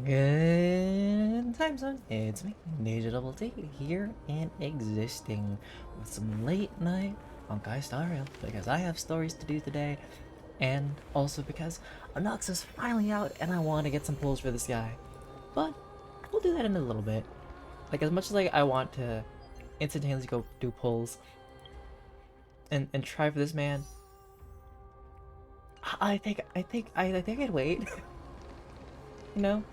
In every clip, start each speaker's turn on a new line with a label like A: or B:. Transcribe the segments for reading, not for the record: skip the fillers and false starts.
A: Good time zone. It's me, DjDoubleT, here and existing with some late night Honkai Star Rail because I have stories to do today, and also because Anaxa's finally out and I want to get some pulls for this guy. But we'll do that in a little bit. Like as much as I want to instantaneously go do pulls and try for this man, I think I'd wait. you know.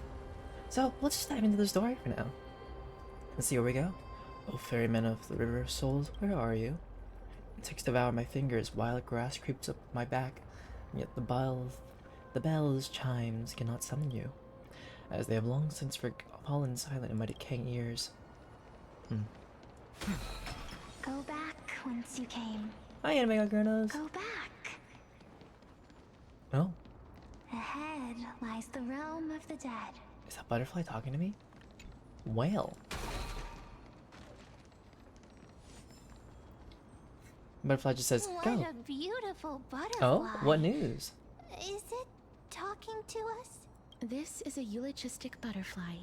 A: So let's just dive into the story for now. Let's see where we go. Oh, ferryman of the River of Souls, where are you? Insects devour my fingers, wild grass creeps up my back, and yet the bells chimes cannot summon you, as they have long since fallen silent in my decaying ears.
B: Go back whence you came.
A: Hi, Anime Gurnos.
B: Go back.
A: Oh,
B: Ahead lies the realm of the dead.
A: is that butterfly talking to me? Whale. Butterfly just says, go.
B: What a beautiful butterfly.
A: Oh, what news?
B: Is it talking to us?
C: This is a eulogistic butterfly.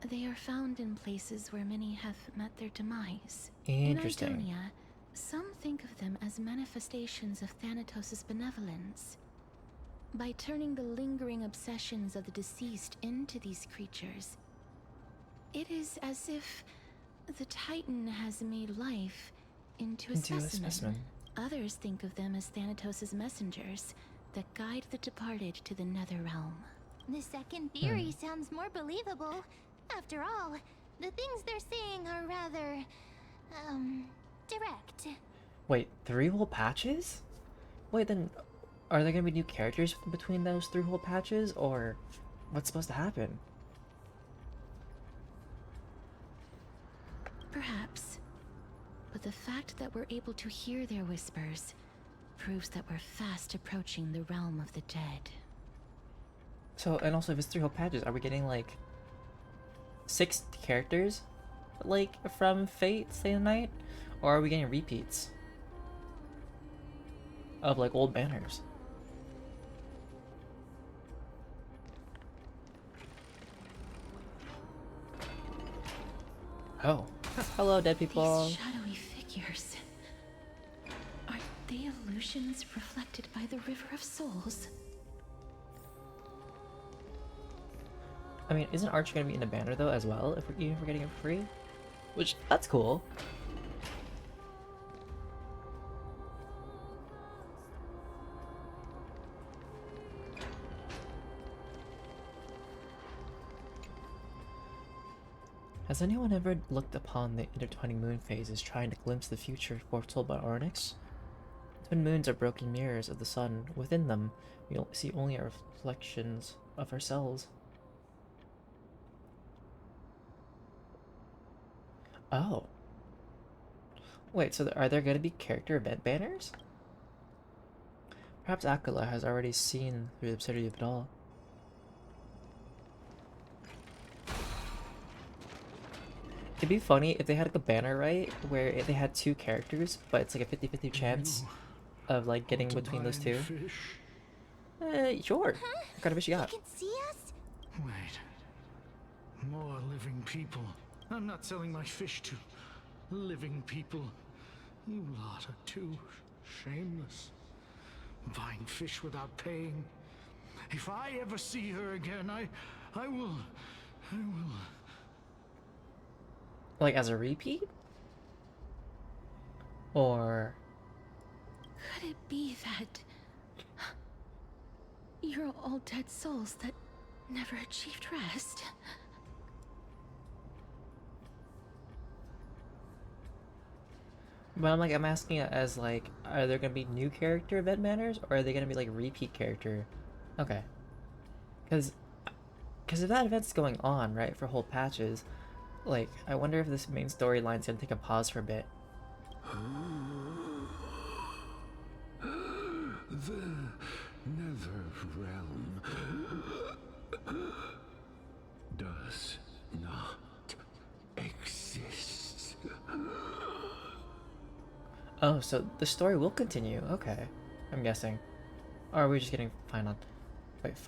C: They are found in places where many have met their demise.
A: Interesting.
C: In Idonia, some think of them as manifestations of Thanatos' benevolence. By turning the lingering obsessions of the deceased into these creatures, it is as if the Titan has made life into a specimen. Others think of them as Thanatos' messengers that guide the departed to the nether realm.
B: The second theory sounds more believable. After all, the things they're saying are rather, direct.
A: Wait, 3 whole patches? Wait, then are there gonna be new characters between those 3 whole patches, or what's supposed to happen?
C: Perhaps. But the fact that we're able to hear their whispers proves that we're fast approaching the realm of the dead.
A: So, and also if it's 3 whole patches, are we getting like 6 characters, like from Fate Stay the Night, or are we getting repeats of like old banners? Oh, hello, dead people.
C: These shadowy figures. Are they illusions reflected by the River of Souls?
A: I mean, isn't Archer gonna be in the banner though as well? If even if we're getting it for free, which that's cool. Has anyone ever looked upon the intertwining moon phases, trying to glimpse the future foretold by Onyx? Twin moons are broken mirrors of the sun. Within them, we see only our reflections of ourselves. Oh. Wait, so are there going to be character event banners? Perhaps Akala has already seen through the absurdity of it all. It'd be funny if they had like a banner, right, where they had 2 characters, but it's like a 50-50 chance of like getting between those 2. Sure. What kind of fish you got?
B: You can see us?
D: Wait. More living people. I'm not selling my fish to living people. You lot are too shameless. Buying fish without paying. If I ever see her again, I will...
A: Like as a repeat? Or...
C: Could it be that you're all dead souls that never achieved rest?
A: But I'm asking it as like, are there gonna be new character event banners, or are they gonna be like repeat character? Okay. Because if that event's going on, right, for whole patches, like, I wonder if this main storyline's gonna take a pause for a bit.
E: The nether realm does not exist.
A: Oh, so the story will continue. Okay. I'm guessing. Or are we just getting final? Wait,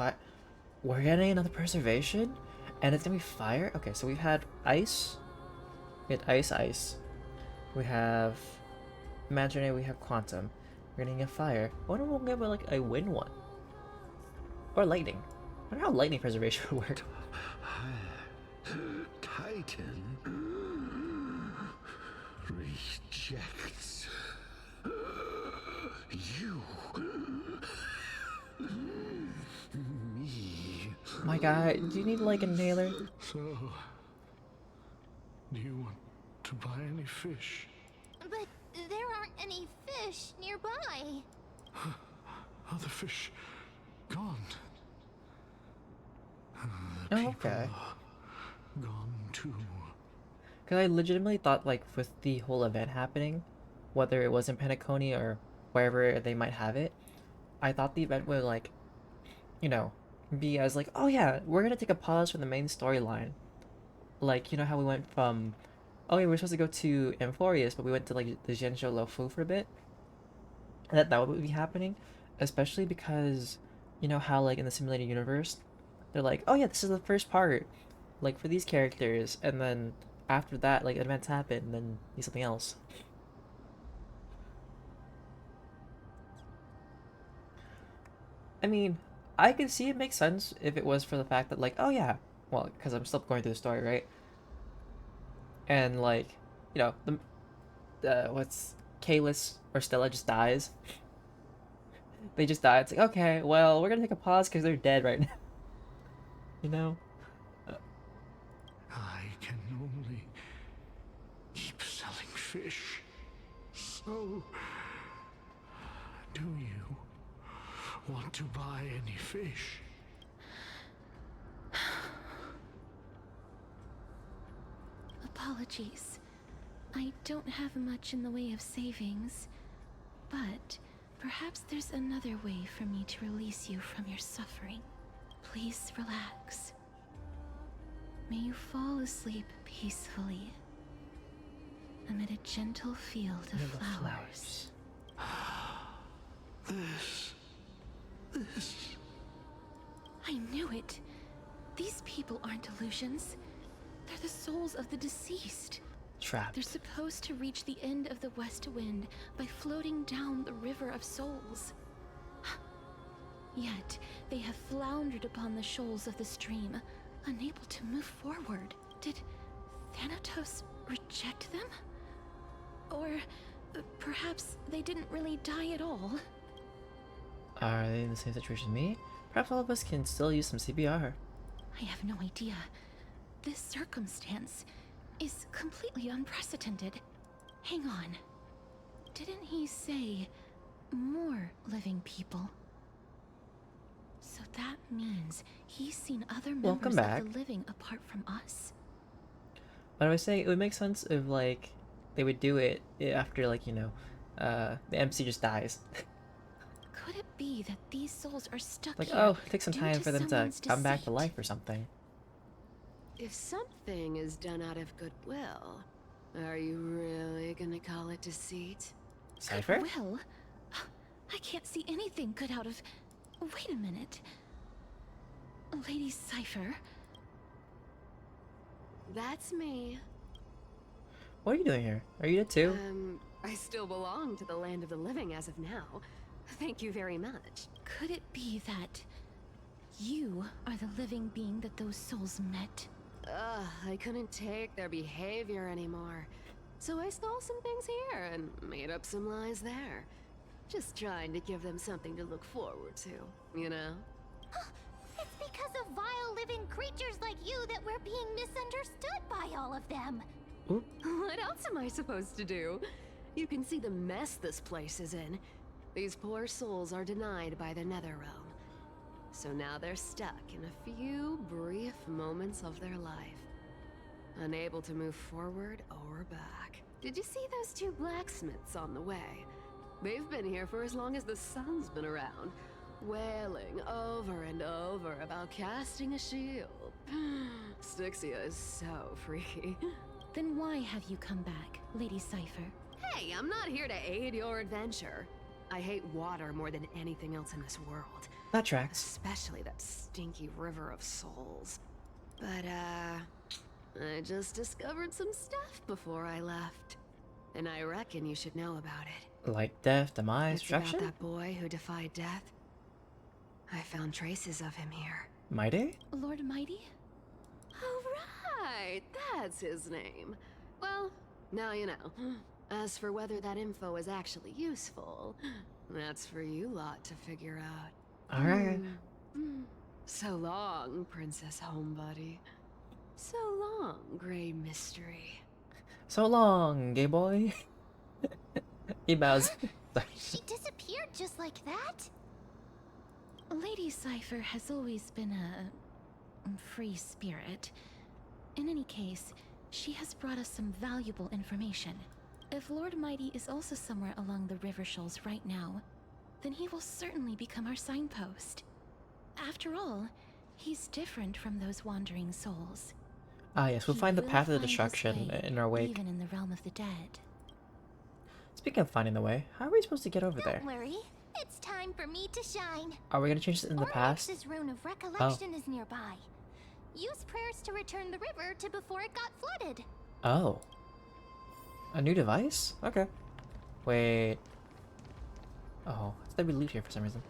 A: we're getting another preservation, and it's gonna be fire. Okay, so we've had ice. We had ice. We have imaginary. We have quantum. We're gonna get fire. I wonder if we'll get like a wind one or lightning. I wonder how lightning preservation would work.
E: Titan rejects you. Me.
A: My God, do you need like a nailer?
D: So, do you want to buy any fish?
B: But there aren't any fish nearby.
D: Are the fish gone?
A: Oh,
D: People
A: okay.
D: are gone too.
A: Because I legitimately thought, like, with the whole event happening, whether it was in Penacony or wherever they might have it, I thought the event would, like, you know, be as like, oh yeah, we're gonna take a pause from the main storyline. Like, you know how we went from, oh yeah, we were supposed to go to Amphorius, but we went to, like, the Zhenzhou Luofu for a bit? That would be happening, especially because, you know how, like, in the simulated universe, they're like, oh yeah, this is the first part, like, for these characters, and then after that, like, events happen, then be something else. I mean, I could see it makes sense if it was for the fact that, like, oh yeah, well, because I'm still going through the story, right? And, like, you know, what's Kalis or Stella just dies. They just die. It's like, okay, well, we're gonna take a pause because they're dead right now. You know?
D: I can only keep selling fish. So, do you want to buy any fish?
C: Apologies. I don't have much in the way of savings, but perhaps there's another way for me to release you from your suffering. Please relax. May you fall asleep peacefully amid a gentle field of flowers.
D: This.
C: I knew it. These people aren't illusions. They're the souls of the deceased.
A: Trapped.
C: They're supposed to reach the end of the West Wind by floating down the River of Souls. Yet, they have floundered upon the shoals of the stream, unable to move forward. Did Thanatos reject them? Or perhaps they didn't really die at all?
A: Are they in the same situation as me? Perhaps all of us can still use some CPR.
C: I have no idea. This circumstance is completely unprecedented. Hang on. Didn't he say more living people? So that means he's seen other members of the living apart from us.
A: But I was saying it would make sense if, like, they would do it after, like, you know, the MC just dies.
C: Could it be that these souls are stuck
A: Like,
C: here
A: oh, take some
C: due
A: time
C: to
A: for them to
C: someone's
A: come back to
C: deceit?
A: life or something.
F: If something is done out of goodwill, are you really gonna call it deceit?
A: Cypher?
C: Well, I can't see anything good out of... Wait a minute. Lady Cypher?
F: That's me.
A: What are you doing here? Are you dead too?
F: I still belong to the land of the living as of now. Thank you very much.
C: Could it be that you are the living being that those souls met?
F: I couldn't take their behavior anymore. So I stole some things here and made up some lies there. Just trying to give them something to look forward to, you know?
B: It's because of vile living creatures like you that we're being misunderstood by all of them.
A: Oop.
F: What else am I supposed to do? You can see the mess this place is in. These poor souls are denied by the Netherrealm. So now they're stuck in a few brief moments of their life. Unable to move forward or back. Did you see those two blacksmiths on the way? They've been here for as long as the sun's been around, wailing over and over about casting a shield. Styxia is so freaky.
C: Then why have you come back, Lady Cypher?
F: Hey, I'm not here to aid your adventure. I hate water more than anything else in this world.
A: That tracks.
F: Especially that stinky river of souls. But, I just discovered some stuff before I left. And I reckon you should know about it.
A: Like death, demise,
F: It's about
A: destruction?
F: that boy who defied death. I found traces of him here.
A: Mighty?
C: Lord Mighty?
F: Oh, right. That's his name. Well, now you know. As for whether that info is actually useful, that's for you lot to figure out.
A: Alright.
F: So long, Princess Homebody. So long, Grey Mystery.
A: So long, gay boy. He bows. Sorry.
B: She disappeared just like that?
C: Lady Cypher has always been a free spirit. In any case, she has brought us some valuable information. If Lord Mighty is also somewhere along the river shoals right now, then he will certainly become our signpost. After all, he's different from those wandering souls.
A: Ah, yes, we'll
C: He
A: find the
C: will
A: path of
C: find his
A: destruction
C: way,
A: in our wake.
C: even in the realm of the dead.
A: Speaking of finding the way, how are we supposed to get over there?
B: Don't worry. It's time for me to shine.
A: Are we gonna change this in the past?
B: Ormix's rune of recollection is nearby. Use prayers to return the river to before it got flooded.
A: Oh. A new device? Okay. Wait. Oh, there be loot here for some reason.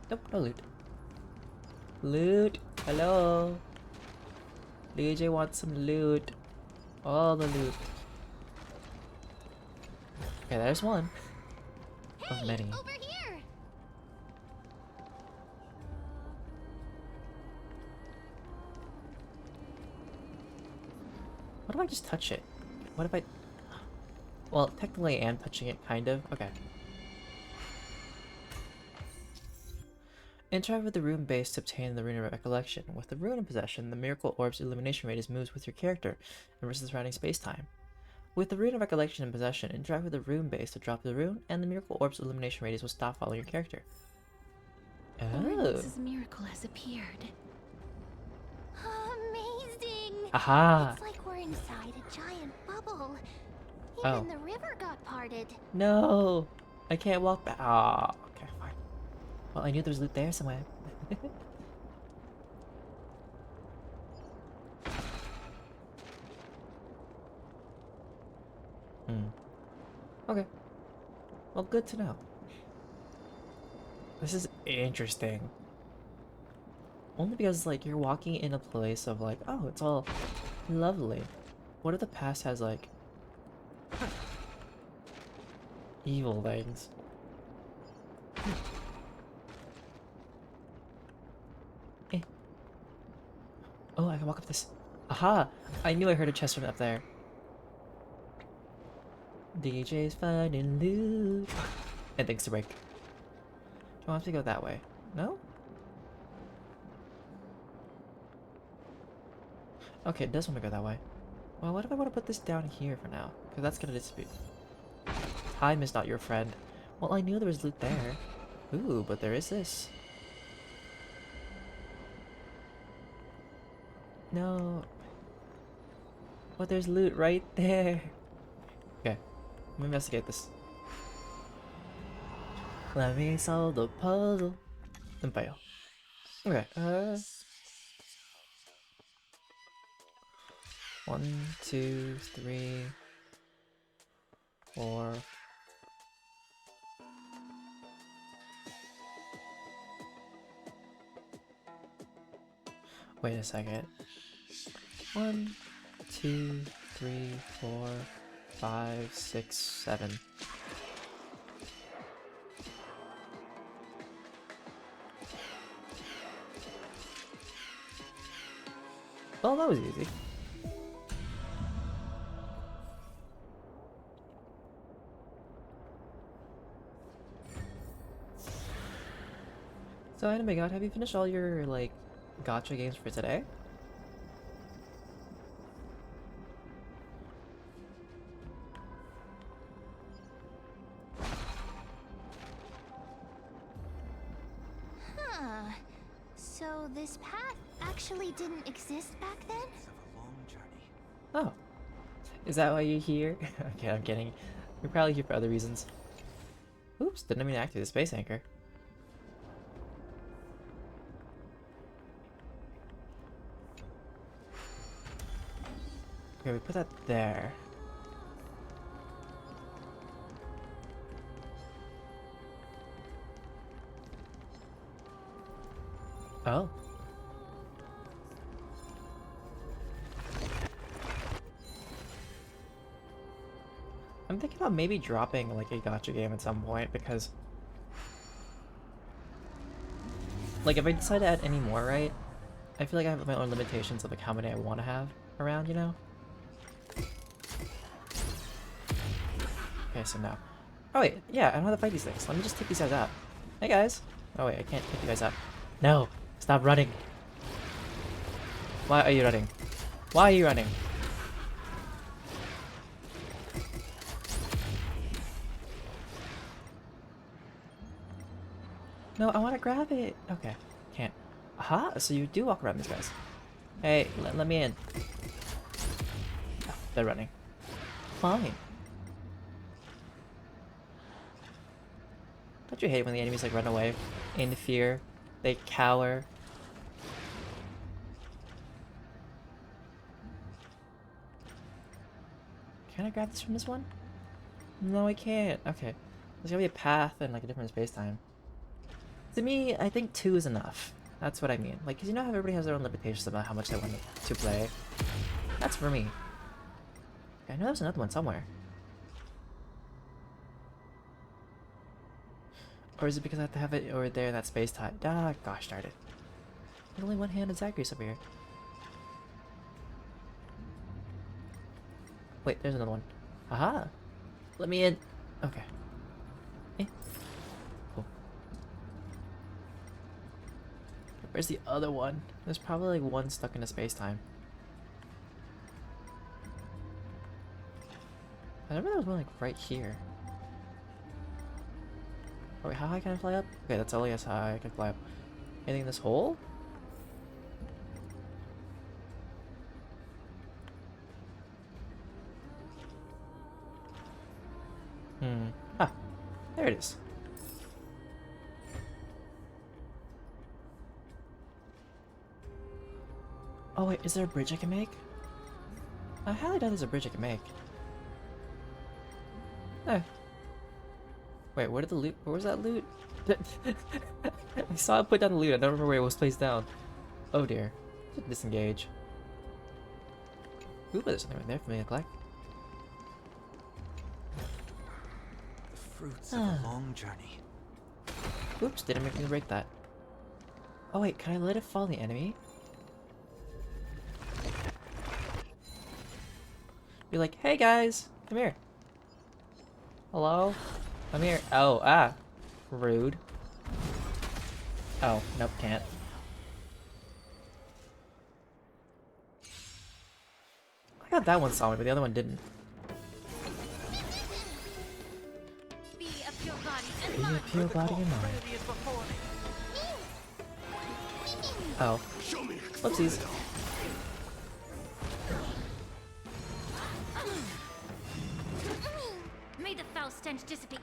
A: Nope, no loot. Loot! Hello! DJ wants some loot. All the loot. Okay, there's one. Of
B: Hey,
A: many.
B: over here!
A: What if I just touch it? What if I... Well, technically I am touching it, kind of. Okay. Interact with the rune base to obtain the rune of recollection. With the rune in possession, the miracle orb's illumination radius moves with your character and versus surrounding space-time. With the rune of recollection in possession, interact with the rune base to drop the rune, and the miracle orb's illumination radius will stop following your character. Oh.
C: Ormix's miracle has appeared.
B: Amazing!
A: Aha!
B: It's like we're inside a giant bubble.
A: Oh.
B: Even the river got parted.
A: No! I can't walk back. Ah, okay, fine. Well, I knew there was loot there somewhere. Okay. Well, good to know. This is interesting. Only because, like, you're walking in a place of, like, oh, it's all lovely. What if the past has, like, evil things? Eh. Oh, I can walk up this. Aha! I knew I heard a chest from up there. DJ's finding loot. And things to break. Do I have to go that way? No? Okay, it does want to go that way. Well, what if I want to put this down here for now? Because that's gonna dispute. Time is not your friend. Well, I knew there was loot there. Ooh, but there is this. No. But there's loot right there. Okay. Let me investigate this. Let me solve the puzzle. And fail. Okay, 1, 2, 3, 4. Wait a second. 1, 2, 3, 4, 5, 6, 7. Well, that was easy. So, Anime God, have you finished all your, like, gacha games for today?
B: Huh. So this path actually didn't exist back then?
A: Oh. Is that why you're here? Okay, I'm kidding. You're probably here for other reasons. Oops, didn't mean to activate the space anchor. Okay, we put that there. Oh. I'm thinking about maybe dropping like a gacha game at some point because like if I decide to add any more, right? I feel like I have my own limitations of like how many I want to have around, you know? Okay, so now. Oh wait, yeah, I know how to fight these things. Let me just take these guys out. Hey guys! Oh wait, I can't take you guys out. No! Stop running! Why are you running? Why are you running? No, I want to grab it. Okay, can't. Aha, so you do walk around these guys. Hey, let me in. Oh, they're running. Fine. Don't you hate when the enemies like run away in fear? They cower. Can I grab this from this one? No, I can't. Okay. There's gotta be a path and like a different space time. To me, I think 2 is enough. That's what I mean. Like, cause you know how everybody has their own limitations about how much they want to play. That's for me. Okay, I know there's another one somewhere. Or is it because I have to have it over there in that space time? Ah, gosh darn it. There's only one-handed Zacharias over here. Wait, there's another one. Aha! Let me in. Okay. Eh. Cool. Where's the other one? There's probably like one stuck in a space-time. I remember there was one like right here. Oh wait, how high can I fly up? Okay, that's only as high I can fly up. Anything in this hole? Ah, there it is. Oh wait, is there a bridge I can make? I highly doubt there's a bridge I can make. Eh. Wait, where did the loot? Where was that loot? I saw it put down the loot. I don't remember where it was placed down. Oh dear. Disengage. Ooh, there's something right there for me to collect.
G: The fruits of a long journey.
A: Oops, didn't make me break that. Oh wait, can I let it fall on the enemy? Be like, hey guys, come here. Hello? Come here. Oh, ah. Rude. Oh, nope, can't. I got that one solid, but the other one didn't.
B: Be a pure body and
A: Be a
B: mind.
A: pure body and mind. Oh. Whoopsies.
B: May the foul stench dissipate.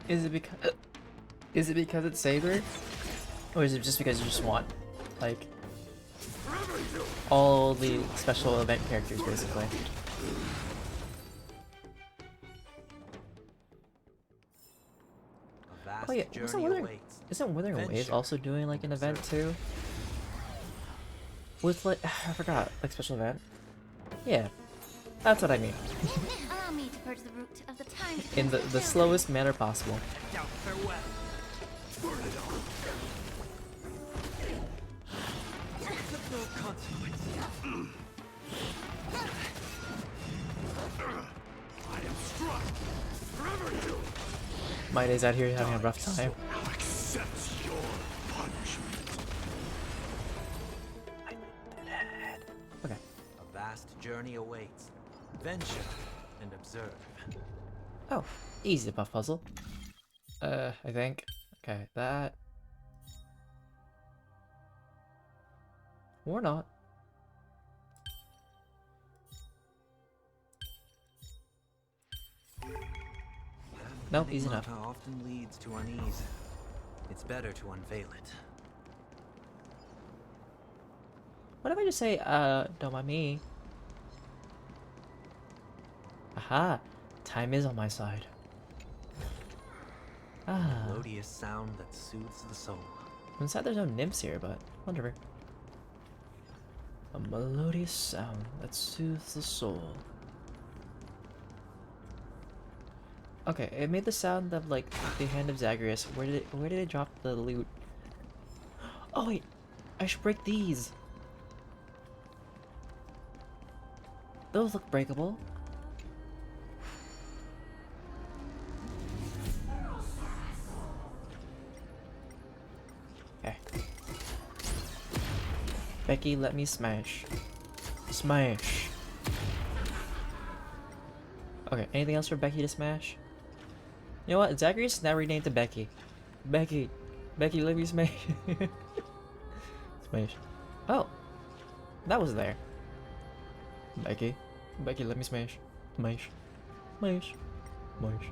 A: Is it because it's Saber? Or is it just because you just want, like, all the special event characters, basically? Oh yeah, isn't Wuthering Waves also doing, like, an event, too? With, like, I forgot, like, special event? Yeah, that's what I mean.
B: Allow me to purge the root of the time.
A: In the slowest manner possible. My days out here having a rough time. Okay.
G: A vast journey awaits. Venture and observe.
A: Oh, easy buff puzzle. I think. Okay, that. Or not. Nope, easy enough.
G: Often leads to unease. It's better to unveil it.
A: What if I just say, don't mind me? Aha! Time is on my side. Ah.
G: Melodious sound that soothes the soul.
A: I'm sad there's no nymphs here, but whatever. A melodious sound that soothes the soul. Okay, it made the sound of like the hand of Zagreus. Where did it drop the loot? Oh wait, I should break these. Those look breakable. Okay. Becky, let me smash. Smash. Okay, anything else for Becky to smash? You know what? Zagreus is now renamed to Becky. Becky. Becky, let me smash. Smash. Oh. That was there. Becky. Becky, let me smash. Smash. Smash. Smash.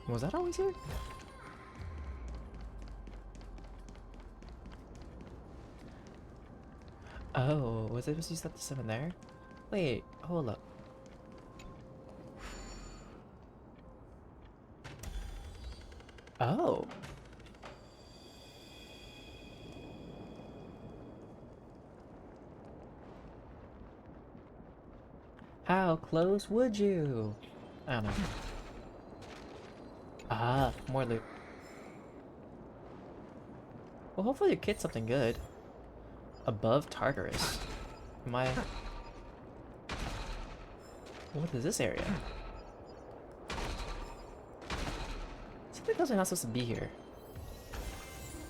A: Was that always here? Oh, was I supposed to use that to summon there? Wait, hold up. Oh. How close would you? I don't know. Ah, more loot. Well, hopefully your kit's something good. Above Tartarus. Am I... What is this area? Something tells me I'm not supposed to be here.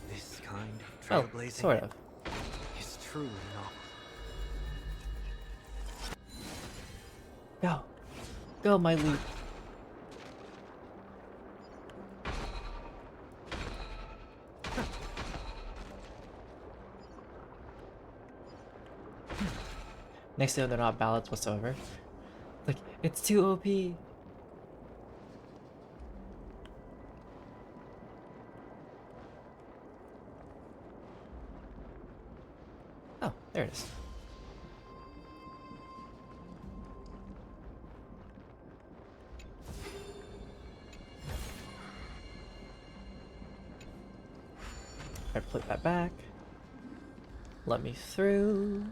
G: This kind of
A: Oh,
G: trailblazing
A: sort of.
G: is truly novel.
A: Go! Go, my loot! Next thing they're not ballads whatsoever. Like, it's too OP! Oh, there it is. I put that back. Let me through.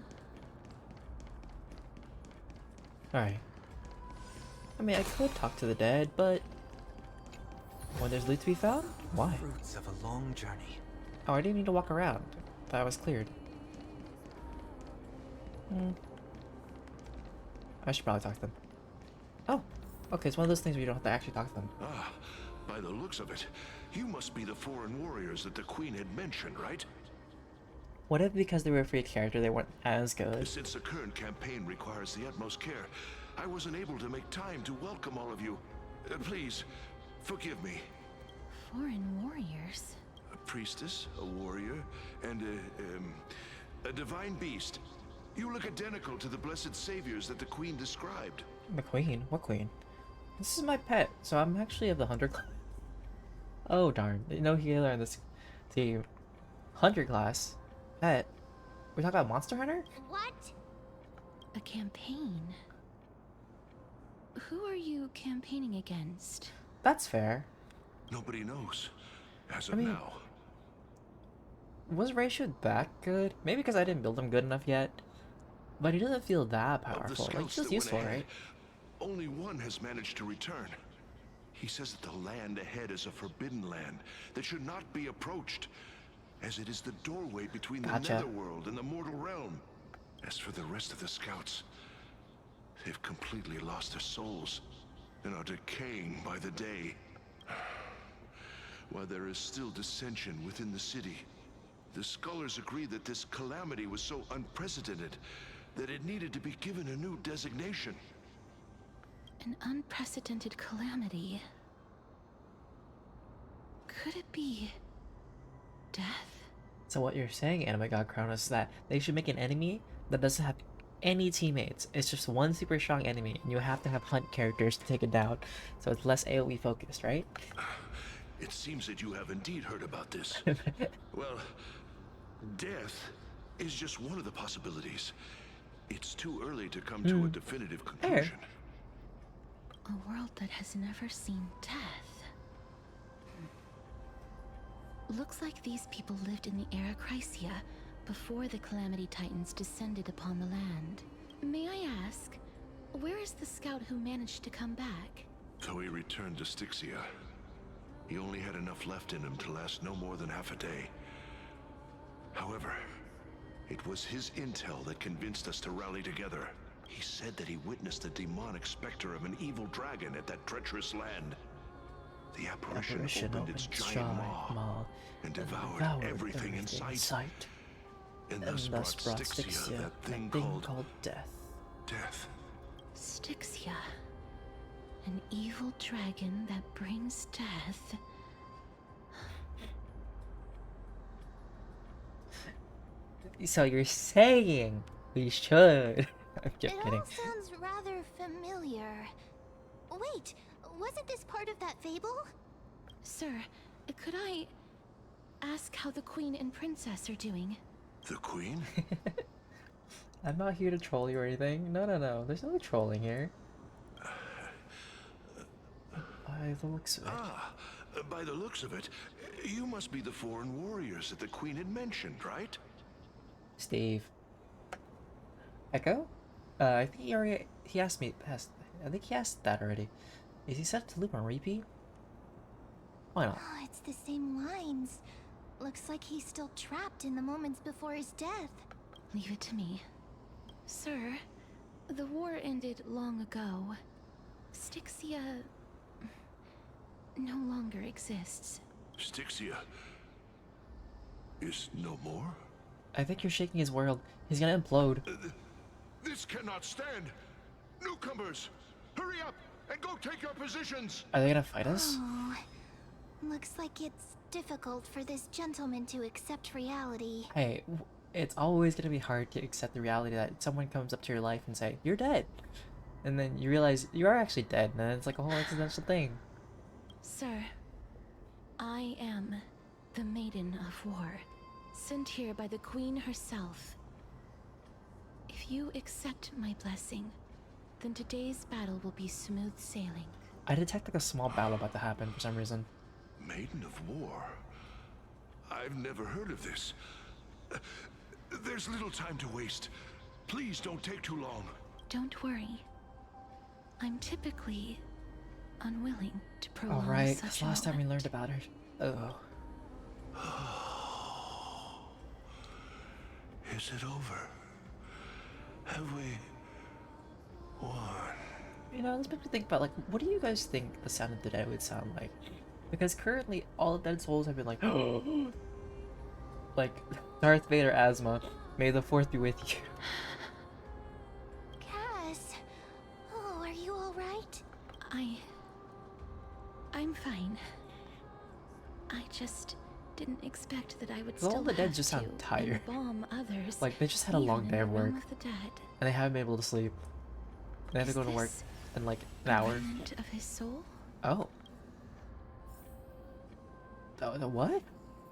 A: Alright. I mean, I could talk to the dead, but when there's loot to be found, why?
G: Fruits of a long journey.
A: Oh, I didn't need to walk around. That was cleared. I should probably talk to them. Oh, okay, it's one of those things where you don't have to actually talk to them.
H: Ah, by the looks of it, you must be the foreign warriors that the Queen had mentioned, right?
A: What if because they were a free character, they weren't as good?
H: Since the current campaign requires the utmost care, I wasn't able to make time to welcome all of you. Please, forgive me.
C: Foreign warriors?
H: A priestess, a warrior, and a divine beast. You look identical to the blessed saviors that the Queen described.
A: The queen? What queen? This is my pet, so I'm actually of the hunter class. Oh darn, no healer in this team. Hunter class? Pet? We talking about Monster Hunter?
B: What?
C: A campaign? Who are you campaigning against?
A: That's fair.
H: Nobody knows, as of
A: I mean,
H: now.
A: Was Ratio that good? Maybe because I didn't build him good enough yet. But he doesn't feel that
H: Of the
A: powerful. Like,
H: scouts
A: he's just
H: that went
A: useful,
H: ahead,
A: right?
H: only one has managed to return. He says that the land ahead is a forbidden land that should not be approached, as it is the doorway between the
A: Gotcha.
H: netherworld and the mortal realm. As for the rest of the scouts, they've completely lost their souls and are decaying by the day. While there is still dissension within the city, the scholars agree that this calamity was so unprecedented that it needed to be given a new designation.
C: An unprecedented calamity. Could it be death?
A: So what you're saying, Anime God Crown, is that they should make an enemy that doesn't have any teammates. It's just one super strong enemy, and you have to have hunt characters to take it down, so it's less AoE focused, right?
H: It seems that you have indeed heard about this. Well, death is just one of the possibilities. It's too early to come to a definitive conclusion.
C: A world that has never seen death. Looks like these people lived in the Era Chrysia before the Calamity Titans descended upon the land. May I ask, where is the scout who managed to come back?
H: So he returned to Styxia. He only had enough left in him to last no more than half a day. However, it was his intel that convinced us to rally together. He said that he witnessed the demonic specter of an evil dragon at that treacherous land. The apparition opened its giant maw and devoured everything in sight. And thus brought Styxia that thing called
A: death.
H: Death.
C: Styxia. An evil dragon that brings death.
A: So you're saying we should? I'm just
B: It
A: kidding.
B: all sounds rather familiar. Wait, wasn't this part of that fable?
C: Sir, could I ask how the Queen and Princess are doing?
H: The Queen?
A: I'm not here to troll you or anything. No. There's no trolling here. By the looks of it.
H: By the looks of it, you must be the foreign warriors that the Queen had mentioned, right?
A: Steve. Echo? I think he asked me I think he asked that already. Is he set to loop on repeat? Why not?
B: Oh, it's the same lines. Looks like he's still trapped in the moments before his death.
C: Leave it to me. Sir, the war ended long ago. Styxia no longer exists.
H: Styxia is no more?
A: I think you're shaking his world. He's gonna implode.
H: This cannot stand! Newcomers! Hurry up and go take your positions!
A: Are they gonna fight us?
B: Oh, looks like it's difficult for this gentleman to accept reality.
A: Hey, it's always gonna be hard to accept the reality that someone comes up to your life and say, you're dead. And then you realize you are actually dead, and then it's like a whole accidental thing.
C: Sir, I am the Maiden of War, sent here by the Queen herself. If you accept my blessing, then today's battle will be smooth sailing.
A: I detect like a small battle about to happen for some reason.
H: Maiden of War? I've never heard of this. There's little time to waste. Please don't take too long.
C: Don't worry. I'm typically unwilling to prolong
A: Oh right,
C: such
A: because
C: a
A: last time we
C: moment.
A: learned about her.
H: Is it over? Have we won?
A: You know, this makes me think about like, what do you guys think the sound of the dead would sound like? Because currently, all the dead souls have been like, like Darth Vader asthma. May the Fourth be with you.
B: Cass, oh, are you all right?
C: I'm fine. I just didn't expect that I would
A: All
C: still
A: the dead
C: have
A: just
C: to
A: sound tired.
C: embalm others.
A: Like they just had a long
C: even
A: day
C: in
A: of
C: the
A: work,
C: realm of the dead.
A: and they haven't been able to sleep. They have to
C: Is
A: go to work
C: this
A: in like an
C: a
A: hour.
C: remnant of his soul?
A: Oh. The what?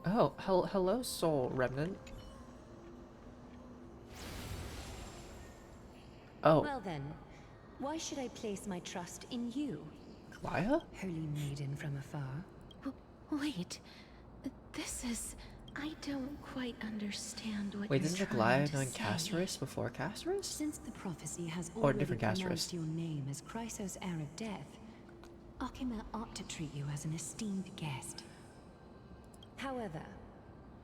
A: Oh, hello, soul remnant. Oh,
I: Well then, why should I place my trust in you,
A: Laya?
I: holy maiden from afar?
C: Wait, this is... I don't quite understand what
A: Wait,
C: you're
A: this is like
C: trying
A: Laya
C: to
A: knowing
C: say.
A: Casterus before Casterus?
I: Since the prophecy has
A: Or
I: already
A: different
I: pronounced
A: Casterus.
I: your name as Chrysos, heir of death, Arkema ought to treat you as an esteemed guest. However,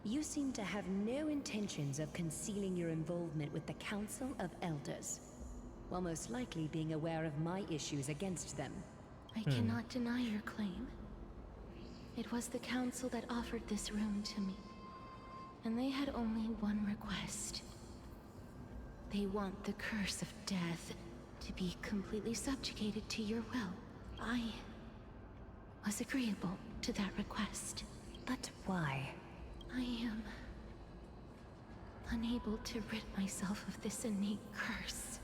I: you seem to have no intentions of concealing your involvement with the Council of Elders, while most likely being aware of my issues against them.
C: I cannot deny your claim. It was the council that offered this room to me. And they had only one request. They want the curse of death to be completely subjugated to your will. I was agreeable to that request.
I: But why?
C: unable to rid myself of this innate curse.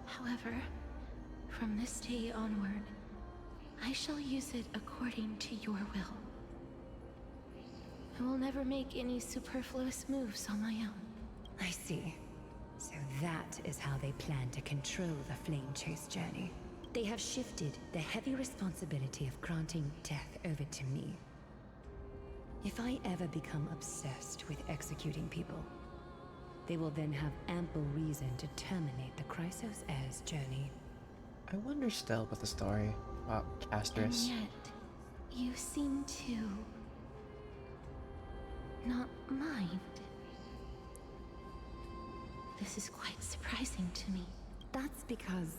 C: However, from this day onward, I shall use it according to your will. I will never make any superfluous moves on my own.
I: I see. So that is how they plan to control the Flame Chase journey. They have shifted the heavy responsibility of granting death over to me. If I ever become obsessed with executing people, they will then have ample reason to terminate the Chrysos Heir's journey.
A: I wonder still about the story about Castris.
C: And yet, you seem to not mind. This is quite surprising to me.
I: That's because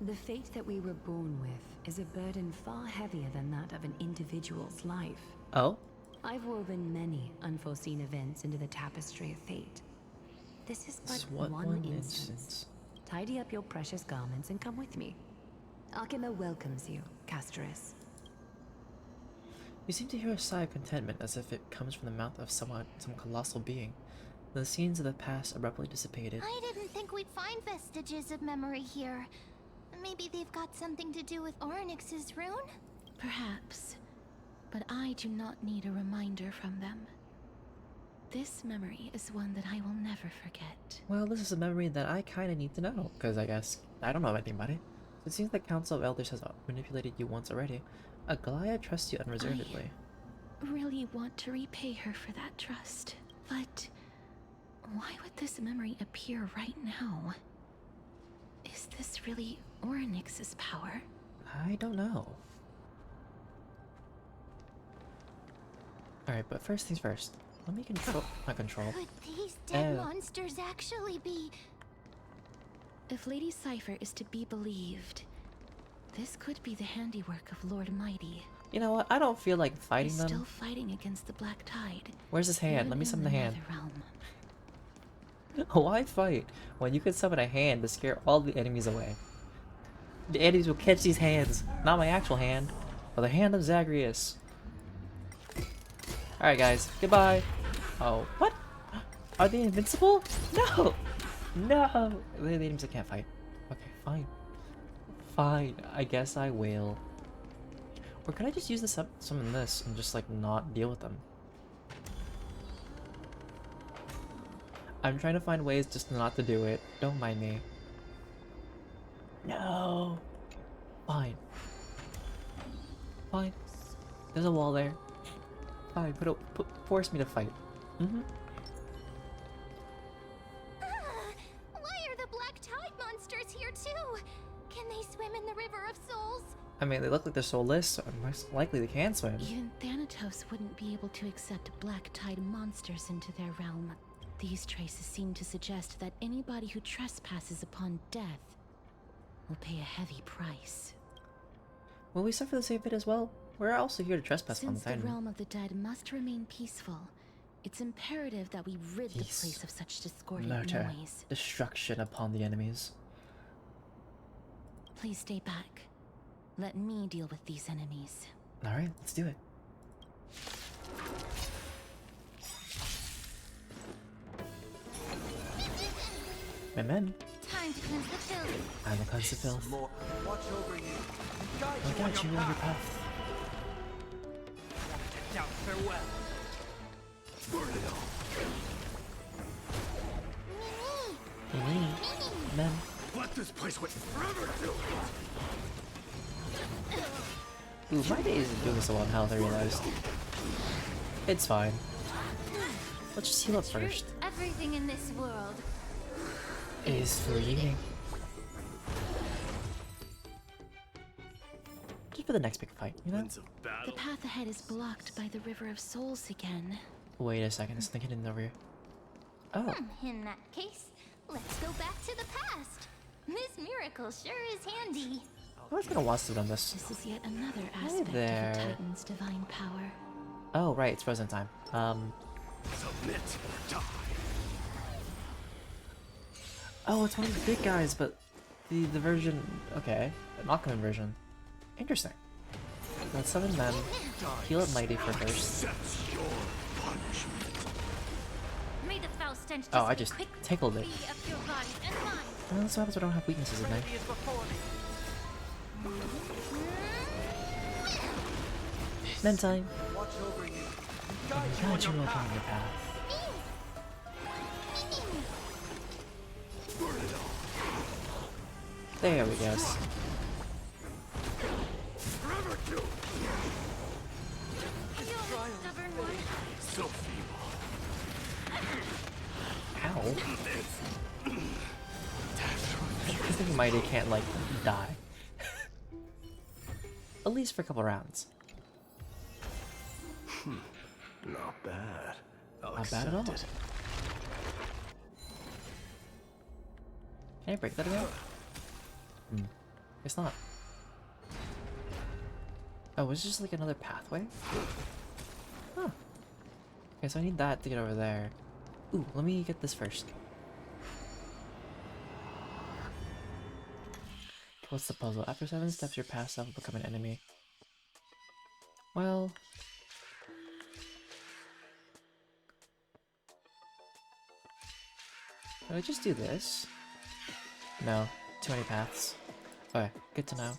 I: the fate that we were born with is a burden far heavier than that of an individual's life.
A: Oh?
I: I've woven many unforeseen events into the tapestry of fate. This is but
A: What
I: one instance. Tidy up your precious garments and come with me. Akima welcomes you, Castris.
A: You seem to hear a sigh of contentment as if it comes from the mouth of some colossal being. The scenes of the past abruptly dissipated.
B: I didn't think we'd find vestiges of memory here. Maybe they've got something to do with Orynyx's rune?
C: Perhaps, but I do not need a reminder from them. This memory is one that I will never forget.
A: Well, this is a memory that I kinda need to know, because I guess I don't know anything about it. It seems the Council of Elders has manipulated you once already. Aglaya trusts you unreservedly.
C: I really want to repay her for that trust, but why would this memory appear right now? Is this really Orynyx's power?
A: I don't know. Alright, but first things first. Let me not control.
B: Could these dead monsters actually be...
C: If Lady Cypher is to be believed, this could be the handiwork of Lord Mighty.
A: You know what? I don't feel like fighting
C: He's
A: them.
C: still fighting against the Black Tide.
A: Where's his hand?
C: even
A: Let me
C: in
A: summon the hand.
C: Netherrealm.
A: Why fight when you could summon a hand to scare all the enemies away? The enemies will catch these hands, not my actual hand, but the hand of Zagreus. Alright guys, goodbye. Oh, what? Are they invincible? No! No! The enemies I can't fight. Okay, fine. Fine, I guess I will. Or could I just use this summon this and just like not deal with them? I'm trying to find ways just not to do it. Don't mind me. No. Fine. Fine. There's a wall there. Fine. Force me to fight.
B: Why are the Black Tide monsters here too? Can they swim in the River of Souls?
A: I mean, they look like they're soulless, so most likely they can swim.
C: Even Thanatos wouldn't be able to accept Black Tide monsters into their realm. These traces seem to suggest that anybody who trespasses upon death will pay a heavy price.
A: Will we suffer the same fate as well? We're also here to trespass on the
C: Since the
A: Titan.
C: realm of the dead must remain peaceful, it's imperative that we rid the
A: Peace.
C: place of such discordant
A: Murder.
C: noise.
A: Destruction upon the enemies.
C: Please stay back. Let me deal with these enemies.
A: Alright, let's do it. My men.
B: Time to cleanse the filth.
A: I will cleanse the filth.
G: More. Watch over you. Guide
A: I
G: you
A: got you on your path.
G: Now, farewell.
A: Mimi. Men.
E: Let this place wait forever to
A: Ooh, my day isn't doing so well in health, I realized. It's fine. Let's just heal up first.
B: Everything in this world.
A: Is fleeting. Just for the next big fight, you know?
E: winds of
C: The
E: battle.
C: path ahead is blocked by the River of Souls again.
A: Wait a second, it's thinking in over here. Oh,
B: In that case, let's go back to the past. This miracle sure is handy.
A: I was gonna watch to done this.
C: This is yet another aspect of
A: there.
C: the Titan's divine power.
A: Oh, right, it's frozen time.
E: Submit or die.
A: Oh, it's one of the big guys, but the version, okay, the not-common version. Interesting. Let's summon men, heal up Mighty for first.
E: Accept your punishment.
B: foul stench
A: Oh, I
B: will
A: just
B: quickly
A: tickled it.
B: be up your body and mine.
A: Well, that's what happens when I don't have weaknesses in there. Then time.
E: Watch over you.
A: Guide you along your path. There we go.
E: Forever too.
B: Stubborn one.
E: So feeble.
A: Ow. I think Mighty can't, like, die. At least for a couple rounds.
E: Not bad.
A: Not bad at all. Can I break that again? It's not. Oh, it's just like another pathway? Huh. Okay, so I need that to get over there. Ooh, let me get this first. What's the puzzle? After 7 steps, your past self will become an enemy. Well... Did I just do this? No. Too many paths. Okay, good to know.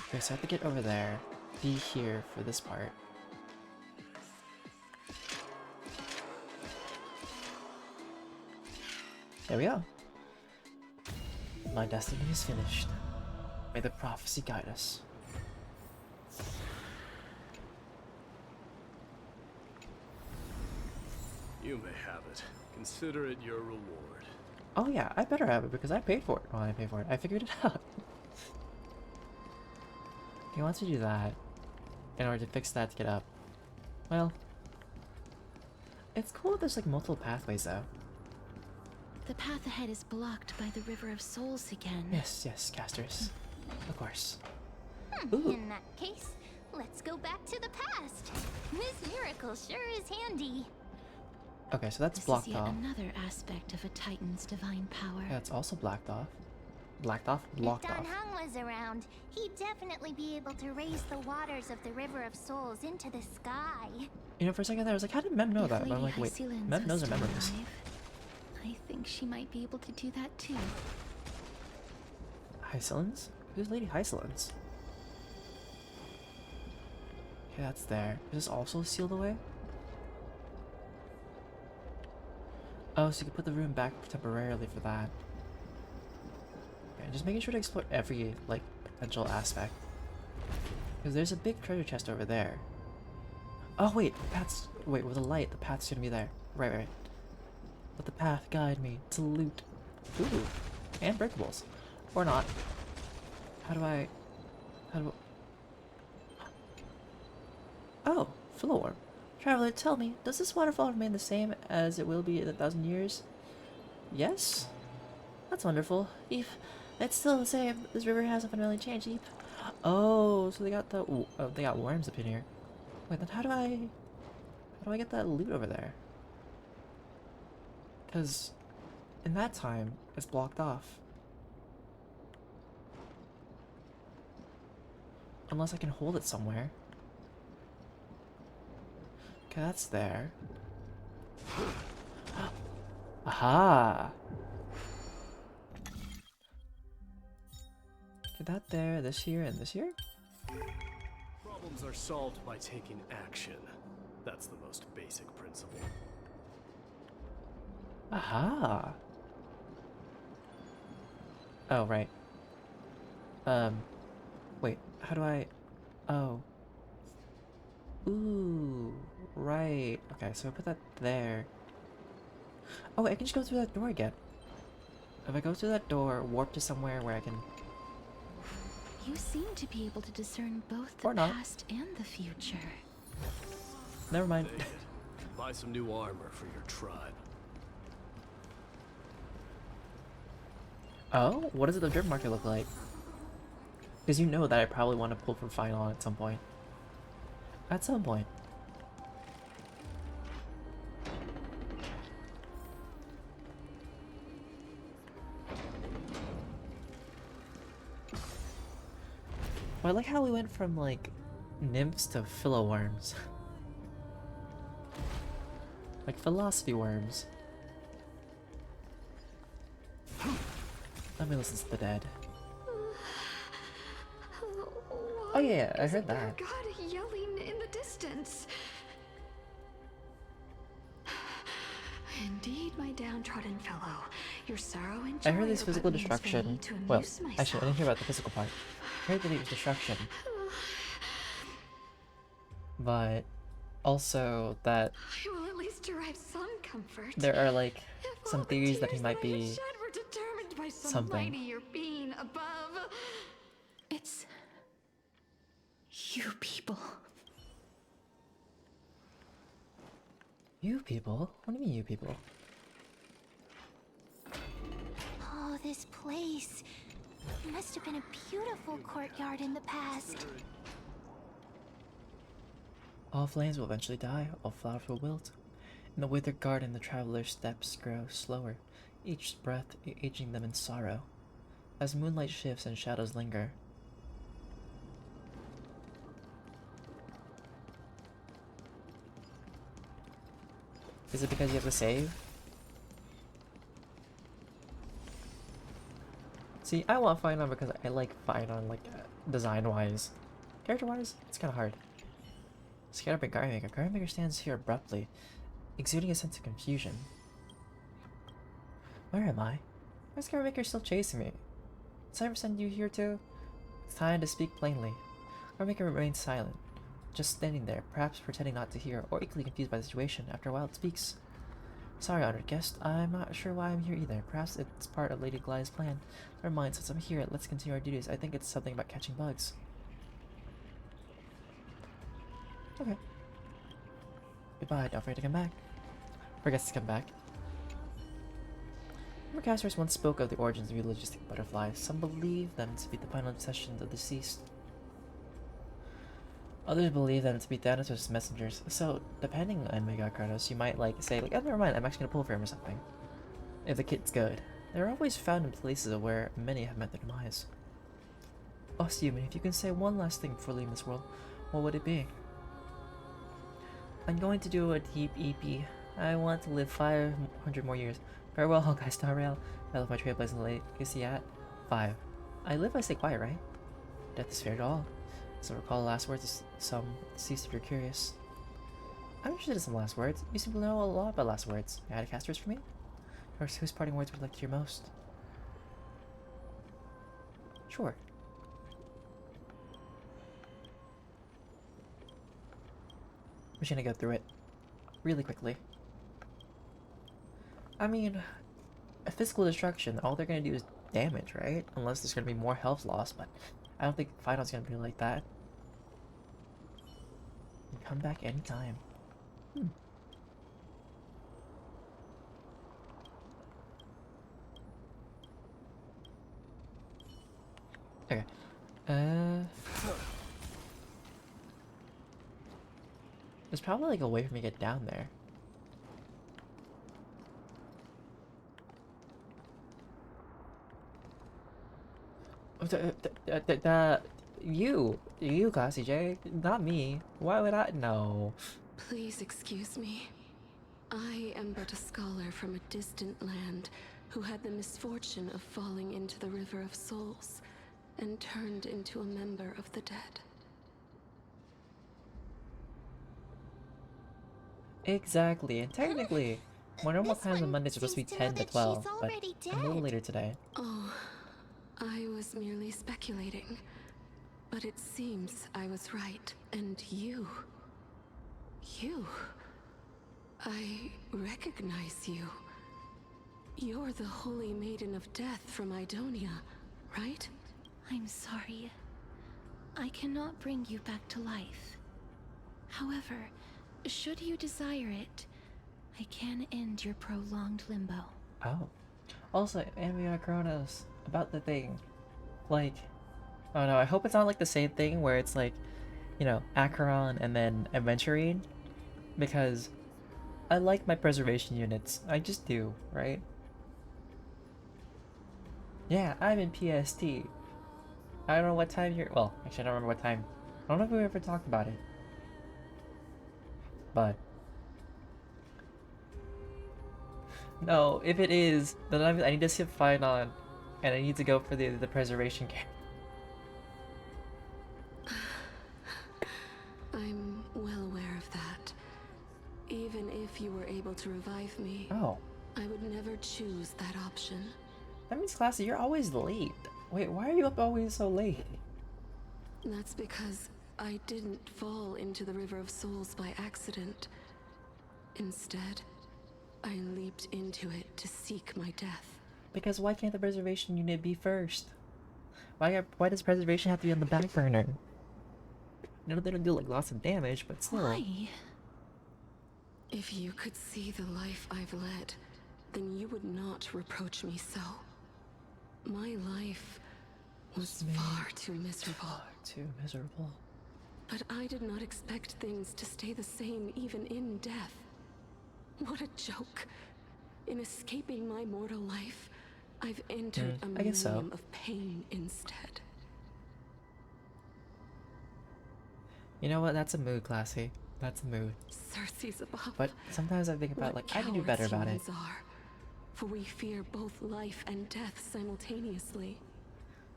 A: Okay, so I have to get over there. Be here for this part. There we go. My destiny is finished. May the prophecy guide us.
J: You may have it. Consider it your reward.
A: Oh yeah, I better have it because I paid for it. Well, I paid for it. I figured it out. He wants to do that in order to fix that to get up. Well, it's cool that there's like multiple pathways though.
C: The path ahead is blocked by the River of Souls again.
A: Yes, yes, casters. Of course. Ooh.
B: In that case, let's go back to the past. This miracle sure is handy.
A: Okay, so that's
C: This
A: blocked
C: is yet
A: off.
C: another aspect of a Titan's divine power.
A: Yeah, it's also blocked off. Blocked off?
B: If
A: Blocked
B: Don
A: off.
B: Hung was around, he'd definitely be able to raise the waters of the River of Souls into the sky.
A: You know, for a second there, I was like, how did Mem know
C: If
A: that? But I'm
C: Lady
A: like, wait,
C: Hycelens
A: Mem
C: was
A: knows her
C: still
A: memories.
C: alive, I think she might be able to do that too.
A: Hycelens? Who's Lady Hycelens? Okay, that's there. Is this also sealed away? Oh, so you can put the room back temporarily for that. Okay, just making sure to explore every, like, potential aspect. Because there's a big treasure chest over there. Oh, wait, the path's... Wait, with the light, the path's gonna be there. Right, right. Let the path guide me to loot. Ooh, and breakables. Or not. How do I... Oh, floor. Traveler, tell me, does this waterfall remain the same as it will be in 1,000 years? Yes? That's wonderful. Eep. It's still the same. This river hasn't fundamentally changed, Eep. Oh, so they got the... Oh, they got worms up in here. Wait, then how do I get that loot over there? Because in that time, it's blocked off. Unless I can hold it somewhere. Okay, that's there. Aha! Get that there, this here, and this here?
J: Problems are solved by taking action. That's the most basic principle.
A: Aha! Oh, right. Wait, how do I... Oh. Ooh, right. Okay, so I put that there. Oh, wait, I can just go through that door again. If I go through that door, warp to somewhere where I can...
C: You seem to be able to discern both
A: Or
C: the
A: not.
C: past and the future.
A: Never mind.
J: Take it. Buy some new armor for your tribe.
A: Oh, what does the dirt market look like? Because you know that I probably want to pull from Final at some point. At some point. Well, I like how we went from like nymphs to worms. Like philosophy worms. Let me listen to the dead. Oh yeah, I heard that.
K: God yelling in the distance. Indeed, my downtrodden fellow, your sorrow and joy
A: I heard this
K: are
A: physical
K: but means for
A: destruction.
K: me to
A: Well,
K: amuse
A: actually, I didn't
K: myself.
A: hear about the physical part. I heard that it was destruction, but also that
K: I will at least derive some comfort.
A: there are like
K: If
A: some
K: all the
A: theories that he
K: tears
A: might
K: I have
A: be
K: shed were determined by some
A: something.
K: mightier being above.
C: It's you people.
A: You people? What do you mean, you people?
B: Oh, this place. Must have been a beautiful courtyard in the past.
A: All flames will eventually die, all flowers will wilt. In the withered garden, the traveler's steps grow slower, each breath aging them in sorrow. As moonlight shifts and shadows linger, is it because you have to save? See, I want Finon because I like Finon, like, design-wise. Character-wise, it's kind of hard. Scared by Garden Maker. Garden Maker stands here abruptly, exuding a sense of confusion. Where am I? Why is Garden Maker still chasing me? Did I ever send you here too? It's time to speak plainly. Garden Maker remains silent, just standing there, perhaps pretending not to hear, or equally confused by the situation. After a while, it speaks. Sorry, honored guest. I'm not sure why I'm here either. Perhaps it's part of Lady Gly's plan. Never mind, since I'm here, let's continue our duties. I think it's something about catching bugs. Okay. Goodbye, don't forget to come back. Forgets to come back. Casters once spoke of the origins of eulogistic butterflies. Some believe them to be the final obsessions of the deceased. Others believe them to be Thanatos' messengers. So, depending on Mega Kratos, you might say, oh, never mind, I'm actually gonna pull for him or something. If the kit's good. They're always found in places where many have met their demise. Oh, human, if you can say one last thing before leaving this world, what would it be? I'm going to do a deep EP. I want to live 500 more years. Farewell, Honkai Star Rail. I left my trailblazing legacy at 5. I live, I stay quiet, right? Death is fair to all. So recall the last words of some deceased if you're curious. I'm interested in some last words. You seem to know a lot about last words. You had a casters for me? Or whose parting words would you like to hear most? Sure. I'm just gonna go through it really quickly. I mean, a physical destruction, all they're gonna do is damage, right? Unless there's gonna be more health loss, but I don't think Final's gonna be like that. You come back anytime. Okay. There's probably like a way for me to get down there. You, Classy J, not me. Why would I? No.
K: Please excuse me. I am but a scholar from a distant land who had the misfortune of falling into the River of Souls and turned into a member of the dead.
A: Exactly, and technically, my normal times on Mondays are supposed to be 10 to 12, but I'm a little later today.
K: Oh, I was merely speculating. But it seems I was right. And you... I recognize you. You're the Holy Maiden of Death from Idonia, right?
C: I'm sorry. I cannot bring you back to life. However, should you desire it, I can end your prolonged limbo.
A: Oh. Also, Amia Kronos, about the thing. Like, oh no, I hope it's not like the same thing where it's like, you know, Acheron and then Aventurine. Because I like my preservation units. I just do, right? Yeah, I'm in PST. I don't know what time you're. Well, actually, I don't remember what time. I don't know if we ever talked about it. But. No, if it is, then I need to skip Finon. And I need to go for the preservation camp.
K: I'm well aware of that. Even if you were able to revive me,
A: Oh.
K: I would never choose that option.
A: That means, Classy, you're always late. Wait, why are you up always so late?
K: That's because I didn't fall into the River of Souls by accident. Instead, I leaped into it to seek my death.
A: Because why can't the preservation unit be first? Why does preservation have to be on the back burner? You know, they don't do like lots of damage, but still.
C: Why?
K: If you could see the life I've led, then you would not reproach me so. My life was far too miserable.
A: Far too miserable.
K: But I did not expect things to stay the same even in death. What a joke. In escaping my mortal life, I've entered a
A: I guess so.
K: millennium of pain instead.
A: You know what? That's a mood, Classy. That's a mood.
K: Cersei's above.
A: But sometimes I think about like I can do better about it.
K: For we fear both life and death simultaneously.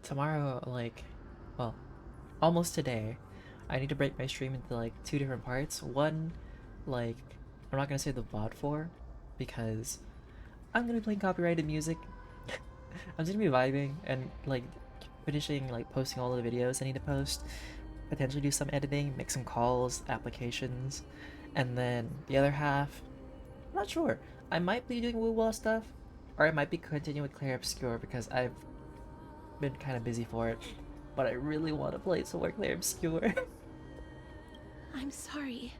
A: Tomorrow, like, well, almost today, I need to break my stream into like 2 different parts. One, like, I'm not gonna say the VOD for, because I'm gonna be playing copyrighted music. I'm just gonna be vibing and like finishing like posting all the videos I need to post. Potentially do some editing, make some calls, applications, and then the other half, I'm not sure. I might be doing woo-wah stuff, or I might be continuing with Clair Obscure because I've been kind of busy for it, but I really want to play some more Clair Obscure.
C: I'm sorry.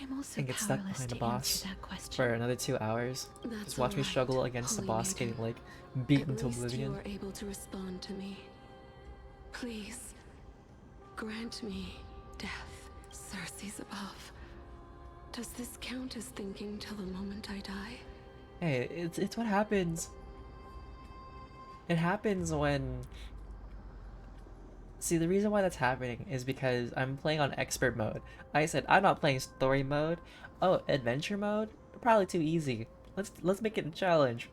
C: I'm also
A: And get stuck
C: powerless
A: behind
C: to
A: the boss
C: answer that question.
A: for another 2 hours.
K: That's
A: Just watch me
K: alright,
A: struggle against the boss,
K: pollinator.
A: getting like beaten
K: At
A: to
K: least
A: oblivion.
K: you are able to respond to me. Please, grant me death. Cersei's above. Does this count as thinking till the moment I die?
A: Hey, it's what happens. It happens when... See, the reason why that's happening is because I'm playing on expert mode. I said I'm not playing story mode. Oh, adventure mode? Probably too easy. Let's make it a challenge.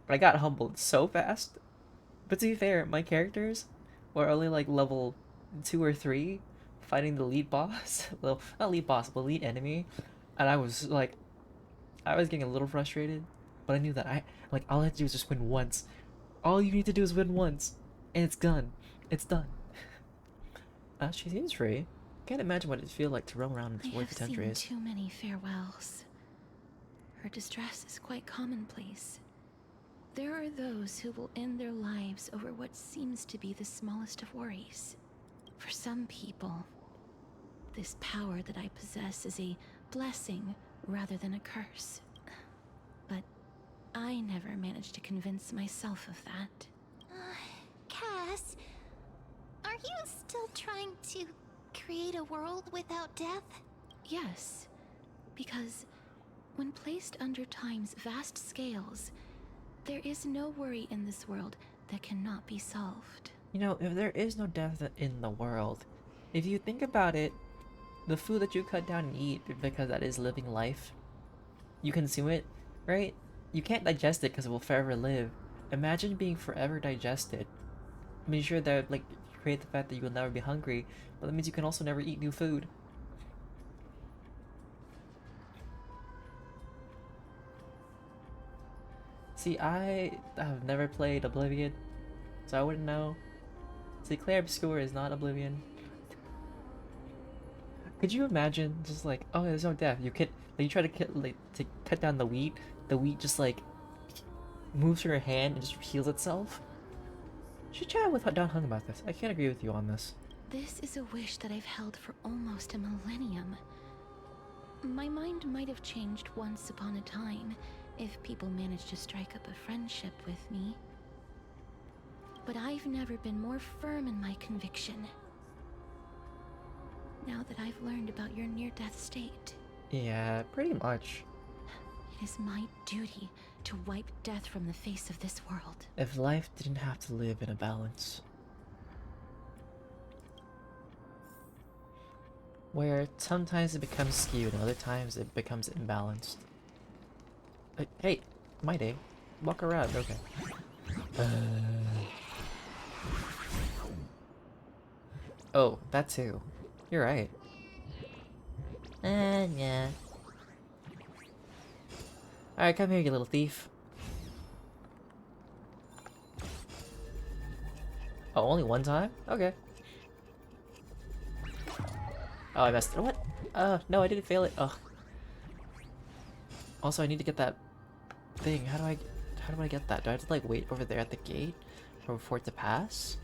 A: I got humbled so fast. But to be fair, my characters were only like level 2 or 3 fighting the lead boss. Well, not lead boss, but lead enemy. And I was getting a little frustrated, but I knew that all I had to do was just win once. All you need to do is win once, and it's done. It's done. She seems free. Can't imagine what it'd feel like to roam around in
C: I
A: this void
C: have
A: for
C: seen
A: centuries.
C: too many farewells. Her distress is quite commonplace. There are those who will end their lives over what seems to be the smallest of worries. For some people, this power that I possess is a blessing rather than a curse. But I never managed to convince myself of that.
B: Cass, are you still trying to create a world without death?
C: Yes, because when placed under time's vast scales, there is no worry in this world that cannot be solved.
A: You know, if there is no death in the world, if you think about it, the food that you cut down and eat, because that is living life, you consume it, right? You can't digest it because it will forever live. Imagine being forever digested. I mean, sure, that like create the fact that you will never be hungry, but that means you can also never eat new food. See, I have never played Oblivion, so I wouldn't know. See, Clair Obscure is not Oblivion. Could you imagine just like, oh, there's no death. You try to cut down the wheat just like moves through your hand and just heals itself. You should chat with Don Hung about this. I can't agree with you on this.
C: This is a wish that I've held for almost a millennium. My mind might have changed once upon a time if people managed to strike up a friendship with me. But I've never been more firm in my conviction. Now that I've learned about your near-death state.
A: Yeah, pretty much.
C: It is my duty to wipe death from the face of this world.
A: If life didn't have to live in a balance, where sometimes it becomes skewed and other times it becomes imbalanced. Hey, my day. Walk around, okay. Oh, that too. You're right. Yeah. Alright, come here, you little thief. Oh, only one time? Okay. Oh, I messed it. What? No, I didn't fail it. Ugh. Also, I need to get that thing. How do I get that? Do I have to like wait over there at the gate for it to pass?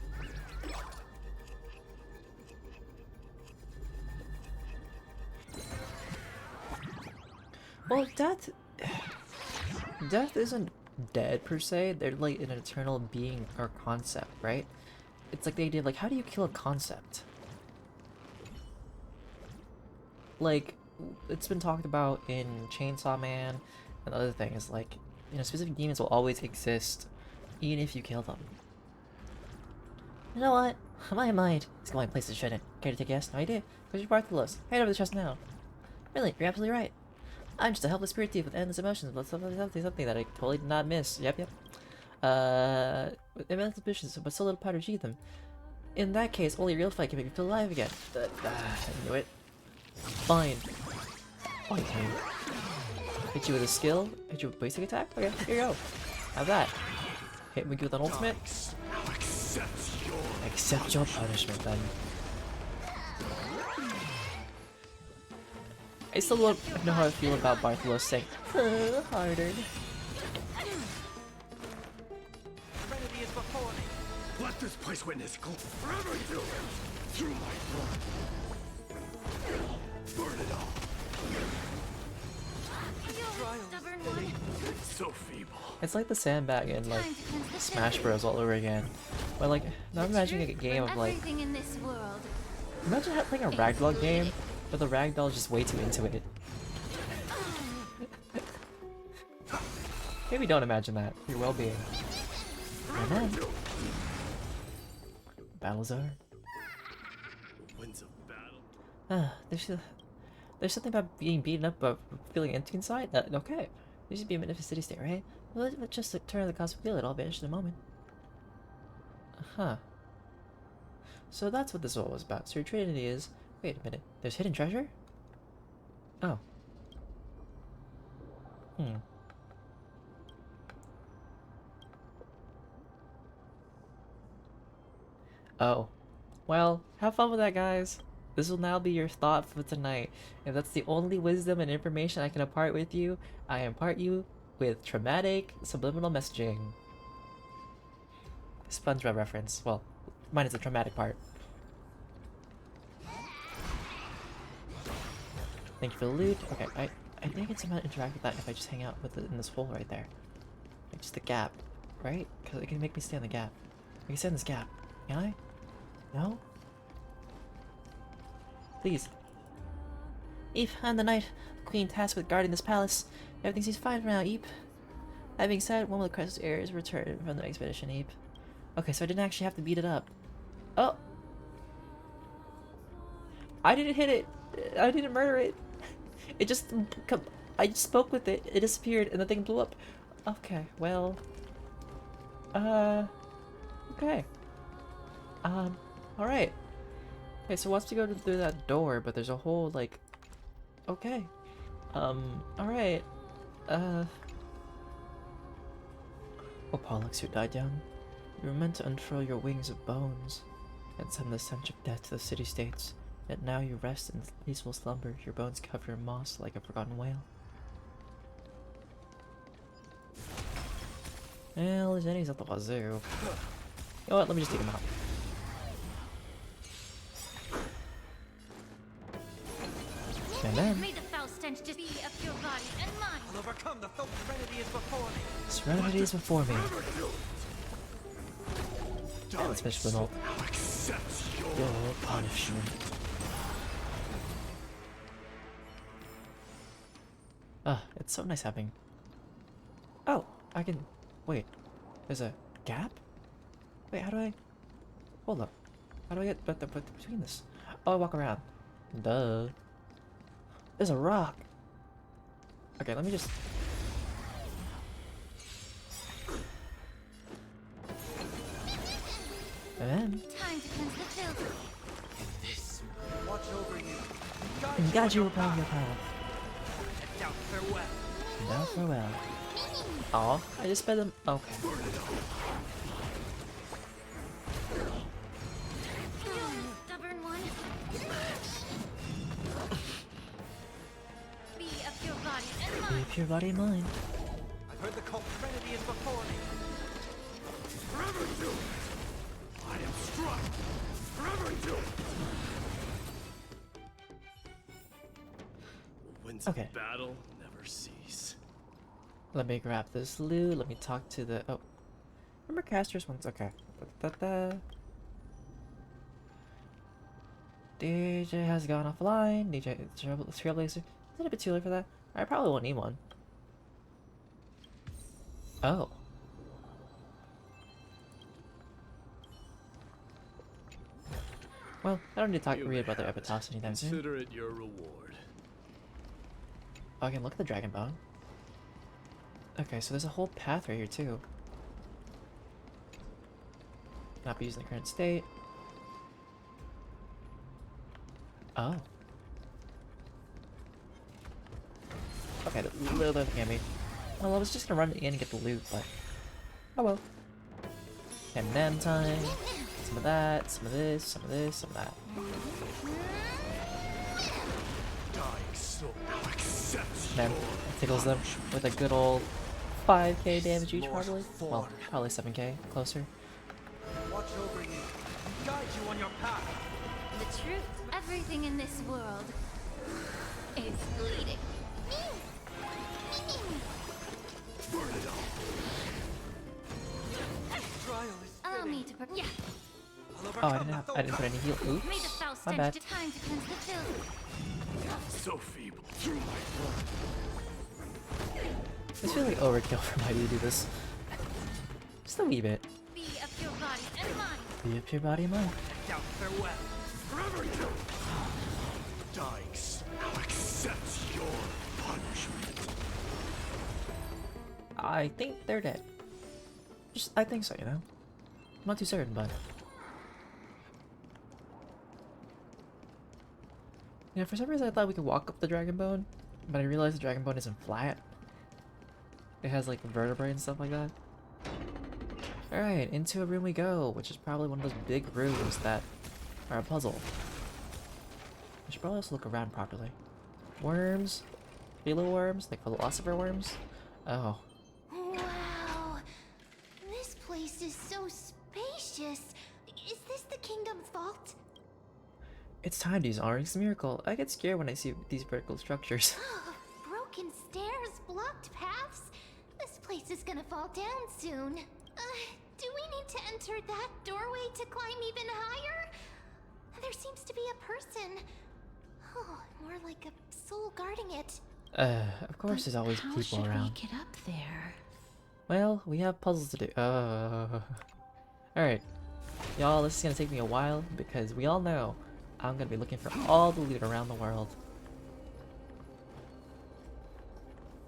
A: Well, death isn't dead per se. They're like an eternal being or concept, right? It's like the idea of like, how do you kill a concept? Like, it's been talked about in Chainsaw Man and other things, like, you know, specific demons will always exist even if you kill them. You know what? My mind is going places it shouldn't. Care to take a guess? No idea. Because you're Bartholos. Hand over the chest now. Really, you're absolutely right. I'm just a helpless spirit thief with endless emotions, but something that I totally did not miss. Yep. With immense ambitions, but so little power to achieve them. In that case, only real fight can make me feel alive again. I knew it. Fine. Fine. Hit you with a skill. Hit you with basic attack. Okay, here you go. Have that. Hit me with an ultimate. Accept your punishment, then. I still don't know how I feel about Bartholos saying, harder.
E: Serenity is before me.
D: Let this place witness forever to it through my blood. Burn it all.
B: Stubborn one.
D: So feeble.
A: It's like the sandbag in like Smash Bros all over again. But like, now I'm imagining a game of like,
B: Everything in this world.
A: imagine like a ragdoll game, but the ragdoll is just way too into it. Maybe don't imagine that for your well-being. And then, battle's over.
J: Winds of battle.
A: There's something about being beaten up but feeling empty inside? Okay. There should be a magnificent city state, right? Well, let's just turn the cosmic wheel, it all vanished in a moment. Huh. So that's what this all was about. So your trinity is... Wait a minute. There's hidden treasure? Oh. Oh. Well, have fun with that, guys. This will now be your thought for tonight. If that's the only wisdom and information I can impart with you, I impart you with traumatic subliminal messaging. SpongeBob reference. Well, mine is the traumatic part. Thank you for the loot. Okay, I think I can somehow interact with that if I just hang out with it in this hole right there. Like just the gap, right? Because it can make me stay in the gap. I can stay in this gap. Can I? No? Please. Eep, I'm the knight queen tasked with guarding this palace. Everything seems fine for now, Eep. That being said, one of the crest's heirs returned from the expedition, Eep. Okay, so I didn't actually have to beat it up. Oh! I didn't hit it! I didn't murder it! It just... I just spoke with it, it disappeared, and the thing blew up. Okay, well... Okay. Alright. Okay, so once we go through that door, but there's a whole, like... Okay. Alright. Oh, Pollux, who died young. You were meant to unfurl your wings of bones and send the stench of death to the city-states. Yet now you rest in peaceful slumber, your bones covered in moss like a forgotten whale. Well, there's enemies at the wazoo. You know what, let me just take them out. And then...
B: May the foul stench just be of your body and mine.
G: I'll overcome the thought serenity is before me.
A: Serenity is before me. Yeah, let's finish with all your punishment. Ah, it's so nice having I can... Wait. There's a gap? Wait, how do I... Hold up. How do I get between this? Oh, I walk around. Duh. There's a rock. Okay, let me just... And then...
B: Time to cleanse the filth.
G: This. Watch over you.
A: Got you upon your path.
G: And down farewell.
A: Now farewell. Aw, I just sped them. Okay.
B: Stubborn one. Be of your body and mind.
A: Keep your body in mind.
G: I've heard the cult Trinity is before me.
D: Forever doomed! I am struck! Forever doomed!
J: Winds
A: Okay.
J: of battle never cease.
A: Let me grab this loot. Let me talk to the... Oh. Remember casters once? Okay. DJ has gone offline. DJ Trailblazer. Is it a bit too late for that? I probably won't need one. Oh. Well, I don't need to read about their epitaphs anytime soon.
J: Consider it your reward.
A: Oh, I can look at the dragon bone. Okay, so there's a whole path right here too. Not be using the current state. Oh. Okay, a little bit of me. Well, I was just gonna run in and get the loot, but oh well. M&M time. Some of that, some of this, some of this, some of that. Then it tickles them with a good old 5k damage each, probably. Well, probably 7k, closer.
G: Watch over you. Guide you on your path.
B: The truth, everything in this world is bleeding.
G: Trial is
B: Allow me to yeah.
A: Oh, I didn't put any heal. Oops,
B: May the foul
A: my
B: stench
A: bad.
B: to time to cleanse the filth.
J: So feeble. Through my blood.
A: This feels like overkill for me to do this. Just a wee bit.
B: Be of your body and mind.
A: Be up your body and mind.
G: and down farewell.
D: Forever doomed! Dying now accepts your punishment.
A: I think they're dead. I think so, you know? I'm not too certain, but... Yeah, for some reason I thought we could walk up the dragon bone, but I realized the dragon bone isn't flat. It has like vertebrae and stuff like that. Alright, into a room we go, which is probably one of those big rooms that are a puzzle. I should probably also look around properly. Worms? Halo worms? Like philosopher worms? Oh.
B: Wow. This place is so spacious. Is this the kingdom's vault?
A: It's time to use Auric's miracle. I get scared when I see these vertical structures.
B: Broken stairs, blocked paths. This place is gonna fall down soon. Do we need to enter that doorway to climb even higher? There seems to be a person. Oh, more like a soul guarding it.
A: Of course there's always
C: How
A: people
C: should
A: around.
C: we get up there?
A: Well, we have puzzles to do. Alright. Y'all, this is gonna take me a while because we all know I'm gonna be looking for all the loot around the world.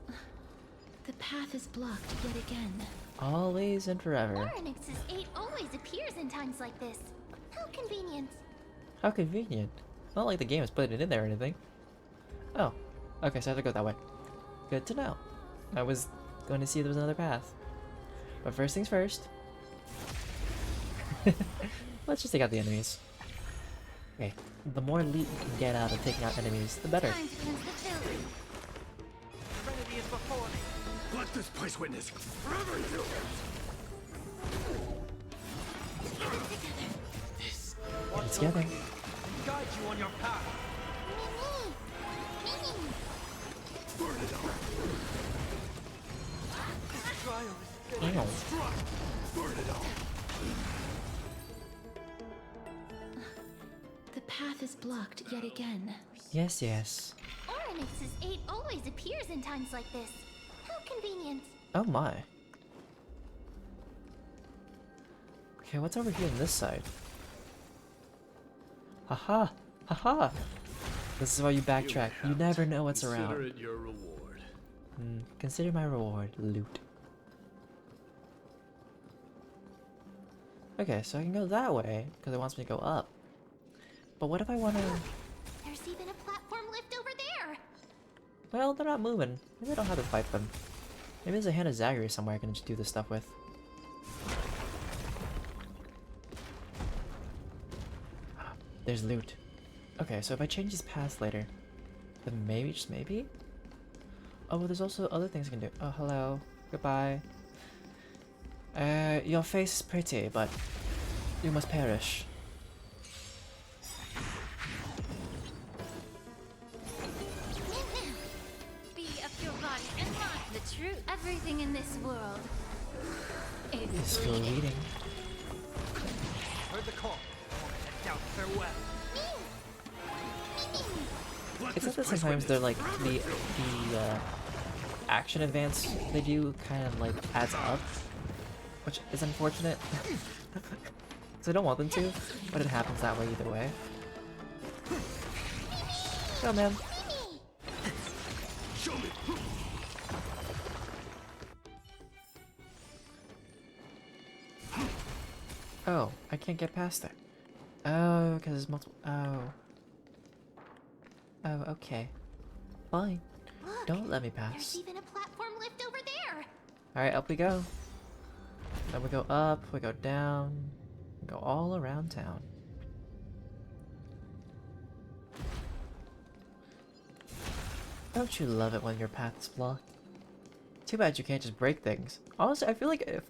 C: The path is blocked yet again.
A: Always and forever.
B: Oryx's 8 always appears in times like this. How convenient.
A: How convenient. Not like the game is putting it in there or anything. Oh. Okay, so I have to go that way. Good to know. I was going to see if there was another path. But first things first. Let's just take out the enemies. Okay, the more loot you can get out of taking out enemies, the better.
B: Time to cleanse the filth.
E: Trinity is before me.
D: Let this place witness forever doomed!
G: This.
A: Get it together.
G: Guide you on your path.
D: Burn it up!
G: This trial is finished.
A: Ow.
D: Struck! Burn it up!
C: The path is blocked yet again.
A: Yes, yes.
B: Oryx's 8 always appears in times like this. How convenient.
A: Oh my. Okay, what's over here on this side? Haha! Haha! This is why you backtrack. You never know what's around.
J: Consider it your reward.
A: Consider my reward loot. Okay, so I can go that way because it wants me to go up. But what if I want to?
B: There's even a platform lift over there.
A: Well, they're not moving. Maybe I don't have to fight them. Maybe there's a hand of Zagreus somewhere I can just do this stuff with. There's loot. Okay, so if I change these paths later, then maybe, just maybe? Oh, well, there's also other things I can do. Oh, hello. Goodbye. Your face is pretty, but you must perish.
B: Be of your body and not the truth. Everything in this world
A: Is fleeting.
E: Heard the call. I want to head down farewell.
A: Except that sometimes they're like the action advance they do kind of like adds up, which is unfortunate. So I don't want them to, but it happens that way either way. Go, man. Oh, I can't get past it. Oh, because there's multiple. Oh. Oh, okay. Fine.
B: Look,
A: Don't let me
B: there's
A: pass.
B: even a platform lift over there.
A: Alright, up we go. Then we go up, we go down, we go all around town. Don't you love it when your path is blocked? Too bad you can't just break things. Honestly, I feel like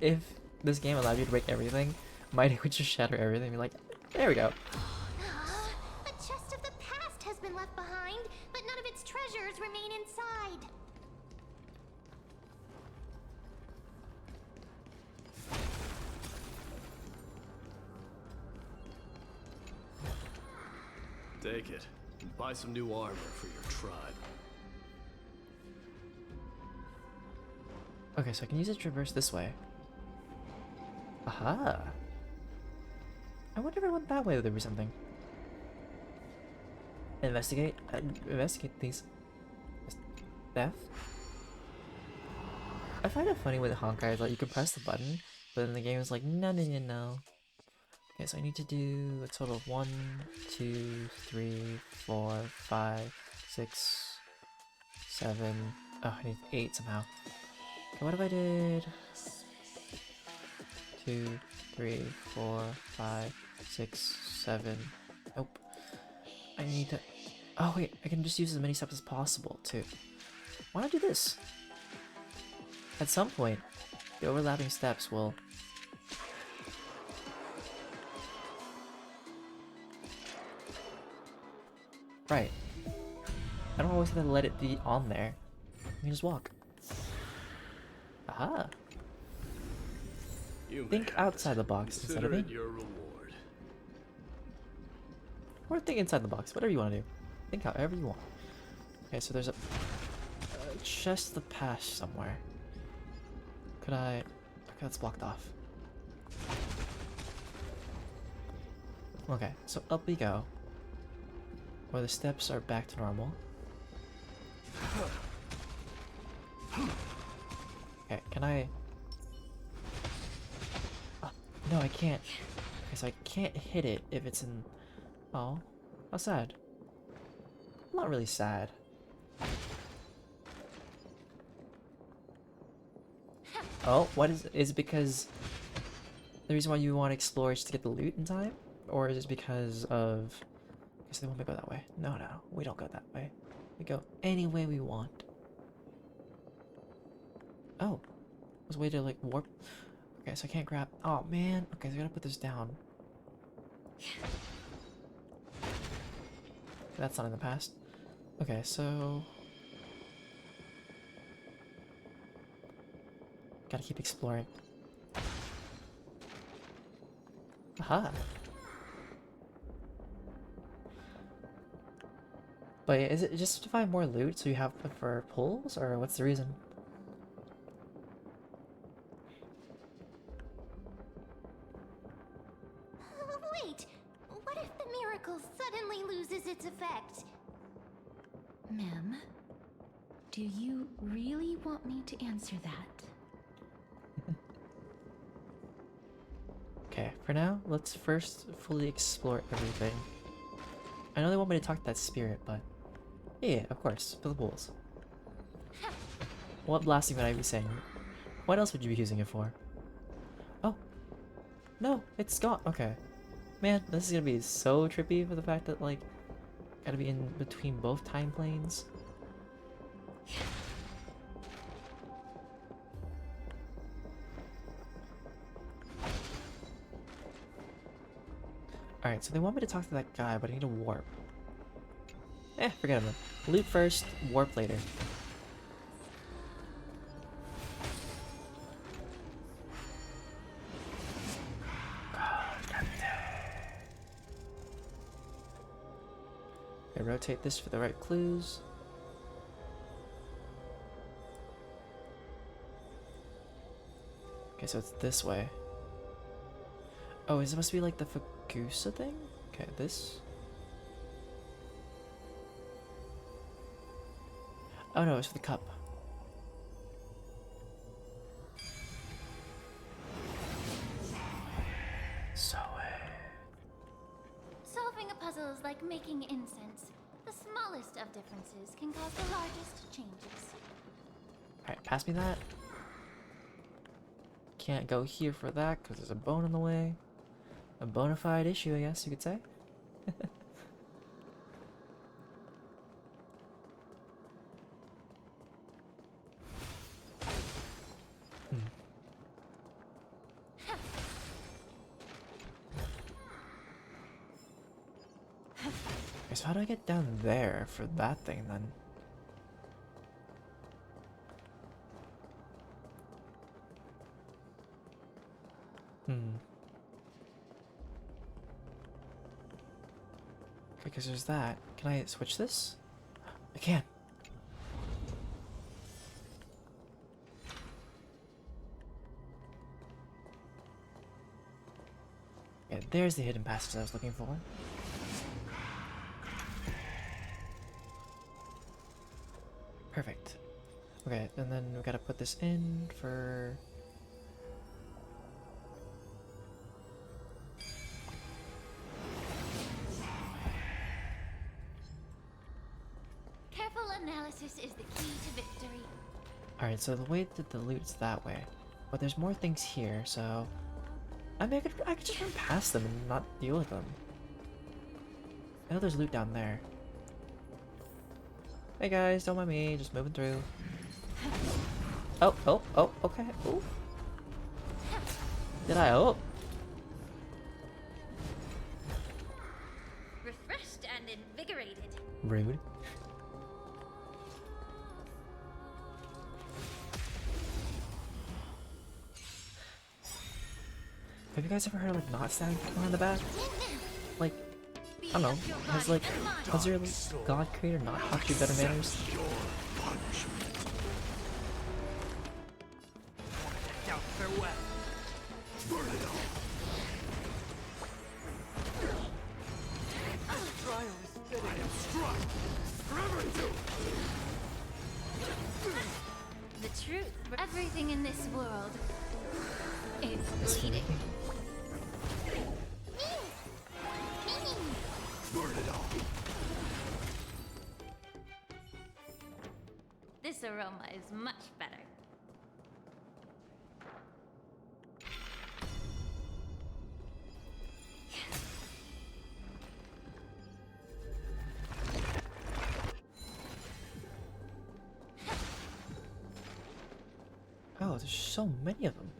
A: if this game allowed you to break everything, Mighty would just shatter everything and be like, there we go.
B: A chest of the past has been left behind, but none of its treasures remain inside.
J: Take it and buy some new armor for your tribe.
A: Okay, so I can use it to traverse this way. Aha! I wonder if I went that way, there was something. Investigate? Investigate these. Theft? I find it funny with Honkai, like you can press the button, but then the game is like, no, no, no, no. Okay, so I need to do a total of 1, 2, 3, 4, 5, 6, 7. Oh, I need 8 somehow. Okay, what if I did 2, 3, 4, 5, 6, 7. Nope. I need to. Oh, wait, I can just use as many steps as possible, too. Why not do this? At some point, the overlapping steps will. Right. I don't always have to let it be on there. You can just walk. Aha! Think outside the box instead of in.
J: Your reward.
A: Or think inside the box, whatever you want to do. Think however you want. Okay, so there's a chest of the past somewhere. Could I... Okay, that's blocked off. Okay, so up we go. Where the steps are back to normal. Okay, can I... Oh, no, I can't. Okay, so I can't hit it if it's in... Oh, how sad. Not really sad. Oh, what is it because the reason why you want to explore is to get the loot in time? Or is it because of... I guess they want me to go that way. No, no, we don't go that way. We go any way we want. Oh, there's a way to like warp. Okay, so I can't grab. Oh man. Okay, so I gotta put this down. That's not in the past. Okay, so gotta keep exploring. Aha. But is it just to find more loot so you have for pulls, or what's the reason?
C: Ma'am, do you really want me to answer that?
A: Okay, for now, let's first fully explore everything. I know they want me to talk to that spirit, but yeah, of course, for the bulls. What blasting would I be saying? What else would you be using it for? Oh, no, it's gone. Okay, man, this is gonna be so trippy for the fact that like, gotta be in between both time planes. Alright, so they want me to talk to that guy, but I need to warp. Forget about it. Loot first, warp later. I rotate this for the right clues. Okay, so it's this way. Oh, is it supposed to be like the Fagusa thing? Okay, this. Oh no, it's for the cup. So
B: Solving a puzzle is like making incense. The smallest of differences can cause the largest changes.
A: Alright, pass me that. Can't go here for that because there's a bone in the way. A bona fide issue, I guess you could say. Okay, so how do I get down there for that thing then? Okay, because there's that. Can I switch this? I can. Yeah, there's the hidden passage I was looking for. Perfect. Okay, and then we gotta put this in for...
B: Careful analysis is the key to victory.
A: Alright, so the way that the loot's that way. But there's more things here, so... I mean, I could just run past them and not deal with them. I know there's loot down there. Hey guys, don't mind me, just moving through. Oh, okay. Ooh. Did I? Oh.
B: Refreshed and invigorated.
A: Rude. Have you guys ever heard of like not stabbing people in the back? Like, I don't know. Has your god creator not taught you better manners?
B: The truth. Everything in this world is bleeding. This aroma is much better.
A: Oh, there's so many of them.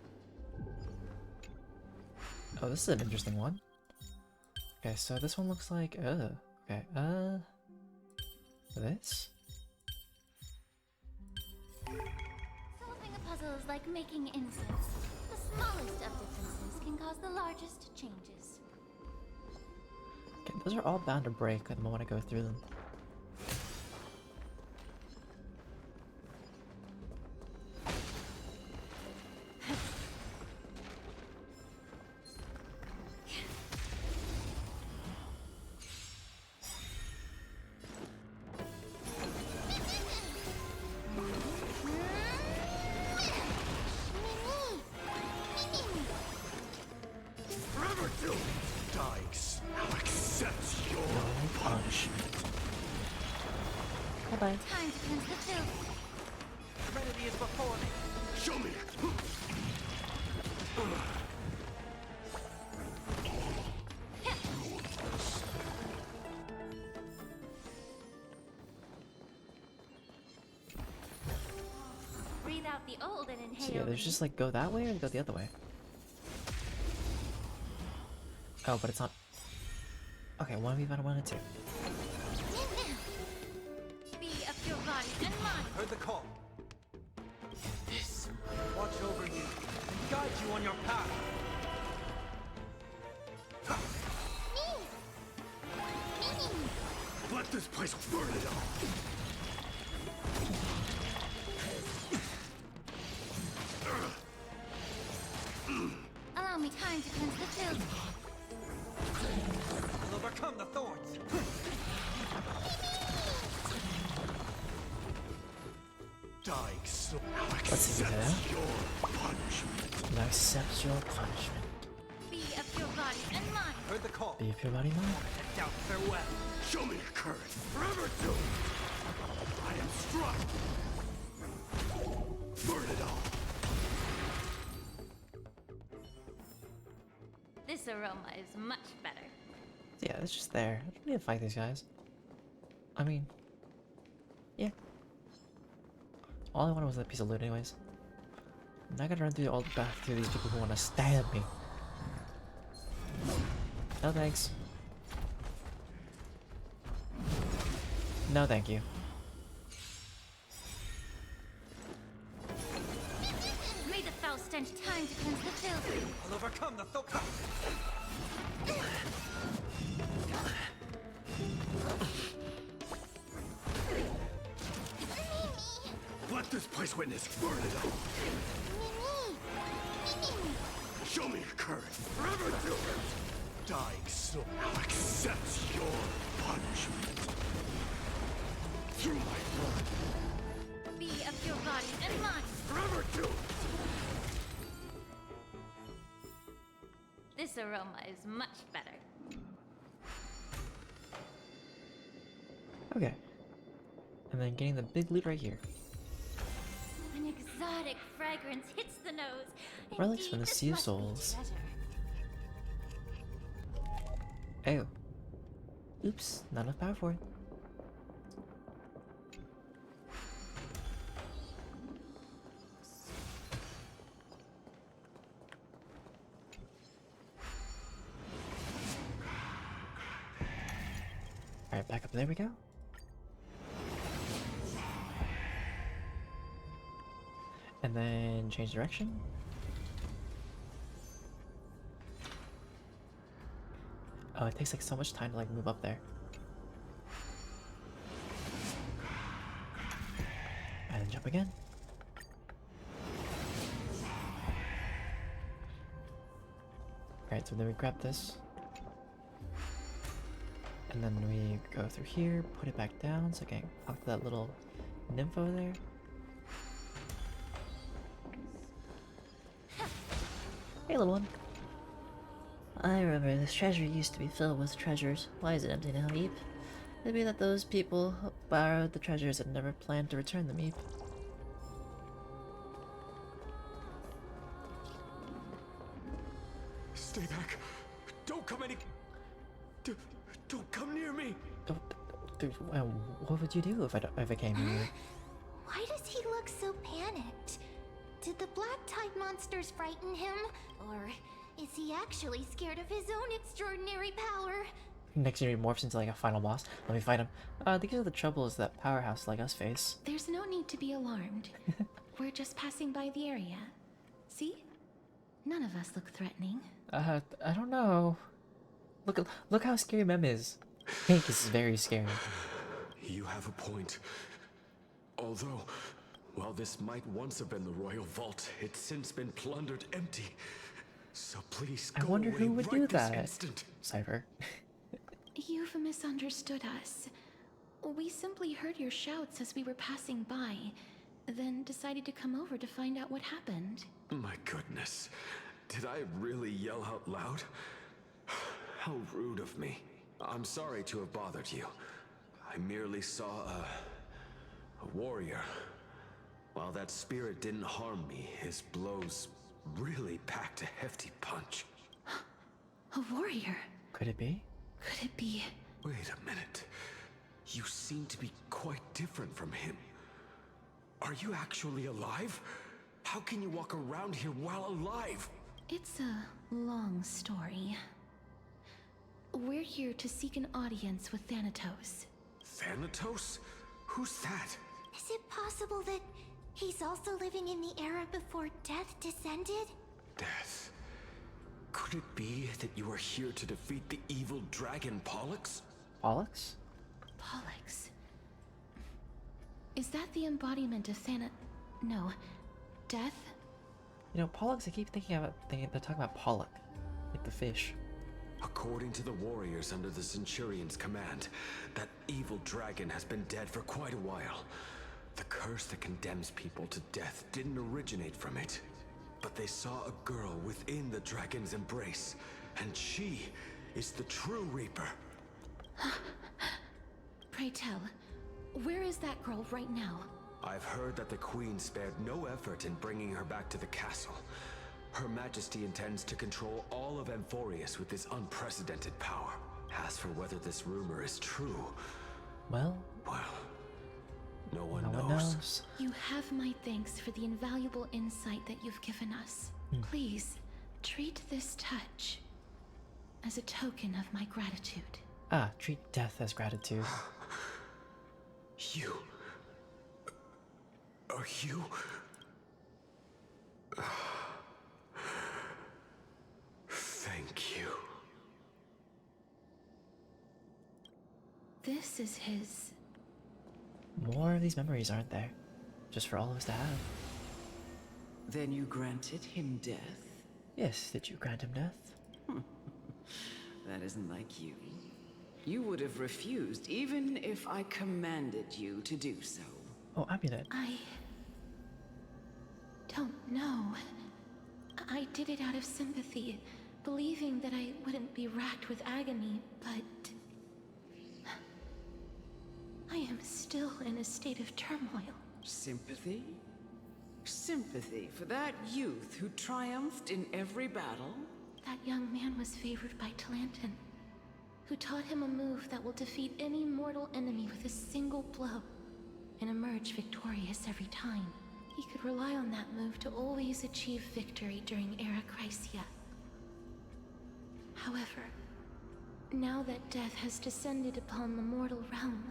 A: Oh, this is an interesting one. Okay, so this one looks like, okay, this?
B: Solving a puzzle is like making incense. The smallest of differences can cause the largest changes.
A: Okay, those are all bound to break the moment I go through them. Bye-bye.
B: Time to cleanse the filth.
G: Serenity is before me.
H: Show me!
B: Breathe out the old and inhale.
A: So yeah, there's just like go that way or go the other way. Oh, but it's not. Okay, 1v1 1 and 2.
B: Be of your body and mind.
G: Heard the call. This watch over you and guide you on your path.
H: Let this place burn it all!
B: Allow me time to cleanse the filth.
G: Will overcome the thorns.
H: Dying so
A: Let's see that.
H: your punishment.
A: Now accept your punishment.
B: Be of your body and mind.
G: Heard the call.
A: Be of your body mind.
G: Head down, farewell.
H: Show me your courage. Forever do. I am struck. Burn it all.
B: This aroma is much better.
A: Yeah, it's just there. I don't need to fight these guys. I mean, yeah. All I wanted was that piece of loot anyways. I'm not gonna run through all back through these people who want to stab me. No thanks. No thank you.
B: May the foul stench time to cleanse the filth.
G: Will overcome the thorns.
H: Let this place witness. Burn it all. Show me your courage. Forever do it. Dying soul accepts your punishment. Through my blood.
B: Be of your body and mind.
H: Forever do it.
B: This aroma is much better.
A: Okay. And then getting the big loot right here.
B: An exotic fragrance hits the nose.
A: Relics from the
B: Indeed,
A: Sea of
B: this must be
A: Souls.
B: treasure.
A: Oh. Oops, not enough power for it. Alright, back up. There we go. And then change direction. Oh, it takes like so much time to like move up there. And then jump again. Alright, so then we grab this. And then we go through here, put it back down so I can talk to that little nymph over there. Hey, little one. I remember this treasure used to be filled with treasures. Why is it empty now, Eep? Maybe that those people borrowed the treasures and never planned to return them, Eep.
H: Stay back. Don't come any... Don't come near me.
A: What would you do if I came here?
B: Why does he look so panicked? Did the black tide monsters frighten him? Or is he actually scared of his own extraordinary power?
A: Next year he morphs into like a final boss. Let me fight him. These are the troubles that powerhouse like us face.
C: There's no need to be alarmed. We're just passing by the area. See? None of us look threatening.
A: I don't know. Look how scary Mem is. Pink is very scary.
L: You have a point. Although, while this might once have been the royal vault, it's since been plundered empty. So please go
A: I wonder
L: away
A: who would
L: right
A: do
L: this
A: that.
L: instant.
A: Cypher.
C: You've misunderstood us. We simply heard your shouts as we were passing by, then decided to come over to find out what happened.
L: My goodness. Did I really yell out loud? How rude of me. I'm sorry to have bothered you. I merely saw A warrior. While that spirit didn't harm me, his blows really packed a hefty punch.
C: A warrior?
A: Could it be?
C: Could it be?
L: Wait a minute. You seem to be quite different from him. Are you actually alive? How can you walk around here while alive?
C: It's a long story. We're here to seek an audience with Thanatos.
L: Thanatos? Who's that?
B: Is it possible that he's also living in the era before death descended?
L: Death. Could it be that you are here to defeat the evil dragon Pollux?
A: Pollux?
C: Pollux? Is that the embodiment of No. Death?
A: You know, Pollux, I keep thinking about, they're talking about Pollock, like the fish.
L: According to the warriors under the Centurion's command, that evil dragon has been dead for quite a while. The curse that condemns people to death didn't originate from it, but they saw a girl within the dragon's embrace, and she is the true Reaper.
C: Pray tell, where is that girl right now?
L: I've heard that the Queen spared no effort in bringing her back to the castle. Her Majesty intends to control all of Amphorius with this unprecedented power. As for whether this rumor is true,
A: Well,
L: no one
A: no one
L: knows.
A: knows.
C: You have my thanks for the invaluable insight that you've given us. Please, treat this touch as a token of my gratitude.
A: Ah, treat death as gratitude.
L: You... Are you... Thank you.
C: This is his...
A: More of these memories, aren't there? Just for all of us to have.
M: Then you granted him death?
A: Yes, did you grant him death?
M: That isn't like you. You would have refused even if I commanded you to do so.
A: Oh, Amulet.
C: I... don't know. I did it out of sympathy, believing that I wouldn't be racked with agony, but... I am still in a state of turmoil.
M: Sympathy? Sympathy for that youth who triumphed in every battle?
C: That young man was favored by Talantin, who taught him a move that will defeat any mortal enemy with a single blow and emerge victorious every time. He could rely on that move to always achieve victory during Era Chrysia. However, now that death has descended upon the mortal realm,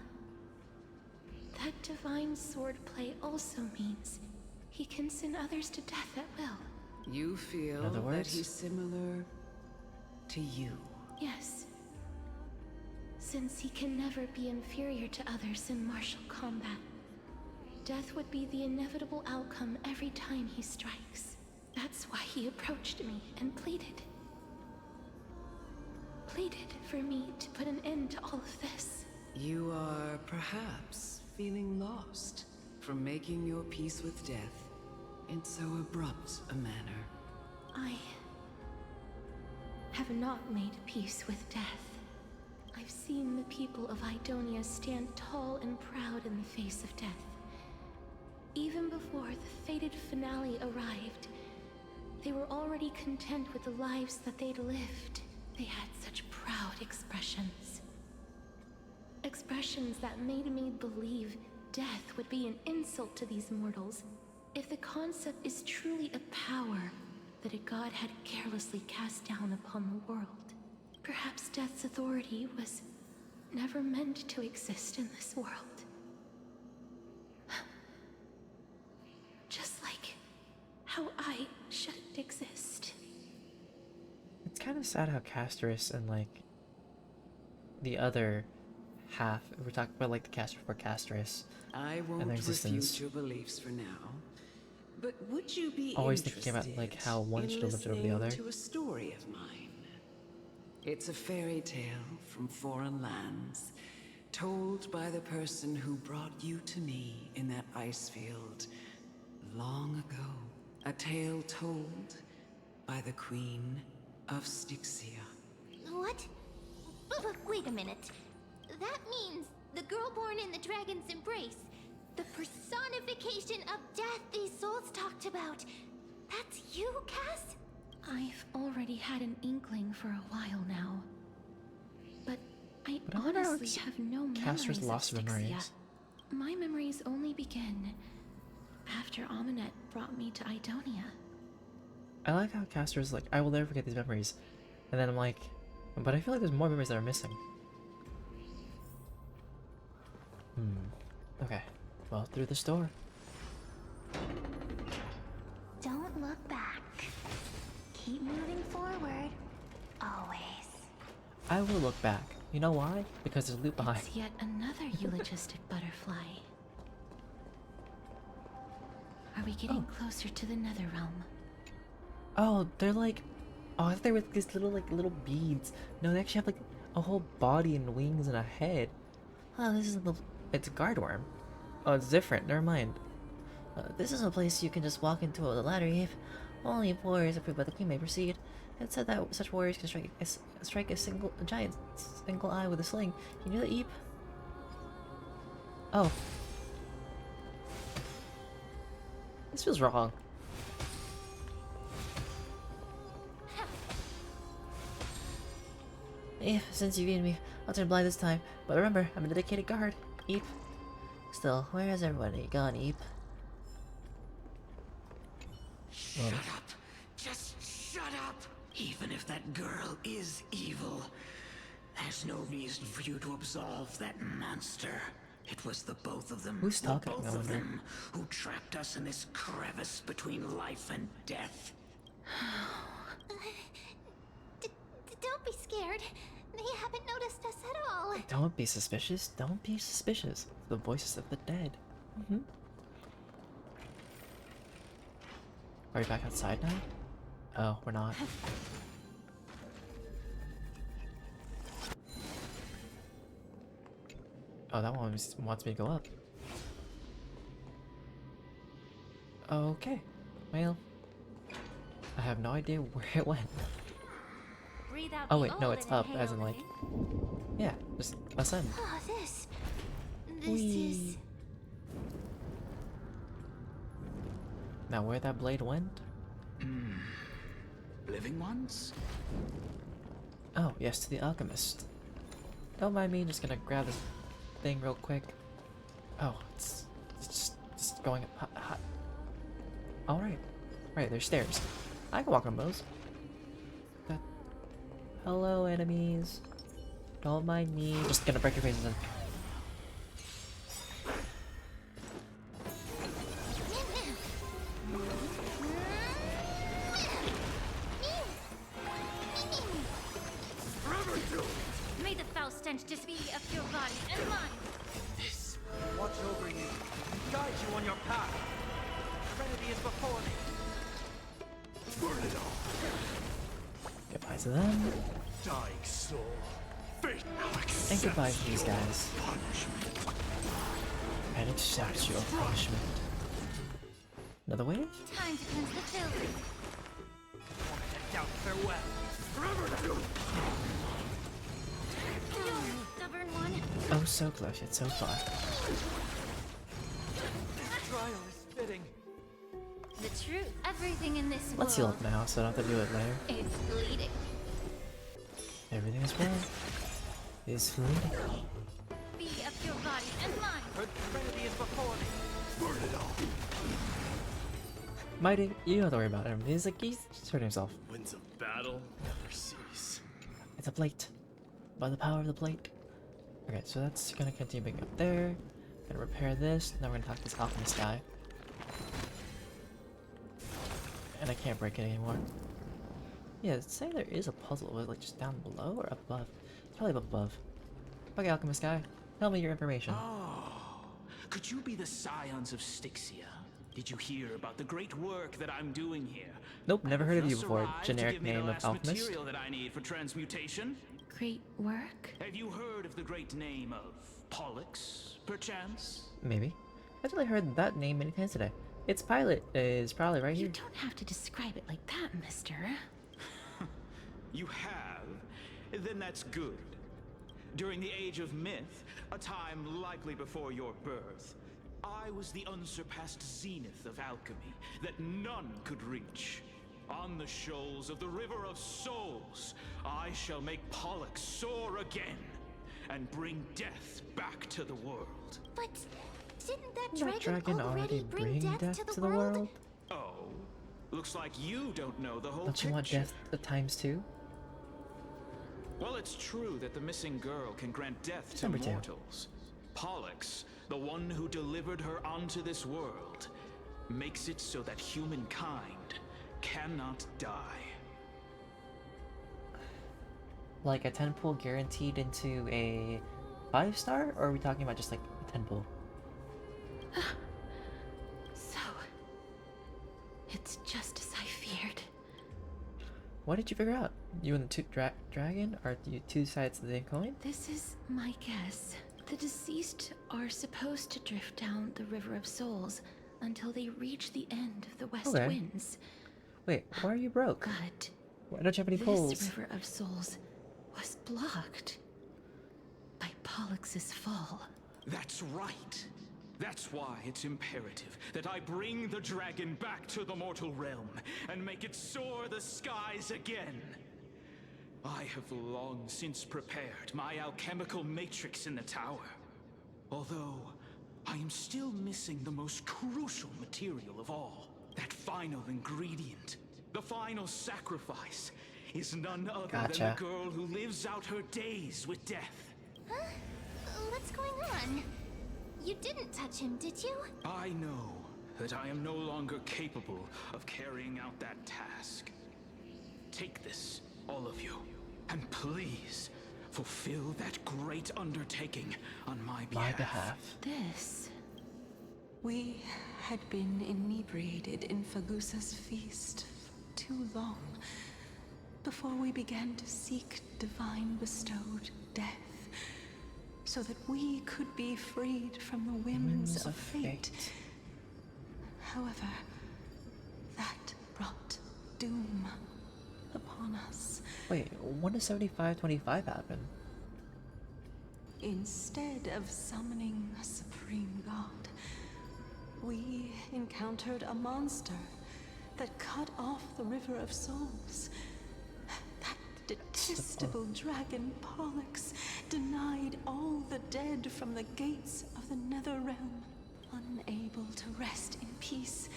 C: that divine swordplay also means he can send others to death at will.
M: You feel that he's similar to you?
C: Yes. Since he can never be inferior to others in martial combat, death would be the inevitable outcome every time he strikes. That's why he approached me and pleaded. Pleaded for me to put an end to all of this.
M: You are perhaps feeling lost from making your peace with death in so abrupt a manner.
C: I have not made peace with death. I've seen the people of Idonia stand tall and proud in the face of death. Even before the fated finale arrived, they were already content with the lives that they'd lived. They had such proud expressions. Expressions that made me believe death would be an insult to these mortals if the concept is truly a power that a god had carelessly cast down upon the world. Perhaps death's authority was never meant to exist in this world. Just like how I shouldn't exist.
A: It's kind of sad how Casterus and like the other half, we're talking about like the cast before Casterus
M: I won't
A: and their existence,
M: refute your beliefs for now. But would you be
A: always thinking about like how one should have lived over the other.
M: to a story of mine? It's a fairy tale from foreign lands, told by the person who brought you to me in that ice field long ago. A tale told by the Queen of Styxia.
B: What? But wait a minute. That means the girl born in the dragon's embrace, The personification of death these souls talked about. That's you, Cass?
C: I've already had an inkling for a while now. But I
A: wonder how
C: honestly have no
A: Castor's
C: memories
A: lost
C: of Styxia.
A: memories.
C: My memories only begin after Aminet brought me to Idonia.
A: I like how Castor's like, I will never forget these memories. And then I'm like, but I feel like there's more memories that are missing. Okay. Well, through this door.
B: Don't look back. Keep moving forward. Always.
A: I will look back. You know why? Because there's loot behind.
C: It's yet another eulogistic butterfly. Are we getting closer to the Netherrealm?
A: Oh, they're like, oh, I thought they were these little beads. No, they actually have like a whole body and wings and a head. Oh, this isn't the. It's a guard worm. Oh, it's different. Never mind. This isn't a place you can just walk into with a ladder, Eve. Only warriors approved by the queen may proceed. It said that such warriors can strike a giant single eye with a sling. You knew that, Eve? Oh. This feels wrong. Eve, since you beat me, I'll turn blind this time. But remember, I'm a dedicated guard. Eve. Still, where has everybody gone, Eve?
M: Shut up. Just shut up. Even if that girl is evil, there's no reason for you to absolve that monster. It was the both of them.
A: Who's talking?
M: Both of them who trapped us in this crevice between life and death.
B: Don't be scared. They haven't noticed us at all.
A: Don't be suspicious. Don't be suspicious. The voices of the dead. Are we back outside now? Oh, we're not. Oh, that one wants me to go up. Okay. Well, I have no idea where it went. Oh wait, no, it's up, as in like... Yeah, just ascend.
B: Oh, this
A: Whee.
B: is...
A: Now where that blade went?
M: Living ones?
A: Oh, yes, to the alchemist. Don't mind me, just gonna grab this thing real quick. Oh, it's just going up. Alright. Right, there's stairs. I can walk on those. Hello, enemies. Don't mind me. Just gonna break your faces in.
B: May the foul stench just be up your body and mine.
G: This will watch over you and guide you on your path. Trinity is before me.
H: Burn it all.
A: Goodbye to them.
J: Dying soul. Fate
A: And goodbye to these guys. And accept your punishment. Another wave?
B: Time to cleanse the filth.
G: Doubt farewell.
B: Stubborn one.
A: Oh, so close yet so far.
G: This trial is fitting.
B: The truth. Everything in this
A: Let's heal
B: world
A: up now so I don't have to do it later.
B: is bleeding.
A: Everything is well. Is fleeting.
B: Be up your body and mine.
G: Her Trinity is before me.
H: Burn it all.
A: Mighty, you don't have to worry about him. He's like, he's just hurting himself.
J: Winds of battle never cease.
A: It's a plate. By the power of the plate. Okay, so that's gonna continue being up there. Gonna repair this. Now we're gonna talk to this alchemist guy. And I can't break it anymore. Yeah, it's saying there is a puzzle. Was it like just down below or up above? It's probably up above. Okay, alchemist guy. Tell me your information.
N: Oh, could you be the scions of Styxia? Did you hear about the great work that I'm doing here?
A: Nope, never heard of you
N: Just
A: before.
N: arrived to
A: Generic
N: give me the
A: name of
N: last
A: alchemist.
N: material that I need for transmutation.
C: Great work?
N: Have you heard of the great name of Pollux, perchance?
A: Maybe. I've really heard that name many times today. Its pilot is probably right
C: You
A: here.
C: don't have to describe it like that, mister.
N: You have? Then that's good. During the Age of Myth, a time likely before your birth, I was the unsurpassed zenith of alchemy that none could reach. On the shoals of the River of Souls, I shall make Pollux soar again and bring death back to the world.
B: But didn't that
A: Didn't
B: dragon already bring death to the world?
N: Oh, looks like you don't know the whole
A: Don't
N: picture.
A: you want death at times too?
N: Well, it's true that the missing girl can grant death to
A: Number two.
N: mortals. Pollux, the one who delivered her onto this world, makes it so that humankind cannot die.
A: Like a 10 pull guaranteed into a 5-star, or are we talking about just like a 10 pull?
C: So, it's just as I feared.
A: What did you figure out? You and the dragon are you two sides of the same coin?
C: This is my guess. The deceased are supposed to drift down the River of Souls until they reach the end of the West
A: Okay.
C: Winds.
A: Wait, why are you broke?
C: But
A: Why don't you have any
C: this
A: pulls?
C: River of Souls was blocked by Pollux's fall.
N: That's right. That's why it's imperative that I bring the dragon back to the mortal realm and make it soar the skies again. I have long since prepared my alchemical matrix in the tower. Although, I am still missing the most crucial material of all. That final ingredient, the final sacrifice, is none other than
A: Gotcha.
N: the girl who lives out her days with death.
B: Huh? What's going on? You didn't touch him, did you?
N: I know that I am no longer capable of carrying out that task. Take this, all of you, and please fulfill that great undertaking on my behalf.
K: This. We had been inebriated in Fagusa's feast for too long before we began to seek divine bestowed death, so that we could be freed from the whims of fate. However, that brought doom upon us.
A: Wait, when does 75-25 happen?
K: Instead of summoning a supreme god, we encountered a monster that cut off the River of Souls. That detestable dragon Pollux denied all the dead from the gates of the Nether Realm. Unable to rest in peace,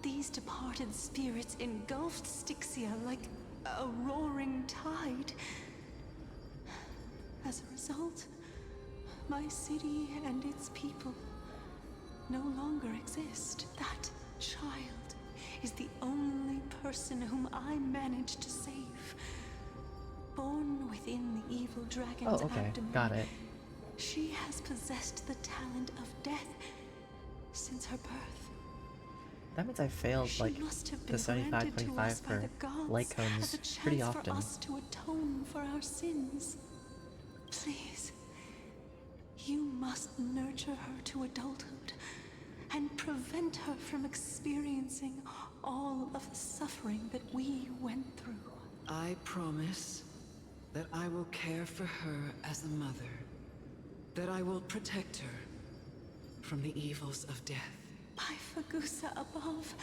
K: these departed spirits engulfed Styxia like a roaring tide. As a result, my city and its people no longer exist. That child is the only person whom I managed to save. Born within the evil dragon's abdomen.
A: Got it.
K: She has possessed the talent of death since her birth.
A: That means I failed like
K: Must have
A: the
K: been granted to
A: 75-25
K: us by
A: for
K: the gods
A: light
K: as
A: cones
K: a chance
A: pretty
K: for
A: often.
K: us to atone for our sins. Please, you must nurture her to adulthood and prevent her from experiencing all of the suffering that we went through.
M: I promise that I will care for her as a mother, that I will protect her from the evils of death.
K: By Fagusa above,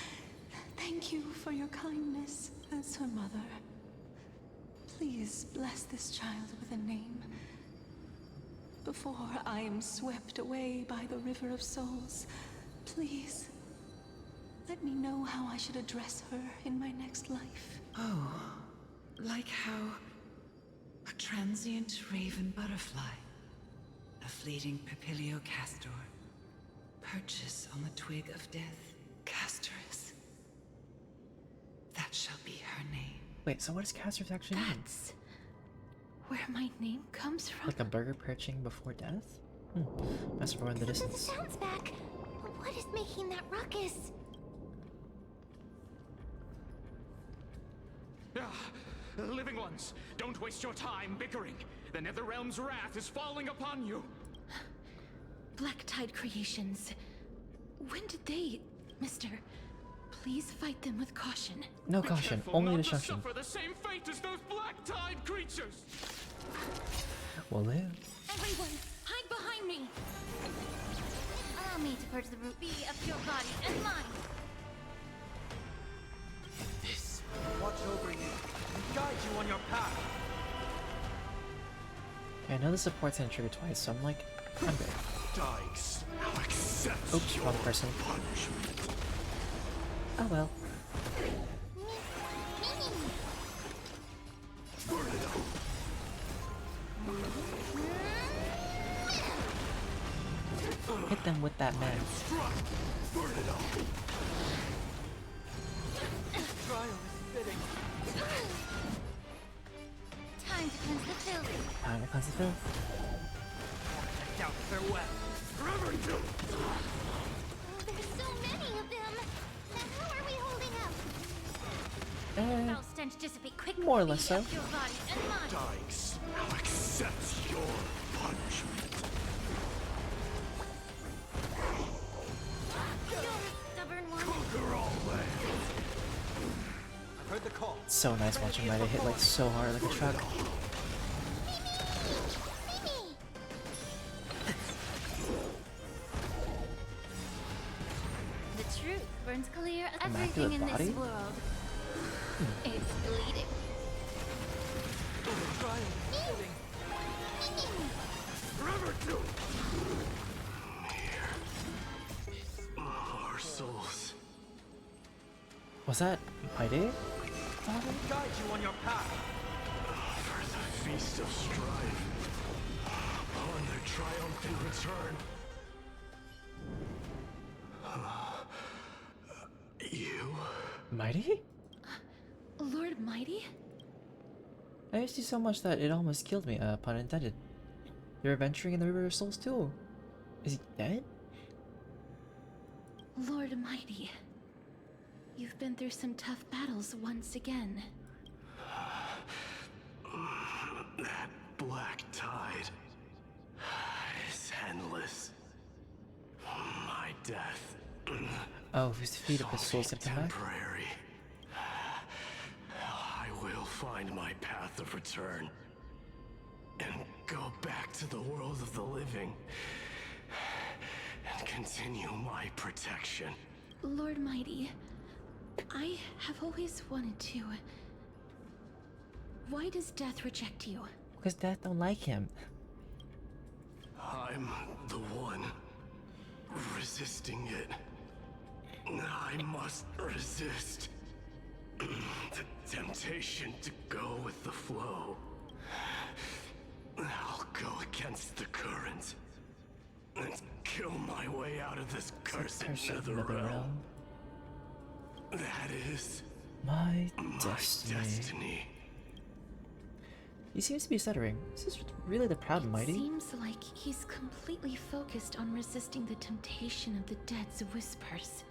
K: thank you for your kindness as her mother. Please bless this child with a name before I am swept away by the River of Souls. Please, let me know how I should address her in my next life.
M: Oh, like how a transient raven butterfly, a fleeting papilio castor, perches on the twig of death. Castorus. That shall be her name.
A: Wait, so what does Castor's actually mean?
C: That's where my name comes from.
A: Like a burger perching before death? Must have ruined the
B: Some of
A: distance.
B: the sound's back. What is making that ruckus?
N: Living ones, don't waste your time bickering. The Netherrealm's wrath is falling upon you.
C: Black Tide Creations. When did they, Mister? Please fight them with caution.
A: No
N: Be
A: caution,
N: careful
A: only
N: not
A: destruction.
N: to suffer the same fate as those Black Tide creatures.
A: We'll live.
C: Everyone, hide behind me!
B: Allow me. to purge the root be of your body and mind.
G: This will watch over you and guide you on your path.
A: Okay, I know the support's gonna trigger twice, so I'm like, I'm good.
H: Dice now accepts
A: Oops, wrong person.
H: punishment.
A: Oh well.
H: Burn it up.
A: Hit them with that man.
H: Burn it up.
G: Trial is fitting.
B: Time to cleanse the filth.
A: Time to cleanse the filth.
G: Check out their web.
H: Forever do.
B: Oh, there's so many of them. Now how are we holding up? Foul stench dissipate quickly.
A: more or less so.
B: Your body and mind.
H: Dice now accepts your punishment.
B: You're a stubborn one.
H: Conquer all lands.
G: I've heard the call.
A: It's so nice watching Mighty hit like so hard like a truck.
B: The truth burns clear of
A: Immaculate
B: everything in
A: body?
B: this world. It's bleeding.
G: Trial is fitting.
H: Forever do. Our souls.
A: Was that Mighty?
G: Guide you on your path.
H: For the feast of strife. On their triumphant return. You?
A: Mighty?
C: Lord Mighty?
A: I missed you so much that it almost killed me, pun intended. You're adventuring in the River of Souls too. Is he dead?
C: Lord Mighty. You've been through some tough battles once again.
H: That black tide is endless. My death.
A: Oh, who's defeated the souls gonna come back?
H: Temporary. I will find my path of return and go back to the world of the living and continue my protection.
C: Lord Mighty, I have always wanted to. Why does death reject you?
A: Because Death don't like him.
H: I'm the one resisting it. I must resist the temptation to go with the flow. I'll go against the current and kill my way out of this cursed nether realm. That is
A: My
H: my
A: destiny.
H: destiny.
A: He seems to be stuttering. Is this really the proud Mighty?
C: Seems like he's completely focused on resisting the temptation of the dead's whispers.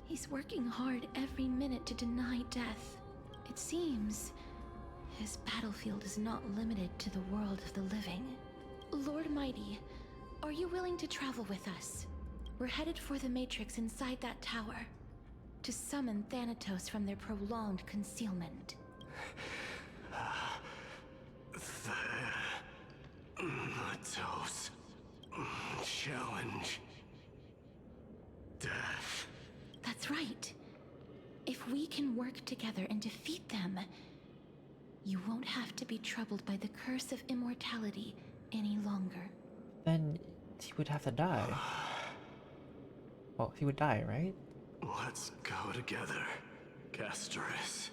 C: He's working hard every minute to deny death. It seems his battlefield is not limited to the world of the living. Lord Mighty, are you willing to travel with us? We're headed for the Matrix inside that tower to summon Thanatos from their prolonged concealment.
H: Thanatos. Challenge. Death.
C: That's right. If we can work together and defeat them, you won't have to be troubled by the curse of immortality any longer.
A: Then he would have to die. Well, he would die, right?
H: Let's go together, Castoris.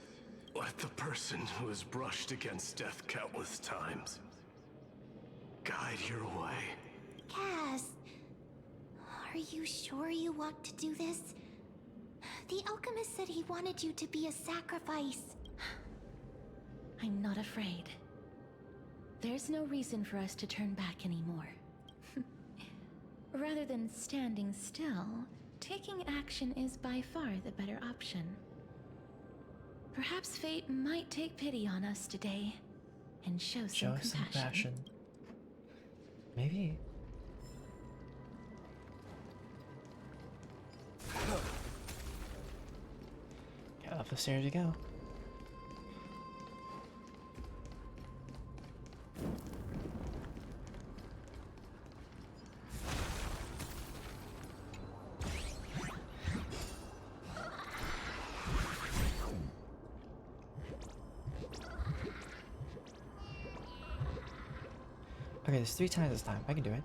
H: Let the person who has brushed against death countless times guide your way.
B: Cass, are you sure you want to do this? The alchemist said he wanted you to be a sacrifice.
C: I'm not afraid. There's no reason for us to turn back anymore. Rather than standing still, taking action is by far the better option. Perhaps fate might take pity on us today and show some compassion.
A: Maybe. Yeah, up the stairs you go. Okay, there's 3 times this time. I can do it.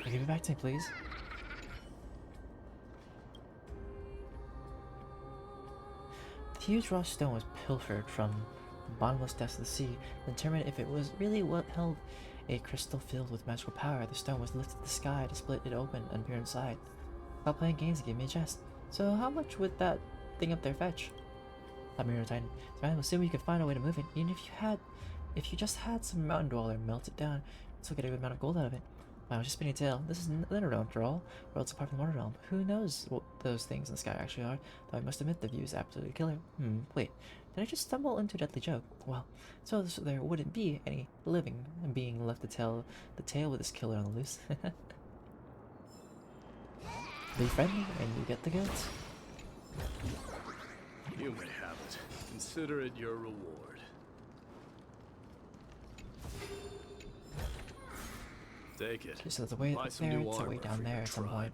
A: Give it back to me, please. The huge raw stone was pilfered from the bottomless depths of the sea. To determine if it was really what held a crystal filled with magical power, the stone was lifted to the sky to split it open and peer inside. While playing games, it gave me a chest. So how much would that thing up there fetch? Thought Mirror Titan. So I assume you could find a way to move it. Even if you just had some mountain dweller melt it down, you'd still get a good amount of gold out of it. I was just spinning a tail. This is another realm after all. Worlds apart from the Water Realm. Who knows what those things in the sky actually are? Though I must admit the view is absolutely killer. Wait. Did I just stumble into a deadly joke? Well, so there wouldn't be any living being left to tell the tale with this killer on the loose. Be friendly and you get the goods.
J: You may have it. Consider it your reward. Take it.
A: Okay, so there's a way up there, it's a way down there at some point.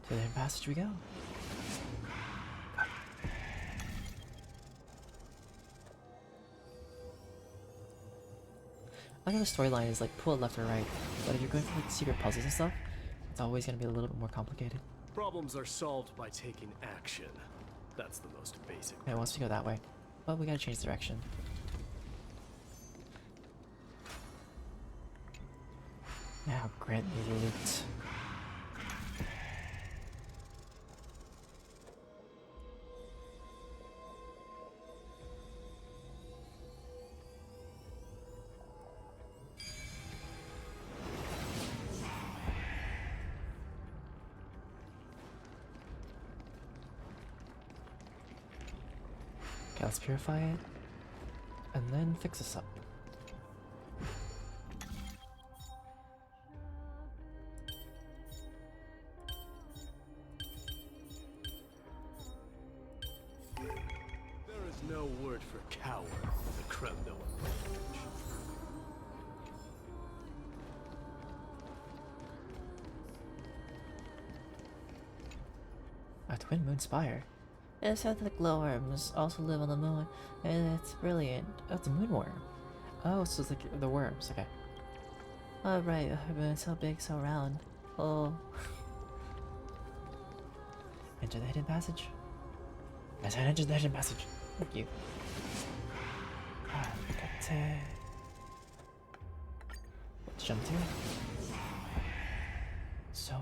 A: To the hidden passage we go. I know the storyline is like pull it left or right, but if you're going for like secret puzzles and stuff, it's always going to be a little bit more complicated.
J: Problems are solved by taking action. That's the most basic.
A: Yeah, it wants to go that way, but we gotta change direction. Now grant me the loot. Okay, let's purify it, and then fix this up.
J: There is no word for coward in the Kremlin language.
A: A Twin Moon Spire. It said that the glowworms also live on the moon, and it's brilliant. Oh, it's a moonworm. Oh, so it's like the worms, okay. Oh, right, the moon's so big, so round. Oh. Enter the hidden passage. Yes, I entered the hidden passage. Thank you. Let's jump to. So,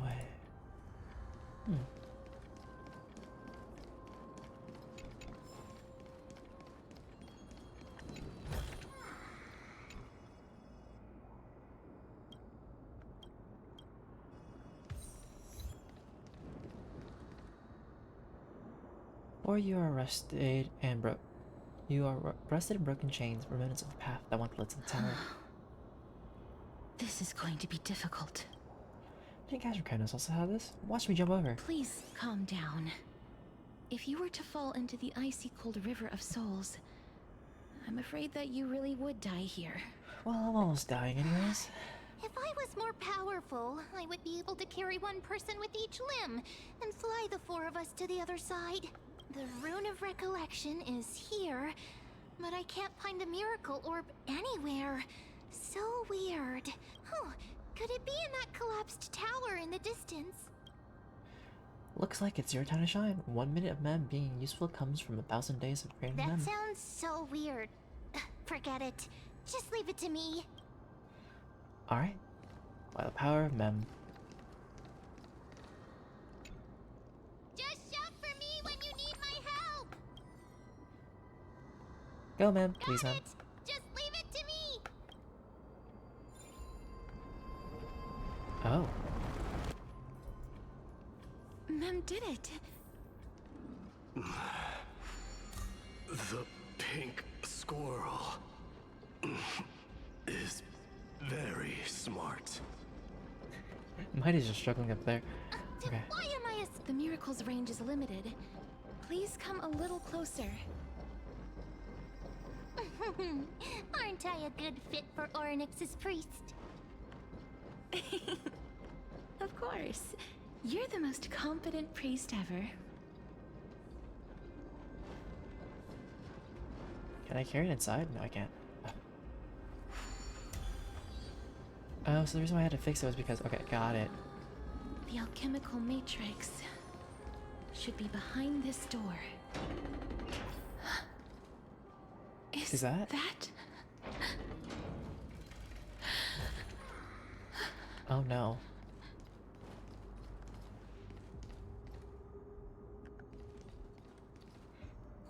A: Or you are arrested and arrested in broken chains, remnants of the path that once led to the tower.
C: This is going to be difficult.
A: Didn't Kazrakenos also have this? Watch me jump over.
C: Please calm down. If you were to fall into the icy cold river of souls, I'm afraid that you really would die here.
A: Well, I'm almost dying anyways.
B: If I was more powerful, I would be able to carry one person with each limb and fly the 4 of us to the other side. The Rune of Recollection is here, but I can't find the miracle orb anywhere. So weird. Oh, could it be in that collapsed tower in the distance?
A: Looks like it's your time to shine. 1 minute of Mem being useful comes from 1,000 days of creating
B: That
A: Mem.
B: sounds so weird. Forget it. Just leave it to me.
A: Alright. By the power of Mem.
B: Just shout for me when you need my help.
A: Go, Mem. Please, Mem.
B: Just leave it to me.
A: Oh.
C: Mem did it.
J: The pink squirrel is very smart.
A: Mighty's just struggling up there. Okay.
B: Why am I
C: The miracle's range is limited. Please come a little closer.
B: Aren't I a good fit for Orynyx's priest?
C: Of course. You're the most competent priest ever.
A: Can I carry it inside? No, I can't. Oh, so the reason why I had to fix it was because... Okay, got it.
C: The alchemical matrix should be behind this door.
A: Is that? Oh no.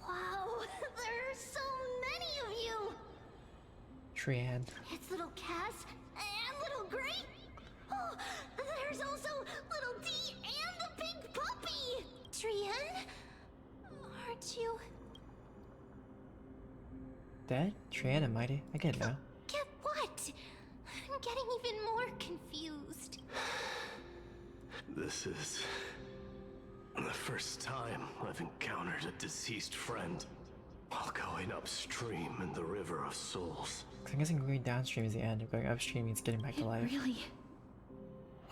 B: Wow, there are so many of you!
A: Trian.
B: It's little Cass and little Gray. Oh, there's also little D and the big puppy! Trian? Aren't you...
A: Dead? Trian and Mighty? I get it now.
B: Get what? I'm getting even more confused.
J: This is the first time I've encountered a deceased friend while going upstream in the River of Souls.
A: I'm guessing going downstream is the end. Going upstream means getting back to life.
C: Really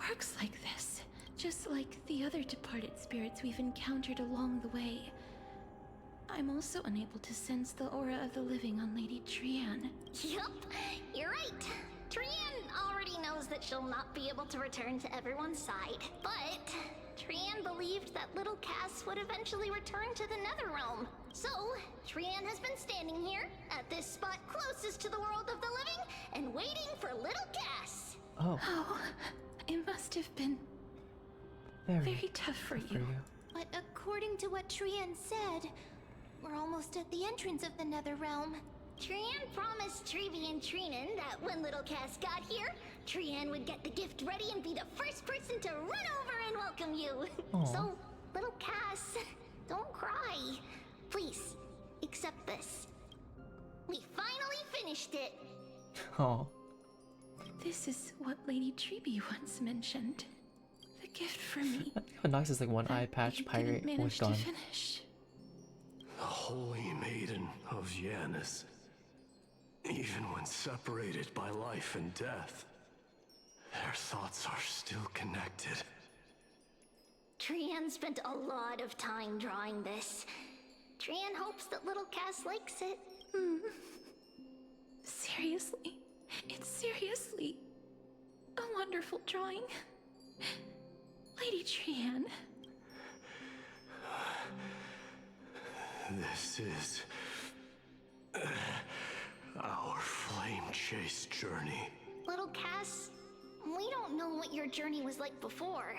C: works like this. Just like the other departed spirits we've encountered along the way. I'm also unable to sense the aura of the living on Lady Trian.
B: Yup, you're right. Trian already knows that she'll not be able to return to everyone's side. But Trian believed that little Cass would eventually return to the Netherrealm. So, Trian has been standing here, at this spot closest to the world of the living, and waiting for little Cass.
A: Oh.
C: Oh, it must have been very tough for you.
B: But according to what Trian said, we're almost at the entrance of the Netherrealm. Trian promised Trevi and Trinan that when little Cass got here, Trian would get the gift ready and be the first person to run over and welcome you.
A: Aww.
B: So, little Cass, don't cry. Please, accept this. We finally finished it.
A: Oh.
C: This is what Lady Trevi once mentioned. The gift for me.
A: Anaxa is like one eye patch pirate with gun.
J: The holy maiden of Yanis. Even when separated by life and death, their thoughts are still connected.
B: Trian spent a lot of time drawing this. Trian hopes that little Cass likes it.
C: Seriously? It's seriously a wonderful drawing. Lady Trian.
J: This is our flame chase journey.
B: Little Cass, we don't know what your journey was like before.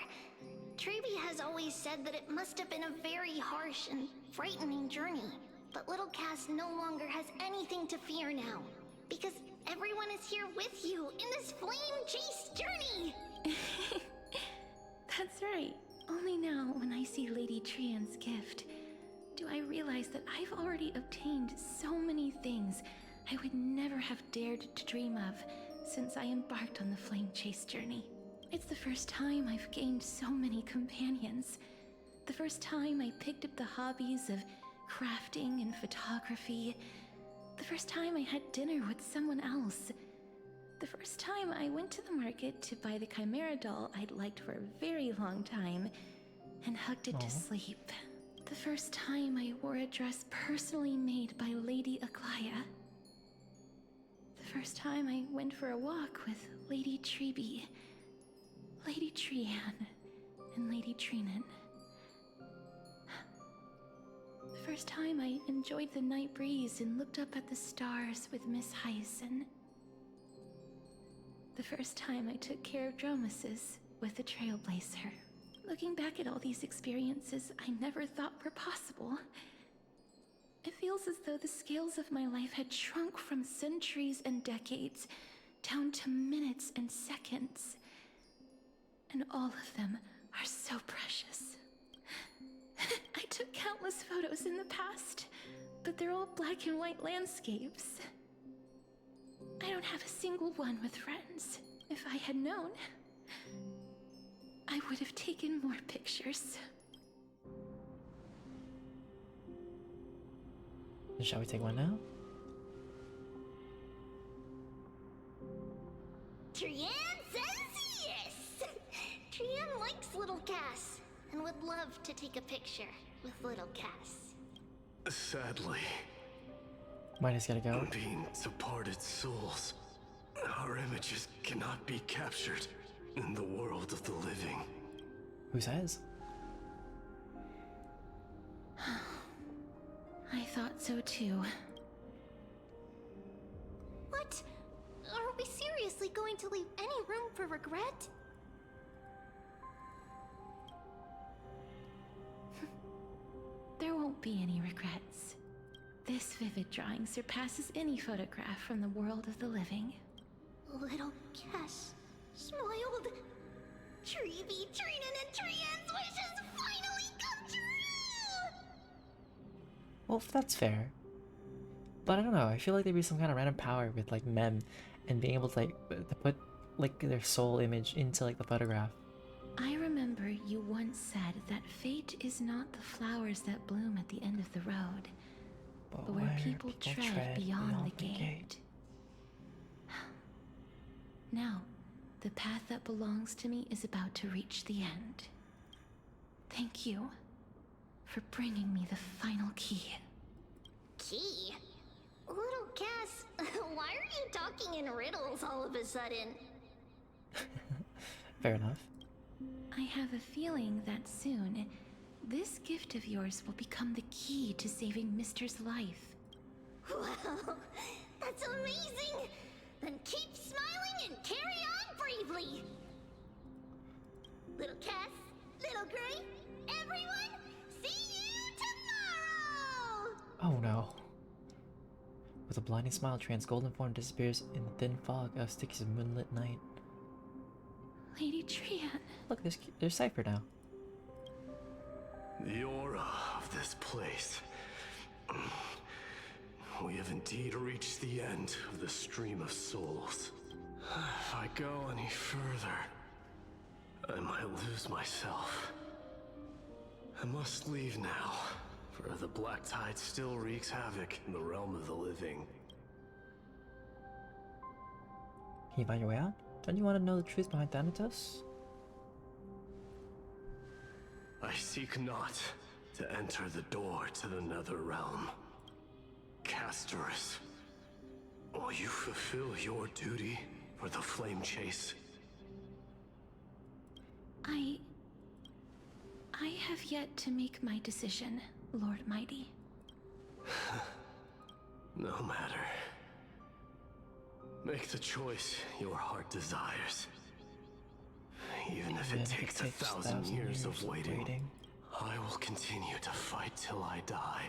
B: Trevi has always said that it must have been a very harsh and frightening journey. But little Cass no longer has anything to fear now. Because everyone is here with you in this flame chase journey!
C: That's right. Only now, when I see Lady Trian's gift, do I realize that I've already obtained so many things I would never have dared to dream of since I embarked on the flame chase journey. It's the first time I've gained so many companions. The first time I picked up the hobbies of crafting and photography. The first time I had dinner with someone else. The first time I went to the market to buy the Chimera doll I'd liked for a very long time and hugged it to sleep. The first time I wore a dress personally made by Lady Aglaya. The first time I went for a walk with Lady Trebi, Lady Trian, and Lady Trinan. The first time I enjoyed the night breeze and looked up at the stars with Miss Hyacin. The first time I took care of Dromesis with the Trailblazer. Looking back at all these experiences I never thought were possible, it feels as though the scales of my life had shrunk from centuries and decades down to minutes and seconds. And all of them are so precious. I took countless photos in the past, but they're all black and white landscapes. I don't have a single one with friends. If I had known, I would have taken more pictures.
A: Shall we take one now?
B: Trian says yes! Trian likes little Cass, and would love to take a picture with little Cass.
J: Sadly,
A: Midas gotta go.
J: being departed souls, our images cannot be captured in the world of the living.
A: Who says?
C: I thought so too.
B: What? Are we seriously going to leave any room for regret?
C: There won't be any regrets. This vivid drawing surpasses any photograph from the world of the living.
B: Little Cass smiled. Treevee, Trinan, and Trian's wishes finally come true!
A: Well, that's fair. But I don't know, I feel like there'd be some kind of random power with like Mem and being able to like to put like their soul image into like the photograph.
C: I remember you once said that fate is not the flowers that bloom at the end of the road, but where people tread beyond the gate. Now, the path that belongs to me is about to reach the end. Thank you for bringing me the final key.
B: Key? Little Cass, why are you talking in riddles all of a sudden?
A: Fair enough.
C: I have a feeling that soon, this gift of yours will become the key to saving Mister's life.
B: Wow, that's amazing! Then keep smiling and carry on bravely! Little Cass, Little Gray, everyone, see you tomorrow!
A: Oh no. With a blinding smile, Trian's golden form disappears in the thin fog of Sticky's moonlit night.
C: Lady Trian.
A: Look, there's Cypher now.
J: The aura of this place. We have indeed reached the end of the stream of souls. If I go any further, I might lose myself. I must leave now, for the black tide still wreaks havoc in the realm of the living.
A: Can you find your way out? Don't you want to know the truth behind Thanatos?
J: I seek not to enter the door to the nether realm. Castorus, will you fulfill your duty for the flame chase?
C: I have yet to make my decision, Lord Mighty.
J: No matter. Make the choice your heart desires. Even if it takes 1,000 years of waiting, I will continue to fight till I die.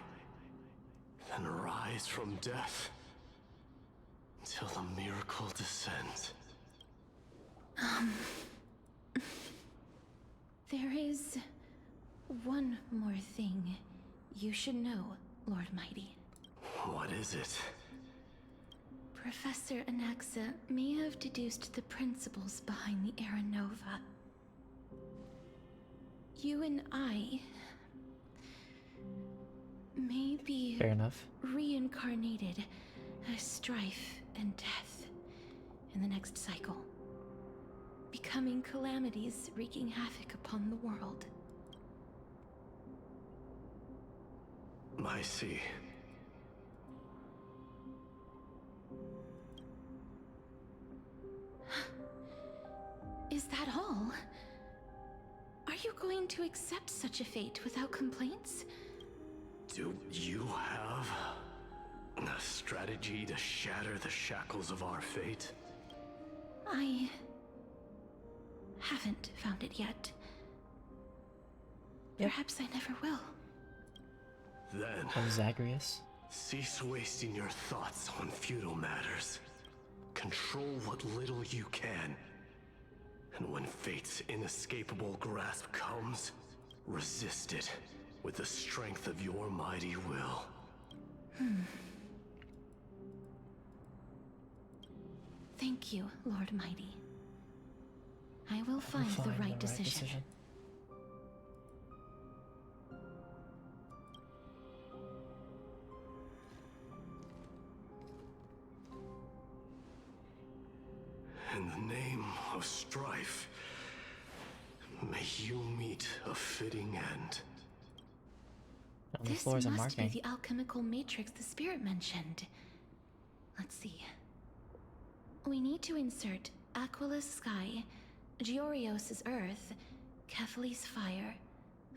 J: Then rise from death until the miracle descends.
C: There is one more thing you should know, Lord Mighty.
J: What is it?
C: Professor Anaxa may have deduced the principles behind the Era Nova. You and I may be
A: Fair enough.
C: reincarnated as strife and death in the next cycle, becoming calamities wreaking havoc upon the world.
J: I see.
C: Is that all? Are you going to accept such a fate without complaints?
J: Do you have a strategy to shatter the shackles of our fate?
C: I haven't found it yet. Perhaps I never will.
J: Then,
A: From Zagreus.
J: cease wasting your thoughts on futile matters. Control what little you can. And when fate's inescapable grasp comes, resist it with the strength of your mighty will.
C: Thank you, Lord Mighty. I will find the right decision.
J: In the name of strife, may you meet a fitting end.
A: On the
C: This
A: floor is a
C: must be
A: marking.
C: the alchemical matrix the spirit mentioned. Let's see. We need to insert Aquila's sky, Giorios' earth, Kephali's fire,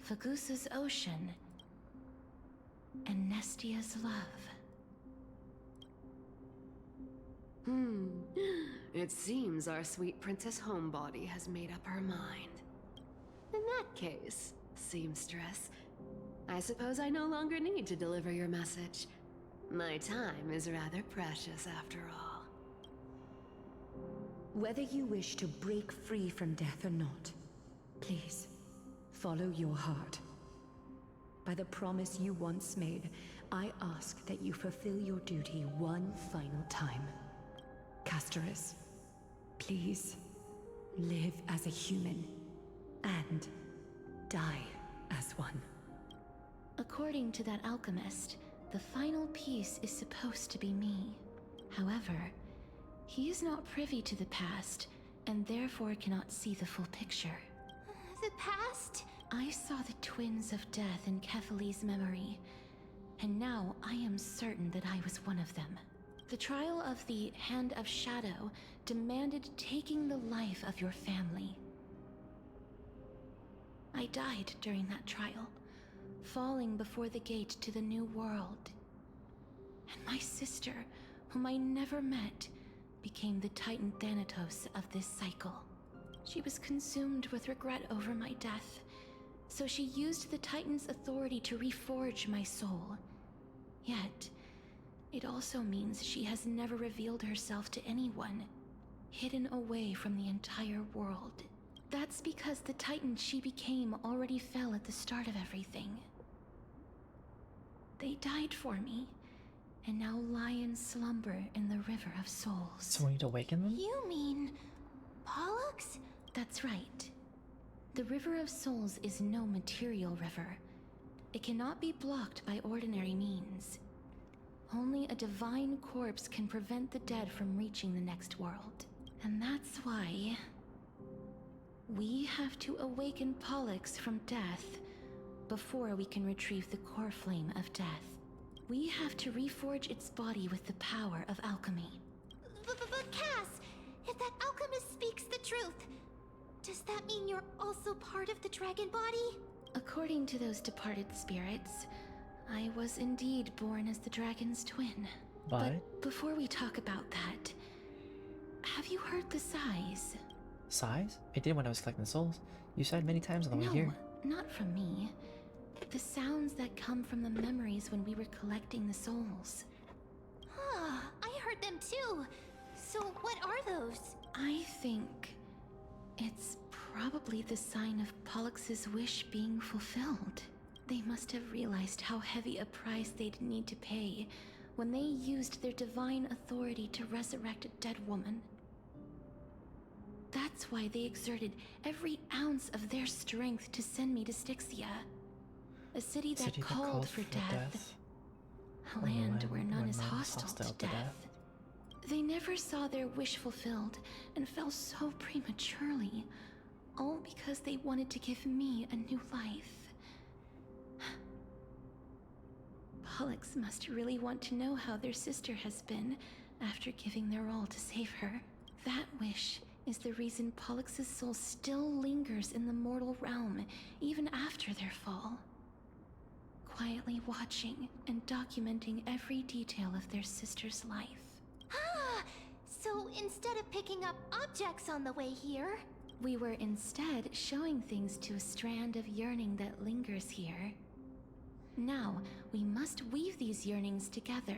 C: Fagusa's ocean, and Nestia's love.
F: It seems our sweet Princess Homebody has made up her mind. In that case, seamstress, I suppose I no longer need to deliver your message. My time is rather precious after all.
I: Whether you wish to break free from death or not, please, follow your heart. By the promise you once made, I ask that you fulfill your duty one final time. Castorus, please, live as a human, and die as one.
C: According to that alchemist, the final piece is supposed to be me. However, he is not privy to the past, and therefore cannot see the full picture.
B: The past?
C: I saw the twins of death in Kephali's memory, and now I am certain that I was one of them. The trial of the Hand of Shadow demanded taking the life of your family. I died during that trial, falling before the gate to the new world. And my sister, whom I never met, became the Titan Thanatos of this cycle. She was consumed with regret over my death, so she used the Titan's authority to reforge my soul. Yet, it also means she has never revealed herself to anyone, hidden away from the entire world. That's because the Titan she became already fell at the start of everything. They died for me, and now lie in slumber in the River of Souls.
A: So we need to awaken them?
B: You mean Pollux?
C: That's right. The River of Souls is no material river. It cannot be blocked by ordinary means. Only a divine corpse can prevent the dead from reaching the next world. And that's why we have to awaken Pollux from death before we can retrieve the core flame of death. We have to reforge its body with the power of alchemy.
B: But Cass, if that alchemist speaks the truth, does that mean you're also part of the dragon body?
C: According to those departed spirits, I was indeed born as the dragon's twin. But before we talk about that, have you heard the sighs?
A: Sighs? I did when I was collecting the souls. You sighed many times on the way here.
C: No, not from me. The sounds that come from the memories when we were collecting the souls.
B: I heard them too. So what are those?
C: I think it's probably the sign of Pollux's wish being fulfilled. They must have realized how heavy a price they'd need to pay when they used their divine authority to resurrect a dead woman. That's why they exerted every ounce of their strength to send me to Styxia, a city that called for death, a land where none is hostile to death. They never saw their wish fulfilled and fell so prematurely, all because they wanted to give me a new life. Pollux must really want to know how their sister has been after giving their all to save her. That wish is the reason Pollux's soul still lingers in the mortal realm even after their fall, quietly watching and documenting every detail of their sister's life.
B: So instead of picking up objects on the way here,
C: we were instead showing things to a strand of yearning that lingers here. Now, we must weave these yearnings together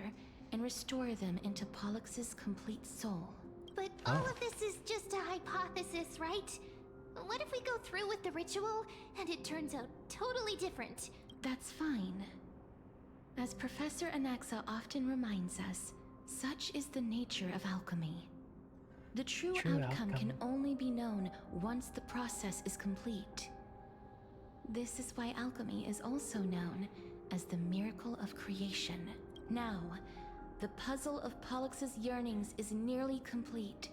C: and restore them into Pollux's complete soul.
B: But all of this is just a hypothesis, right? What if we go through with the ritual and it turns out totally different?
C: That's fine. As Professor Anaxa often reminds us, such is the nature of alchemy. The true outcome can only be known once the process is complete. This is why alchemy is also known as the miracle of creation. Now, the puzzle of Pollux's yearnings is nearly complete,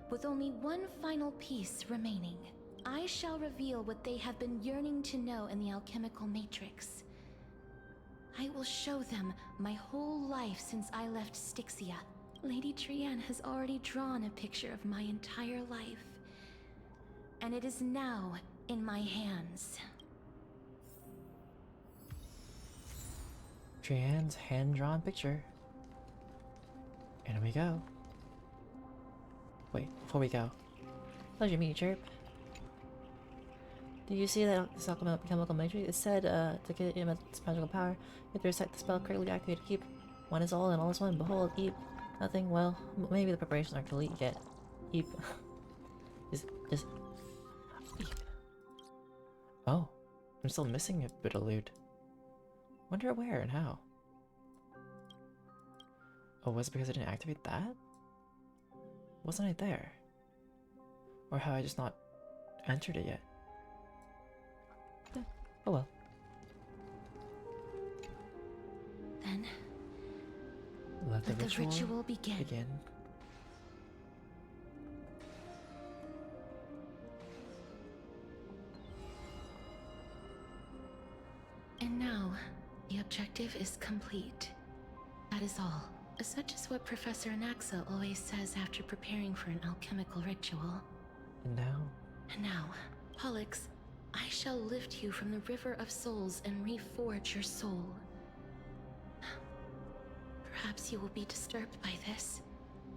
C: with only one final piece remaining. I shall reveal what they have been yearning to know in the alchemical matrix. I will show them my whole life since I left Styxia. Lady Trianne has already drawn a picture of my entire life, and it is now in my hands.
A: Trianne's hand-drawn picture. And we go. Wait, before we go. Pleasure to meet you, Chirp. Did you see that this alchemical matrix? It said to get its magical power, you have to recite the spell correctly activated. Keep one is all and all is one. Behold, eep. Nothing. Well, maybe the preparations aren't complete yet. Eep. Just eep. Oh, I'm still missing a bit of loot. Wonder where and how. Oh, was it because I didn't activate that? Wasn't I there? Or have I just not entered it yet? Oh well.
C: Then
A: let the ritual
C: begin. And now, the objective is complete. That is all. Such is what Professor Anaxa always says after preparing for an alchemical ritual.
A: And
C: now, Pollux, I shall lift you from the river of souls and reforge your soul. Perhaps you will be disturbed by this,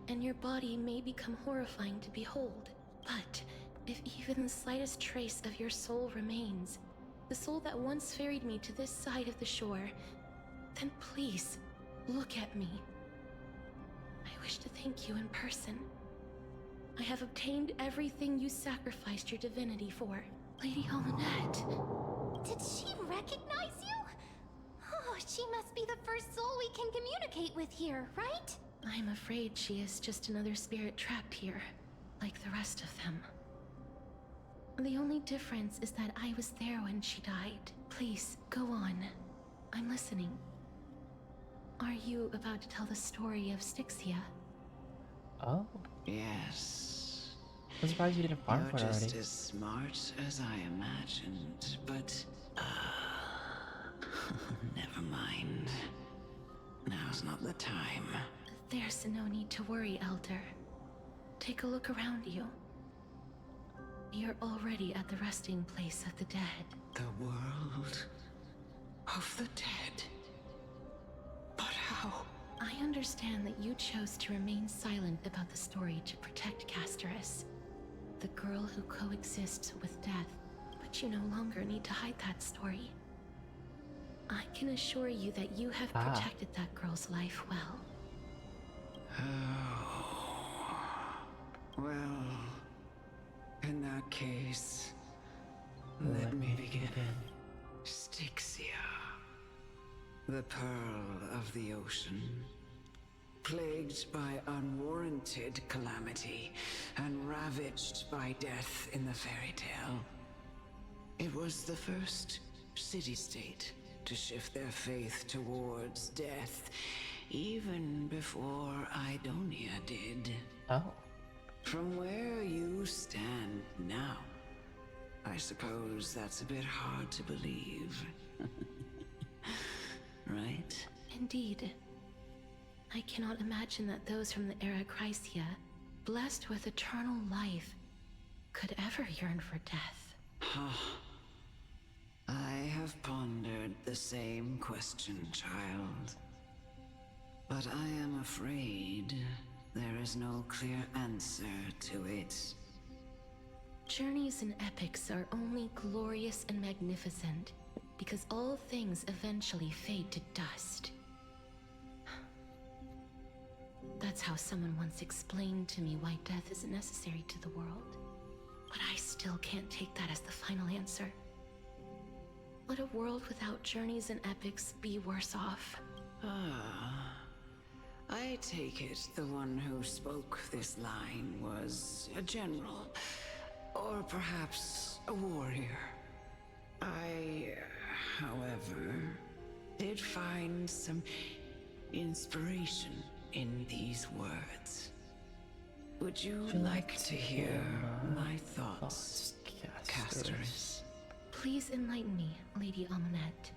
C: and your body may become horrifying to behold. But if even the slightest trace of your soul remains, the soul that once ferried me to this side of the shore, then please, look at me. I wish to thank you in person. I have obtained everything you sacrificed your divinity for. Lady Holonette.
B: Did she recognize you? Oh, she must be the first soul we can communicate with here, right?
C: I'm afraid she is just another spirit trapped here, like the rest of them. The only difference is that I was there when she died. Please, go on. I'm listening. Are you about to tell the story of Styxia?
A: Oh?
M: Yes.
A: I'm surprised you didn't farm for it
M: You're
A: already.
M: just as smart as I imagined, but... never mind. Now's not the time.
C: There's no need to worry, Elder. Take a look around you. You're already at the resting place of the dead.
M: The world of the dead? But how?
C: I understand that you chose to remain silent about the story to protect Casterus, the girl who coexists with death, but you no longer need to hide that story. I can assure you that you have protected that girl's life well.
M: Oh. Well, in that case, let me begin. Styxia, the pearl of the ocean, plagued by unwarranted calamity and ravaged by death in the fairy tale. It was the first city-state to shift their faith towards death, even before Idonia did.
A: Oh.
M: From where you stand now, I suppose that's a bit hard to believe. Right?
C: Indeed. I cannot imagine that those from the era Chrysia, blessed with eternal life, could ever yearn for death.
M: I have pondered the same question, child. But I am afraid there is no clear answer to it.
C: Journeys and epics are only glorious and magnificent because all things eventually fade to dust. That's how someone once explained to me why death is necessary to the world. But I still can't take that as the final answer. Would a world without journeys and epics be worse off?
M: I take it the one who spoke this line was a general, or perhaps a warrior. I, however, did find some inspiration in these words. Would you like to hear my thoughts, Casterus?
C: Please enlighten me, Lady Amunet.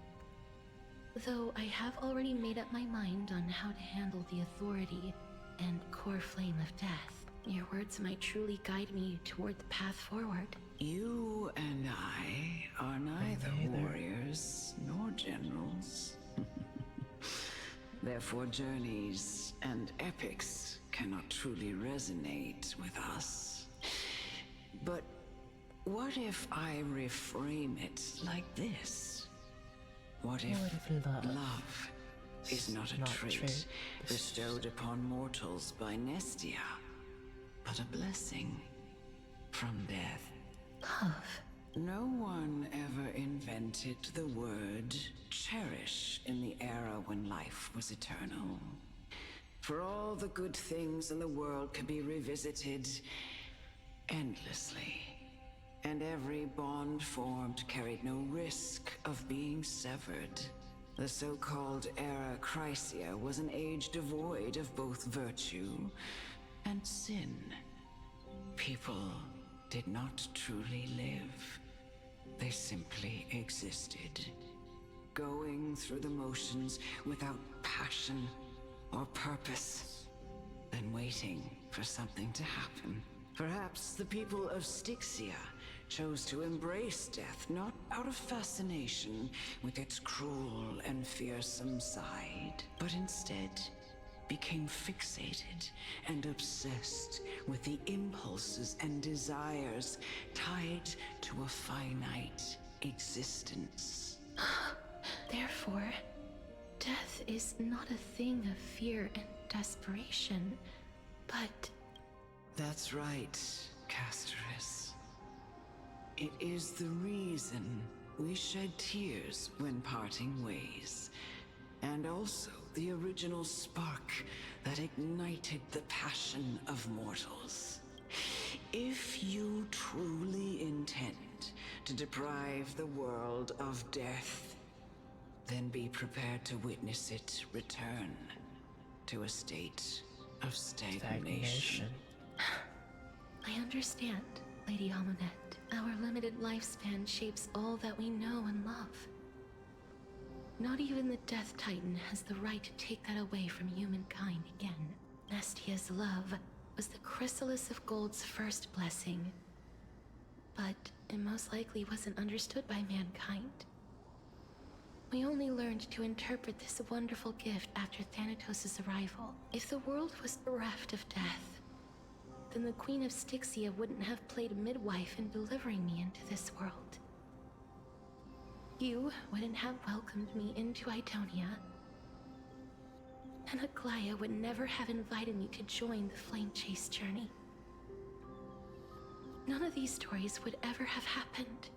C: Though I have already made up my mind on how to handle the authority and core flame of death, your words might truly guide me toward the path forward.
M: You and I are neither warriors nor generals. Therefore, journeys and epics cannot truly resonate with us. But what if I reframe it like this? What if love is not a trait bestowed upon mortals by Nestia, but a blessing from death?
C: Love.
M: No one ever invented the word cherish in the era when life was eternal. For all the good things in the world can be revisited endlessly, and every bond formed carried no risk of being severed. The so-called Era Chrysia was an age devoid of both virtue and sin. People did not truly live. They simply existed, going through the motions without passion or purpose, then waiting for something to happen. Perhaps the people of Styxia chose to embrace death not out of fascination with its cruel and fearsome side, but instead became fixated and obsessed with the impulses and desires tied to a finite existence.
C: Therefore, death is not a thing of fear and desperation, but...
M: That's right, Casterus. It is the reason we shed tears when parting ways, and also the original spark that ignited the passion of mortals. If you truly intend to deprive the world of death, then be prepared to witness it return to a state of stagnation.
C: I understand, Lady Amunet. Our limited lifespan shapes all that we know and love. Not even the Death Titan has the right to take that away from humankind again. Nestia's love was the chrysalis of Gold's first blessing, but it most likely wasn't understood by mankind. We only learned to interpret this wonderful gift after Thanatos' arrival. If the world was bereft of death, then the Queen of Styxia wouldn't have played midwife in delivering me into this world. You wouldn't have welcomed me into Idonia, and Aglaya would never have invited me to join the Flame Chase journey. None of these stories would ever have happened,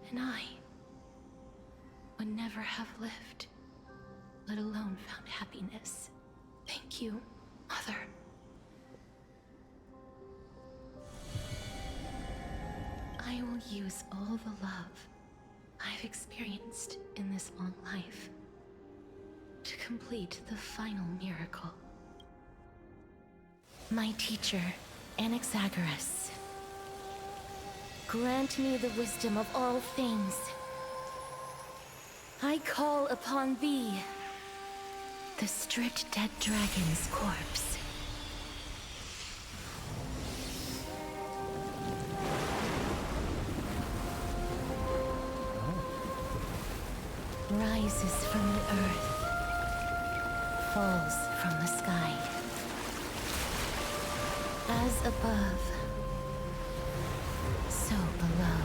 C: and I would never have lived, let alone found happiness. Thank you, Mother. I will use all the love I've experienced in this long life to complete the final miracle. My teacher, Anaxagoras, grant me the wisdom of all things. I call upon thee, the stripped dead dragon's corpse. Rises from the earth, falls from the sky. As above, so below.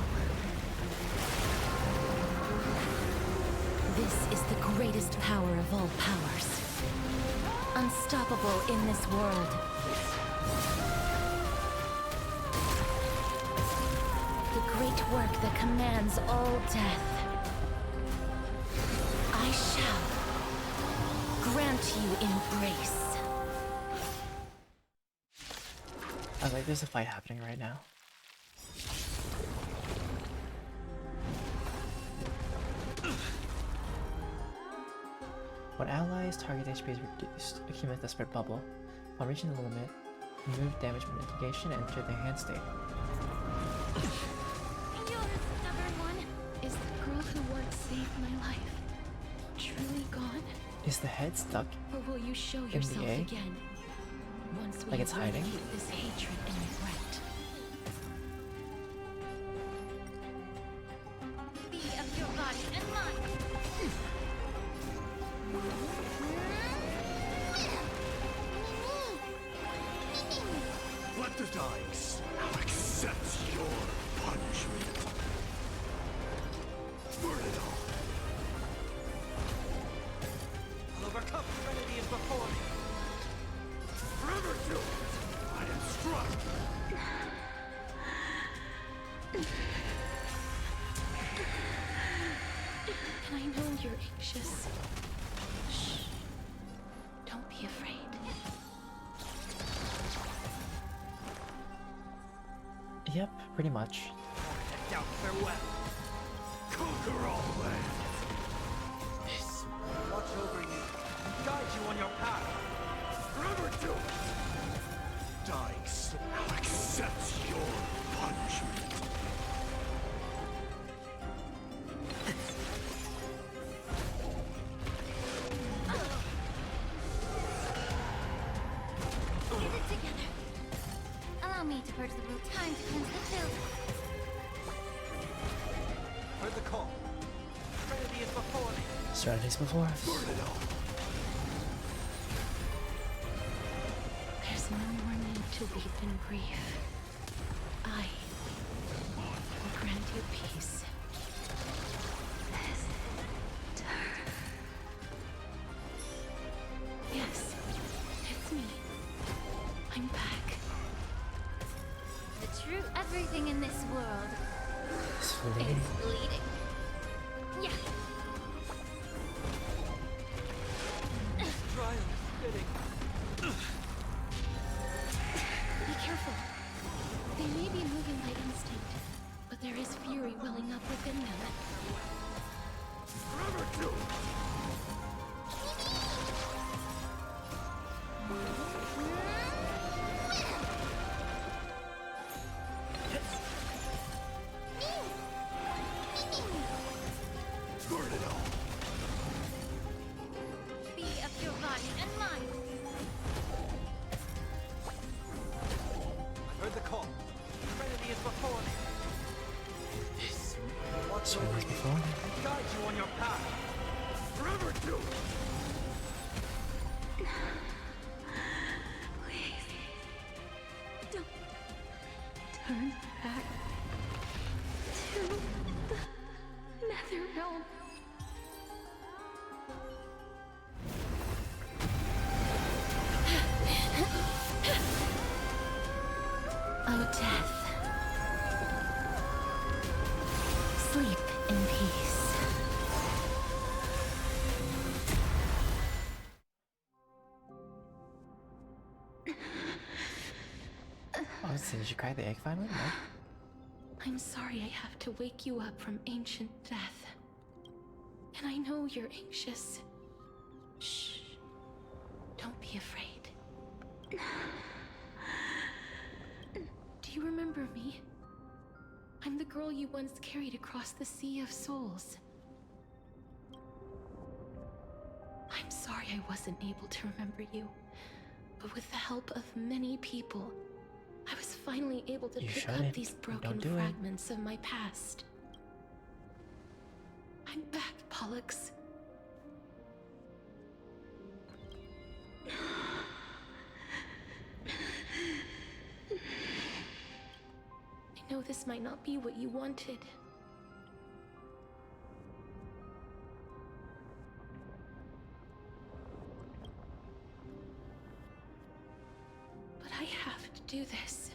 C: This is the greatest power of all powers. Unstoppable in this world. The great work that commands all death. I shall grant you embrace.
A: I like there's a fight happening right now. When allies' target HP is reduced, accumulate the spread bubble. Upon reaching the limit, Remove damage mitigation and enter the hand state.
C: You're the stubborn one. Is the girl who once saved my life truly gone?
A: Is the head stuck
C: Or will you show
A: in
C: yourself
A: the A?
C: again? Once we
A: Like it's hiding?
C: eradicate this hatred and regret.
B: Be of your body and mind.
J: Let the dying now accept your punishment. Burn it all.
G: I'll overcome serenity is before me.
J: Forever do it. I am struck.
C: And I know you're anxious. Shh. Don't be afraid.
A: Yep, pretty much.
G: Head down, farewell.
J: Conquer all lands.
G: This will watch over you and guide you on your path.
J: Forever do it. Dying now accept your punishment.
B: Get it together. Allow me to purge the room. Time to cleanse the field.
G: Heard the call. Serenity is before me.
A: Serenity's before us.
J: Burn it all.
C: There's no more need to weep in grief. I will grant you peace. Yes, it's me. I'm back.
B: The true everything in this world
A: It's
B: is
A: fleeting.
B: bleeding. Yeah.
G: Trial is fitting.
C: Be careful. They may be moving by instinct, but there is fury welling up within them.
J: Forever do it. Burn it all.
B: Be of your body and mind.
G: Heard the call. Serenity is before me. This will watch over
A: Serenity's
G: you
A: before me.
G: and guide you on your path.
J: Forever do it.
K: Please. Don't turn back to the Nether Realm.
C: Oh, death. Sleep in peace.
A: Oh, so did you crack the egg finally? No?
C: I'm sorry I have to wake you up from ancient death. And I know you're anxious. Shh. Don't be afraid. Do you remember me? I'm the girl you once carried across the Sea of Souls. I'm sorry I wasn't able to remember you, but with the help of many people, I was finally able to
A: You
C: pick
A: shouldn't.
C: up these broken
A: Don't do it.
C: fragments of my past. I'm back, Pollux. I know this might not be what you wanted. But I have to do this.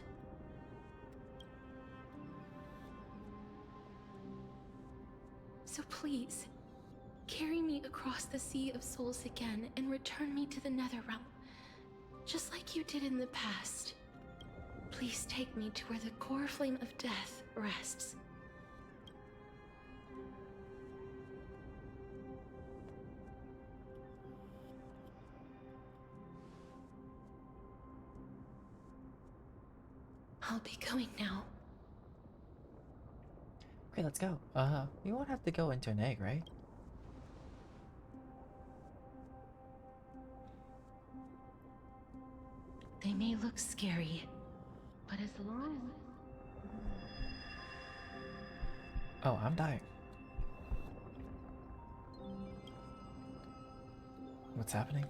C: So please, carry me across the Sea of Souls again and return me to the Netherrealm, just like you did in the past. Please take me to where the core flame of death rests. I'll be going now.
A: Okay, let's go. We won't have to go into an egg, right?
C: They may look scary, but as long
A: Oh, I'm dying. What's happening?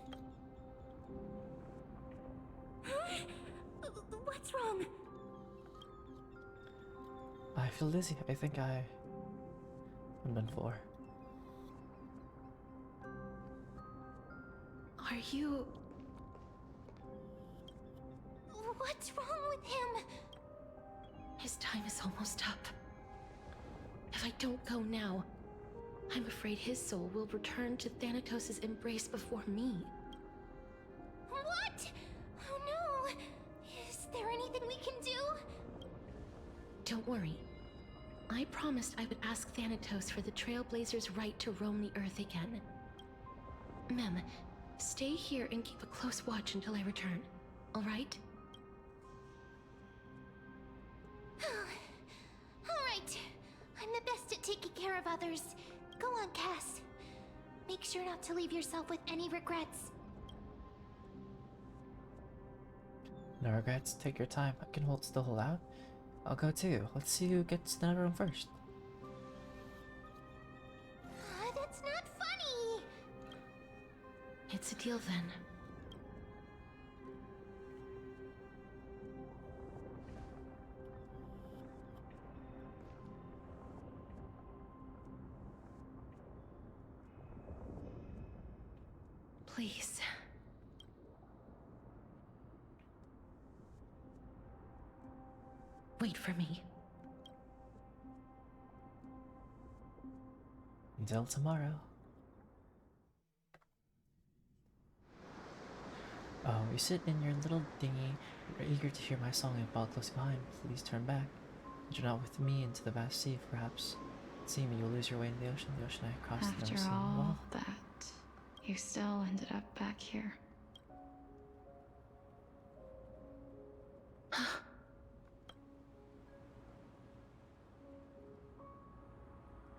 B: What's wrong?
A: I feel dizzy. I think I'm done for.
C: Are you...
B: What's wrong with him?
C: His time is almost up. If I don't go now, I'm afraid his soul will return to Thanatos' embrace before me.
B: What? Oh no! Is there anything we can do?
C: Don't worry. I promised I would ask Thanatos for the Trailblazers' right to roam the Earth again. Mem, stay here and keep a close watch until I return, alright?
B: Alright. I'm the best at taking care of others. Go on, Cass. Make sure not to leave yourself with any regrets.
A: No regrets. Take your time. I can still hold out. I'll go too. Let's see who gets to that room first.
B: That's not funny!
C: It's a deal then. Please. Wait for me.
A: Until tomorrow. Oh, you sit in your little dinghy. You're eager to hear my song and fall close behind. Please turn back. Enter not with me into the vast sea, perhaps. See me, you'll lose your way in the ocean I crossed the
O: After
A: never seen
O: all
A: wall.
O: that, you still ended up back here.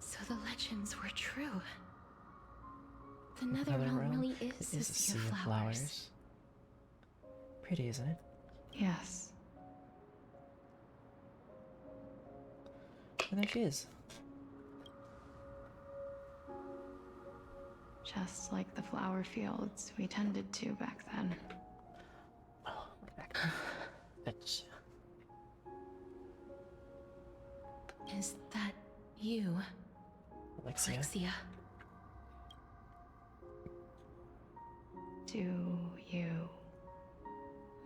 C: So the legends were true. The Netherrealm really is a sea of flowers.
A: Pretty, isn't it?
O: Yes.
A: And there she is.
O: Just like the flower fields we tended to back then.
A: Oh, bitch.
C: Is that you,
A: Alexia?
O: Do you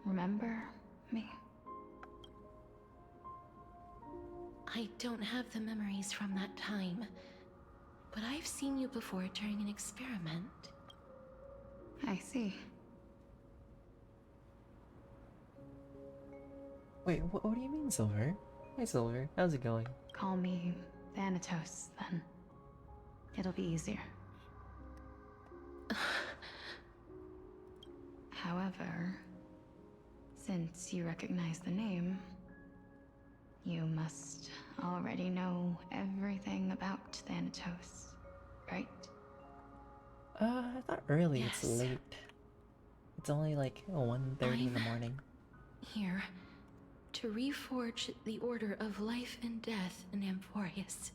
O: remember me?
C: I don't have the memories from that time, but I've seen you before during an experiment.
O: I see.
A: Wait, what do you mean, Silver? Hi, Silver. How's it going?
O: Call me Thanatos, then. It'll be easier. However, since you recognize the name, you must already know everything about Thanatos, right?
A: Not really.
C: Yes.
A: It's late. It's only like 1:30 in the morning.
C: Here to reforge the order of life and death in Amphorius.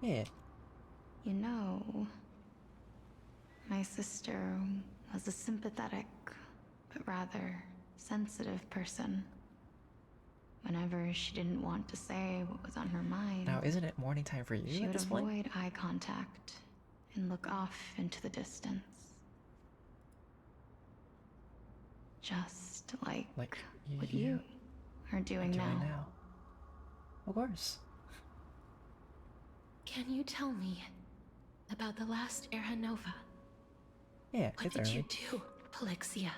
A: Yeah.
O: You know, my sister was a sympathetic, but rather sensitive person. Whenever she didn't want to say what was on her mind,
A: Now, isn't it morning time for you
O: she
A: at
O: would
A: this point?
O: avoid eye contact and look off into the distance. Just like what you are doing now.
A: Of course.
C: Can you tell me about the last Era Nova?
A: Yeah,
C: What
A: it's
C: did
A: early.
C: you do, Polixia?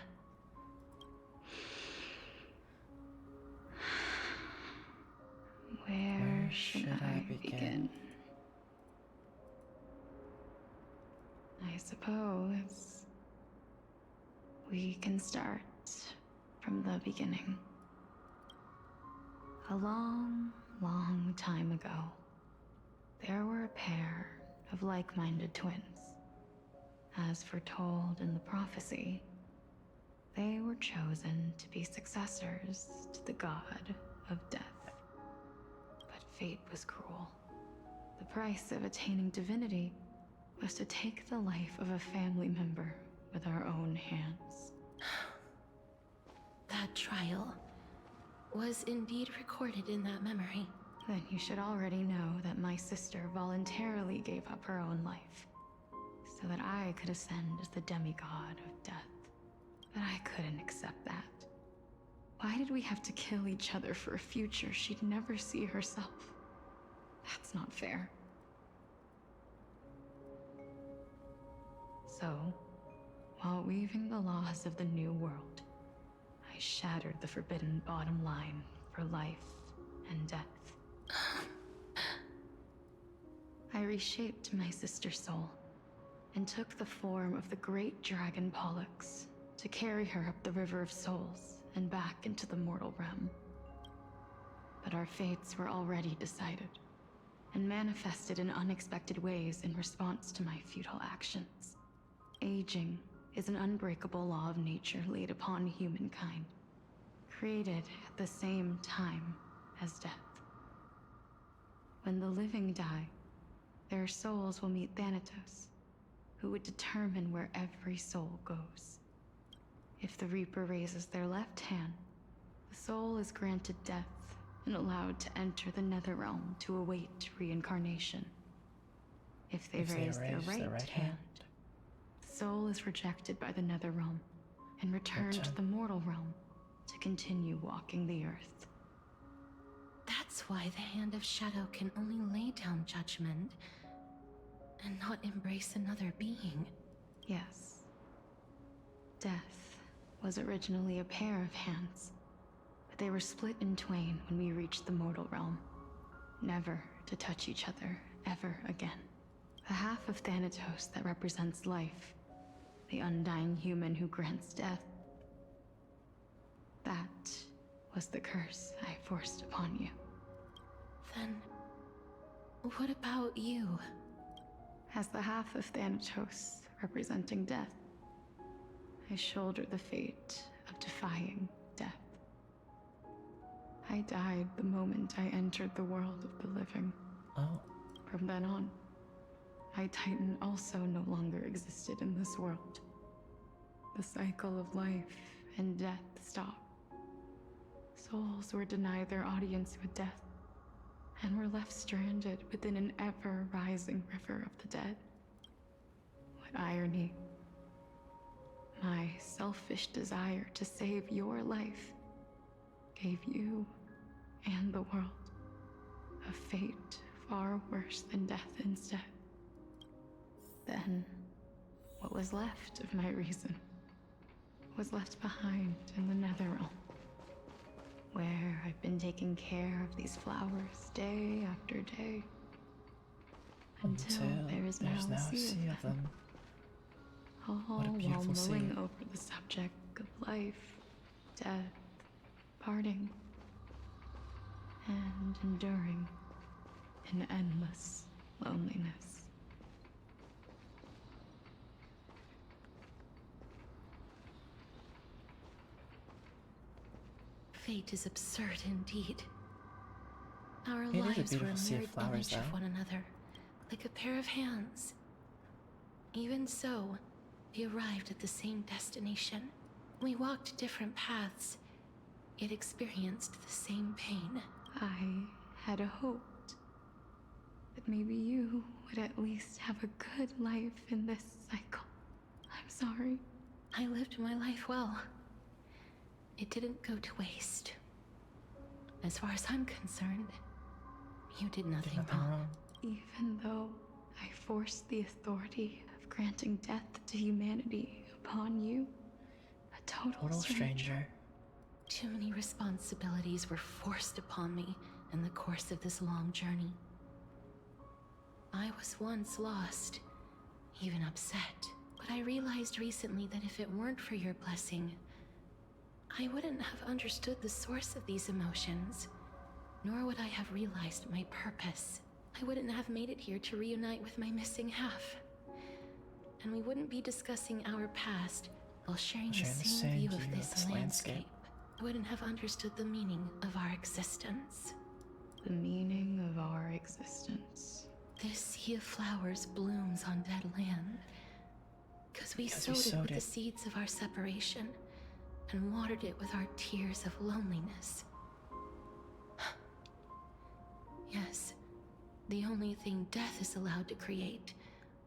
O: Where should I begin? I suppose we can start from the beginning. A long, long time ago, there were a pair of like-minded twins. As foretold in the prophecy, they were chosen to be successors to the god of death. But fate was cruel. The price of attaining divinity was to take the life of a family member with our own hands.
C: That trial was indeed recorded in that memory.
O: Then you should already know that my sister voluntarily gave up her own life, so that I could ascend as the demigod of death. But I couldn't accept that. Why did we have to kill each other for a future she'd never see herself? That's not fair. So, while weaving the laws of the new world, I shattered the forbidden bottom line for life and death. I reshaped my sister's soul and took the form of the great dragon Pollux to carry her up the River of Souls and back into the mortal realm. But our fates were already decided and manifested in unexpected ways in response to my futile actions. Aging is an unbreakable law of nature laid upon humankind, created at the same time as death. When the living die, their souls will meet Thanatos, who would determine where every soul goes. If the Reaper raises their left hand, the soul is granted death and allowed to enter the Netherrealm to await reincarnation. If they raise their right hand, the soul is rejected by the Netherrealm and returned to the mortal realm to continue walking the earth.
C: That's why the Hand of Shadow can only lay down judgment and not embrace another being.
O: Yes. Death was originally a pair of hands, but they were split in twain when we reached the mortal realm, never to touch each other ever again. The half of Thanatos that represents life, the undying human who grants death, that was the curse I forced upon you.
C: Then, what about you?
O: As the half of Thanatos representing death, I shoulder the fate of defying death. I died the moment I entered the world of the living.
A: Oh.
O: From then on, my Titan also no longer existed in this world. The cycle of life and death stopped. Souls were denied their audience with death, and were left stranded within an ever-rising river of the dead. What irony. My selfish desire to save your life gave you and the world a fate far worse than death instead. Then, what was left of my reason was left behind in the Netherrealm, where I've been taking care of these flowers day after day, until there is now a sea of them. All
A: What a beautiful
O: while mulling
A: sea.
O: over the subject of life, death, parting, and enduring in endless loneliness.
C: Fate is absurd indeed. Our
A: It is a
C: lives were a
A: beautiful sea of
C: mirrored
A: flowers,
C: image of
A: though.
C: one another, like a pair of hands. Even so, we arrived at the same destination. We walked different paths, yet experienced the same pain.
O: I had hoped that maybe you would at least have a good life in this cycle. I'm sorry.
C: I lived my life well. It didn't go to waste. As far as I'm concerned, you did nothing wrong.
O: Even though I forced the authority of granting death to humanity upon you, a total stranger.
C: Too many responsibilities were forced upon me in the course of this long journey. I was once lost, even upset, but I realized recently that if it weren't for your blessing, I wouldn't have understood the source of these emotions, nor would I have realized my purpose. I wouldn't have made it here to reunite with my missing half. And we wouldn't be discussing our past while sharing the same view of this landscape. I wouldn't have understood the meaning of our existence.
O: The meaning of our existence.
C: This sea of flowers blooms on dead land. Because we sowed it with the seeds of our separation and watered it with our tears of loneliness. Yes, the only thing death is allowed to create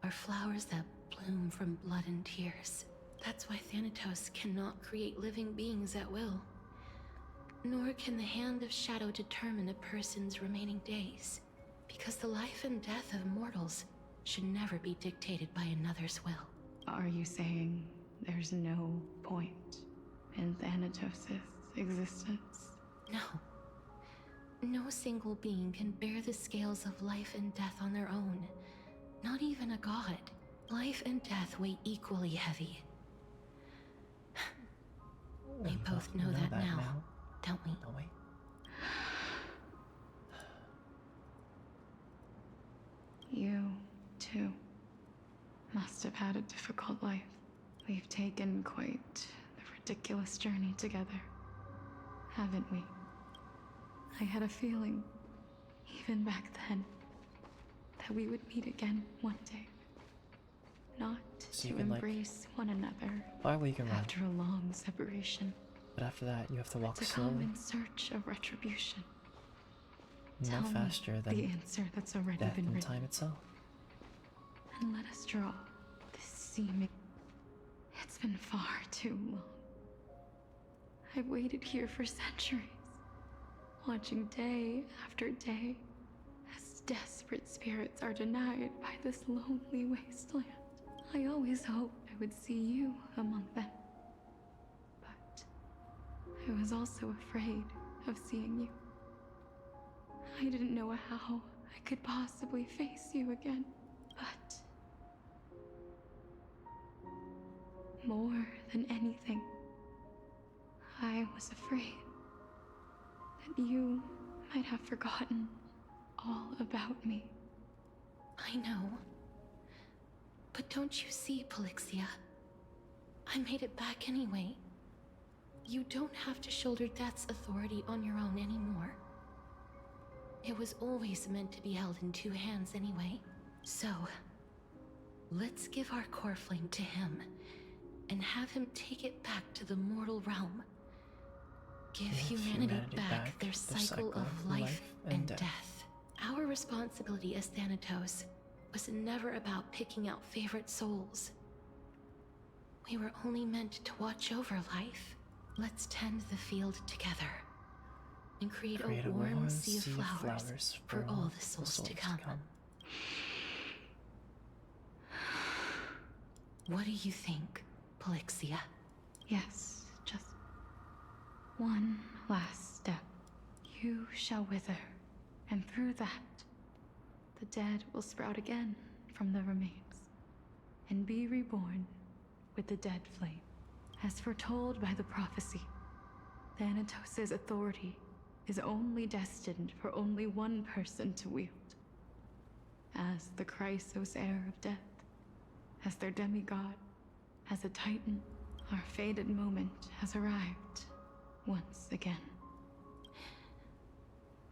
C: are flowers that bloom from blood and tears. That's why Thanatos cannot create living beings at will. Nor can the Hand of Shadow determine a person's remaining days, because the life and death of mortals should never be dictated by another's will.
O: Are you saying there's no point in Thanatos' existence?
C: No. No single being can bear the scales of life and death on their own. Not even a god. Life and death weigh equally heavy. We both know that now, don't we?
A: Don't we?
O: You, too, must have had a difficult life. We've taken quite the ridiculous journey together, haven't we? I had a feeling, even back then, that we would meet again one day. Not
A: So
O: to
A: you can,
O: embrace one another
A: after
O: a long separation,
A: but after that you have to walk
O: to
A: slowly.
O: come in search of retribution.
A: No
O: Tell
A: faster
O: me
A: than
O: the answer that's already
A: death
O: been
A: and
O: written,
A: time itself.
O: and let us draw this seeming. It's been far too long. I've waited here for centuries, watching day after day as desperate spirits are denied by this lonely wasteland. I always hoped I would see you among them, but I was also afraid of seeing you. I didn't know how I could possibly face you again, but more than anything, I was afraid that you might have forgotten all about me.
C: I know. But don't you see, Polixia? I made it back anyway. You don't have to shoulder death's authority on your own anymore. It was always meant to be held in two hands anyway. So, let's give our core flame to him and have him take it back to the mortal realm. Give humanity back their cycle of life and death. Our responsibility as Thanatos was never about picking out favorite souls. We were only meant to watch over life. Let's tend the field together and create a warm sea of flowers for all the souls to come. What do you think, Polixia?
O: Yes, just one last step. You shall wither, and through that, the dead will sprout again from the remains, and be reborn with the dead flame. As foretold by the prophecy, Thanatos' authority is only destined for only one person to wield. As the Chrysos heir of death, as their demigod, as a titan, our fated moment has arrived once again.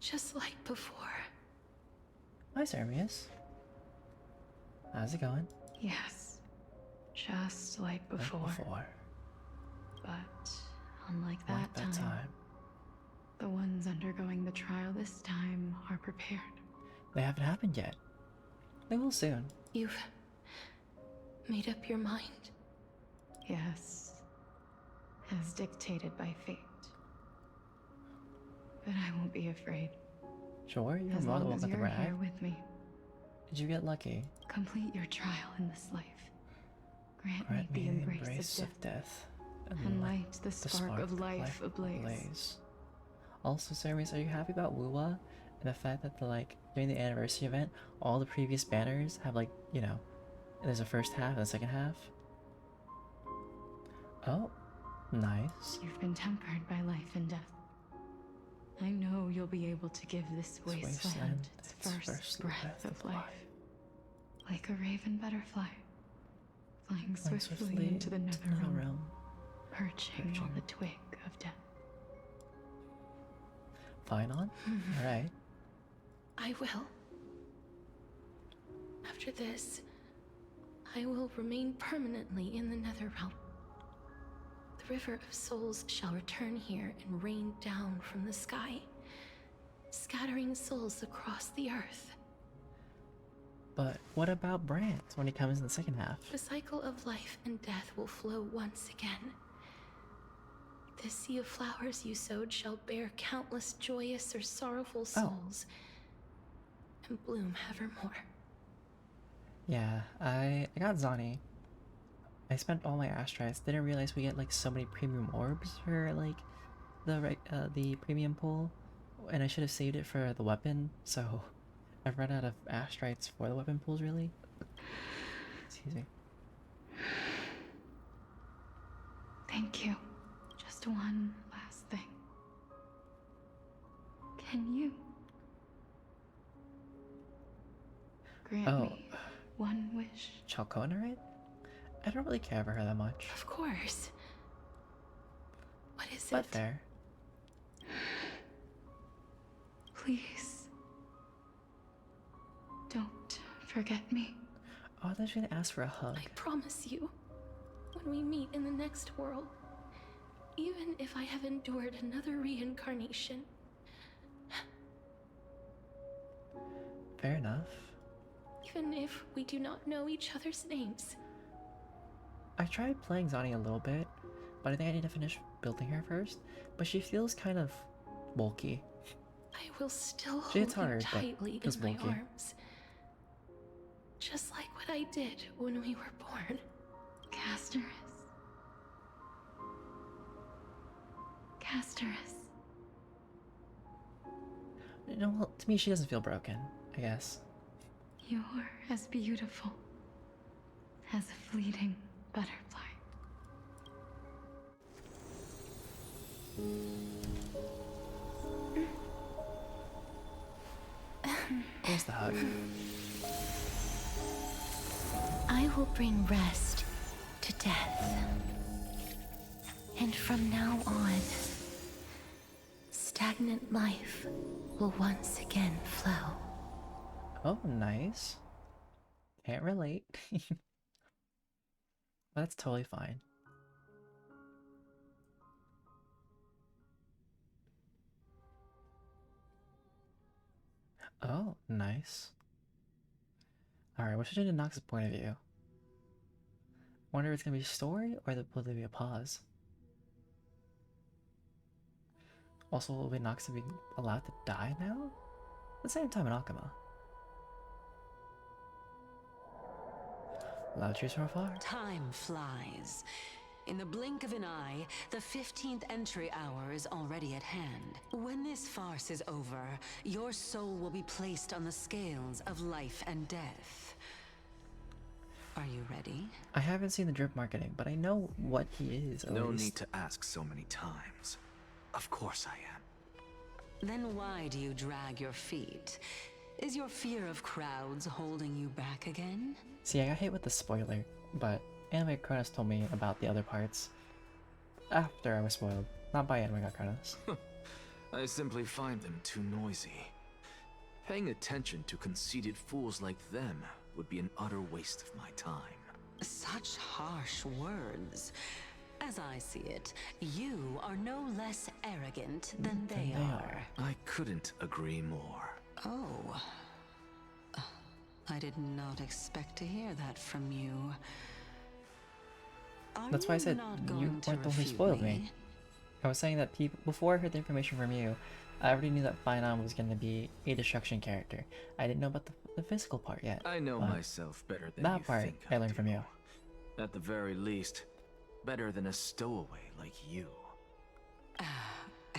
C: Just like before.
A: Hi, Sermius. How's it going?
O: Yes, just like before. But unlike that time, the ones undergoing the trial this time are prepared.
A: They haven't happened yet. They will soon.
C: You've made up your mind?
O: Yes, as dictated by fate. But I won't be afraid.
A: Sure, you're
O: as
A: welcome
O: long as
A: to
O: you're
A: brag.
O: here with me.
A: Did you get lucky?
O: Complete your trial in this life. Grant me the embrace of death, and light the spark of life ablaze.
A: Also, Sermius, are you happy about Wuwa and the fact that during the anniversary event, all the previous banners have there's a first half and a second half? Oh, nice.
O: You've been tempered be able to give this wasteland its first breath of life. Like a raven butterfly, flying swiftly into the nether realm, perching on the twig of death.
A: Fine on? Alright.
C: I will. After this, I will remain permanently in the Netherrealm. The River of Souls shall return here and rain down from the sky, scattering souls across the earth.
A: But what about Brant when he comes in the second half?
C: The cycle of life and death will flow once again. This sea of flowers you sowed shall bear countless joyous or sorrowful souls and bloom evermore.
A: Yeah, I got Zani. I spent all my astrites. Didn't realize we get like so many premium orbs for like the premium pool, and I should have saved it for the weapon. So I've run out of astrites for the weapon pools. Really. Excuse me.
O: Thank you. Just one last thing. Can you grant me one wish?
A: Chalcona, right? I don't really care for her that much.
C: Of course. What is
A: But
C: it?
A: fair.
O: Please. Don't forget me.
A: Oh, I thought she was gonna ask for a hug.
C: I promise you, when we meet in the next world, even if I have endured another reincarnation.
A: Fair enough.
C: Even if we do not know each other's names.
A: I tried playing Zani a little bit, but I think I need to finish building her first. But she feels kind of bulky.
C: I will still
A: She
C: hold
A: hits hard,
C: you
A: but
C: tightly
A: feels
C: in my
A: bulky.
C: arms. Just like what I did when we were born.
O: Casterus. Casterus.
A: No, well, to me she doesn't feel broken, I guess.
O: You're as beautiful as a fleeting butterfly.
A: Here's the hug.
C: I will bring rest to death. And from now on, stagnant life will once again flow.
A: Oh, nice. Can't relate. That's totally fine. Oh, nice. Alright, what's in Nox's point of view? Wonder if it's gonna be a story or will there be a pause? Also, will Nox be allowed to die now? At the same time in Akama. Loud cheers from afar.
P: Time flies. In the blink of an eye, the 15th entry hour is already at hand. When this farce is over, your soul will be placed on the scales of life and death. Are you ready?
A: I haven't seen the drip marketing, but I know what he is.
L: No need to ask so many times. Of course I am.
P: Then why do you drag your feet? Is your fear of crowds holding you back again?
A: See, I got hit with the spoiler, but Anime Cronus told me about the other parts after I was spoiled, not by Anime Cronus.
L: I simply find them too noisy. Paying attention to conceited fools like them would be an utter waste of my time.
P: Such harsh words. As I see it, you are no less arrogant than they are.
L: I couldn't agree more.
P: Oh. I did not expect to hear that from you.
A: That's why I said you weren't the one who spoiled me. I was saying that before I heard the information from you, I already knew that Finon was going to be a destruction character. I didn't know about the physical part yet.
L: I know myself better than
A: that
L: you
A: part
L: think
A: I learned from you.
L: At the very least, better than a stowaway like you.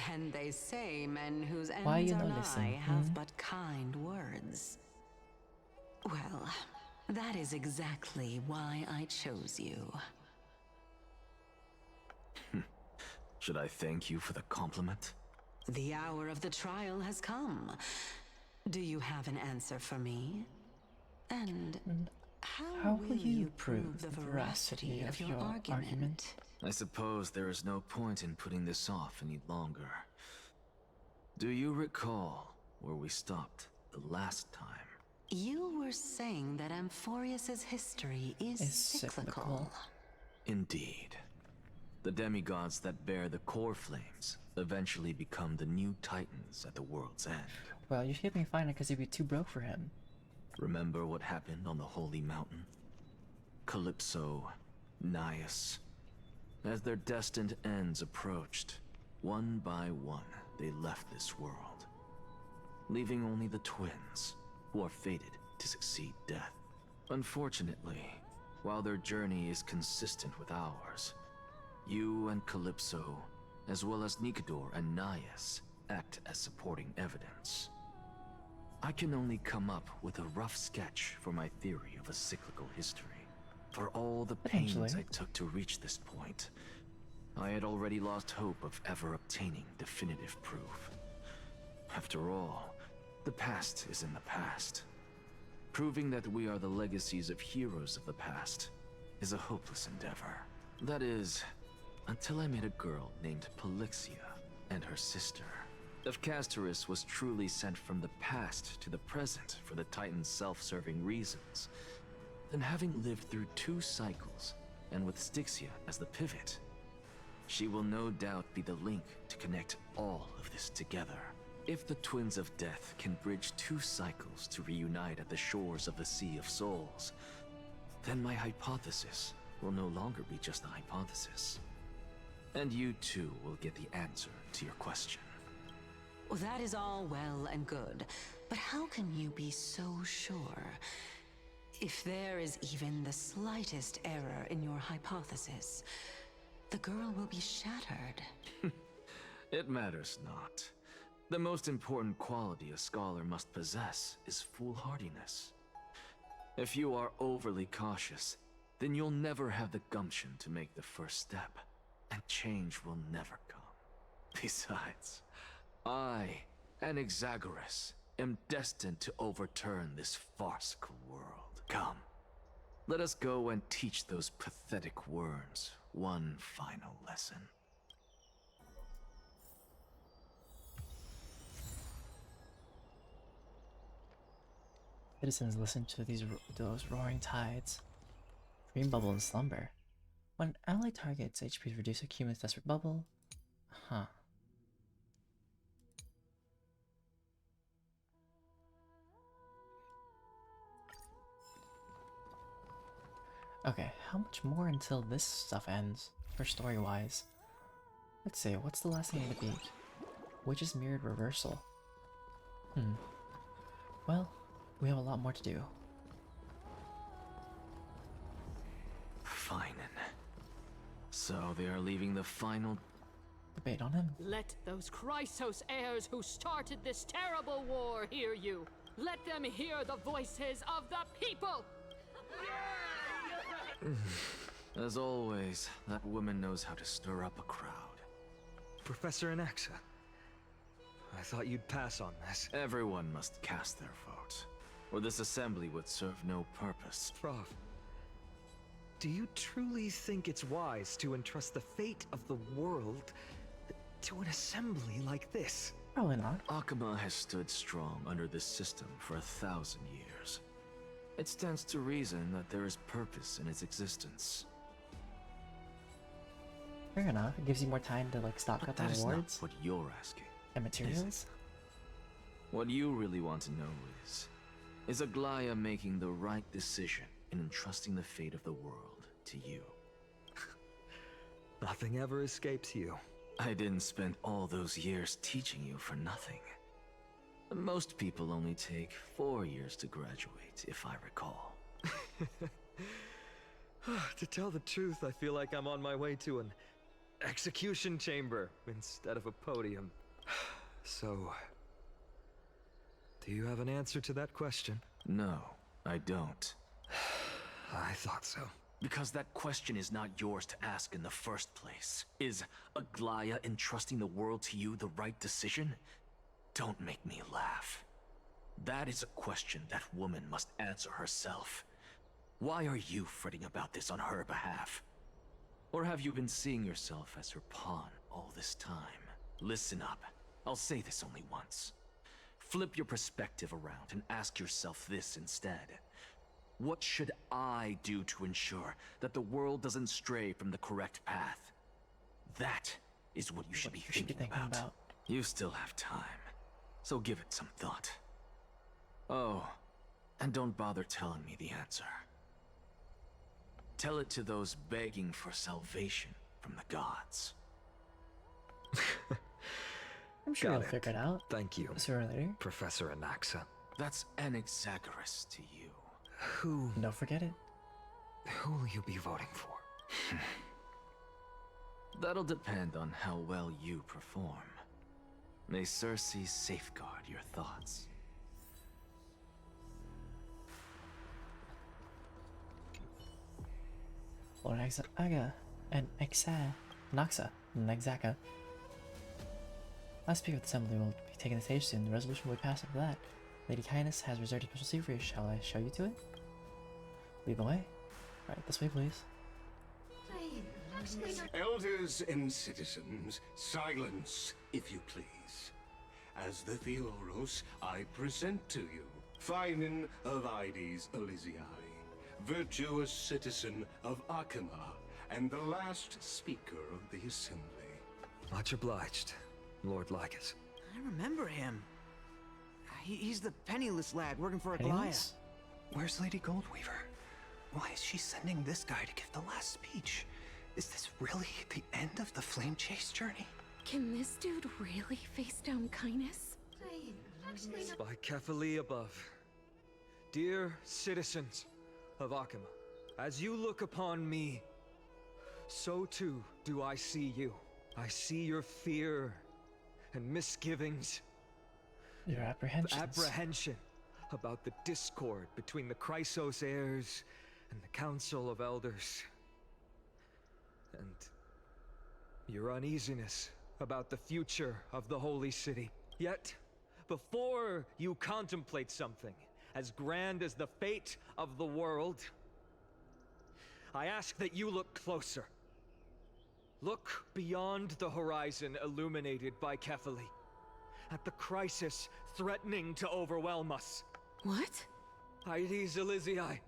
P: And they say men whose ends
A: Why you
P: are
A: noticing?
P: nigh have but kind words. Well, that is exactly why I chose you.
L: Should I thank you for the compliment?
P: The hour of the trial has come. Do you have an answer for me? And how will you prove the veracity of your argument?
Q: I suppose there is no point in putting this off any longer. Do you recall where we stopped the last time?
P: You were saying that Amphorius's history is cyclical.
Q: Indeed. The demigods that bear the core flames eventually become the new titans at the world's end.
A: Well, you should be fine because you'd be too broke for him.
Q: Remember what happened on the Holy Mountain? Calypso, Naias. As their destined ends approached, one by one they left this world, leaving only the twins, who are fated to succeed death. Unfortunately, while their journey is consistent with ours, you and Calypso, as well as Nikador and Naias, act as supporting evidence. I can only come up with a rough sketch for my theory of a cyclical history. For all the pains I took to reach this point, I had already lost hope of ever obtaining definitive proof. After all, the past is in the past. Proving that we are the legacies of heroes of the past is a hopeless endeavor. That is, until I met a girl named Polixia and her sister. If Castorus was truly sent from the past to the present for the Titan's self-serving reasons, then having lived through 2 cycles, and with Styxia as the pivot, she will no doubt be the link to connect all of this together. If the Twins of Death can bridge 2 cycles to reunite at the shores of the Sea of Souls, then my hypothesis will no longer be just a hypothesis. And you too will get the answer to your question.
P: Well, that is all well and good, but how can you be so sure? If there is even the slightest error in your hypothesis, the girl will be shattered.
Q: It matters not. The most important quality a scholar must possess is foolhardiness. If you are overly cautious, then you'll never have the gumption to make the first step, and change will never come. Besides, I, Anaxagoras, am destined to overturn this farcical world. Come, let us go and teach those pathetic worms one final lesson.
A: Citizens listen to those roaring tides. Green bubble in slumber. When an ally targets, HP is reduced, accumulates desperate bubble. Huh. Okay, how much more until this stuff ends, for story-wise? Let's see, what's the last thing in the beak? Witch's Mirrored Reversal. Well, we have a lot more to do.
Q: Fine. So they are leaving the final
A: debate on him.
R: Let those Chrysos heirs who started this terrible war hear you. Let them hear the voices of the people!
Q: As always, that woman knows how to stir up a crowd.
G: Professor Anaxa, I thought you'd pass on this.
Q: Everyone must cast their vote, or this assembly would serve no purpose.
G: Prof, do you truly think it's wise to entrust the fate of the world to an assembly like this?
A: Probably not.
Q: Akama has stood strong under this system for 1,000 years. It stands to reason that there is purpose in its existence.
A: Fair enough. It gives you more time to like stock up on rewards.
Q: That is not what you're asking.
A: And materials?
Q: What you really want to know is Aglaya making the right decision in entrusting the fate of the world to you?
G: Nothing ever escapes you.
Q: I didn't spend all those years teaching you for nothing. Most people only take 4 years to graduate, if I recall.
G: To tell the truth, I feel like I'm on my way to an execution chamber instead of a podium. So, do you have an answer to that question?
Q: No, I don't.
G: I thought so.
Q: Because that question is not yours to ask in the first place. Is Aglaya entrusting the world to you the right decision? Don't make me laugh. That is a question that woman must answer herself. Why are you fretting about this on her behalf? Or have you been seeing yourself as her pawn all this time? Listen up. I'll say this only once. Flip your perspective around and ask yourself this instead. What should I do to ensure that the world doesn't stray from the correct path? That is what you should be thinking about. You still have time, so give it some thought. Oh, and don't bother telling me the answer. Tell it to those begging for salvation from the gods.
A: I'm sure you'll figure it out.
G: Thank you,
A: sooner or later.
G: Professor Anaxa.
Q: That's Anaxagoras to you.
G: Who?
A: Don't forget it.
G: Who will you be voting for?
Q: That'll depend on how well you perform. May Circe safeguard your thoughts.
A: Lord Naxa. Last speaker of the assembly will be taking the stage soon. The resolution will be passed after that. Lady Kindness has reserved a special seat for you. Shall I show you to it? Lead the way. Right, this way, please.
S: Elders and citizens, silence, if you please. As the Theoros, I present to you Finan of Ides Elysiae, virtuous citizen of Akima, and the last speaker of the assembly.
G: Much obliged, Lord Lycus.
E: I remember him. He's the penniless lad working for Aglaya.
G: Where's Lady Goldweaver? Why is she sending this guy to give the last speech? Is this really the end of the Flame Chase journey?
K: Can this dude really face down kindness?
G: By Kefali above. Dear citizens of Akima, as you look upon me, so too do I see you. I see your fear and misgivings.
A: Your apprehensions.
G: Apprehension about the discord between the Chrysos heirs and the Council of Elders. And your uneasiness about the future of the Holy City. Yet, before you contemplate something as grand as the fate of the world, I ask that you look closer. Look beyond the horizon illuminated by Kefali, at the crisis threatening to overwhelm us.
K: What?
G: Ides Elysiae,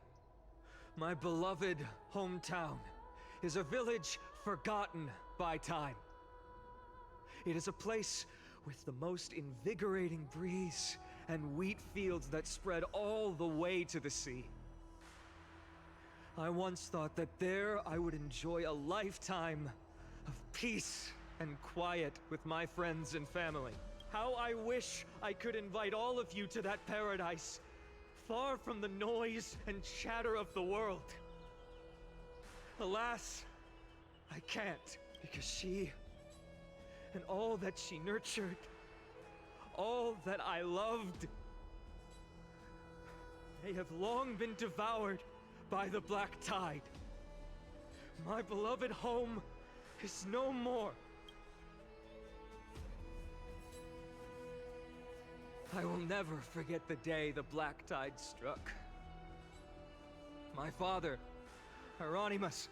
G: my beloved hometown, is a village forgotten by time. It is a place with the most invigorating breeze and wheat fields that spread all the way to the sea. I once thought that there I would enjoy a lifetime of peace and quiet with my friends and family. How I wish I could invite all of you to that paradise, far from the noise and chatter of the world. Alas, I can't, because she, and all that she nurtured, all that I loved, they have long been devoured by the black tide. My beloved home is no more. I will never forget the day the black tide struck. My father, Hieronymus,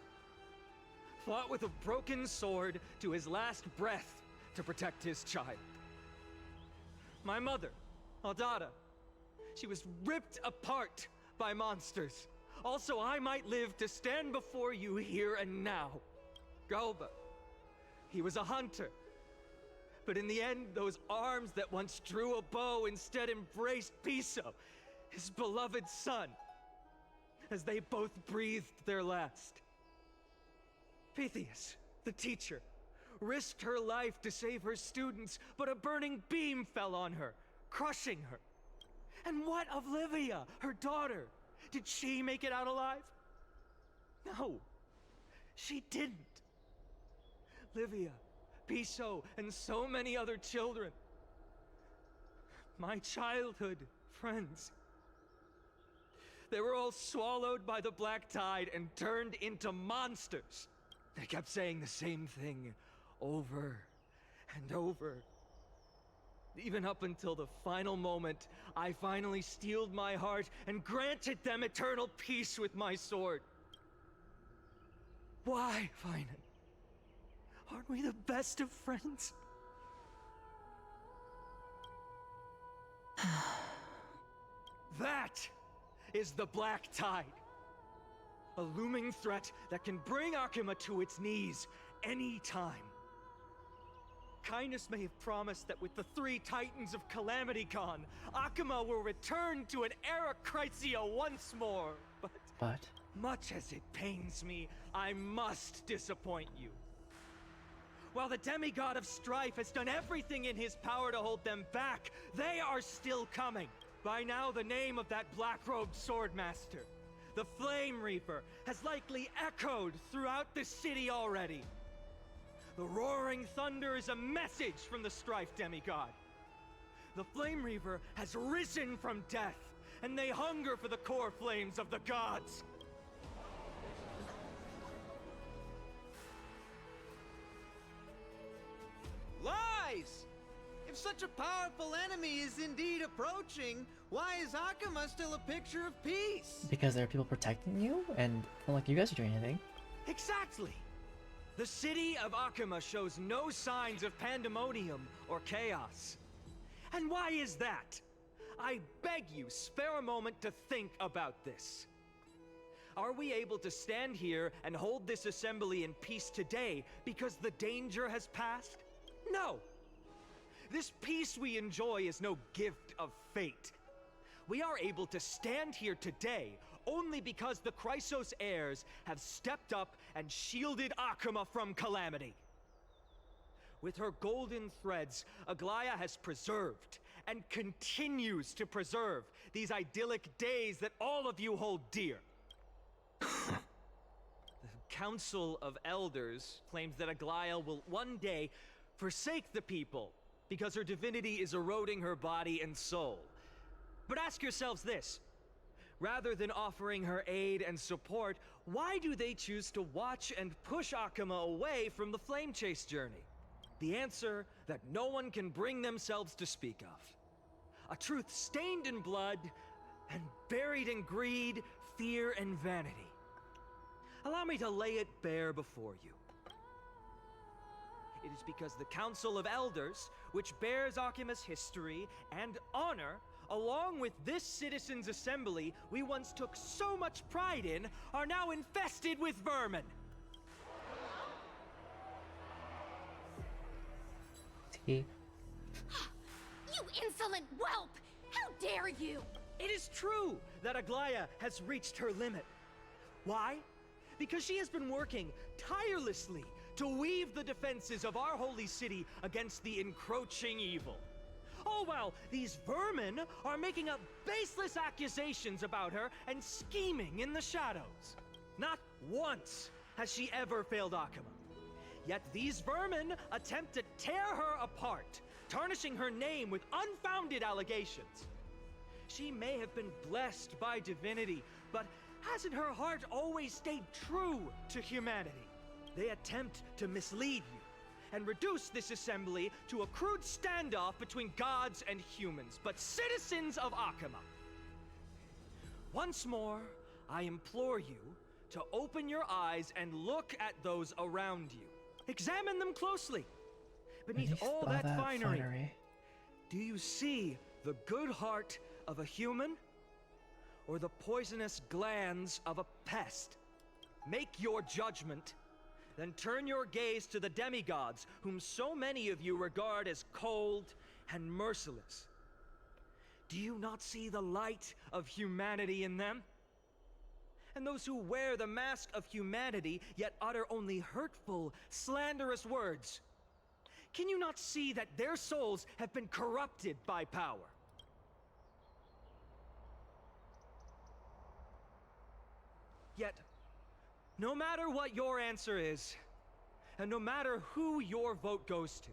G: fought with a broken sword to his last breath to protect his child. My mother, Aldada, she was ripped apart by monsters. Also, I might live to stand before you here and now. Galba, he was a hunter. But in the end, those arms that once drew a bow instead embraced Piso, his beloved son, as they both breathed their last. Pythias, the teacher, risked her life to save her students, but a burning beam fell on her, crushing her. And what of Livia, her daughter? Did she make it out alive? No, she didn't. Livia, Piso, and so many other children. My childhood friends. They were all swallowed by the black tide and turned into monsters. They kept saying the same thing over and over. Even up until the final moment, I finally steeled my heart and granted them eternal peace with my sword. Why, Finan? Aren't we the best of friends? That is the Black Tide. A looming threat that can bring Akuma to its knees any time. Kindness may have promised that with the 3 Titans of Calamity Con, Akuma will return to an era Chrysia once more. But much as it pains me, I must disappoint you. While the demigod of strife has done everything in his power to hold them back, they are still coming. By now, the name of that black-robed swordmaster, the Flame Reaper, has likely echoed throughout the city already. The roaring thunder is a message from the strife demigod. The Flame Reaper has risen from death, and they hunger for the core flames of the gods.
E: Lies! If such a powerful enemy is indeed approaching, why is Akuma still a picture of peace?
A: Because there are people protecting you, and not like you guys are doing anything.
G: Exactly! The city of Akuma shows no signs of pandemonium or chaos. And why is that? I beg you, spare a moment to think about this. Are we able to stand here and hold this assembly in peace today because the danger has passed? No! This peace we enjoy is no gift of fate. We are able to stand here today only because the Chrysos heirs have stepped up and shielded Akuma from calamity. With her golden threads, Aglaya has preserved and continues to preserve these idyllic days that all of you hold dear. The Council of Elders claims that Aglaya will one day forsake the people because her divinity is eroding her body and soul. But ask yourselves this. Rather than offering her aid and support, why do they choose to watch and push Akuma away from the Flame Chase journey? The answer that no one can bring themselves to speak of. A truth stained in blood and buried in greed, fear, and vanity. Allow me to lay it bare before you. It is because the Council of Elders, which bears Akuma's history and honor, along with this citizens' assembly we once took so much pride in, are now infested with vermin.
B: You insolent whelp! How dare you!
G: It is true that Aglaya has reached her limit. Why? Because she has been working tirelessly to weave the defenses of our holy city against the encroaching evil. All while these vermin are making up baseless accusations about her and scheming in the shadows. Not once has she ever failed Akuma. Yet these vermin attempt to tear her apart, tarnishing her name with unfounded allegations. She may have been blessed by divinity, but hasn't her heart always stayed true to humanity? They attempt to mislead you and reduce this assembly to a crude standoff between gods and humans, but citizens of Akuma. Once more, I implore you to open your eyes and look at those around you. Examine them closely. Beneath all that finery, do you see the good heart of a human or the poisonous glands of a pest? Make your judgment, then turn your gaze to the demigods, whom so many of you regard as cold and merciless. Do you not see the light of humanity in them? And those who wear the mask of humanity, yet utter only hurtful, slanderous words. Can you not see that their souls have been corrupted by power? Yet, no matter what your answer is, and no matter who your vote goes to,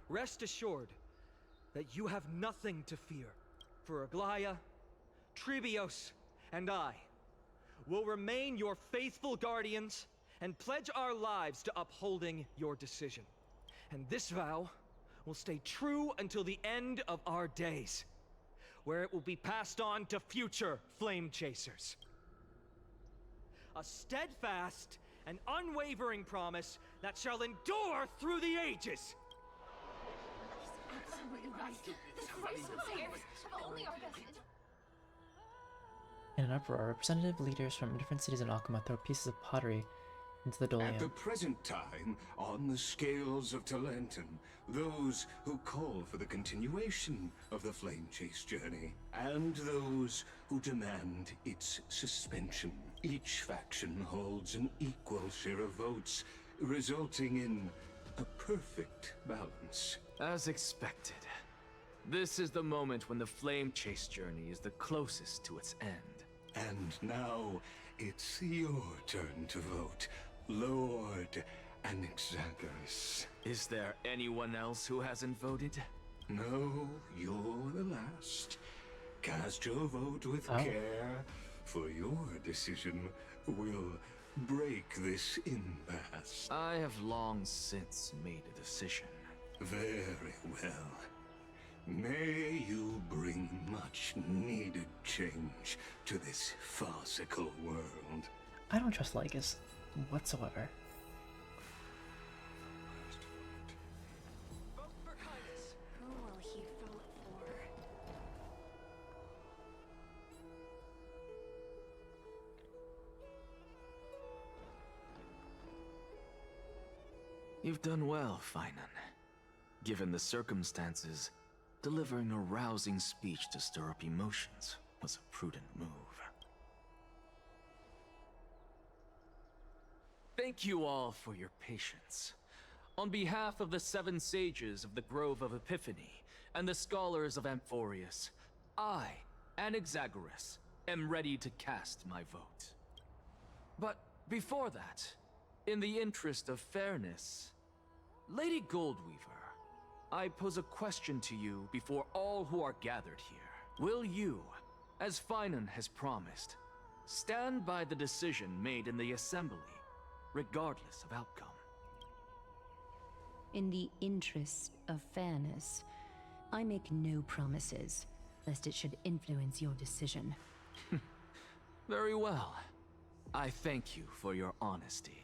G: rest assured that you have nothing to fear. For Aglaya, Tribios, and I will remain your faithful guardians and pledge our lives to upholding your decision. And this vow will stay true until the end of our days, where it will be passed on to future flame chasers. A steadfast and unwavering promise that shall endure through the ages.
B: Absolutely right. This Rysos heirs have only our best.
A: In an uproar, representative leaders from different cities in Akuma throw pieces of pottery into the
S: At the
A: Dolium.
S: present time, on the scales of Talentum, those who call for the continuation of the Flame Chase journey, and those who demand its suspension. Each faction holds an equal share of votes, resulting in a perfect balance.
Q: As expected. This is the moment when the Flame Chase journey is the closest to its end.
S: And now, it's your turn to vote, Lord Anaxa.
Q: Is there anyone else who hasn't voted?
S: No, you're the last. Cast your vote with care, for your decision will break this impasse.
Q: I have long since made a decision.
S: Very well. May you bring much needed change to this farcical world.
A: I don't trust Lycus whatsoever.
I: Who will he vote for?
Q: You've done well, Finan. Given the circumstances, delivering a rousing speech to stir up emotions was a prudent move. Thank you all for your patience. On behalf of the 7 sages of the Grove of Epiphany and the scholars of Amphorius, I, Anaxagoras, am ready to cast my vote. But before that, in the interest of fairness, Lady Goldweaver, I pose a question to you before all who are gathered here. Will you, as Finan has promised, stand by the decision made in the Assembly, regardless of outcome?
I: In the interest of fairness, I make no promises, lest it should influence your decision.
Q: Very well. I thank you for your honesty.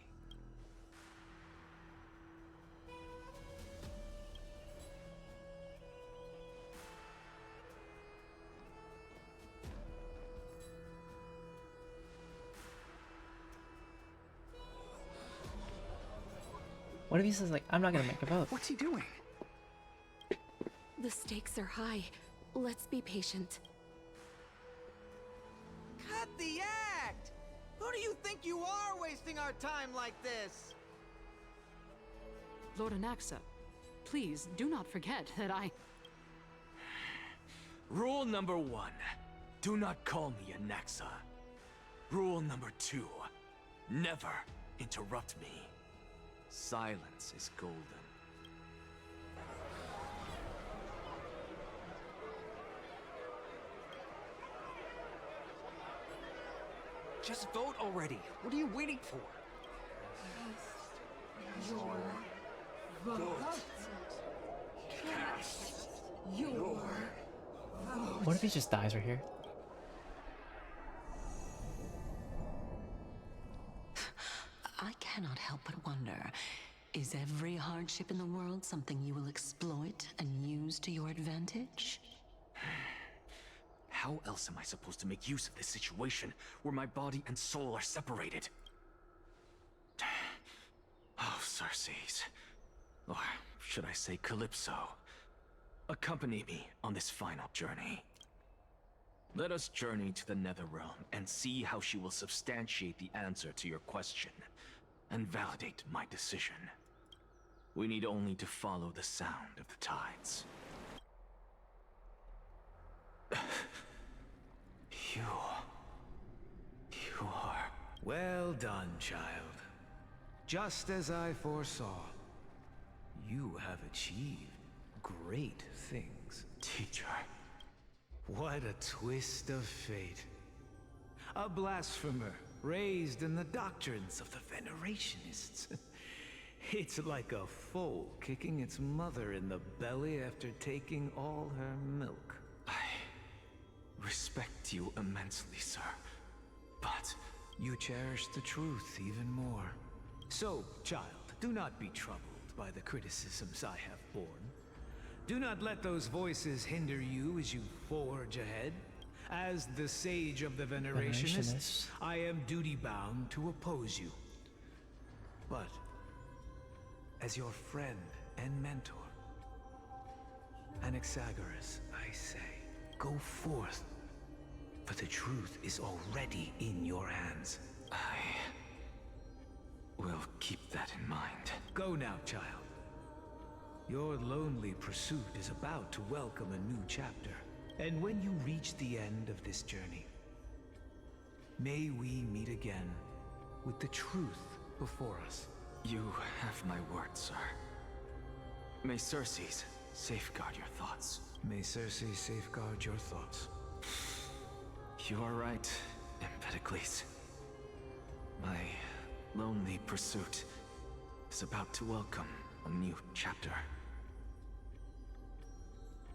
A: What if he says, like, I'm not gonna make a vote?
N: What's he doing?
K: The stakes are high. Let's be patient.
E: Cut the act! Who do you think you are wasting our time like this?
R: Lord Anaxa, please do not forget that I...
Q: Rule number 1. Do not call me Anaxa. Rule number 2. Never interrupt me. Silence is golden.
G: Just vote already. What are you waiting for?
B: Your vote. Cast your vote.
A: What if he just dies right here?
P: I cannot help but wonder, is every hardship in the world something you will exploit and use to your advantage?
Q: How else am I supposed to make use of this situation where my body and soul are separated? Oh, Circes. Or should I say Calypso? Accompany me on this final journey. Let us journey to the Netherrealm and see how she will substantiate the answer to your question and validate my decision. We need only to follow the sound of the tides. You are...
L: Well done, child. Just as I foresaw. You have achieved great things.
Q: Teacher.
L: What a twist of fate.
D: A blasphemer, raised in the doctrines of the Venerationists. It's like a foal kicking its mother in the belly after taking all her milk.
Q: I respect you immensely, sir. But
D: you cherish the truth even more. So, child, do not be troubled by the criticisms I have borne. Do not let those voices hinder you as you forge ahead. As the sage of the Venerationists, I am duty-bound to oppose you. But, as your friend and mentor, Anaxagoras, I say, go forth, for the truth is already in your hands.
Q: I will keep that in mind.
D: Go now, child. Your lonely pursuit is about to welcome a new chapter. And when you reach the end of this journey, may we meet again with the truth before us.
Q: You have my word, sir. May Circes safeguard your thoughts.
D: May Circes safeguard your thoughts.
Q: You are right, Empedocles. My lonely pursuit is about to welcome a new chapter.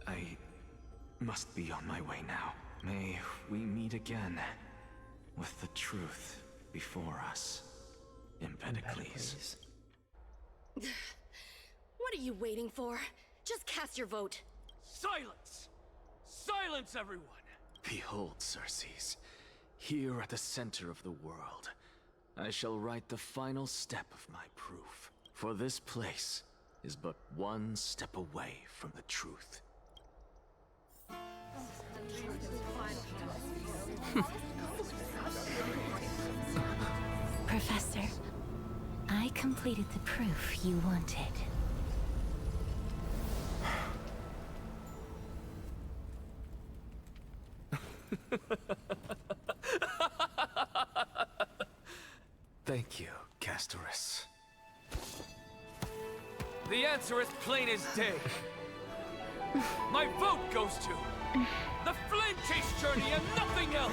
Q: I must be on my way now. May we meet again with the truth before us, Empedocles.
T: What are you waiting for? Just cast your vote.
G: Silence! Silence, everyone!
Q: Behold, Circes, here at the center of the world, I shall write the final step of my proof. For this place is but one step away from the truth.
C: Professor, I completed the proof you wanted.
Q: Thank you, Castorus.
G: The answer is plain as day. My vote goes to the Flame Chase journey and nothing else!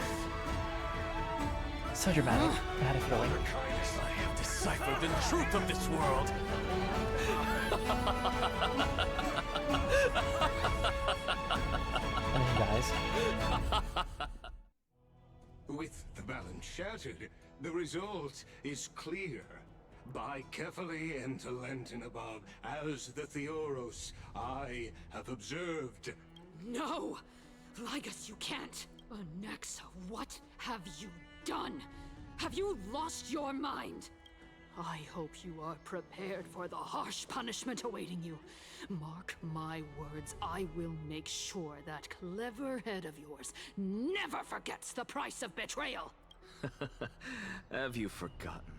A: So dramatic. I had a feeling.
N: I have deciphered the truth of this world.
A: And then guys.
S: With the balance shattered, the result is clear. By carefully enter Lenten above, as the Theoros I have observed.
R: No! Ligus, you can't! Anaxa, what have you done? Have you lost your mind? I hope you are prepared for the harsh punishment awaiting you. Mark my words, I will make sure that clever head of yours never forgets the price of betrayal!
Q: Have you forgotten?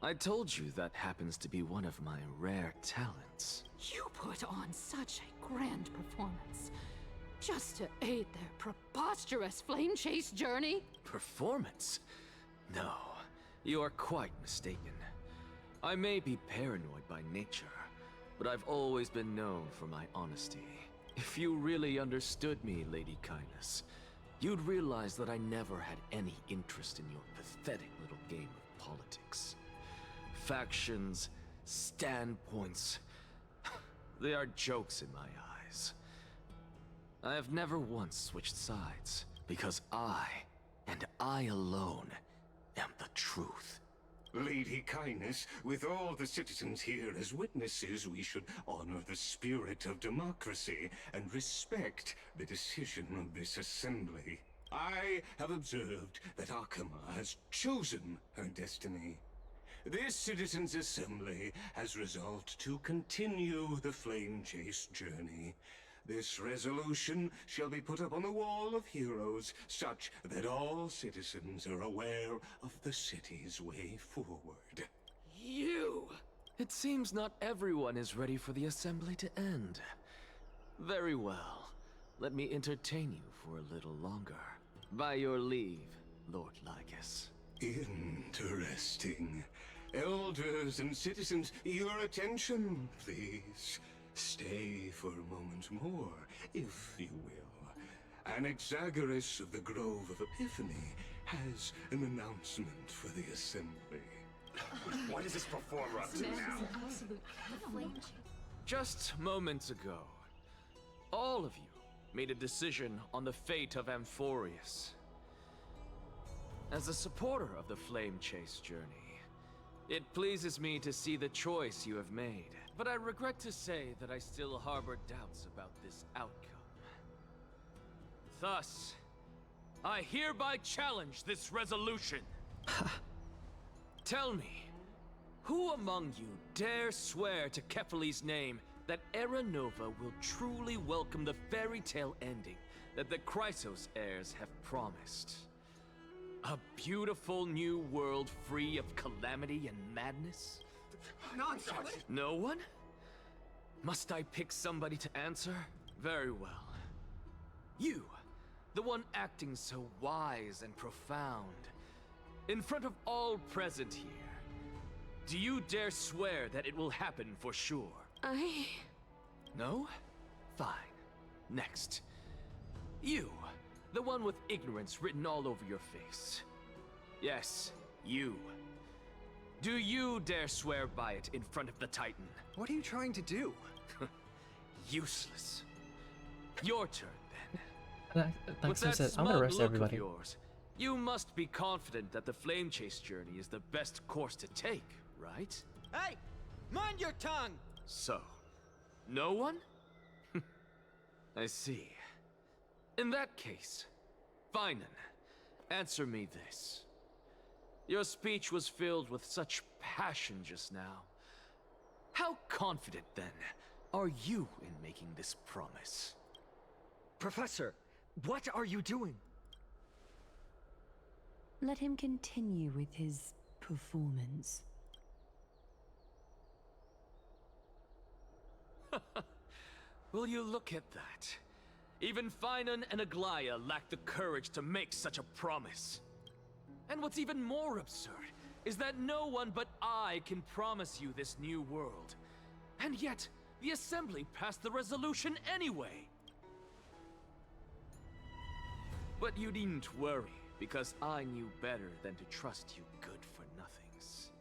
Q: I told you that happens to be one of my rare talents.
R: You put on such a grand performance, just to aid their preposterous flame chase journey?
Q: Performance? No, you are quite mistaken. I may be paranoid by nature, but I've always been known for my honesty. If you really understood me, Lady Kindness, you'd realize that I never had any interest in your pathetic little game of politics. Factions, standpoints, they are jokes in my eyes. I have never once switched sides, because I, and I alone, am the truth.
S: Lady Kindness, with all the citizens here as witnesses, we should honor the spirit of democracy and respect the decision of this assembly. I have observed that Akama has chosen her destiny. This citizens' assembly has resolved to continue the flame chase journey. This resolution shall be put up on the wall of heroes, such that all citizens are aware of the city's way forward.
R: You!
Q: It seems not everyone is ready for the assembly to end. Very well. Let me entertain you for a little longer. By your leave, Lord Ligus.
S: Interesting. Elders and citizens, your attention, please. Stay for a moment more, if you will. Anaxagoras of the Grove of Epiphany has an announcement for the assembly.
L: What is this performer up to now?
G: Just moments ago, all of you made a decision on the fate of Amphorius. As a supporter of the Flame Chase journey, it pleases me to see the choice you have made. But I regret to say that I still harbor doubts about this outcome. Thus, I hereby challenge this resolution. Tell me, who among you dare swear to Kefali's name that Era Nova will truly welcome the fairy tale ending that the Chrysos heirs have promised? A beautiful new world free of calamity and madness?
L: Nonsense!
G: No one? Must I pick somebody to answer? Very well. You, the one acting so wise and profound, in front of all present here, do you dare swear that it will happen for sure? No? Fine. Next. You, the one with ignorance written all over your face. Yes, you. Do you dare swear by it in front of the Titan?
E: What are you trying to do?
G: Useless. Your turn, then.
A: Like I said, I'm gonna arrest everybody.
G: Yours, you must be confident that the Flame Chase journey is the best course to take, right?
E: Hey! Mind your tongue!
G: So, no one? I see. In that case, Finan, answer me this. Your speech was filled with such passion just now. How confident, then, are you in making this promise?
E: Professor, what are you doing?
I: Let him continue with his performance.
G: Will you look at that? Even Finan and Aglaya lack the courage to make such a promise. And what's even more absurd is that no one but I can promise you this new world. And yet, the Assembly passed the resolution anyway. But you needn't worry, because I knew better than to trust you good-for-nothings.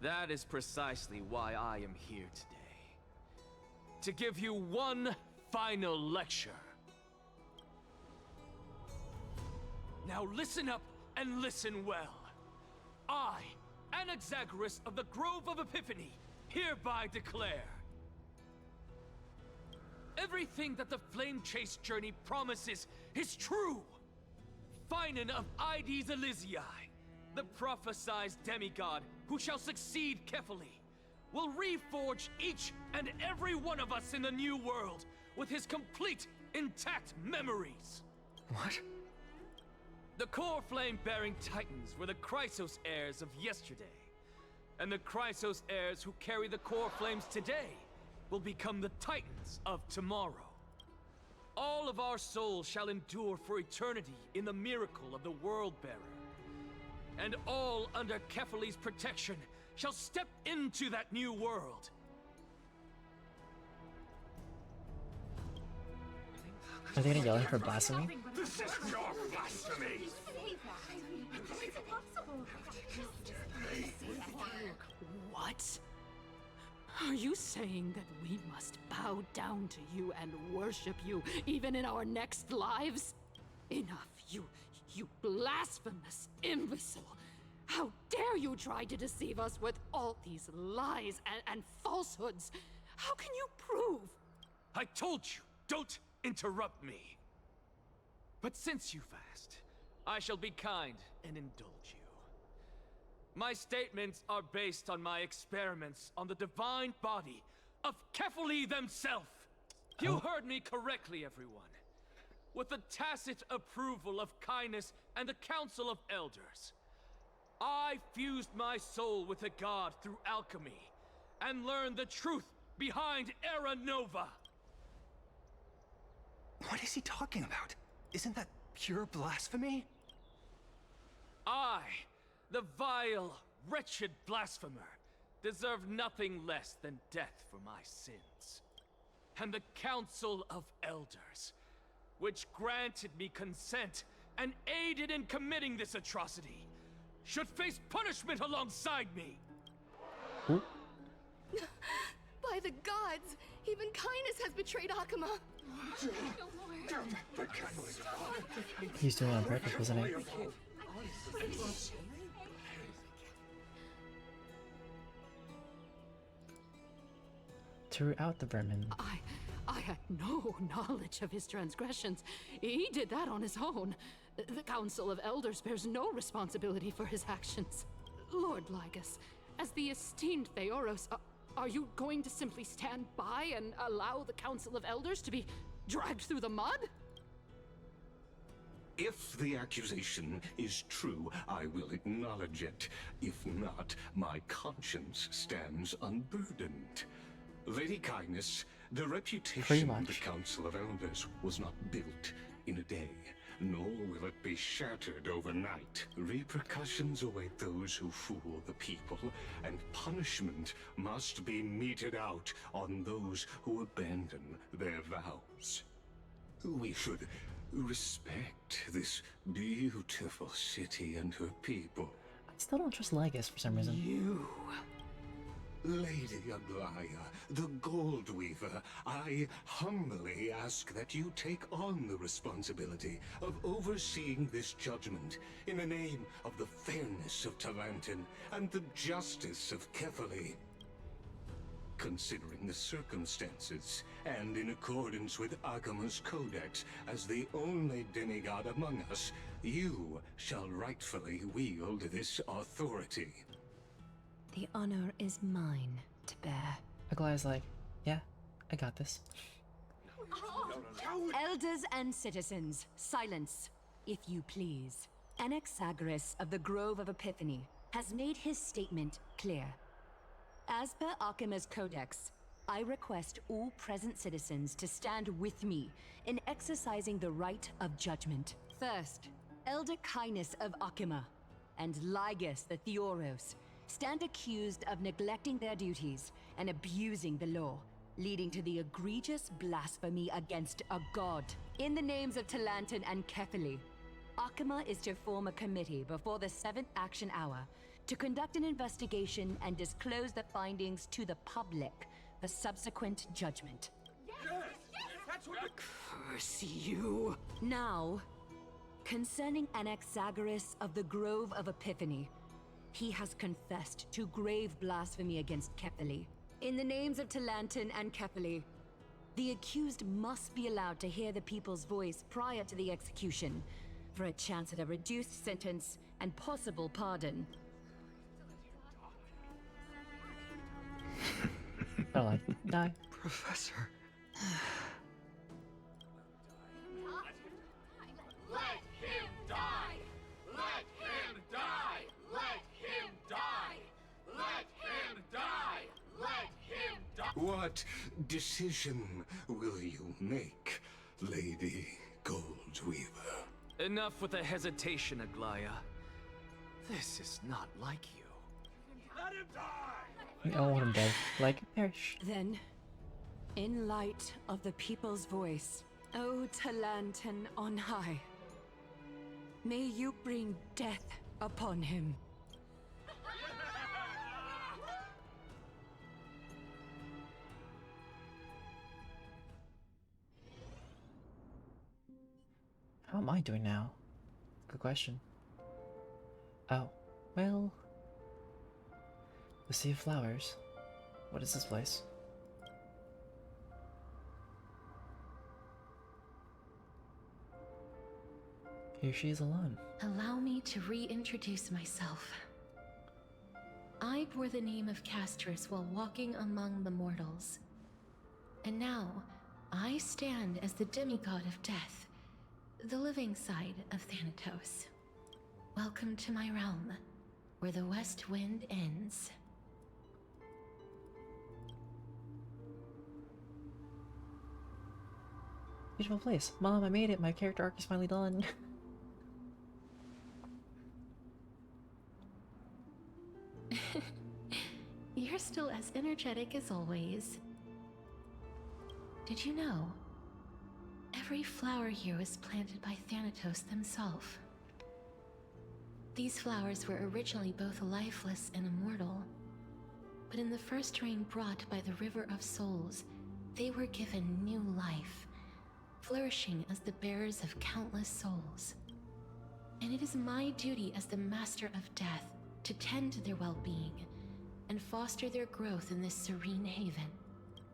G: That is precisely why I am here today. To give you one final lecture. Now listen up and listen well. I, Anaxagoras of the Grove of Epiphany, hereby declare everything that the Flame Chase journey promises is true. Finan of Ides Elysiae, the prophesized demigod who shall succeed Kefali, will reforge each and every one of us in the new world with his complete, intact memories.
E: What?
G: The core flame-bearing titans were the Chrysos heirs of yesterday. And the Chrysos heirs who carry the core flames today will become the titans of tomorrow. All of our souls shall endure for eternity in the miracle of the World-Bearer. And all under Kefali's protection shall step into that new world.
A: Are they gonna yell at her blasphemy?
L: This is your blasphemy!
R: What? Are you saying that we must bow down to you and worship you even in our next lives? Enough, you blasphemous imbecile! How dare you try to deceive us with all these lies and falsehoods? How can you prove?
G: I told you, don't interrupt me. But since you've asked, I shall be kind and indulge you. My statements are based on my experiments on the divine body of Kefali themselves. You heard me correctly, everyone. With the tacit approval of kindness and the Council of Elders, I fused my soul with the god through alchemy and learned the truth behind Era Nova.
E: What is he talking about? Isn't that pure blasphemy?
G: I, the vile, wretched blasphemer, deserve nothing less than death for my sins. And the Council of Elders, which granted me consent
N: and aided in committing this atrocity should face punishment alongside me.
T: By the gods, even Kindness has betrayed Akuma.
A: He's doing it on purpose, wasn't he? Throughout the vermin.
R: I had no knowledge of his transgressions. He did that on his own. The Council of Elders bears no responsibility for his actions. Lord Lygus, as the esteemed Theoros, are you going to simply stand by and allow the Council of Elders to be dragged through the mud?
S: If the accusation is true, I will acknowledge it. If not, my conscience stands unburdened. Lady Kindness, the reputation of the Council of Elders was not built in a day, nor will it be shattered overnight. Repercussions await those who fool the people, and punishment must be meted out on those who abandon their vows. We should respect this beautiful city and her people.
A: I still don't trust Lygus for some reason.
S: You, Lady Aglaya, the Gold Weaver, I humbly ask that you take on the responsibility of overseeing this judgment in the name of the fairness of Talantin and the justice of Kefali. Considering the circumstances, and in accordance with Akuma's codex as the only demigod among us, you shall rightfully wield this authority.
I: The honor is mine to bear.
A: Aglaya's like, yeah, I got this.
I: Elders and citizens, silence, if you please. Anaxagoras of the Grove of Epiphany has made his statement clear. As per Akuma's codex, I request all present citizens to stand with me in exercising the right of judgment. First, Elder Kindness of Akuma and Lygus the Theoros stand accused of neglecting their duties and abusing the law, leading to the egregious blasphemy against a god. In the names of Talantin and Kefali, Akuma is to form a committee before the 7th action hour to conduct an investigation and disclose the findings to the public for subsequent judgment.
R: Curse you!
I: Now, concerning Anaxagoras of the Grove of Epiphany, he has confessed to grave blasphemy against Kefali. In the names of Talantin and Kefali, the accused must be allowed to hear the people's voice prior to the execution, for a chance at a reduced sentence and possible pardon.
A: Oh, like, die.
G: Professor.
U: Let him die! Let him die! Let him die! Let him die! Let him die!
S: What decision will you make, Lady Goldweaver?
N: Enough with the hesitation, Aglaya. This is not like you.
U: Let him die!
A: I don't want him dead. Like, perish.
I: Then, in light of the people's voice, O Talantin on high, may you bring death upon him.
A: How am I doing now? Good question. Oh, well... The Sea of Flowers. What is this place? Here she is alone.
C: Allow me to reintroduce myself. I bore the name of Castris while walking among the mortals. And now, I stand as the demigod of death, the living side of Thanatos. Welcome to my realm, where the west wind ends.
A: Beautiful place. Mom, I made it. My character arc is finally done.
C: You're still as energetic as always. Did you know? Every flower here was planted by Thanatos himself. These flowers were originally both lifeless and immortal, but in the first rain brought by the River of Souls, they were given new life, flourishing as the bearers of countless souls. And it is my duty as the Master of Death to tend to their well-being and foster their growth in this serene haven.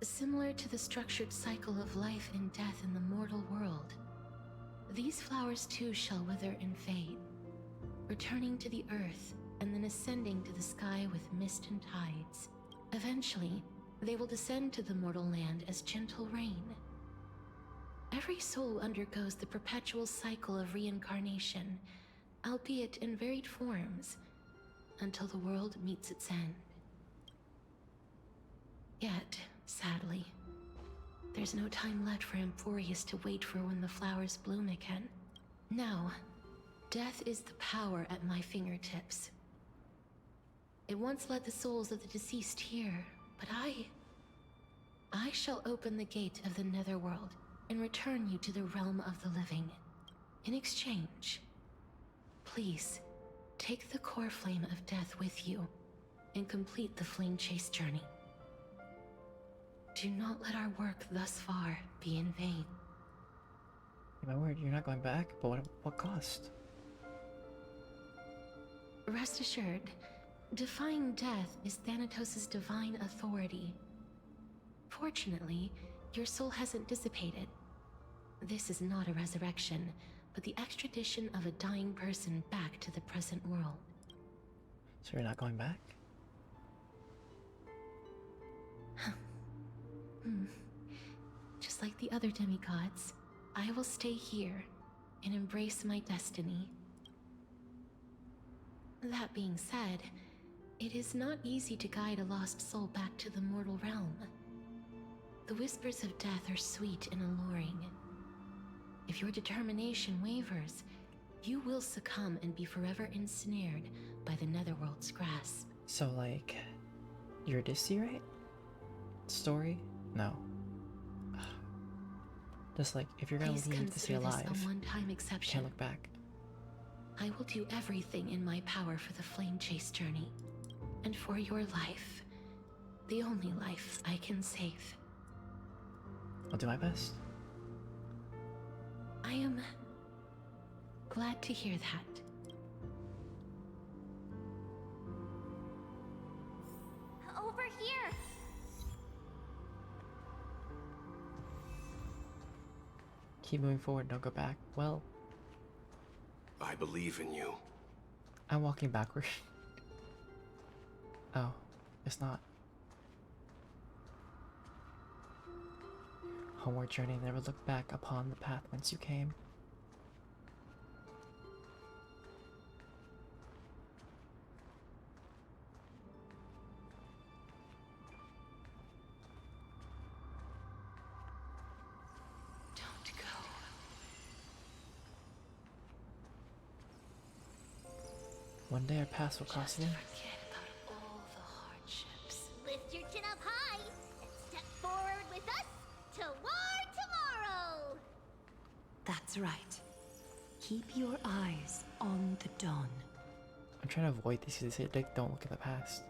C: Similar to the structured cycle of life and death in the mortal world, these flowers too shall wither and fade, returning to the earth and then ascending to the sky with mist and tides. Eventually, they will descend to the mortal land as gentle rain. Every soul undergoes the perpetual cycle of reincarnation, albeit in varied forms, until the world meets its end. Yet, sadly, there's no time left for Emphorius to wait for when the flowers bloom again. Now, death is the power at my fingertips. It once led the souls of the deceased here, but I shall open the gate of the Netherworld and return you to the realm of the living. In exchange, please, take the core flame of death with you and complete the flame chase journey. Do not let our work thus far be in vain.
A: My word, you're not going back? But what cost?
C: Rest assured, defying death is Thanatos' divine authority. Fortunately, your soul hasn't dissipated. This is not a resurrection, but the extradition of a dying person back to the present world.
A: So you're not going back?
C: Just like the other demigods, I will stay here and embrace my destiny. That being said, it is not easy to guide a lost soul back to the mortal realm. The whispers of death are sweet and alluring. If your determination wavers, you will succumb and be forever ensnared by the Netherworld's grasp.
A: So, like, Eurydice, right? Story? No. Just like, if you're gonna
C: Please
A: leave the sea
C: consider this
A: alive,
C: a one-time exception.
A: can't look back.
C: I will do everything in my power for the flame chase journey, and for your life, the only life I can save.
A: I'll do my best.
C: I am glad to hear that.
B: Over here!
A: Keep moving forward, don't go back. Well,
S: I believe in you.
A: I'm walking backward. Oh, it's not. Homeward journey, never look back upon the path whence you came.
C: Don't go.
A: One day our paths will cross again.
C: Forget about all the hardships.
B: Lift your chin up high and step forward with us toward tomorrow!
I: That's right. Keep your eyes on the dawn.
A: I'm trying to avoid these. They say, like, don't look at the past.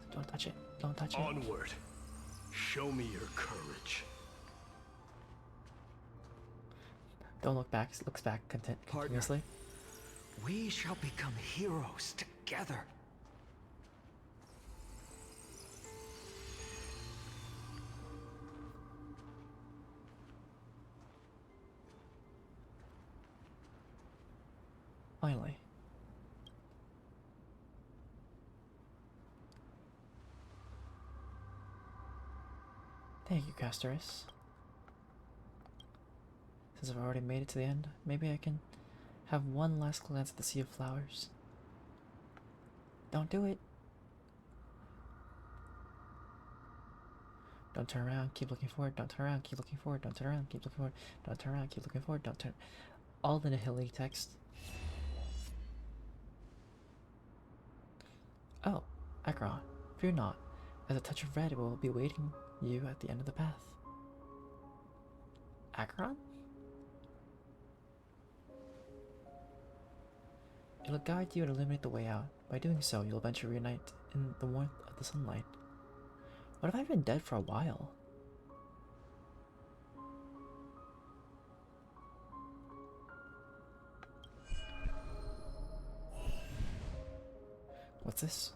A: So don't touch it. Don't touch it.
S: Onward. Show me your courage.
A: Don't look back. Looks back continuously.
N: We shall become heroes together.
A: Finally. Thank you, Castoris. Since I've already made it to the end, maybe I can have one last glance at the Sea of Flowers. Don't do it. Don't turn around, keep looking forward. Don't turn around, keep looking forward. Don't turn around, keep looking forward. Don't turn around, keep looking forward. Don't turn. All the Nihili text. Oh, Acheron, fear not. As a touch of red will be waiting you at the end of the path. Acheron? It'll guide you and illuminate the way out. By doing so, you'll eventually reunite in the warmth of the sunlight. What if I've been dead for a while? What's this?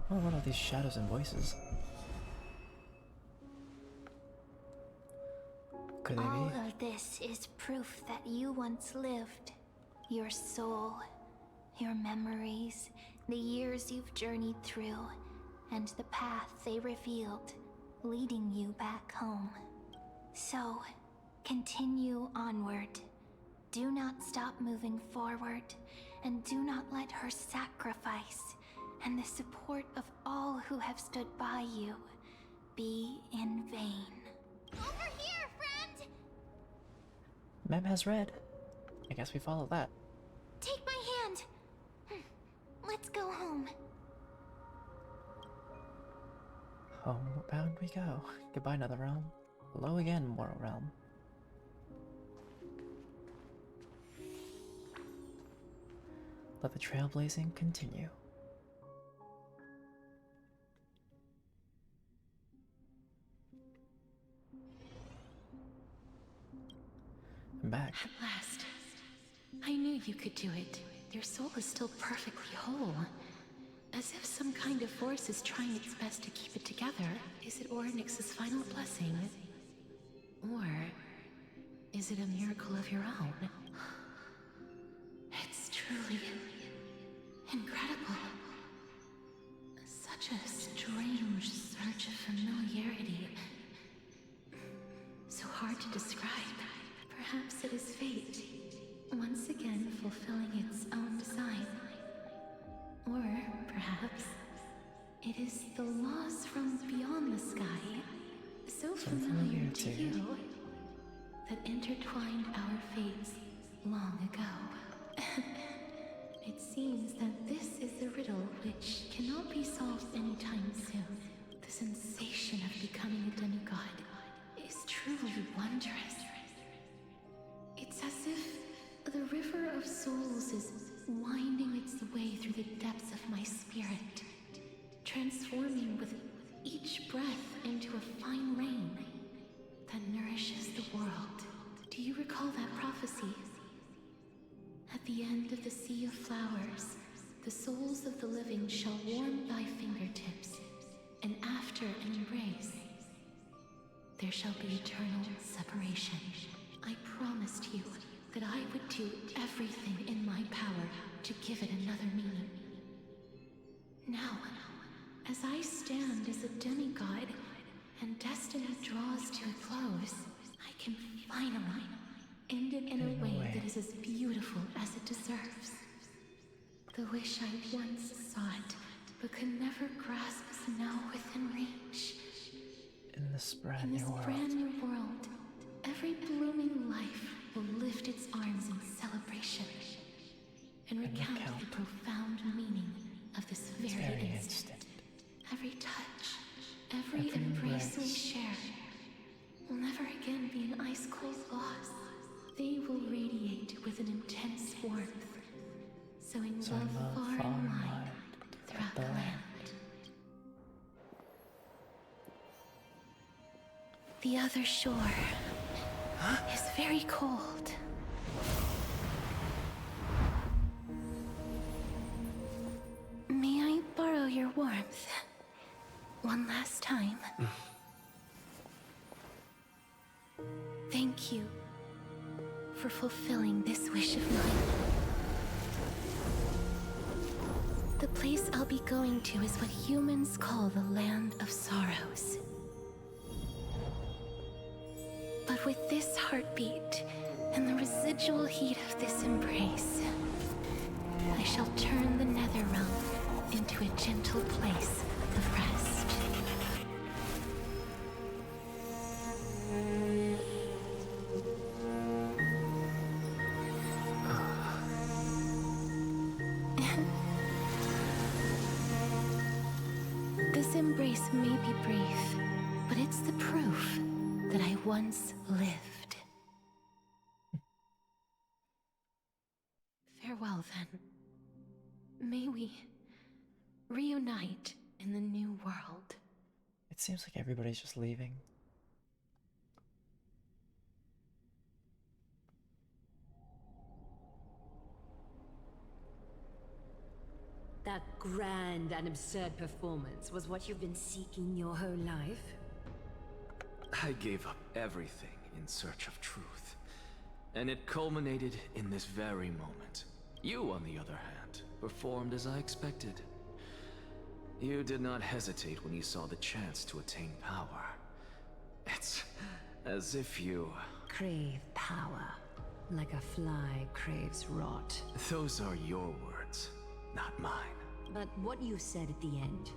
A: Oh, what are these shadows and voices? Could they
B: All
A: be?
B: of this is proof that you once lived. Your soul, your memories, the years you've journeyed through, and the path they revealed, leading you back home. So, continue onward. Do not stop moving forward, and do not let her sacrifice and the support of all who have stood by you be in vain.
U: Over here, friend!
A: Mem has red. I guess we follow that.
B: Take my hand. Let's go home.
A: Homebound we go. Goodbye, Nether Realm. Hello again, Mortal Realm. Let the trailblazing continue. I'm back.
C: At last. I knew you could do it. Your soul is still perfectly whole. As if some kind of force is trying its best to keep it together. Is it Ornyx's final blessing? Or is it a miracle of your own? It's truly incredible. Such a strange surge of familiarity. So hard to describe. Perhaps it is fate, once again fulfilling its own design. Or perhaps it is the laws from beyond the sky, so familiar to you, that intertwined our fates long ago. It seems that this is the riddle which cannot be solved anytime soon. The sensation of becoming a demigod is truly wondrous. It's as if the river of souls is winding its way through the depths of my spirit, transforming with each breath into a fine rain that nourishes the world. Do you recall that prophecy? At the end of the sea of flowers, the souls of the living shall warm thy fingertips, and after an embrace, there shall be eternal separation. I promised you that I would do everything in my power to give it another meaning. Now, as I stand as a demigod, and destiny draws to a close, I can finally end it in a way that is as beautiful as it deserves. The wish I once sought, but could never grasp is now within reach.
A: In this brand new world,
C: every blooming life will lift its arms in celebration and recount the profound meaning of this very instant. Every touch, every embrace we share will never again be an ice-cold loss. They will radiate with an intense warmth, sowing love far and wide throughout the land. The other shore is very cold. May I borrow your warmth one last time? Thank you for fulfilling this wish of mine. The place I'll be going to is what humans call the Land of Sorrows. But with this heartbeat and the residual heat of this embrace, I shall turn the Nether Realm into a gentle place of rest. This embrace may be brief, but it's the proof that I once lived. Farewell. Farewell, then. May we reunite in the new world.
A: It seems like everybody's just leaving.
I: That grand and absurd performance was what you've been seeking your whole life?
Q: I gave up everything in search of truth. And it culminated in this very moment. You, on the other hand, performed as I expected. You did not hesitate when you saw the chance to attain power. It's as if you...
I: Crave power, like a fly craves rot.
Q: Those are your words, not mine.
I: But what you said at the end,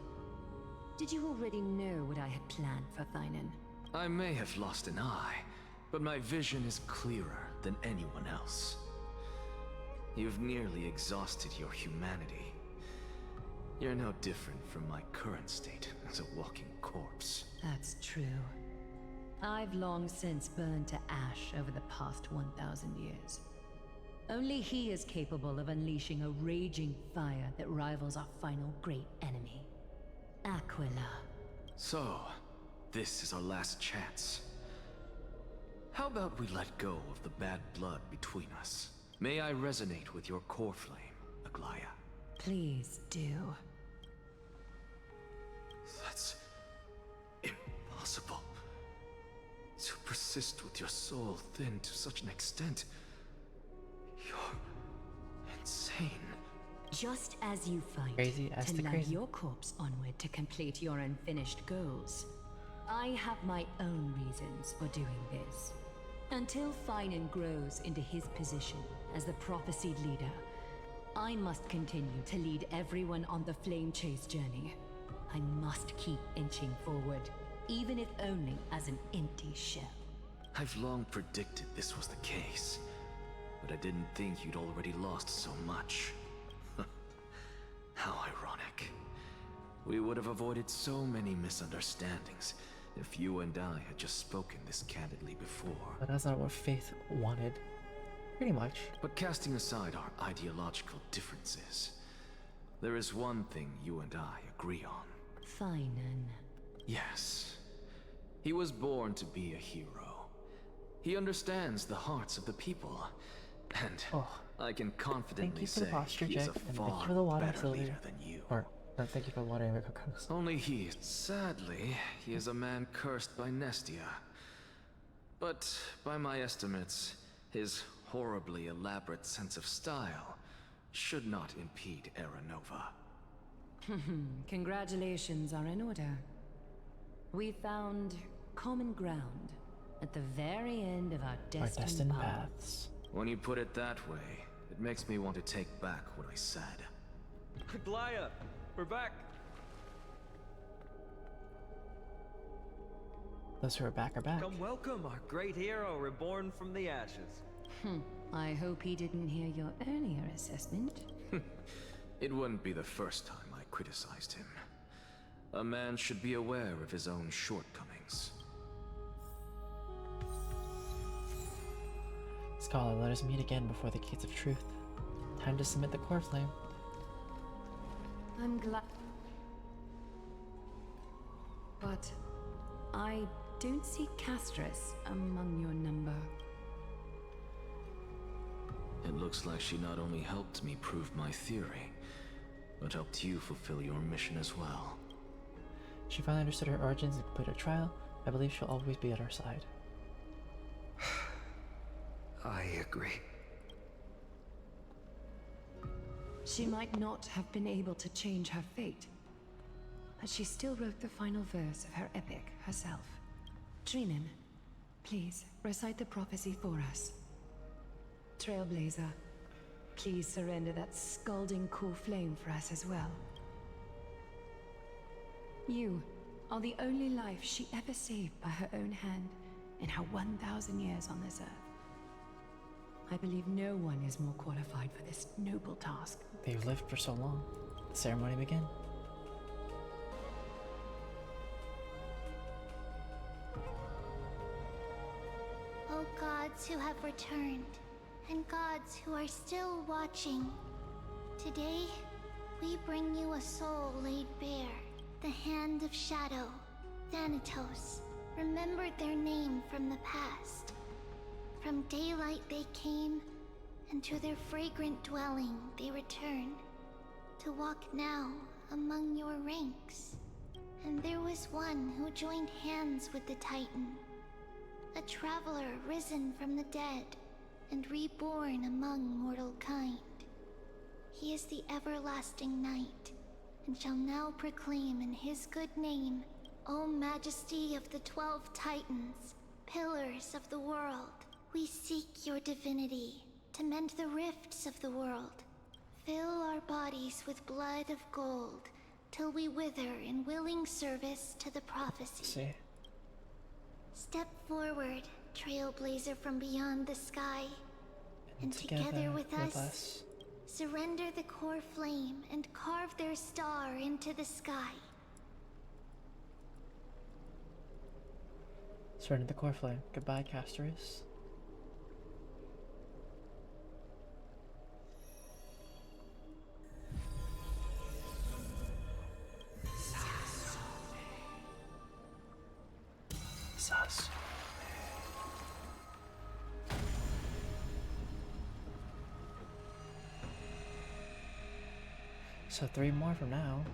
I: did you already know what I had planned for Thynan?
Q: I may have lost an eye, but my vision is clearer than anyone else. You've nearly exhausted your humanity. You're no different from my current state as a walking corpse.
I: That's true. I've long since burned to ash over the past 1,000 years. Only he is capable of unleashing a raging fire that rivals our final great enemy, Aquila.
Q: So, this is our last chance. How about we let go of the bad blood between us? May I resonate with your core flame, Aglaya?
I: Please do.
Q: That's impossible. To persist with your soul thinned to such an extent. You're insane.
I: Just as you fight
A: Crazy as
I: to
A: the
I: lug
A: crazy.
I: your corpse onward to complete your unfinished goals, I have my own reasons for doing this. Until Thynan grows into his position as the prophesied leader, I must continue to lead everyone on the flame chase journey. I must keep inching forward, even if only as an empty shell.
Q: I've long predicted this was the case, but I didn't think you'd already lost so much. How ironic. We would have avoided so many misunderstandings if you and I had just spoken this candidly before.
A: But that's not what Faith wanted. Pretty much.
Q: But casting aside our ideological differences, there is one thing you and I agree on.
I: Thynan.
Q: Yes. He was born to be a hero. He understands the hearts of the people. And I can confidently say he's a far better leader than you.
A: Thank you for the water and the coconuts.
Q: Only sadly, he is a man cursed by Nestia. But by my estimates, his horribly elaborate sense of style should not impede Aranova.
I: Congratulations are in order. We found common ground at the very end of our destined paths.
Q: When you put it that way, it makes me want to take back what I said.
G: Aglaya, we're back.
A: Those who are back are back.
G: Come welcome our great hero reborn from the ashes.
I: I hope he didn't hear your earlier assessment.
Q: It wouldn't be the first time I criticized him. A man should be aware of his own shortcomings.
A: Scholar, let us meet again before the gates of truth. Time to submit the core flame.
I: I'm glad. But I don't see Castris among your number.
Q: It looks like she not only helped me prove my theory, but helped you fulfill your mission as well.
A: She finally understood her origins and completed her trial. I believe she'll always be at our side.
G: I agree.
I: She might not have been able to change her fate, but she still wrote the final verse of her epic herself. Trinan, please recite the prophecy for us. Trailblazer, please surrender that scalding core flame for us as well. You are the only life she ever saved by her own hand in her 1,000 years on this earth. I believe no one is more qualified for this noble task.
A: They've lived for so long. The ceremony begin.
B: O gods who have returned, and gods who are still watching. Today, we bring you a soul laid bare, the Hand of Shadow, Thanatos. Remembered their name from the past. From daylight they came, and to their fragrant dwelling they return, to walk now among your ranks. And there was one who joined hands with the Titan, a traveler risen from the dead and reborn among mortal kind. He is the everlasting night, and shall now proclaim in his good name, O Majesty of the 12 Titans, pillars of the world, we seek your divinity to mend the rifts of the world. Fill our bodies with blood of gold, till we wither in willing service to the prophecy. Step forward, trailblazer from beyond the sky, and together with us, surrender the core flame and carve their star into the sky.
A: Surrender the core flame. Goodbye, Casterus. So 3 more from now.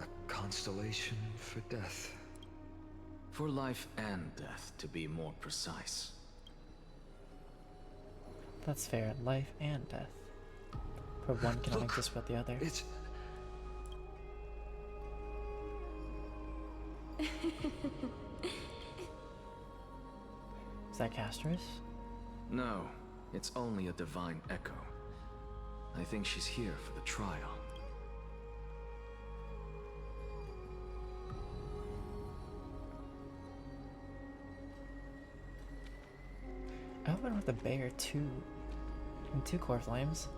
L: A constellation for death.
Q: For life and death, to be more precise.
A: That's fair. Life and death. For one cannot exist without the other.
L: It's...
A: Is that Casterus?
Q: No, it's only a divine echo. I think she's here for the trial.
A: I opened with a bear too. And 2 core flames.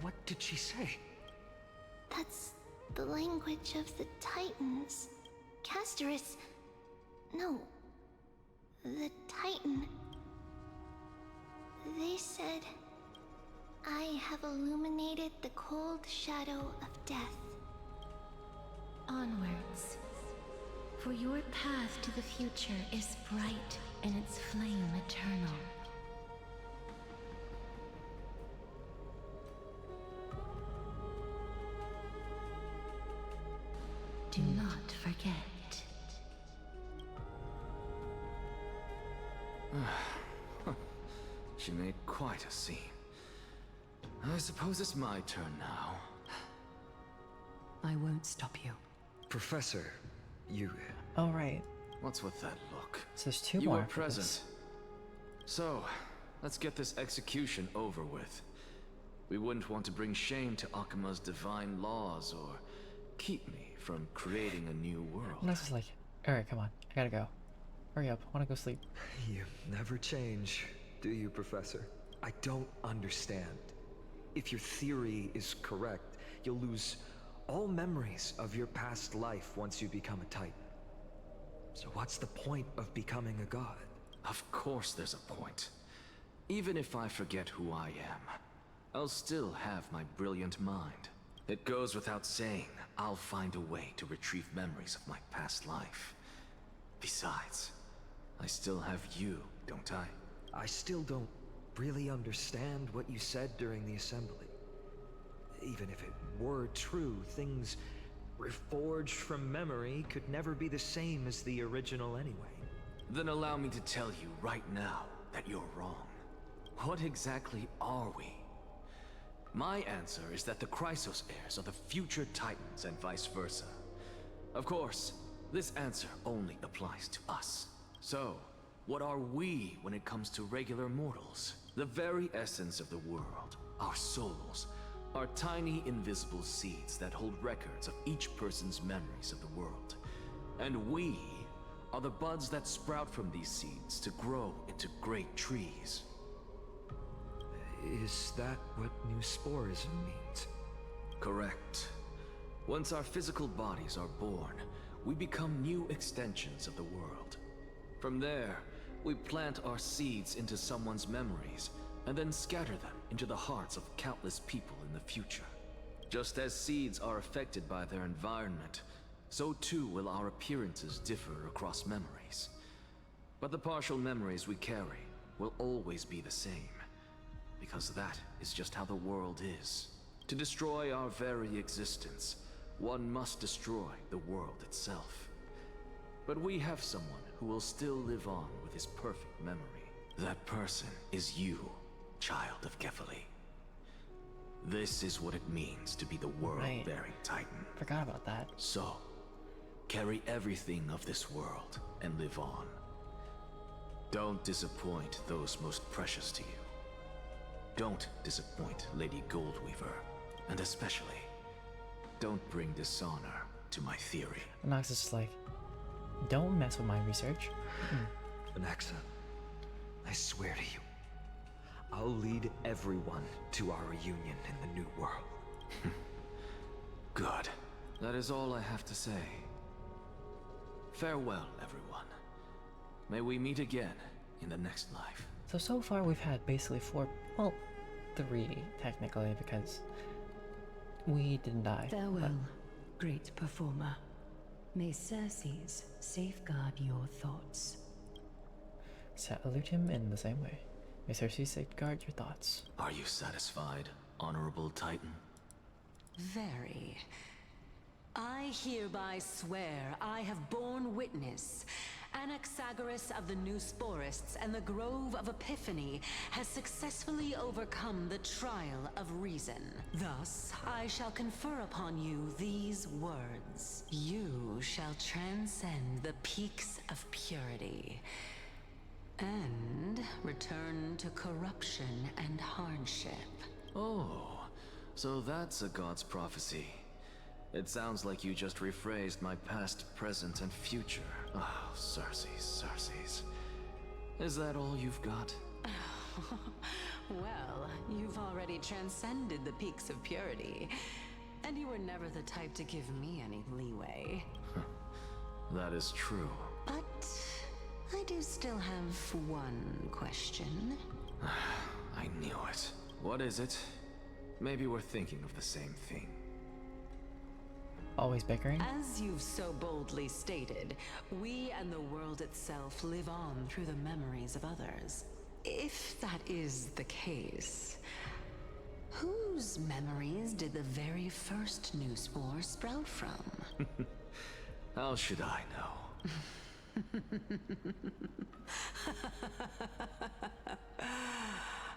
L: What did she say?
B: That's the language of the Titans. Casterus... No. The Titan. They said, I have illuminated the cold shadow of death.
C: Onwards. For your path to the future is bright and its flame eternal. Do not forget.
Q: She made quite a scene. I suppose it's my turn now.
I: I won't stop you.
L: Professor, you...
A: Oh, right.
Q: What's with that look?
A: So there's 2
Q: you
A: more.
Q: were present. So, let's get this execution over with. We wouldn't want to bring shame to Akima's divine laws or keep me from creating a new world.
A: And I was just like, alright, come on. I gotta go. Hurry up. I wanna go sleep.
L: You never change, do you, Professor? I don't understand. If your theory is correct, you'll lose all memories of your past life once you become a Titan. So what's the point of becoming a god?
Q: Of course there's a point. Even if I forget who I am, I'll still have my brilliant mind. It goes without saying, I'll find a way to retrieve memories of my past life. Besides, I still have you, don't I?
L: I still don't really understand what you said during the assembly. Even if it were true, things reforged from memory could never be the same as the original anyway.
Q: Then allow me to tell you right now that you're wrong. What exactly are we? My answer is that the Chrysos heirs are the future Titans and vice versa. Of course, this answer only applies to us. So, what are we when it comes to regular mortals? The very essence of the world, our souls, are tiny invisible seeds that hold records of each person's memories of the world. And we are the buds that sprout from these seeds to grow into great trees.
G: Is that what new sporism means?
Q: Correct. Once our physical bodies are born, we become new extensions of the world. From there, we plant our seeds into someone's memories, and then scatter them into the hearts of countless people in the future. Just as seeds are affected by their environment, so too will our appearances differ across memories. But the partial memories we carry will always be the same, because that is just how the world is. To destroy our very existence, one must destroy the world itself. But we have someone who will still live on with his perfect memory. That person is you, child of Kefali. This is what it means to be the world-bearing Titan.
A: Forgot about that.
Q: So, carry everything of this world and live on. Don't disappoint those most precious to you. Don't disappoint Lady Goldweaver, and especially, don't bring dishonor to my theory.
A: Anaxa is just like, don't mess with my research.
G: Anaxa, I swear to you, I'll lead everyone to our reunion in the new world.
Q: Good. That is all I have to say. Farewell, everyone. May we meet again in the next life.
A: So far we've had basically 4, well, 3 technically, because we didn't die.
I: Farewell, great performer. May Circes safeguard your thoughts.
A: Salute him in the same way. May Circes safeguard your thoughts.
Q: Are you satisfied, honorable Titan?
P: Very. I hereby swear I have borne witness. Anaxagoras of the New Sporists and the Grove of Epiphany has successfully overcome the trial of reason. Thus, I shall confer upon you these words. You shall transcend the peaks of purity and return to corruption and hardship.
Q: Oh, so that's a god's prophecy. It sounds like you just rephrased my past, present, and future. Oh, Circes. Is that all you've got?
P: Well, you've already transcended the peaks of purity, and you were never the type to give me any leeway.
Q: That is true.
P: But I do still have one question.
Q: I knew it. What is it? Maybe we're thinking of the same thing.
A: Always bickering?
P: As you've so boldly stated, we and the world itself live on through the memories of others. If that is the case, whose memories did the very first new spore sprout from?
Q: How should I know?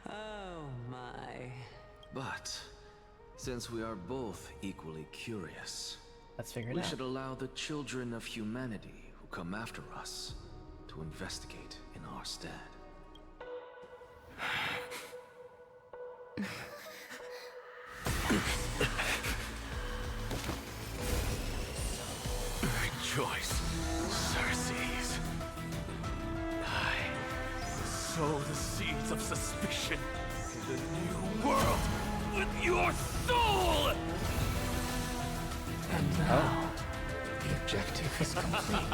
P: Oh my.
Q: But since we are both equally curious,
A: let's figure it
Q: we
A: out.
Q: should allow the children of humanity who come after us to investigate in our stead. Rejoice, Circes. I sow the seeds of suspicion in the new world with your soul!
J: And now, the objective is complete.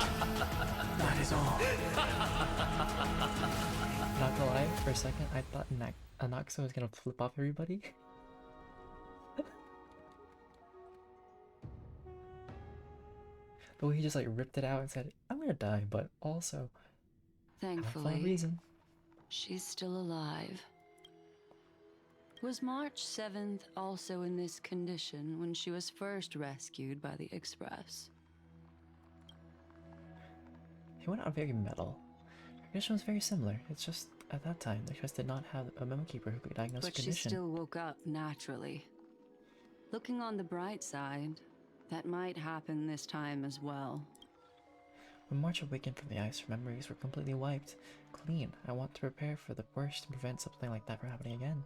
J: That is all.
A: Not gonna lie, for a second I thought Anaxa was gonna flip off everybody. The way he just like ripped it out and said, I'm gonna die, but also for a
H: Thankfully,
A: reason.
H: she's still alive. Was March 7th also in this condition when she was first rescued by the Express?
A: He went out very metal. Her condition was very similar. It's just at that time the Express did not have a memo keeper who could diagnose
H: But
A: the
H: she
A: condition.
H: still woke up naturally. Looking on the bright side, that might happen this time as well.
A: When March awakened from the ice, her memories were completely wiped clean. I want to prepare for the worst and prevent something like that from happening again.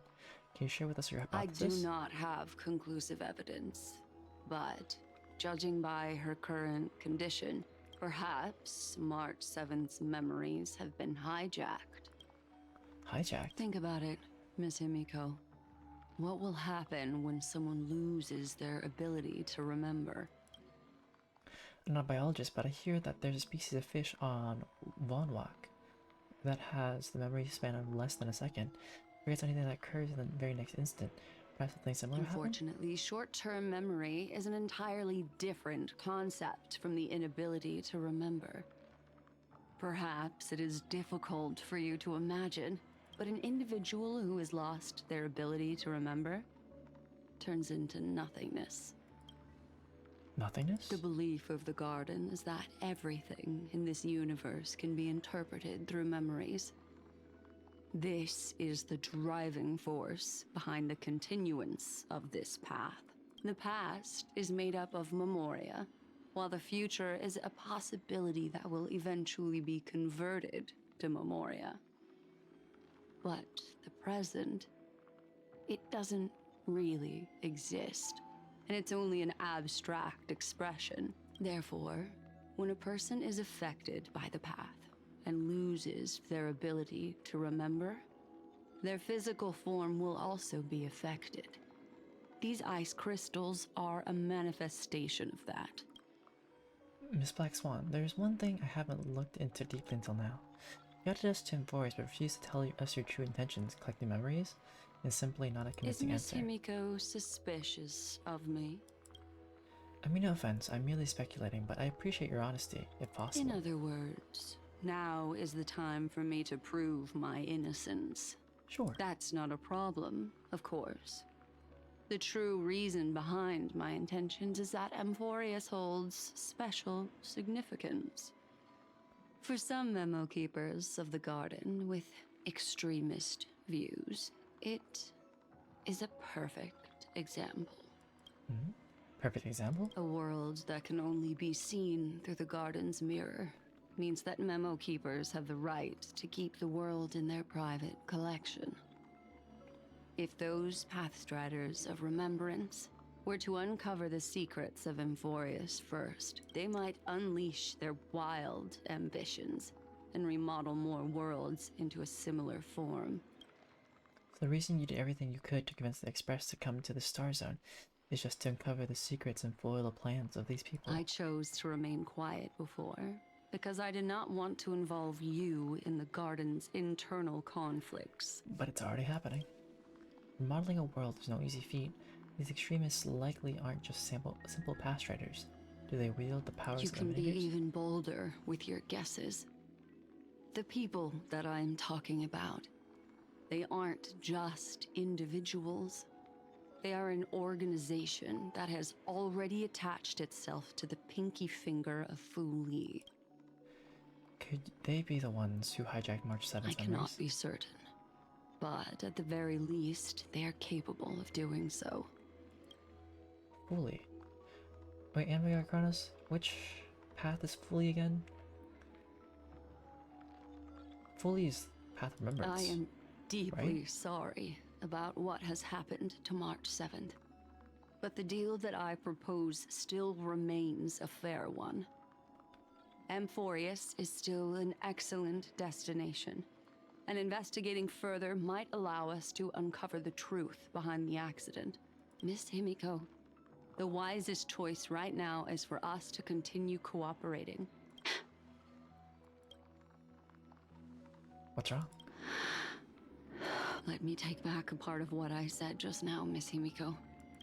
A: Can you share with us your hypothesis?
H: I do not have conclusive evidence, but judging by her current condition, perhaps March 7th's memories have been hijacked.
A: Hijacked?
H: Think about it, Miss Himiko. What will happen when someone loses their ability to remember?
A: I'm not a biologist, but I hear that there's a species of fish on Vonwak that has the memory span of less than a second. Forgets anything that occurs in the very next instant. Perhaps something similar happened?
H: Unfortunately, short-term memory is an entirely different concept from the inability to remember. Perhaps it is difficult for you to imagine, but an individual who has lost their ability to remember turns into nothingness.
A: Nothingness?
H: The belief of the Garden is that everything in this universe can be interpreted through memories. This is the driving force behind the continuance of this path. The past is made up of memoria, while the future is a possibility that will eventually be converted to memoria. But the present, it doesn't really exist, and it's only an abstract expression. Therefore, when a person is affected by the path and loses their ability to remember, their physical form will also be affected. These ice crystals are a manifestation of that.
A: Miss Black Swan, there's one thing I haven't looked into deeply until now. You added us to Enforce, but refused to tell us your true intentions. Collecting memories is simply not a convincing answer.
H: Is Miss Himiko suspicious of me?
A: I mean, no offense, I'm merely speculating, but I appreciate your honesty, if possible.
H: In other words, now is the time for me to prove my innocence.
A: Sure.
H: That's not a problem, of course. The true reason behind my intentions is that Amphorius holds special significance. For some memo keepers of the Garden with extremist views, it is a perfect example.
A: Mm-hmm. Perfect example?
H: A world that can only be seen through the Garden's mirror means that memo keepers have the right to keep the world in their private collection. If those Pathstriders of Remembrance were to uncover the secrets of Amphorius first, they might unleash their wild ambitions and remodel more worlds into a similar form.
A: So the reason you did everything you could to convince the Express to come to the Star Zone is just to uncover the secrets and foil the plans of these people.
H: I chose to remain quiet before, because I did not want to involve you in the Garden's internal conflicts.
A: But it's already happening. Remodeling a world is no easy feat. These extremists likely aren't just simple Pathstriders. Do they wield the powers of
H: You can be
A: Eliminators?
H: even bolder with your guesses. The people that I'm talking about, they aren't just individuals. They are an organization that has already attached itself to the pinky finger of Fu Li.
A: Could they be the ones who hijacked March 7th
H: I cannot be certain, but at the very least, they are capable of doing so.
A: Fully. Wait, Anvia Kronos, which path is Fully again? Fully is Path of Remembrance.
H: I am deeply
A: right?
H: sorry about what has happened to March 7th. But the deal that I propose still remains a fair one. Amphorius is still an excellent destination, and investigating further might allow us to uncover the truth behind the accident. Miss Himiko, the wisest choice right now is for us to continue cooperating.
A: What's wrong?
H: Let me take back a part of what I said just now, Miss Himiko.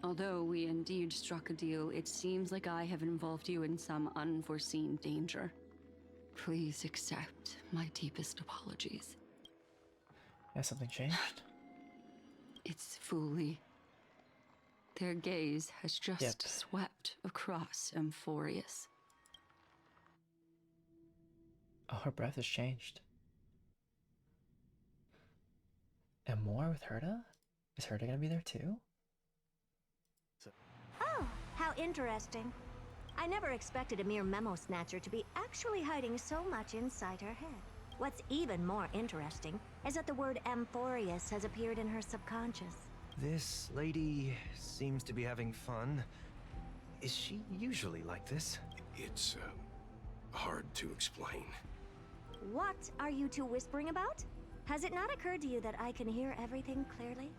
H: Although we indeed struck a deal, it seems like I have involved you in some unforeseen danger. Please accept my deepest apologies.
A: Has something changed?
H: It's Fu Li. Their gaze has just swept across Amphorius.
A: Oh, her breath has changed. And more with Herta? Is Herta gonna be there too?
F: Oh, how interesting. I never expected a mere memo snatcher to be actually hiding so much inside her head. What's even more interesting is that the word Amphorius has appeared in her subconscious.
V: This lady seems to be having fun. Is she usually like this?
W: It's, hard to explain.
F: What are you two whispering about? Has it not occurred to you that I can hear everything clearly?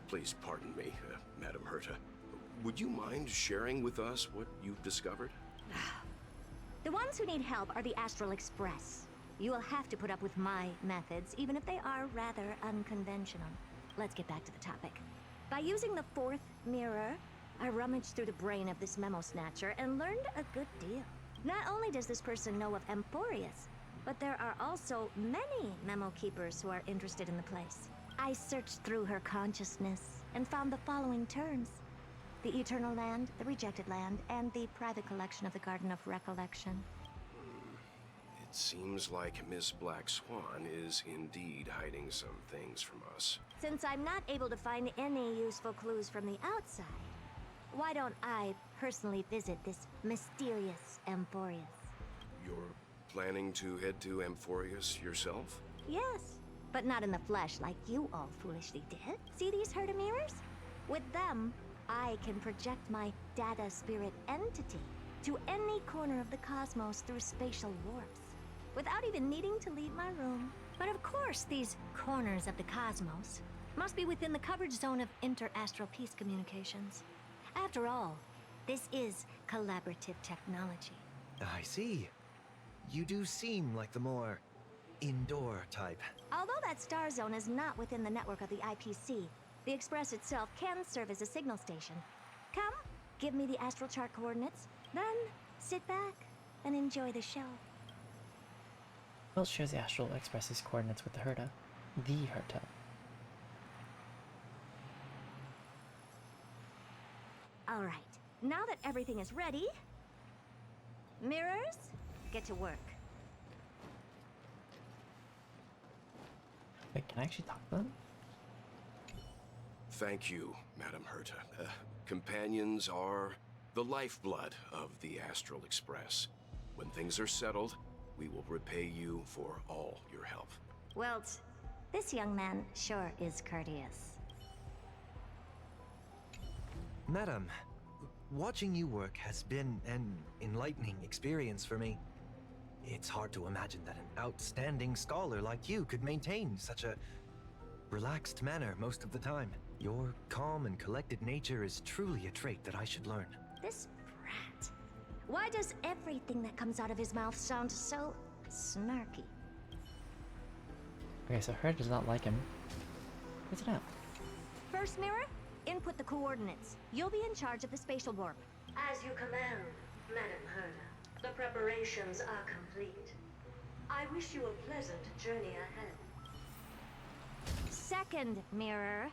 W: Please pardon me, Madam Herta. Would you mind sharing with us what you've discovered?
F: The ones who need help are the Astral Express. You will have to put up with my methods, even if they are rather unconventional. Let's get back to the topic. By using the fourth mirror, I rummaged through the brain of this memo snatcher and learned a good deal. Not only does this person know of Amphorius, but there are also many memo keepers who are interested in the place. I searched through her consciousness and found the following terms: the Eternal Land, the Rejected Land, and the private collection of the Garden of Recollection.
W: It seems like Miss Black Swan is indeed hiding some things from us.
F: Since I'm not able to find any useful clues from the outside, why don't I personally visit this mysterious Amphorius?
W: You're planning to head to Amphorius yourself?
F: Yes, but not in the flesh like you all foolishly did. See these Herta mirrors? With them, I can project my data spirit entity to any corner of the cosmos through spatial warps, without even needing to leave my room. But of course, these corners of the cosmos must be within the coverage zone of inter-astral peace communications. After all, this is collaborative technology.
V: I see. You do seem like the more indoor type.
F: Although that star zone is not within the network of the IPC, the Express itself can serve as a signal station. Come, give me the astral chart coordinates, then sit back and enjoy the show.
A: Well, shares the Astral Express's coordinates with the Herta. The Herta.
F: Alright, now that everything is ready, mirrors, get to work.
A: Wait, can I actually talk to them?
W: Thank you, Madam Herta. Companions are the lifeblood of the Astral Express. When things are settled, we will repay you for all your help.
F: Well, this young man sure is courteous.
V: Madam, watching you work has been an enlightening experience for me. It's hard to imagine that an outstanding scholar like you could maintain such a relaxed manner most of the time. Your calm and collected nature is truly a trait that I should learn.
F: This brat. Why does everything that comes out of his mouth sound so snarky?
A: Okay, so Herta does not like him. What's it up?
F: First mirror, input the coordinates. You'll be in charge of the spatial warp. As you command, Madam Herta. The preparations are complete. I wish you a pleasant journey ahead. Second mirror,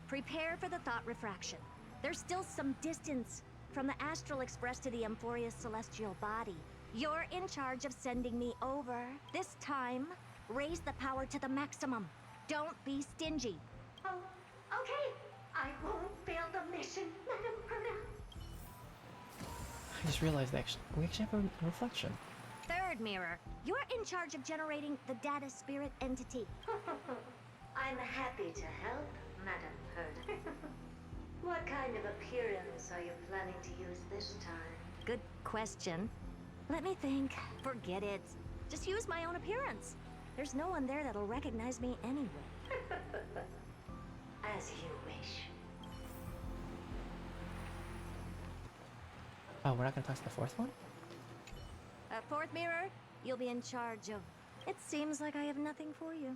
F: prepare for the thought refraction. There's still some distance from the Astral Express to the Amphorius celestial body. You're in charge of sending me over. This time, raise the power to the maximum. Don't be stingy. Oh, okay. I won't fail the mission, Madam Herta.
A: I just realized that we actually have a reflection.
F: Third mirror, you're in charge of generating the data spirit entity. I'm happy to help, Madam Herta. What kind of appearance are you planning to use this time? Good question. Let me think. Forget it. Just use my own appearance. There's no one there that'll recognize me anyway. As you wish.
A: Oh, we're not gonna touch the fourth one?
F: Fourth mirror, you'll be in charge of... It seems like I have nothing for you.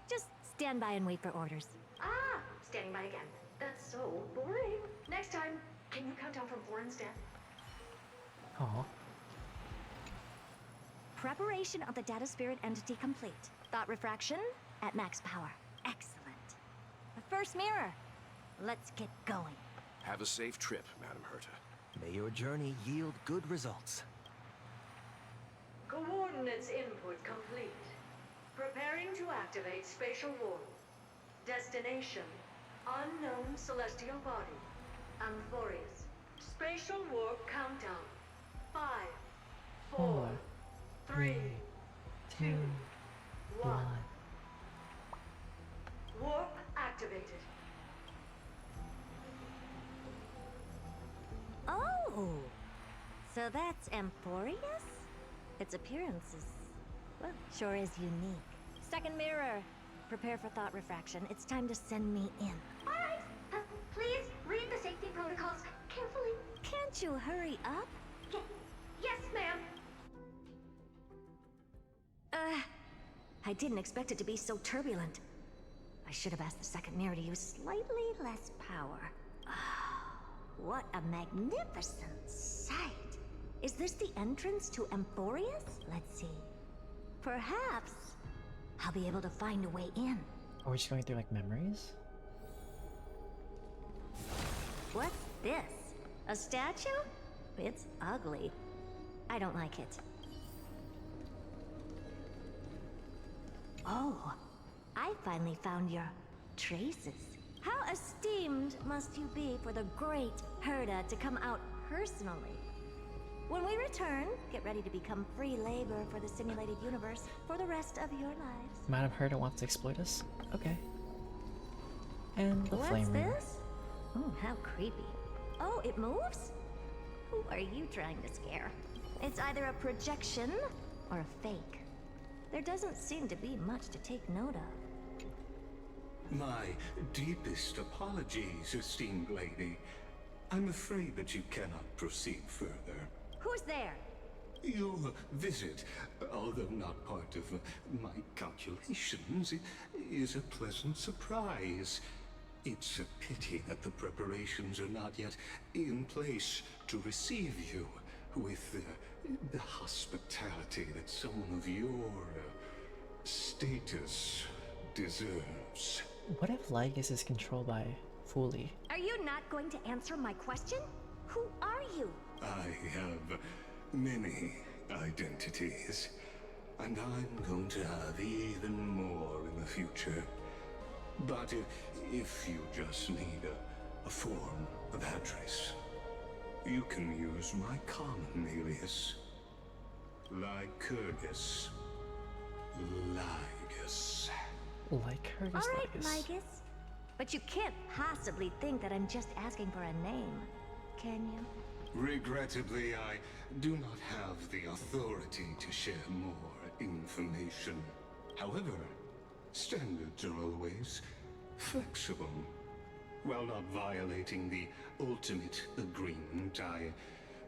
F: Just stand by and wait for orders. Ah, standing by again. That's so boring. Next time, can you count down from 4 instead?
A: Oh.
F: Preparation of the data spirit entity complete. Thought refraction at max power. Excellent. The first mirror. Let's get going.
W: Have a safe trip, Madam Herta.
V: May your journey yield good results.
F: Coordinates input complete. Preparing to activate spatial warp. Destination, unknown celestial body. Amphorius.
K: Spatial warp countdown. 5,
A: 4, 3, 2, 1.
K: Warp activated.
F: Oh! So that's Emporius? Its appearance is, well, sure is unique. Second mirror. Prepare for thought refraction. It's time to send me in.
K: Alright, please read the safety protocols carefully.
F: Can't you hurry up?
K: Yes, ma'am.
F: I didn't expect it to be so turbulent. I should have asked the second mirror to use slightly less power. What a magnificent sight! Is this the entrance to Emporius? Let's see. Perhaps I'll be able to find a way in.
A: Are we just going through like memories?
F: What's this? A statue? It's ugly. I don't like it. Oh, I finally found your traces. How esteemed must you be for the great Herda to come out personally? When we return, get ready to become free labor for the simulated universe for the rest of your lives.
A: Madam Herda wants to exploit us? Okay. And the flame ring.
F: What's this? Oh, how creepy. Oh, it moves? Who are you trying to scare? It's either a projection or a fake. There doesn't seem to be much to take note of.
S: My deepest apologies, esteemed lady. I'm afraid that you cannot proceed further.
F: Who's there?
S: Your visit, although not part of my calculations, is a pleasant surprise. It's a pity that the preparations are not yet in place to receive you with the hospitality that someone of your status deserves.
A: What if Lygus is controlled by Fooly?
F: Are you not going to answer my question? Who are you?
S: I have many identities, and I'm going to have even more in the future. But if you just need a form of address, you can use my common alias, Lycurgus. Lygus.
A: Lycurgus.
F: All right, Lygus. But you can't possibly think that I'm just asking for a name, can you?
S: Regrettably, I do not have the authority to share more information. However, standards are always flexible. While not violating the ultimate agreement, I'm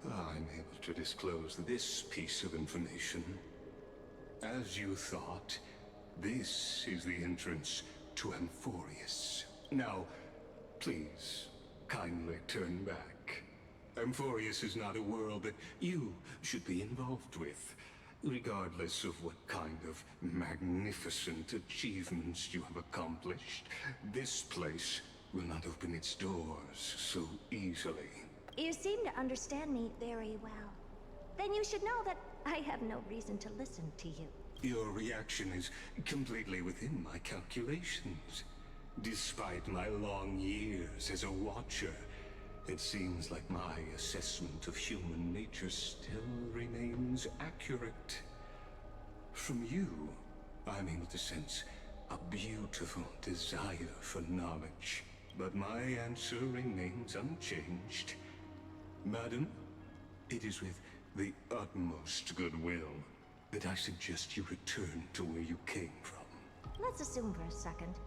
S: able to disclose this piece of information. As you thought, this is the entrance to Amphorius. Now, please, kindly turn back. Amphorius is not a world that you should be involved with, regardless of what kind of magnificent achievements you have accomplished. This place will not open its doors so easily.
F: You seem to understand me very well. Then you should know that I have no reason to listen to you.
S: Your reaction is completely within my calculations. Despite my long years as a watcher, it seems like my assessment of human nature still remains accurate. From you, I'm able to sense a beautiful desire for knowledge. But my answer remains unchanged. Madam, it is with the utmost goodwill that I suggest you return to where you came from.
F: Let's assume for a second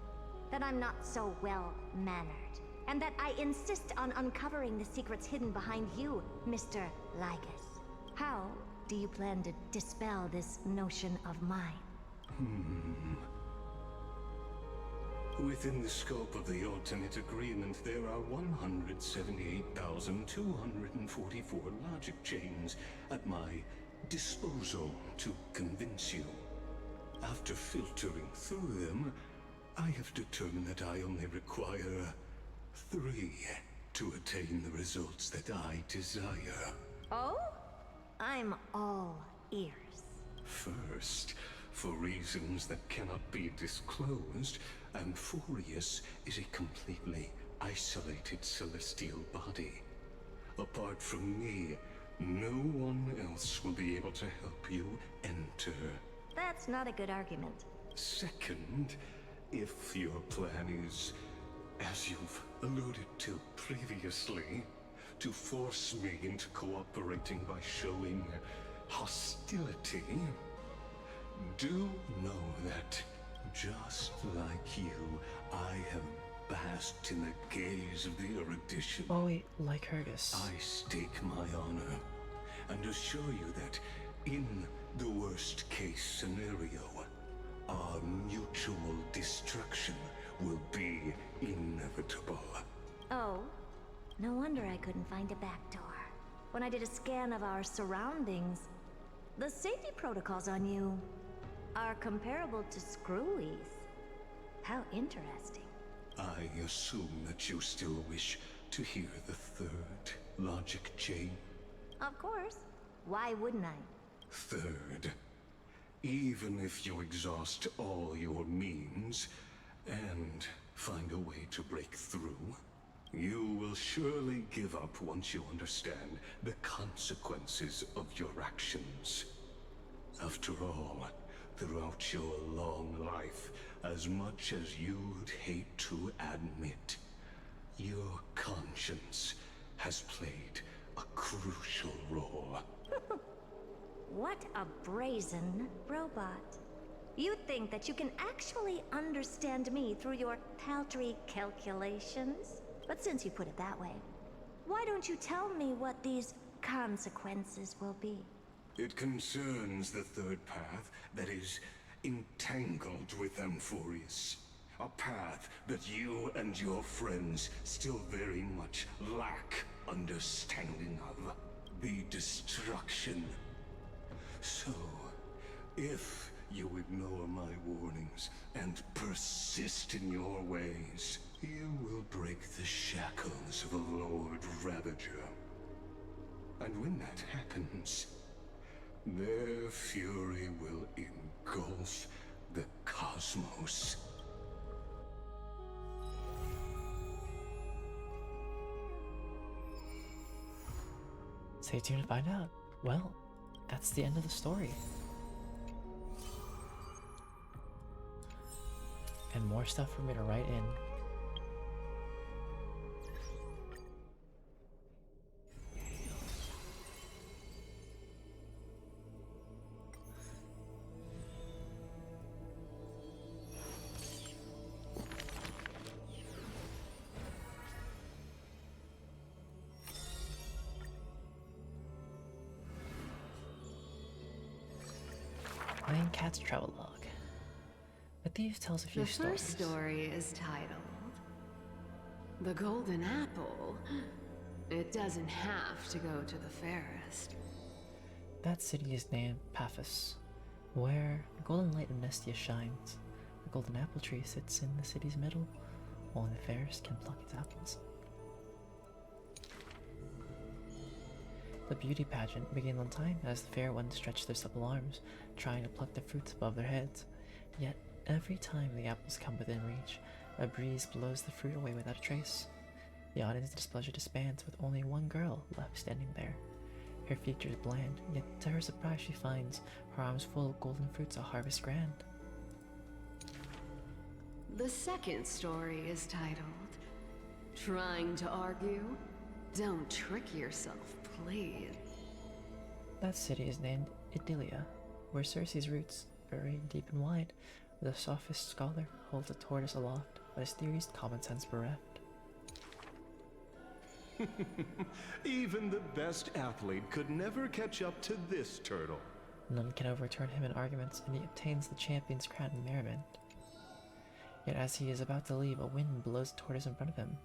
F: that I'm not so well-mannered, and that I insist on uncovering the secrets hidden behind you, Mr. Lygus. How do you plan to dispel this notion of mine?
S: Within the scope of the ultimate agreement, there are 178,244 logic chains at my disposal to convince you. After filtering through them, I have determined that I only require 3 to attain the results that I desire.
F: Oh? I'm all ears.
S: First, for reasons that cannot be disclosed, Amphorius is a completely isolated celestial body. Apart from me, no one else will be able to help you enter.
F: That's not a good argument.
S: Second, if your plan is, as you've alluded to previously, to force me into cooperating by showing hostility, do know that, just like you, I have basked in the gaze of the erudition.
A: Oh wait, like Hergus.
S: I stake my honor and assure you that in the worst case scenario, our mutual destruction will be inevitable.
F: Oh, no wonder I couldn't find a back door. When I did a scan of our surroundings, the safety protocols on you are comparable to Screwy's. How interesting.
S: I assume that you still wish to hear the third logic chain?
F: Of course. Why wouldn't I?
S: Third, even if you exhaust all your means and find a way to break through, you will surely give up once you understand the consequences of your actions. After all, throughout your long life, as much as you'd hate to admit, your conscience has played a crucial role.
F: What a brazen robot. You think that you can actually understand me through your paltry calculations? But since you put it that way, why don't you tell me what these consequences will be?
S: It concerns the third path that is entangled with Amphorius. A path that you and your friends still very much lack understanding of. The destruction. So, if you ignore my warnings and persist in your ways, you will break the shackles of a Lord Ravager. And when that happens, their fury will engulf the cosmos.
A: Stay tuned to find out. Well, that's the end of the story. And more stuff for me to write in. Playing Cat's Travelogue. The thief tells a few
D: The
A: stories.
D: first story is titled The Golden Apple. It doesn't have to go to the fairest.
A: That city is named Paphos, where the golden light of Nestia shines. The golden apple tree sits in the city's middle, only the fairest can pluck its apples. The beauty pageant begins on time as the fair ones stretch their supple arms, trying to pluck the fruits above their heads. Yet, every time the apples come within reach, a breeze blows the fruit away without a trace. The audience displeasure disbands with only one girl left standing there. Her features bland, yet to her surprise she finds her arms full of golden fruits a harvest grand.
D: The second story is titled Trying to Argue? Don't trick yourself, please.
A: That city is named Idilia, where Circe's roots, buried deep and wide, the sophist scholar holds a tortoise aloft, but his theories common sense bereft.
L: Even the best athlete could never catch up to this turtle.
A: None can overturn him in arguments, and he obtains the champion's crown in merriment. Yet as he is about to leave, a wind blows the tortoise in front of him,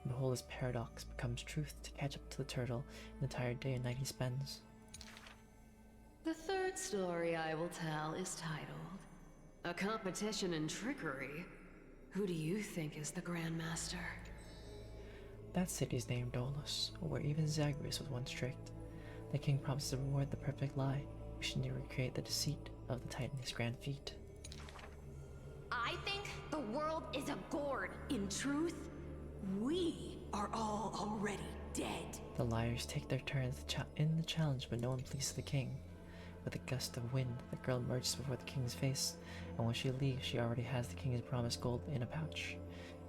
A: and behold his paradox becomes truth to catch up to the turtle an entire day and night he spends.
D: The third story I will tell is titled A Competition in Trickery. Who do you think is the Grandmaster?
A: That city is named Dolus, where even Zagreus was once tricked. The king promises to reward the perfect lie, wishing to recreate the deceit of the Titan's grand feat.
R: I think the world is a gourd. In truth, we are all already
I: dead.
A: The liars take their turns in the challenge, but no one pleases the king. With a gust of wind, the girl emerges before the king's face, and when she leaves, she already has the king's promised gold in a pouch.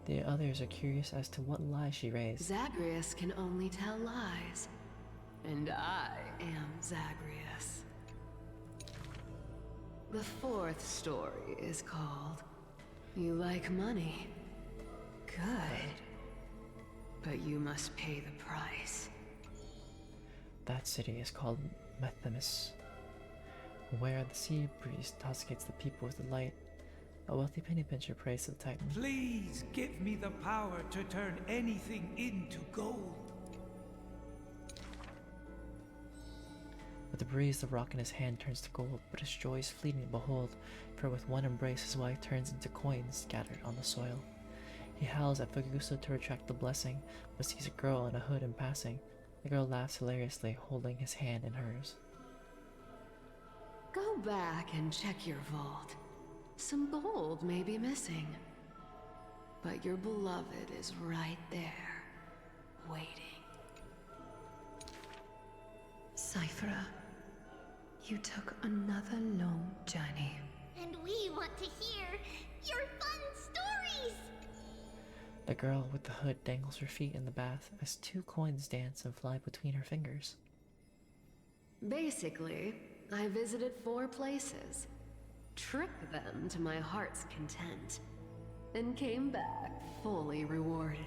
A: The others are curious as to what lie she raised.
D: Zagreus can only tell lies. And I am Zagreus. The fourth story is called You Like Money. Good. But you must pay the price.
A: That city is called Methemis, where the sea breeze intoxicates the people with delight. A wealthy penny pincher prays to the Titan.
E: Please give me the power to turn anything into gold.
A: With the breeze, the rock in his hand turns to gold, but his joy is fleeting. Behold, for with one embrace his wife turns into coins scattered on the soil. He howls at Faguso to retract the blessing, but sees a girl in a hood in passing. The girl laughs hilariously, holding his hand in hers.
D: Go back and check your vault. Some gold may be missing. But your beloved is right there, waiting.
I: Cyphera, you took another long journey.
B: And we want to hear your fun stories!
A: The girl with the hood dangles her feet in the bath as 2 coins dance and fly between her fingers.
D: Basically, I visited 4 places, tricked them to my heart's content, and came back fully rewarded.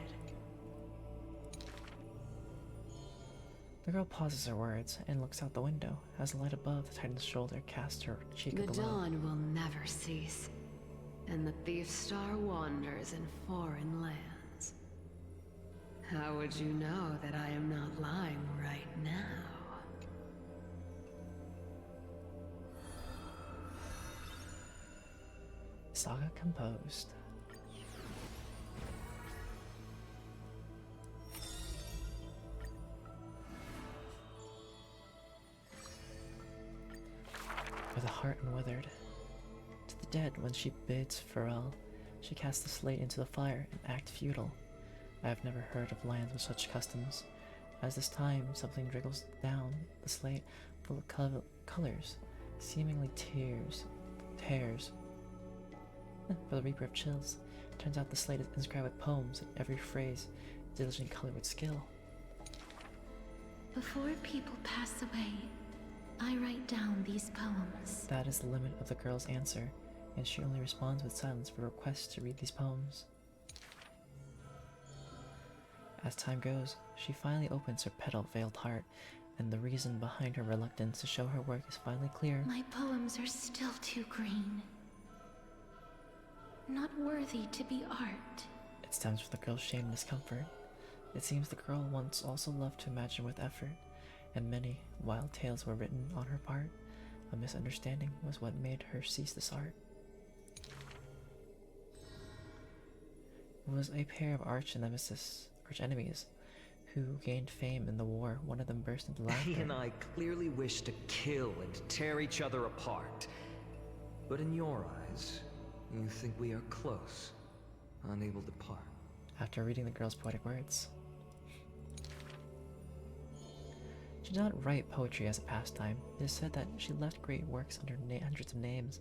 A: The girl pauses her words and looks out the window as the light above the Titan's shoulder casts her cheek
D: The
A: below.
D: dawn will never cease, and the thief star wanders in foreign lands. How would you know that I am not lying right now?
A: Saga composed. With a heart unwithered, to the dead when she bids farewell, she casts the slate into the fire and act futile. I have never heard of lands with such customs. As this time something wriggles down the slate full of colors, seemingly tears. For the Reaper of Chills, turns out the slate is inscribed with poems, and every phrase diligently colored with skill.
C: Before people pass away, I write down these poems.
A: That is the limit of the girl's answer, and she only responds with silence for requests to read these poems. As time goes, she finally opens her petal-veiled heart, and the reason behind her reluctance to show her work is finally clear.
C: My poems are still too green. Not worthy to be art.
A: It stems from the girl's shame and discomfort. It seems the girl once also loved to imagine with effort, and many wild tales were written on her part. A misunderstanding was what made her cease this art. It was a pair of arch enemies who gained fame in the war. One of them burst into laughter.
G: He and I clearly wish to kill and tear each other apart. But in your eyes, you think we are close, unable to part.
A: After reading the girl's poetic words, she did not write poetry as a pastime. It is said that she left great works under hundreds of names.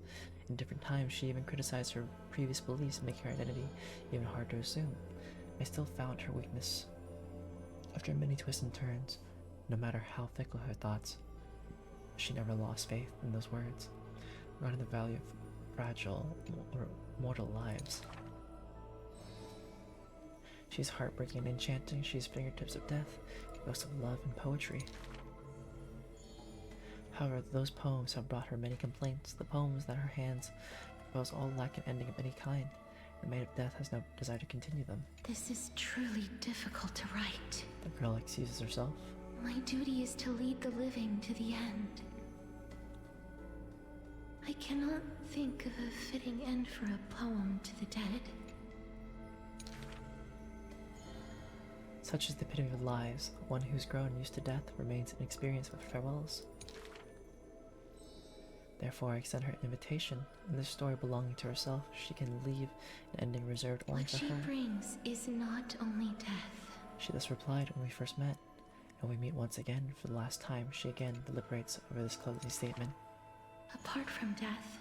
A: In different times, she even criticized her previous beliefs, making her identity even hard to assume. I still found her weakness. After many twists and turns, no matter how fickle her thoughts, she never lost faith in those words, regarding the value of fragile or mortal lives. She's heartbreaking and enchanting. She's fingertips of death, ghosts of love and poetry. However, those poems have brought her many complaints. The poems that her hands compose all lack an ending of any kind. The Maid of Death has no desire to continue them.
C: This is truly difficult to write.
A: The girl excuses herself.
C: My duty is to lead the living to the end. I cannot think of a fitting end for a poem to the dead.
A: Such is the epitome of lives. One who's grown used to death remains inexperienced with farewells. Therefore, I extend her an invitation. In this story belonging to herself, she can leave an ending reserved only
C: What
A: for
C: she
A: her.
C: brings is not only death.
A: She thus replied when we first met, and we meet once again for the last time. She again deliberates over this closing statement.
C: Apart from death,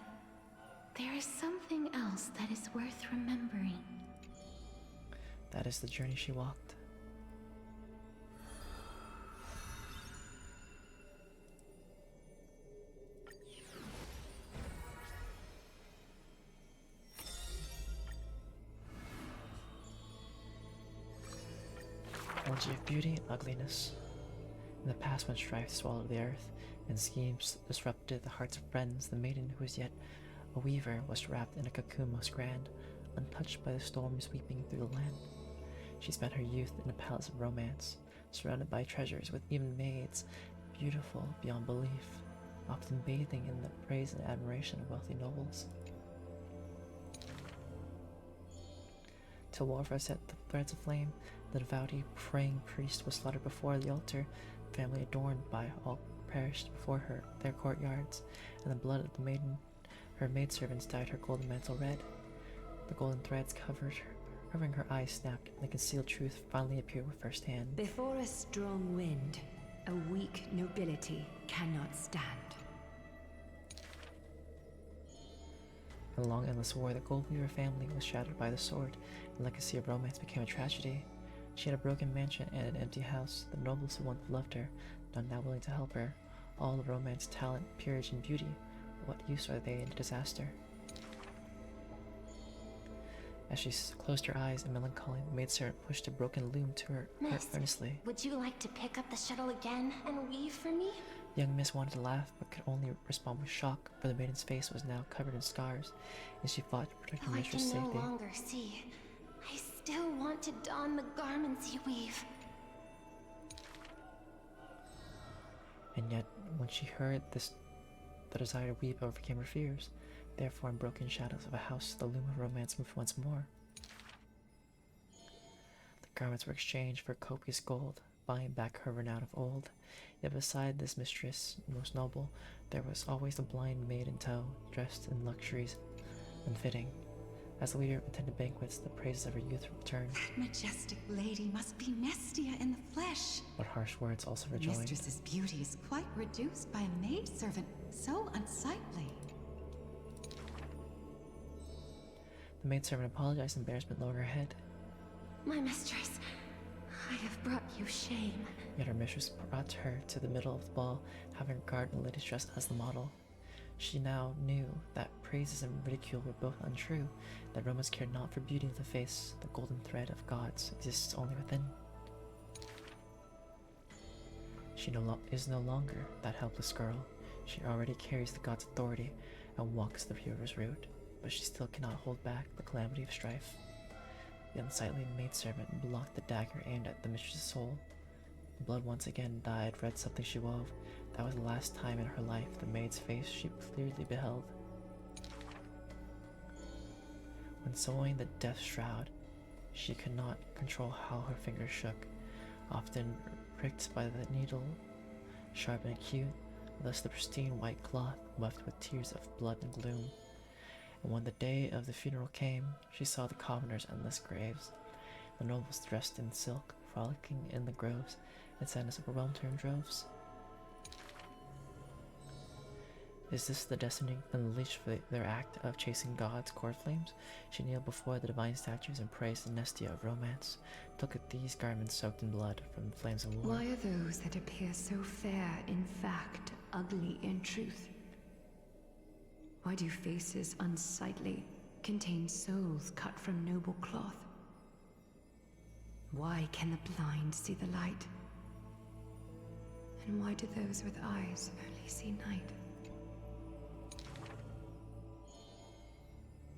C: there is something else that is worth remembering.
A: That is the journey she walked. Energy of beauty and ugliness. In the past, when strife swallowed the earth, and schemes disrupted the hearts of friends, the maiden who was yet a weaver was wrapped in a cocoon most grand, untouched by the storm sweeping through the land. She spent her youth in a palace of romance, surrounded by treasures with even maids, beautiful beyond belief, often bathing in the praise and admiration of wealthy nobles. Till warfare set the threads of flame, the devoutly praying priest was slaughtered before the altar. Family adorned by all perished before their courtyards, and the blood of the maiden, her maidservants, dyed her golden mantle red. The golden threads covering her eyes snapped, and the concealed truth finally appeared with first hand.
I: Before a strong wind, a weak nobility cannot stand.
A: In a long endless war, the Goldweaver family was shattered by the sword. The legacy of romance became a tragedy. She had a broken mansion and an empty house. The nobles who once loved her, none now willing to help her. All the romance, talent, peerage, and beauty, what use are they in a disaster? As she closed her eyes in melancholy, the maidservant pushed a broken loom to her earnestly.
B: Would you like to pick up the shuttle again and weave for me?
A: Young Miss wanted to laugh, but could only respond with shock, for the maiden's face was now covered in scars, and she fought to protect her mistress' safety.
B: I can no longer see. I still want to don the garments you weave.
A: And yet, when she heard this, the desire to weep overcame her fears. Therefore, in broken shadows of a house, the loom of romance moved once more. The garments were exchanged for copious gold, buying back her renown of old. Yet beside this mistress, most noble, there was always a blind maid in tow, dressed in luxuries unfitting. As the leader attended banquets, the praises of her youth returned.
M: That majestic lady must be Nestia in the flesh.
A: But harsh words also rejoined.
M: Mistress's beauty is quite reduced by a maidservant, so unsightly.
A: The maidservant apologized in embarrassment, lowering her head.
B: My mistress, I have brought you shame.
A: Yet her mistress brought her to the middle of the ball, having regard the lady's dress as the model. She now knew that praises and ridicule were both untrue, that romance cared not for beauty of the face. The golden thread of gods exists only within. She is no longer that helpless girl. She already carries the god's authority and walks the hero's route, but she still cannot hold back the calamity of strife. The unsightly maidservant blocked the dagger aimed at the mistress's soul. The blood once again dyed red something she wove. That was the last time in her life the maid's face she clearly beheld. When sewing the death shroud, she could not control how her fingers shook, often pricked by the needle, sharp and acute, thus the pristine white cloth wept with tears of blood and gloom. And when the day of the funeral came, she saw the commoners' endless graves, the nobles dressed in silk, frolicking in the groves, and sadness overwhelmed her in droves. Is this the destiny unleashed for their act of chasing God's court flames? She kneeled before the divine statues and praised the Nestia of romance. Look at these garments soaked in blood from the flames of war.
I: Why are those that appear so fair in fact ugly in truth? Why do faces unsightly contain souls cut from noble cloth? Why can the blind see the light? And why do those with eyes only see night?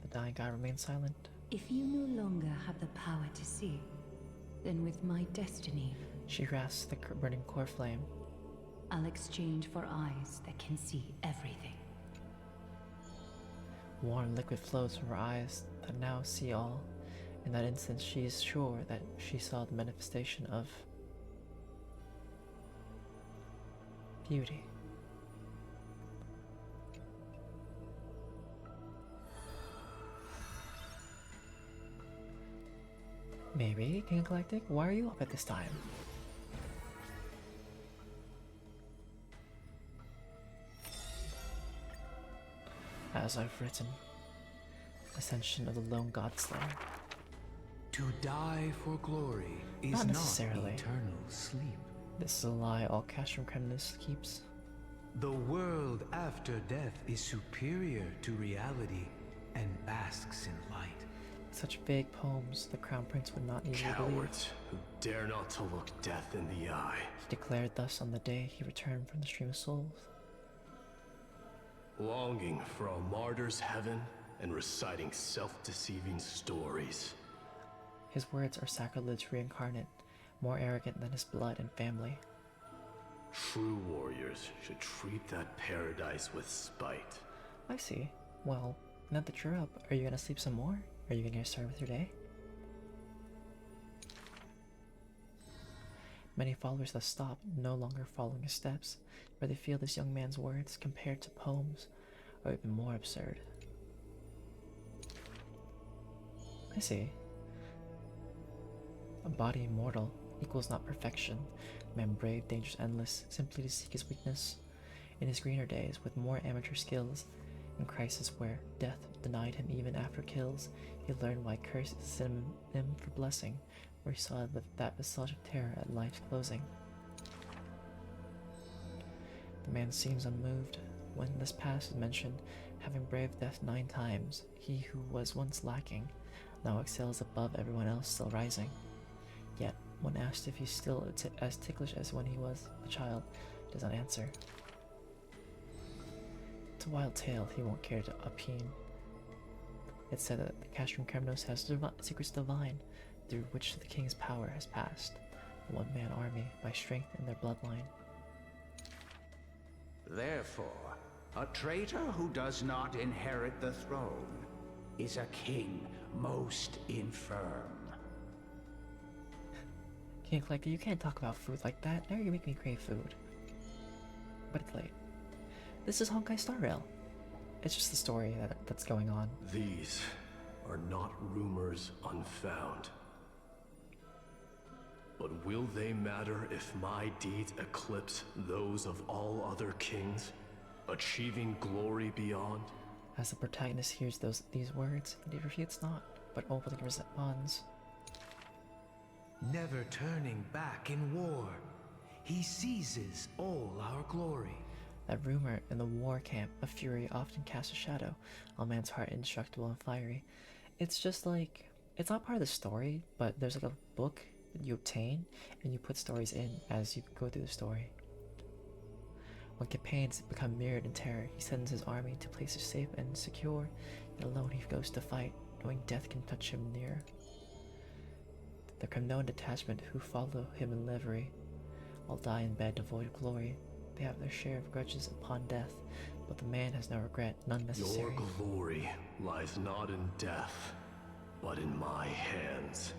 A: The dying god remained silent.
I: If you no longer have the power to see, then with my destiny,
A: she grasped the burning core flame.
I: I'll exchange for eyes that can see everything.
A: Warm liquid flows from her eyes that now see all. In that instant, she is sure that she saw the manifestation of beauty. Maybe, King Galactic? Why are you up at this time? As I've written, Ascension of the Lone God Slayer.
E: To die for glory is
A: Not
E: not
A: necessarily.
E: eternal sleep.
A: This is a lie all Castrum Creminus keeps.
E: The world after death is superior to reality and basks in light.
A: Such vague poems the Crown Prince would not easily believe.
J: Cowards who dare not to look death in the eye.
A: He declared thus on the day he returned from the Stream of Souls.
J: Longing for a martyr's heaven and reciting self-deceiving stories.
A: His words are sacrilege reincarnate, more arrogant than his blood and family.
J: True warriors should treat that paradise with spite.
A: I see. Well, now that you're up, are you gonna sleep some more? Are you gonna get started with your day? Many followers thus stop, no longer following his steps, for they feel this young man's words, compared to poems, are even more absurd. I see. A body immortal equals not perfection. Man brave, dangerous, endless, simply to seek his weakness. In his greener days, with more amateur skills, in crisis where death denied him even after kills, he learned why curse is a synonym for blessing, where he saw that visage of terror at life's closing. The man seems unmoved when this past is mentioned, having braved death 9 times. He who was once lacking now excels above everyone else, still rising. Yet, when asked if he's still as ticklish as when he was a child, does not answer. It's a wild tale he won't care to opine. It's said that the Castrum Creminus has secrets divine, through which the king's power has passed. A one-man army by strength in their bloodline.
N: Therefore, a traitor who does not inherit the throne is a king most infirm.
A: King Collector, you can't talk about food like that. Now you make me crave food. But it's late. This is Honkai Star Rail. It's just the story that's going on.
J: These are not rumors unfound. But will they matter if my deeds eclipse those of all other kings, achieving glory beyond?
A: As the protagonist hears these words, he refutes not, but openly responds.
E: Never turning back in war, he seizes all our glory.
A: That rumor in the war camp of fury often casts a shadow on man's heart, indestructible and fiery. It's just like, it's not part of the story, but there's like a book that you obtain, and you put stories in as you go through the story. When campaigns become mirrored in terror, he sends his army to places safe and secure, yet alone he goes to fight, knowing death can touch him near. The Cremnoan detachment who follow him in livery, all die in bed devoid of glory. They have their share of grudges upon death, but the man has no regret, none necessary.
J: Your glory lies not in death, but in my hands.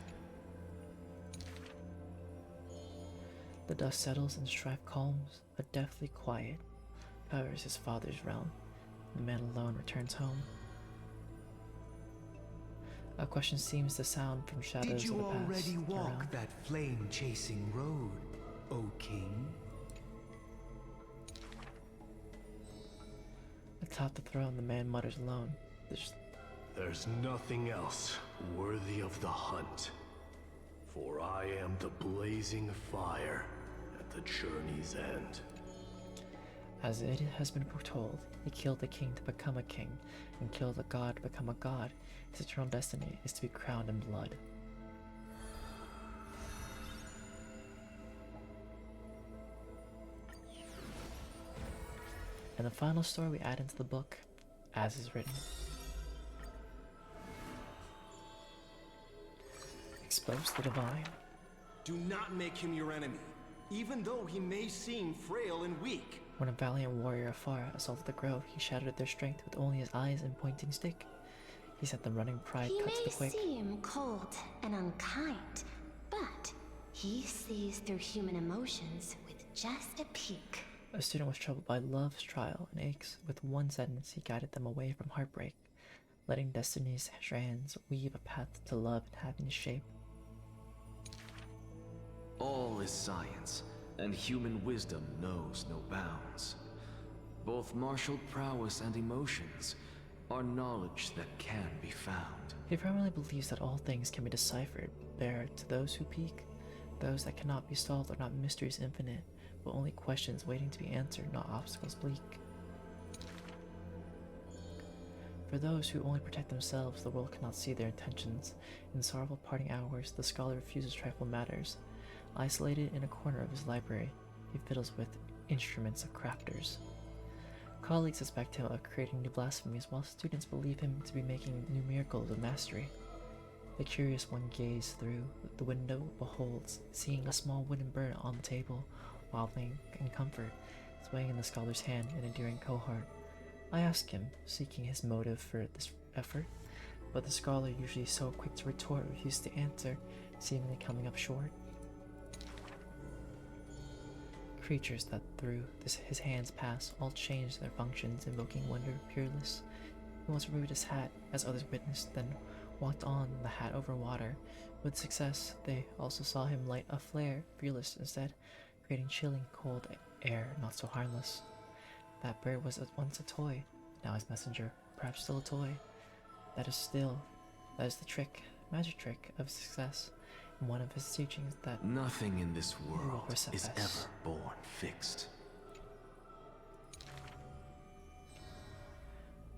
A: The dust settles and strife calms, a deathly quiet covers his father's realm. The man alone returns home. A question seems to sound from shadows
E: Did you
A: of the past
E: already walk
A: around.
E: that flame-chasing road, O king?
A: Atop the throne, the man mutters alone.
J: There's nothing else worthy of the hunt, for I am the blazing fire at the journey's end.
A: As it has been foretold, he killed the king to become a king, and killed a god to become a god. His eternal destiny is to be crowned in blood. And the final story we add into the book, as is written. Expose the divine.
O: Do not make him your enemy, even though he may seem frail and weak.
A: When a valiant warrior afar assaulted the grove, he shattered their strength with only his eyes and pointing stick. He sent them running pride
B: He
A: cut to
B: may
A: the quick.
B: seem cold and unkind, but he sees through human emotions with just a peek.
A: A student was troubled by love's trial and aches. With one sentence, he guided them away from heartbreak, letting destiny's strands weave a path to love and happiness shape.
Q: All is science, and human wisdom knows no bounds. Both martial prowess and emotions are knowledge that can be found.
A: He firmly believes that all things can be deciphered, bare to those who peek. Those that cannot be solved are not mysteries infinite, but only questions waiting to be answered, not obstacles bleak. For those who only protect themselves, the world cannot see their intentions. In sorrowful parting hours, the scholar refuses trifle matters. Isolated in a corner of his library, he fiddles with instruments of crafters. Colleagues suspect him of creating new blasphemies, while students believe him to be making new miracles of mastery. The curious one gazes through the window, beholds, seeing a small wooden bird on the table, wobbling in comfort, swaying in the scholar's hand, an endearing cohort. I ask him, seeking his motive for this effort, but the scholar, usually so quick to retort, refuses to answer, seemingly coming up short. Creatures that through his hands pass all change their functions, invoking wonder peerless. He once removed his hat, as others witnessed, then walked on, the hat over water. With success, they also saw him light a flare, fearless instead, creating chilling, cold air, not so harmless. That bird was once a toy, now his messenger, perhaps still a toy. That is the trick, magic trick of success. And one of his teachings that
Q: nothing in this world is ever born fixed.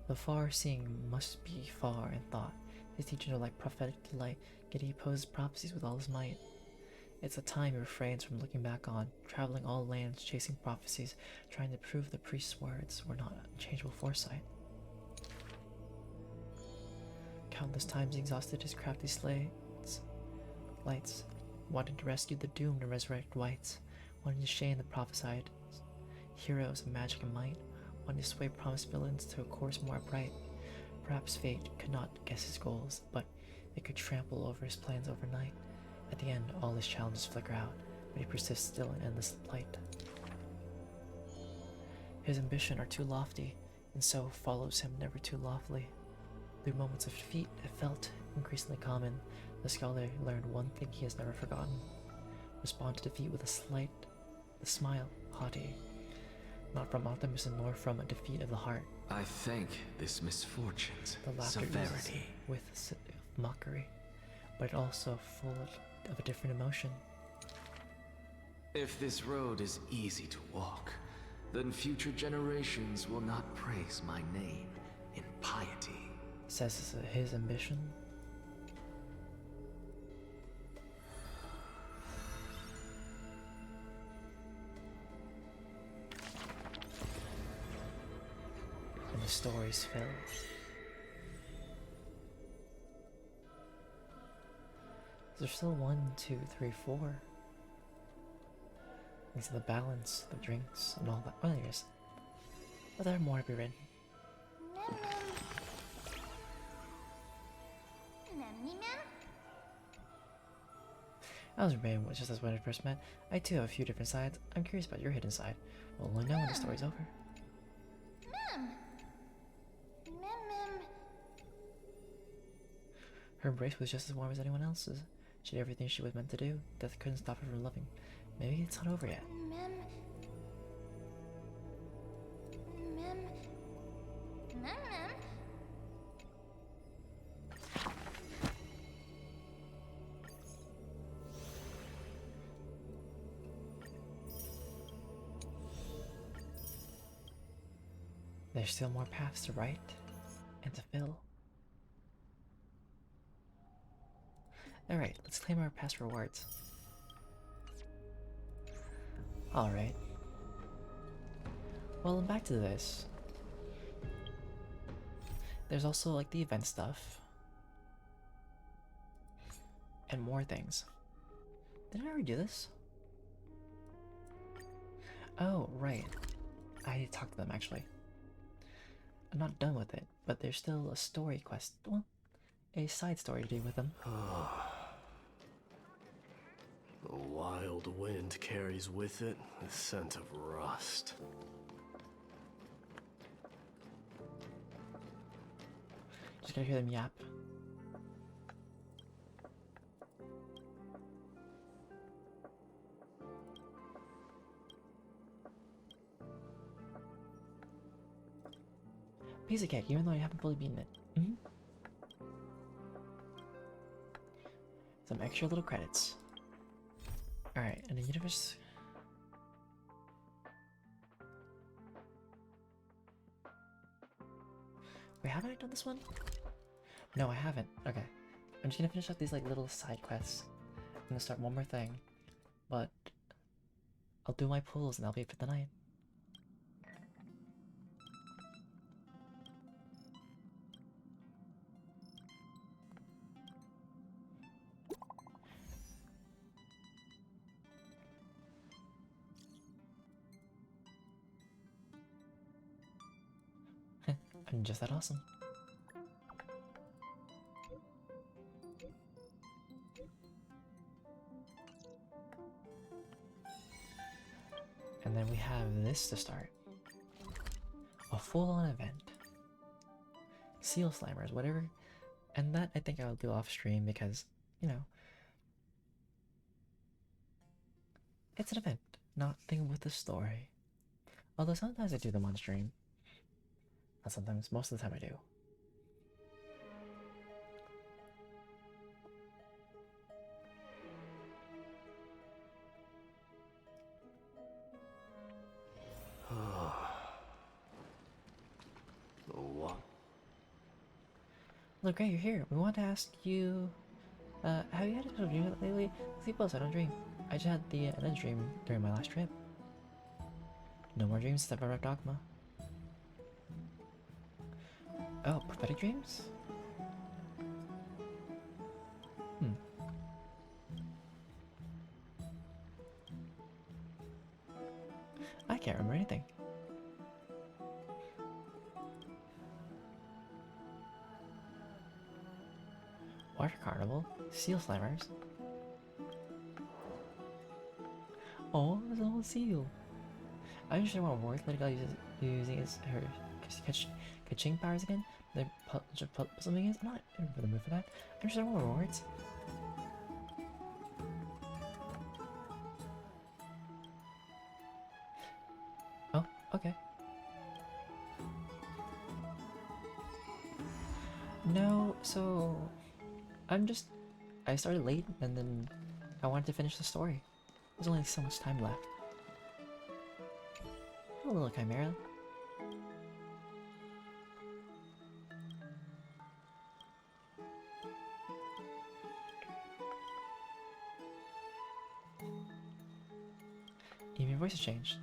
A: The far-seeing must be far in thought. His teachings are like prophetic delight, yet he opposes prophecies with all his might. It's a time he refrains from looking back on, traveling all lands, chasing prophecies, trying to prove the priest's words were not unchangeable foresight. Countless times he exhausted his crafty lights, wanting to rescue the doomed and resurrect whites, wanting to shame the prophesied heroes of magic and might, wanting to sway promised villains to a course more upright. Perhaps fate could not guess his goals, but it could trample over his plans overnight. At the end, all his challenges flicker out, but he persists still in endless plight. His ambition are too lofty, and so follows him never too lawfully. Through moments of defeat, it felt increasingly common. The scholar learned one thing he has never forgotten: respond to defeat with a smile, haughty, not from optimism nor from a defeat of the heart.
Q: I think this misfortune's
A: The laughter
Q: severity
A: with mockery, but also full of a different emotion.
Q: If this road is easy to walk, then future generations will not praise my name in piety,
A: says his ambition. And the stories fill. There's still 1, 2, 3, 4. These are the balance, the drinks, and all that. Oh, yes. But there are more to be written. I was remembering just as when I first met. I too have a few different sides. I'm curious about your hidden side. We'll only know when the story's over. Her embrace was just as warm as anyone else's. She did everything she was meant to do. Death couldn't stop her from loving. Maybe it's not over yet. There's still more paths to write and to fill. Alright, let's claim our past rewards. Alright. Well, back to this. There's also like the event stuff. And more things. Did I already do this? Oh, right. I need to talk to them actually. I'm not done with it, but there's still a story quest. Well, a side story to do with them.
J: The wild wind carries with it the scent of rust.
A: Just gotta hear them yap. Piece of cake, even though I haven't fully beaten it. Some extra little credits. Alright, and the universe. Wait, haven't I done this one? No, I haven't. Okay. I'm just gonna finish up these like little side quests. I'm gonna start one more thing. But I'll do my pulls and I'll be up for the night. I'm just that awesome. And then we have this to start. A full-on event. Seal Slammers, whatever. And that I think I'll do off stream because, you know, it's an event, not thing with the story. Although sometimes I do them on stream. Not sometimes, most of the time I do.
J: What?
A: Look, great, you're here. We want to ask you, have you had a dream lately? Sleep well, so I don't dream. I just had the an dream during my last trip. No more dreams, except for dogma. Oh, prophetic dreams? I can't remember anything. Water Carnival? Seal Slammers? Oh, there's a whole seal. I'm sure what work Lady Gaga uses using is her catching powers again. The something is. I'm not in the mood for that. I'm sure more rewards. Oh, okay. No, so I started late and then I wanted to finish the story. There's only so much time left. A little chimera. Even your voice has changed.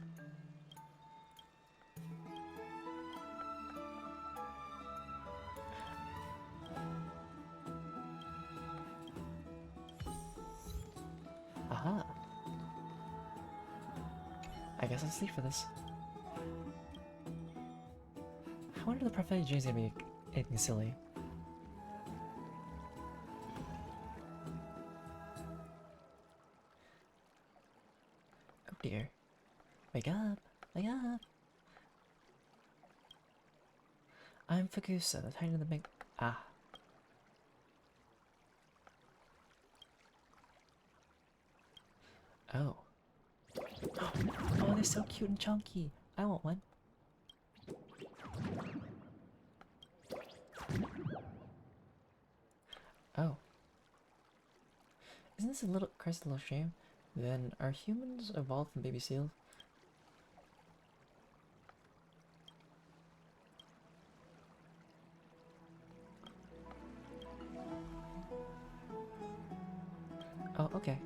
A: Aha. I guess I'll sleep for this. I wonder if the prophetic dreams gonna be anything silly. Oh dear. Wake up! Wake up! I'm Fukusa, the titan of the big. Ah. Oh. Oh, they're so cute and chunky. I want one. Oh. Isn't this a little crystal shame? Then are humans evolved from baby seals? Oh, okay.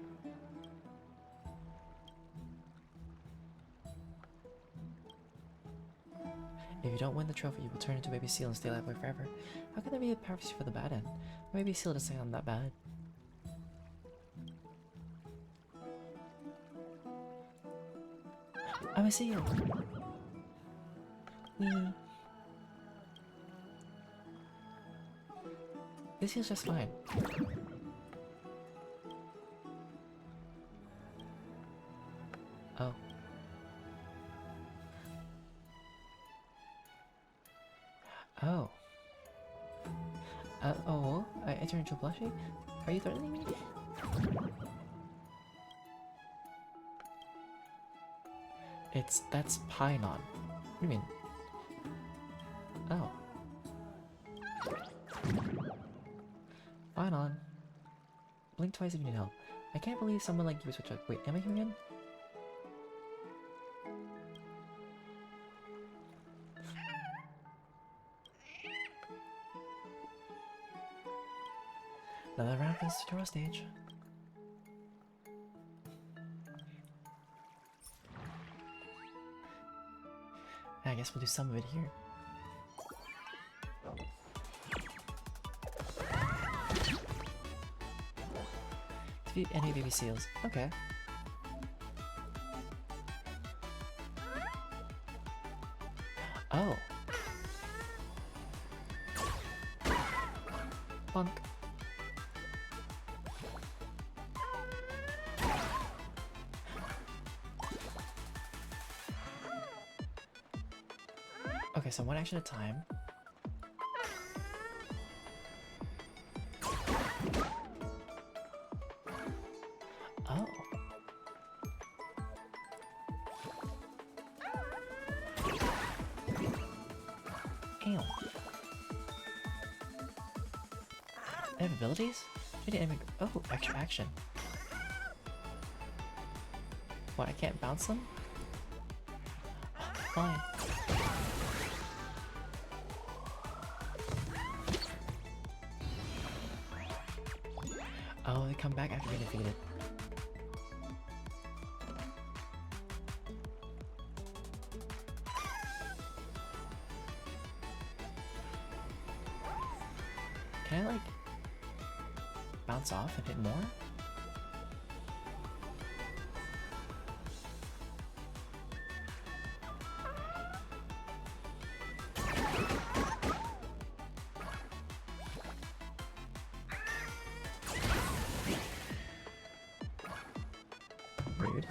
A: If you don't win the trophy, you will turn into a baby seal and stay that way forever. How can there be a prophecy for the bad end? A baby seal doesn't sound that bad. I'm a seal! Wee! This feels just fine. Oh. Oh. Oh, I turned into a plushie? Are you threatening me? That's Painon. What do you mean? Oh. Fine on. Blink twice if you need help. I can't believe someone like you would switch up. Wait, am I here again? Another round for this tutorial stage. I guess we'll do some of it here. Defeat any baby seals. Okay. Oh. Bonk. Okay, so one action at a time. Oh. Ew. They have abilities? Oh, extra action. What, I can't bounce them? Fine. Oh, they come back after being defeated. Can I, like, bounce off and hit more? Rude.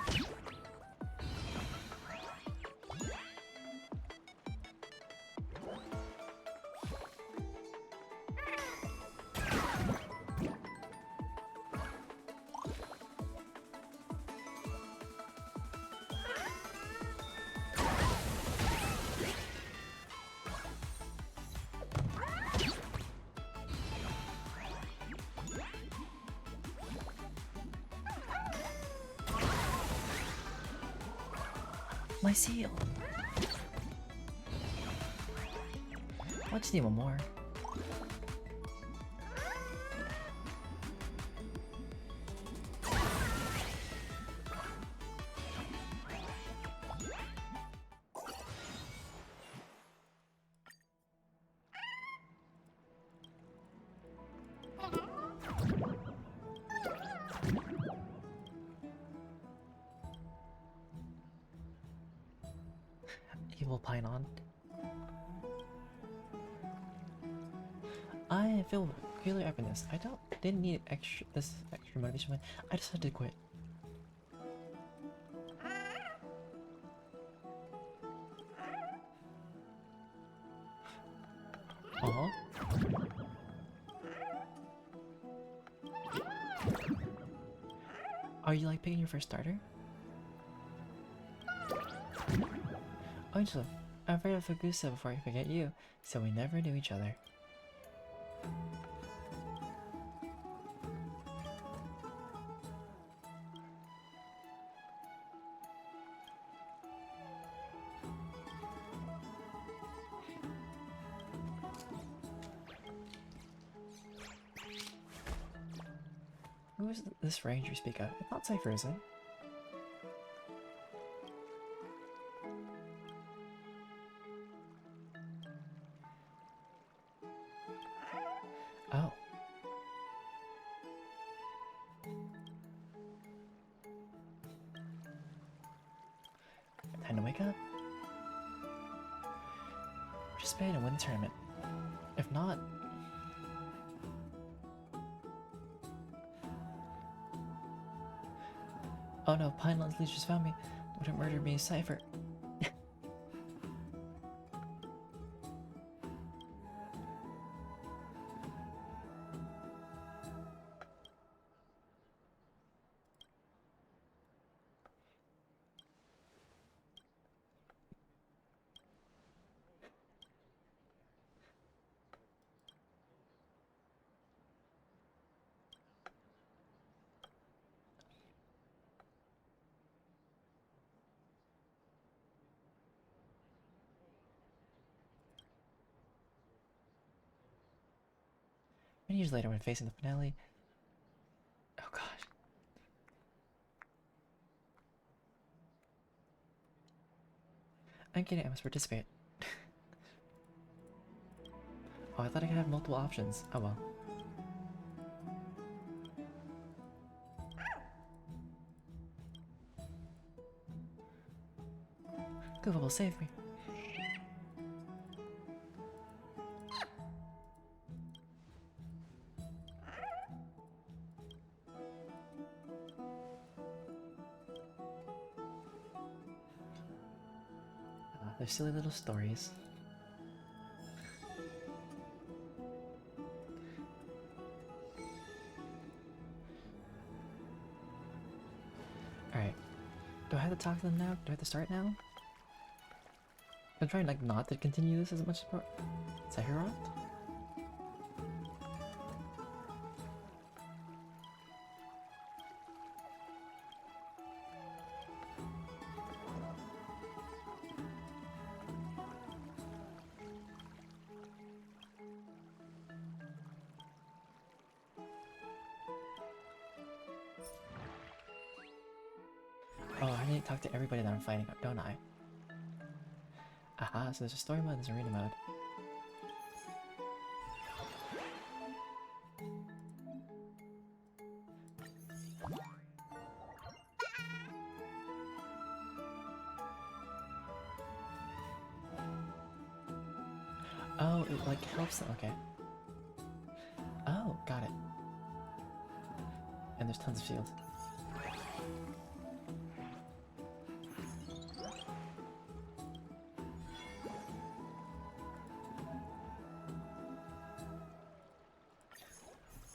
A: My seal! I just need one more. Evil Pinon. I feel really up in this. Didn't need this extra motivation. I just had to quit. Aw. Are you like picking your first starter? Oh, just I'm afraid of Fagusa before I forget you, so we never knew each other. Who is this ranger you speak of? It's not Cypher, is it? Oh. Time to wake up. Participate and win the tournament. If not... Oh no, Pineland's leech just found me. Wouldn't murder me, Cypher. Many years later, when facing the finale... Oh gosh. I'm kidding, I must participate. Oh, I thought I could have multiple options. Oh well. Goofball, save me. They're silly little stories. Alright. Do I have to talk to them now? Do I have to start now? I'm trying like not to continue this as much as part. Sephiroth? Oh, I need to talk to everybody that I'm fighting, don't I? Aha, so there's a story mode and there's arena mode. Oh, it like helps them, okay. Oh, got it. And there's tons of shields.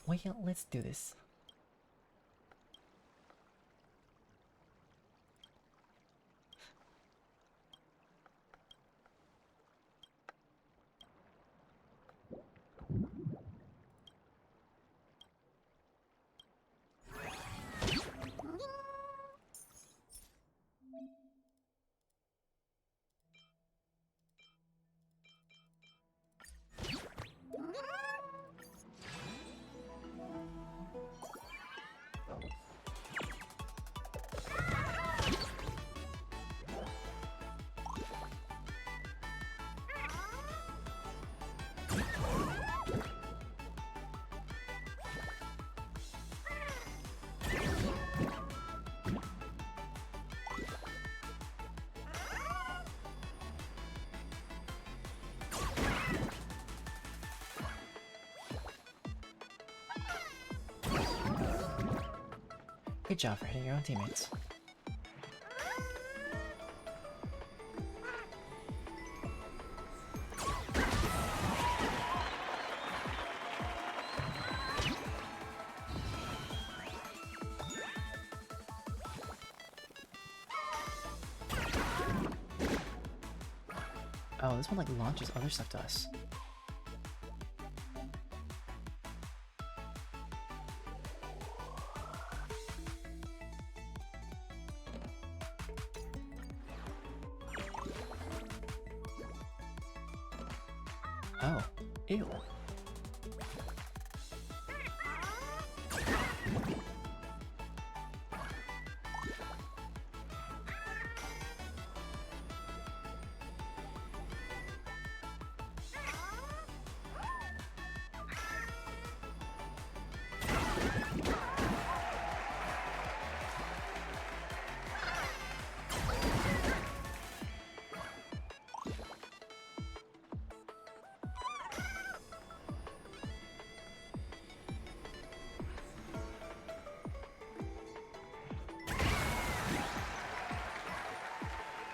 A: Well, let's do this. Good job for hitting your own teammates. Oh, this one like launches other stuff to us. Oh, ew.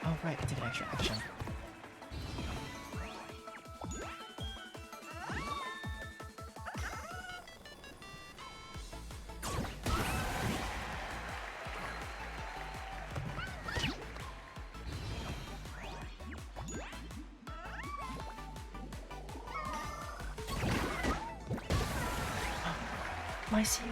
A: Oh right, I take an extra action. My seal!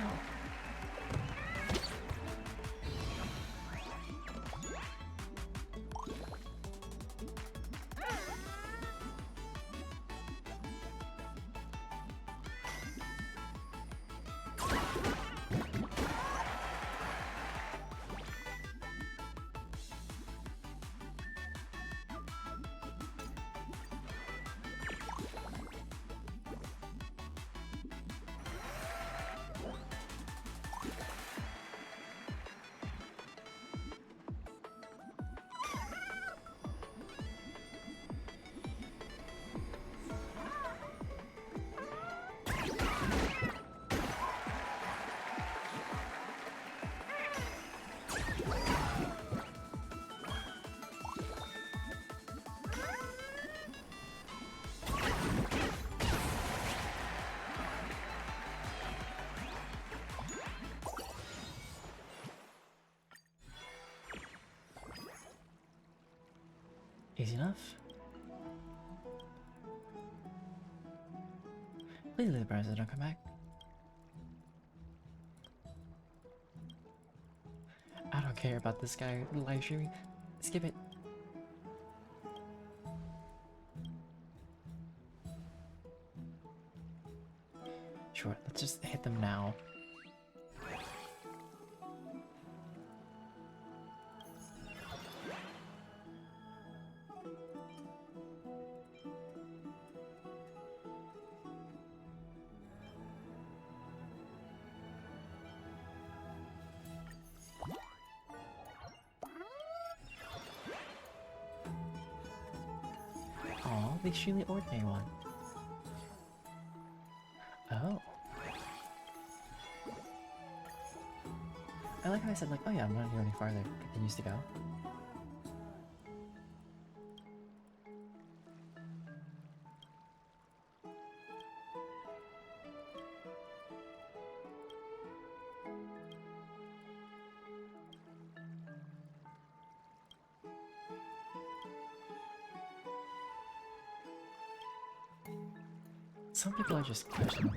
A: Easy enough. Please leave the browser, don't come back. I don't care about this guy live streaming. Skip it. Sure, let's just hit them now. Aw, the extremely ordinary one. Oh. I like how I said, like, oh yeah, I'm not going any farther. Continues to go. Some people are just questionable.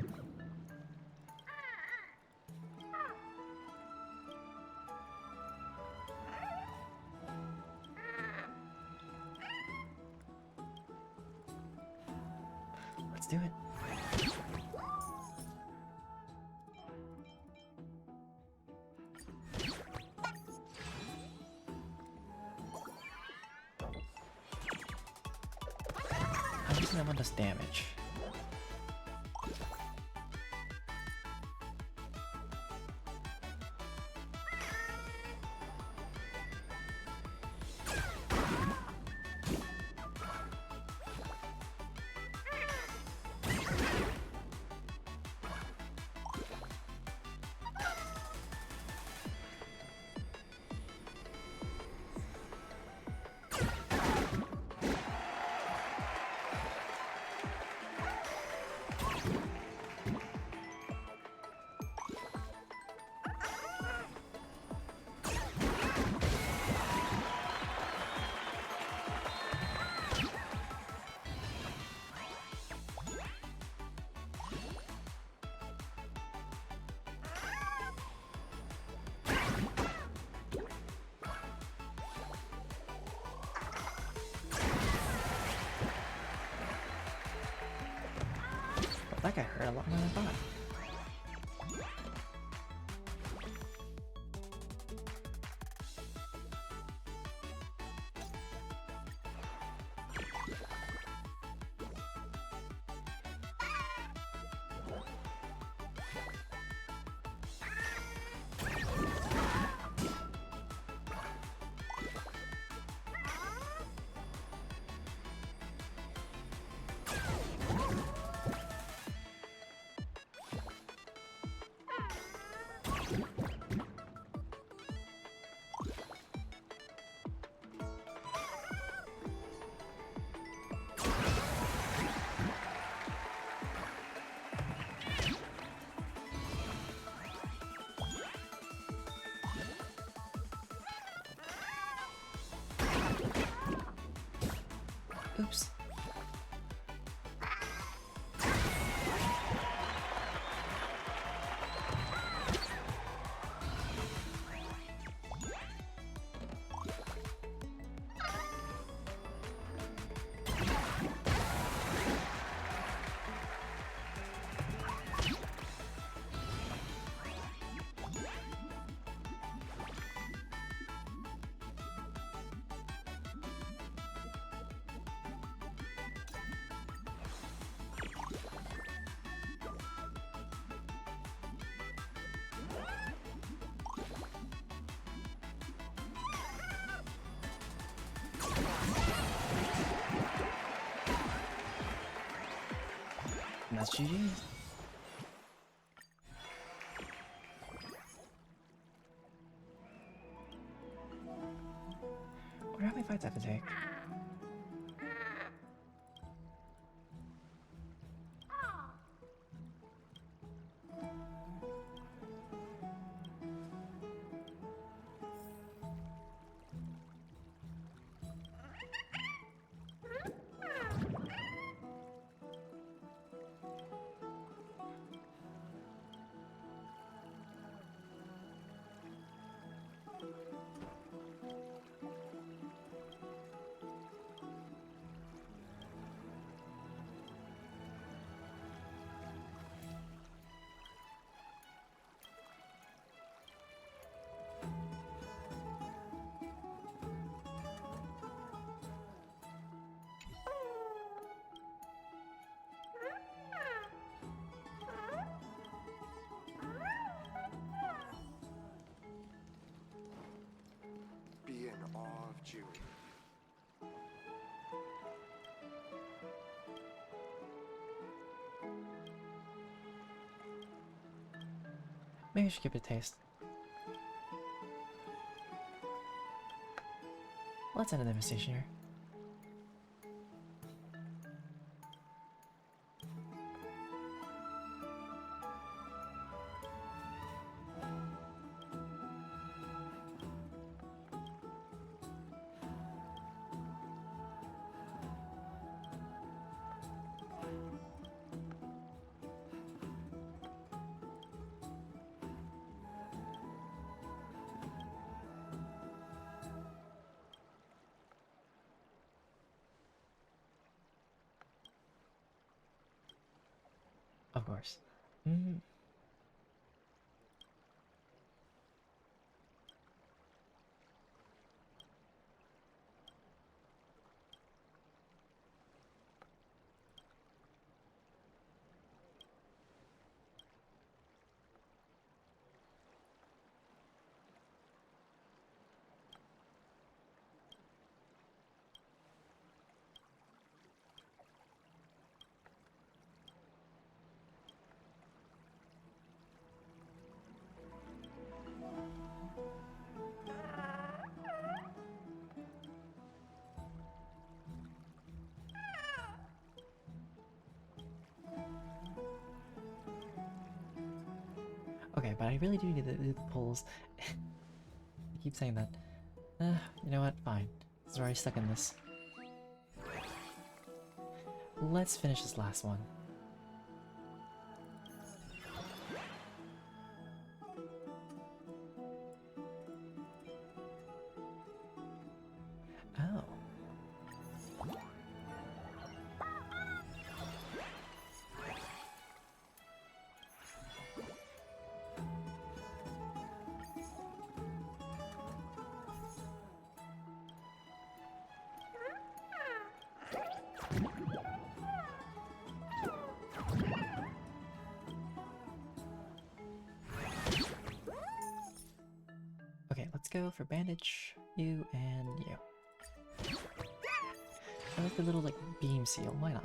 A: Let's do it. I'm using that one does damage. That guy hurt a lot more than I thought. Oops. And that's GG. Wonder how many fights I have to take.
S: you.
A: Maybe I should give it a taste. Let's end the demonstration here. Of course. Okay, but I really do need to do the pulls. I keep saying that. You know what? Fine. It's already stuck in this. Let's finish this last one. Oh. Okay, let's go for bandage, you and you. I like the little like beam seal, why not?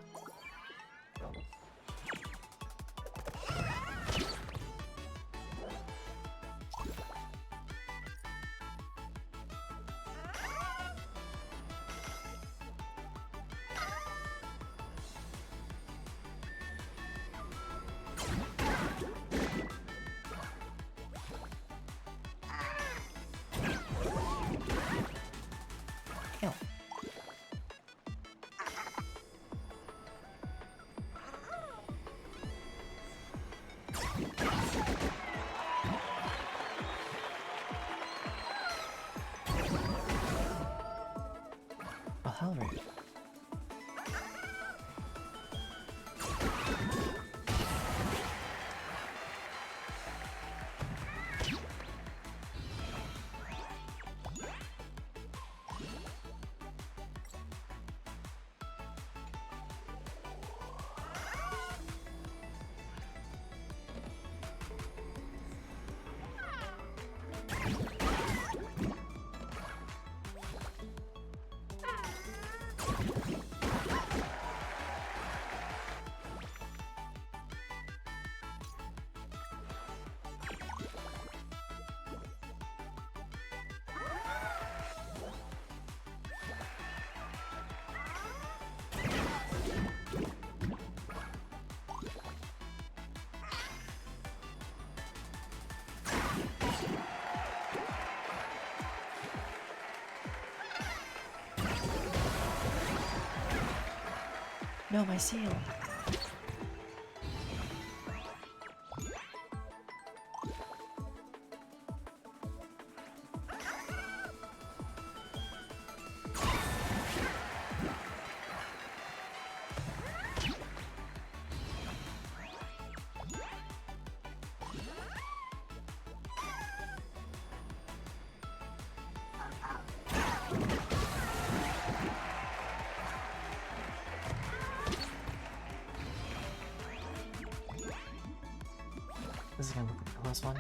A: Ew. Oh, how rude. No, my seal. This is gonna look like a close one.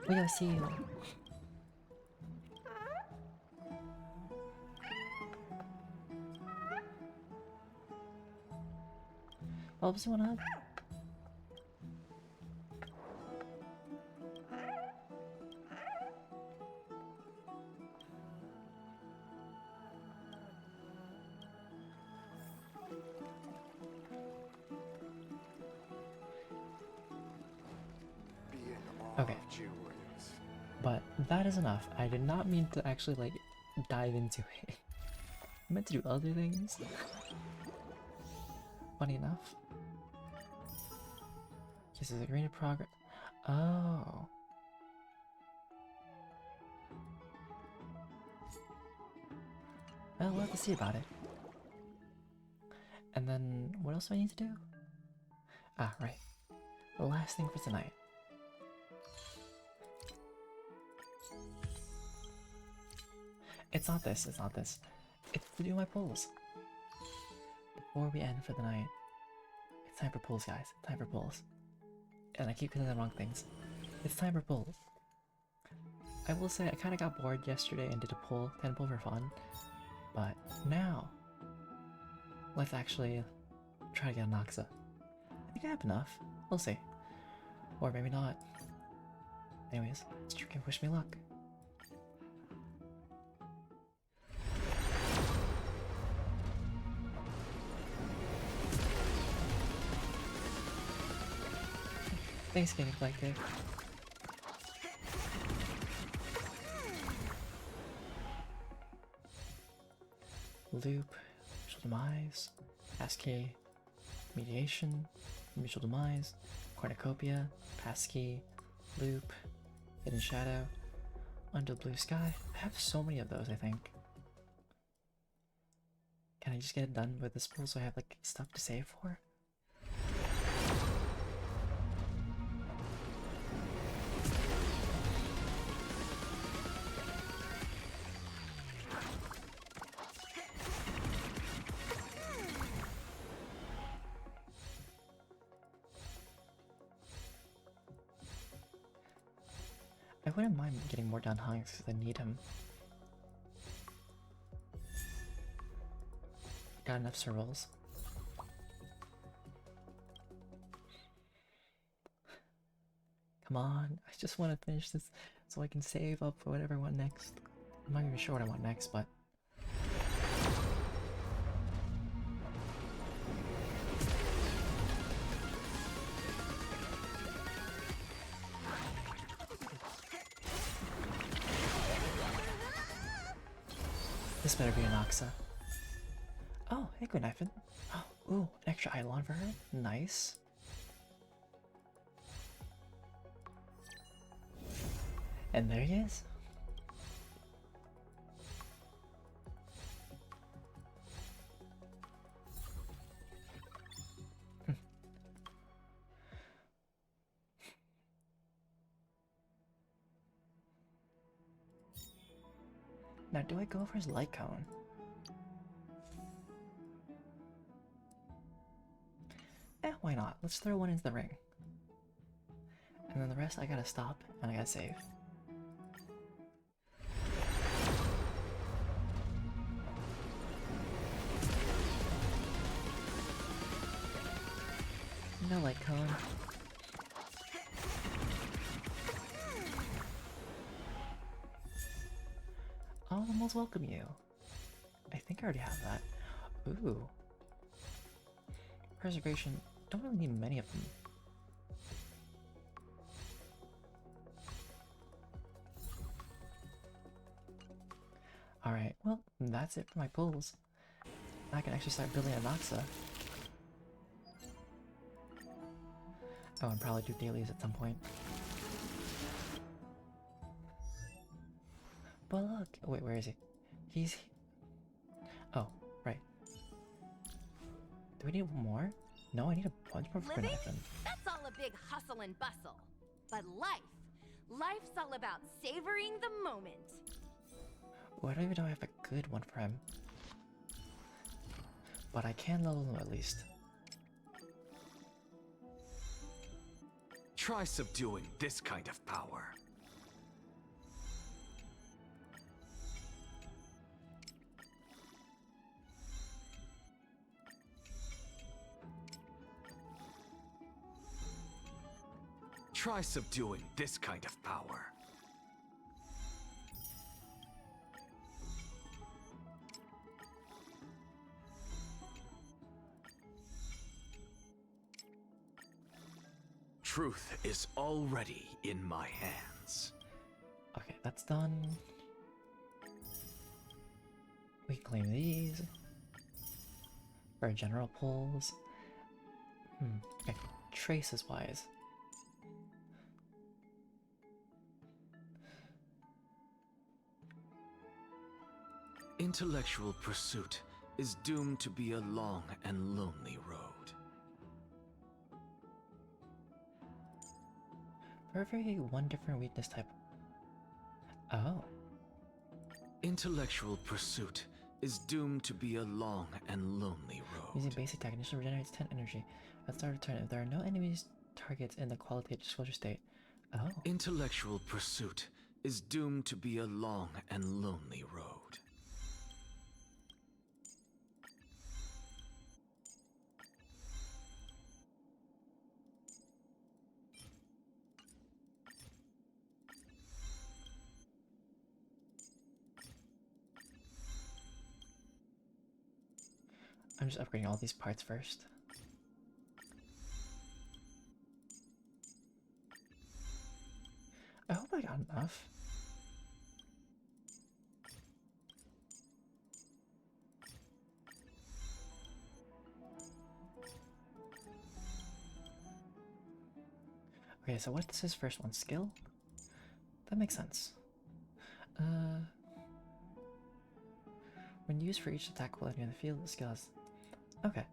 A: We'll see you. Bubs, you want a hug? Okay. But that is enough. I did not mean to actually, like, dive into it. I meant to do other things. Funny enough. This is a green progress. Oh. Well, we'll have to see about it. And then, what else do I need to do? Ah, right. The last thing for tonight. It's not this, it's not this. It's to do my pulls. Before we end for the night. It's time for pulls, guys. It's time for pulls. And I keep doing the wrong things. It's time for pulls. I will say I kind of got bored yesterday and did a pull, 10 pull for fun. But now, let's actually try to get Anaxa. I think I have enough. We'll see. Or maybe not. Anyways, let's try and wish me luck. Thanks, Gaming Collective. Loop, mutual demise, passkey, mediation, mutual demise, cornucopia, passkey, loop, hidden shadow, under blue sky. I have so many of those, I think. Can I just get it done with this pool so I have like stuff to save for? I wouldn't mind getting more down hunks because I need him. Got enough circles. Come on, I just want to finish this so I can save up for whatever I want next. I'm not even sure what I want next, but... This better be an Anaxa. Oh, hey, good Knifin. Oh, ooh, an extra Eidolon for her. Nice. And there he is. Now, do I go for his light cone? Why not? Let's throw one into the ring. And then the rest I gotta stop and I gotta save. No light cone. Oh, the moles welcome you. I think I already have that. Ooh. Preservation. Don't really need many of them. Alright, well, that's it for my pulls. I can actually start building Anaxa. Oh, and probably do dailies at some point. But look! Oh, wait, where is he? He's... Oh, right. Do we need one more? No, I need a bunch more for Knifin.
P: That's all a big hustle and bustle. But life's all about savoring the moment.
A: Well, I don't even know if I have a good one for him. But I can level him at least.
L: Try subduing this kind of power. Try subduing this kind of power. Truth is already in my hands.
A: Okay, that's done. We claim these for general pulls. Okay, traces wise.
Q: Intellectual pursuit is doomed to be a long and lonely road.
A: For every one different weakness type. Oh.
Q: Intellectual pursuit is doomed to be a long and lonely road.
A: Using basic attack, initially regenerates 10 energy. At the start of turn, if there are no enemies targets in the qualitative disclosure state. Oh.
Q: Intellectual pursuit is doomed to be a long and lonely road.
A: I'm just upgrading all these parts first. I hope I got enough. Okay, so what's his first one? Skill? That makes sense. When used for each attack quality in the field, the skill has... Okay.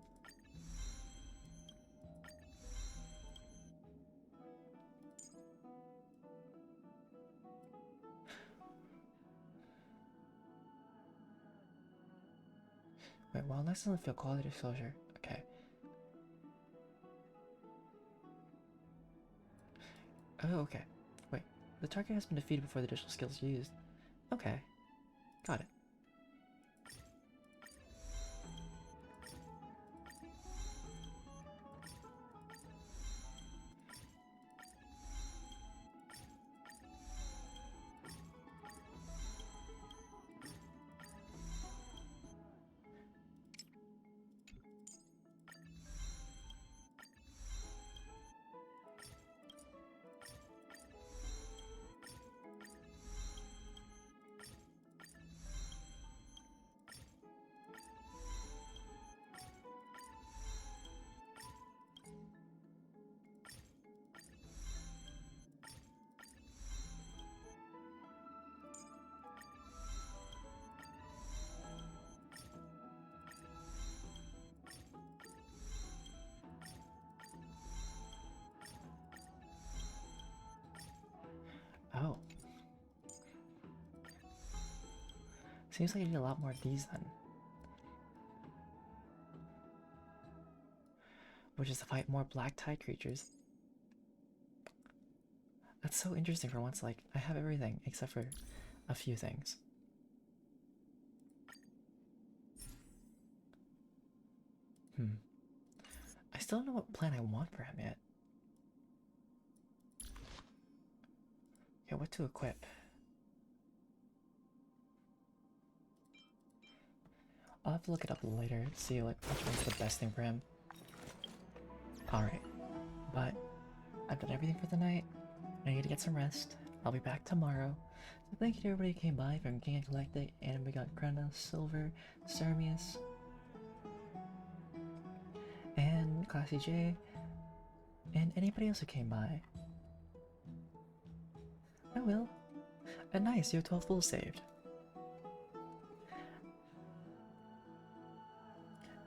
A: Wait, while next in the field, quality disclosure. Okay. Oh, okay. Wait, the target has been defeated before the additional skill is used. Okay. Got it. Oh. Seems like I need a lot more of these then. Which is to fight more black tide creatures. That's so interesting for once, like, I have everything except for a few things. I still don't know what plan I want for him yet. Okay, what to equip? I'll have to look it up later to see like which one's the best thing for him. Alright, but I've done everything for the night. I need to get some rest. I'll be back tomorrow. So thank you to everybody who came by from King and Collected, and we got Grena, Silver, Cermius, and Classy J, and anybody else who came by. I will. And nice, you have 12 full saved.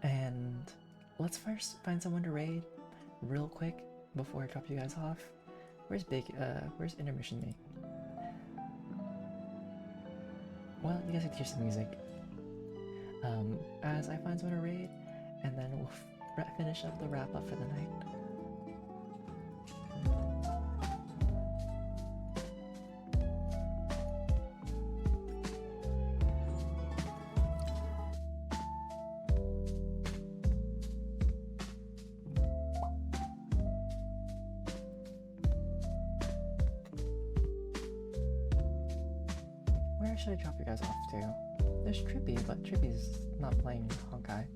A: And let's first find someone to raid real quick before I drop you guys off. Where's intermission me? Well, you guys get to hear some music. As I find someone to raid, and then we'll finish up the wrap up for the night. where should I drop you guys off to? There's Trippy, but Trippy's not playing Honkai.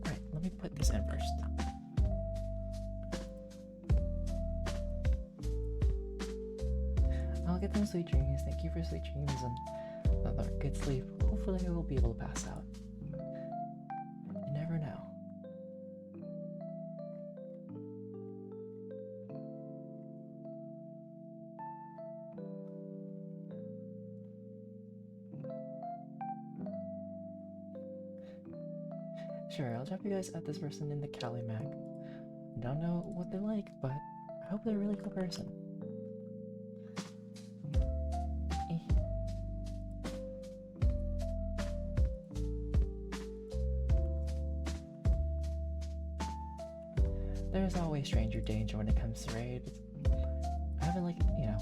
A: Right, let me put this in first. I'll get them sweet dreams. Thank you for sweet dreams and another good sleep. Hopefully I will be able to pass out. You never know. Sure, I'll drop you guys at this person in the Cali Mac. Don't know what they're like, but I hope they're a really cool person. There's always stranger danger when it comes to raids. I haven't, like, you know,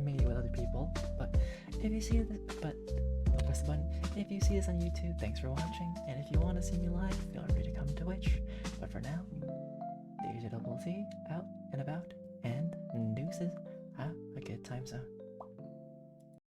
A: made it with other people, but if you see this, press the button. If you see this on YouTube, thanks for watching, and if you want to see me live, feel free to come to Twitch. But for now, DjDoubleT out and about, and deuces. Have a good time zone.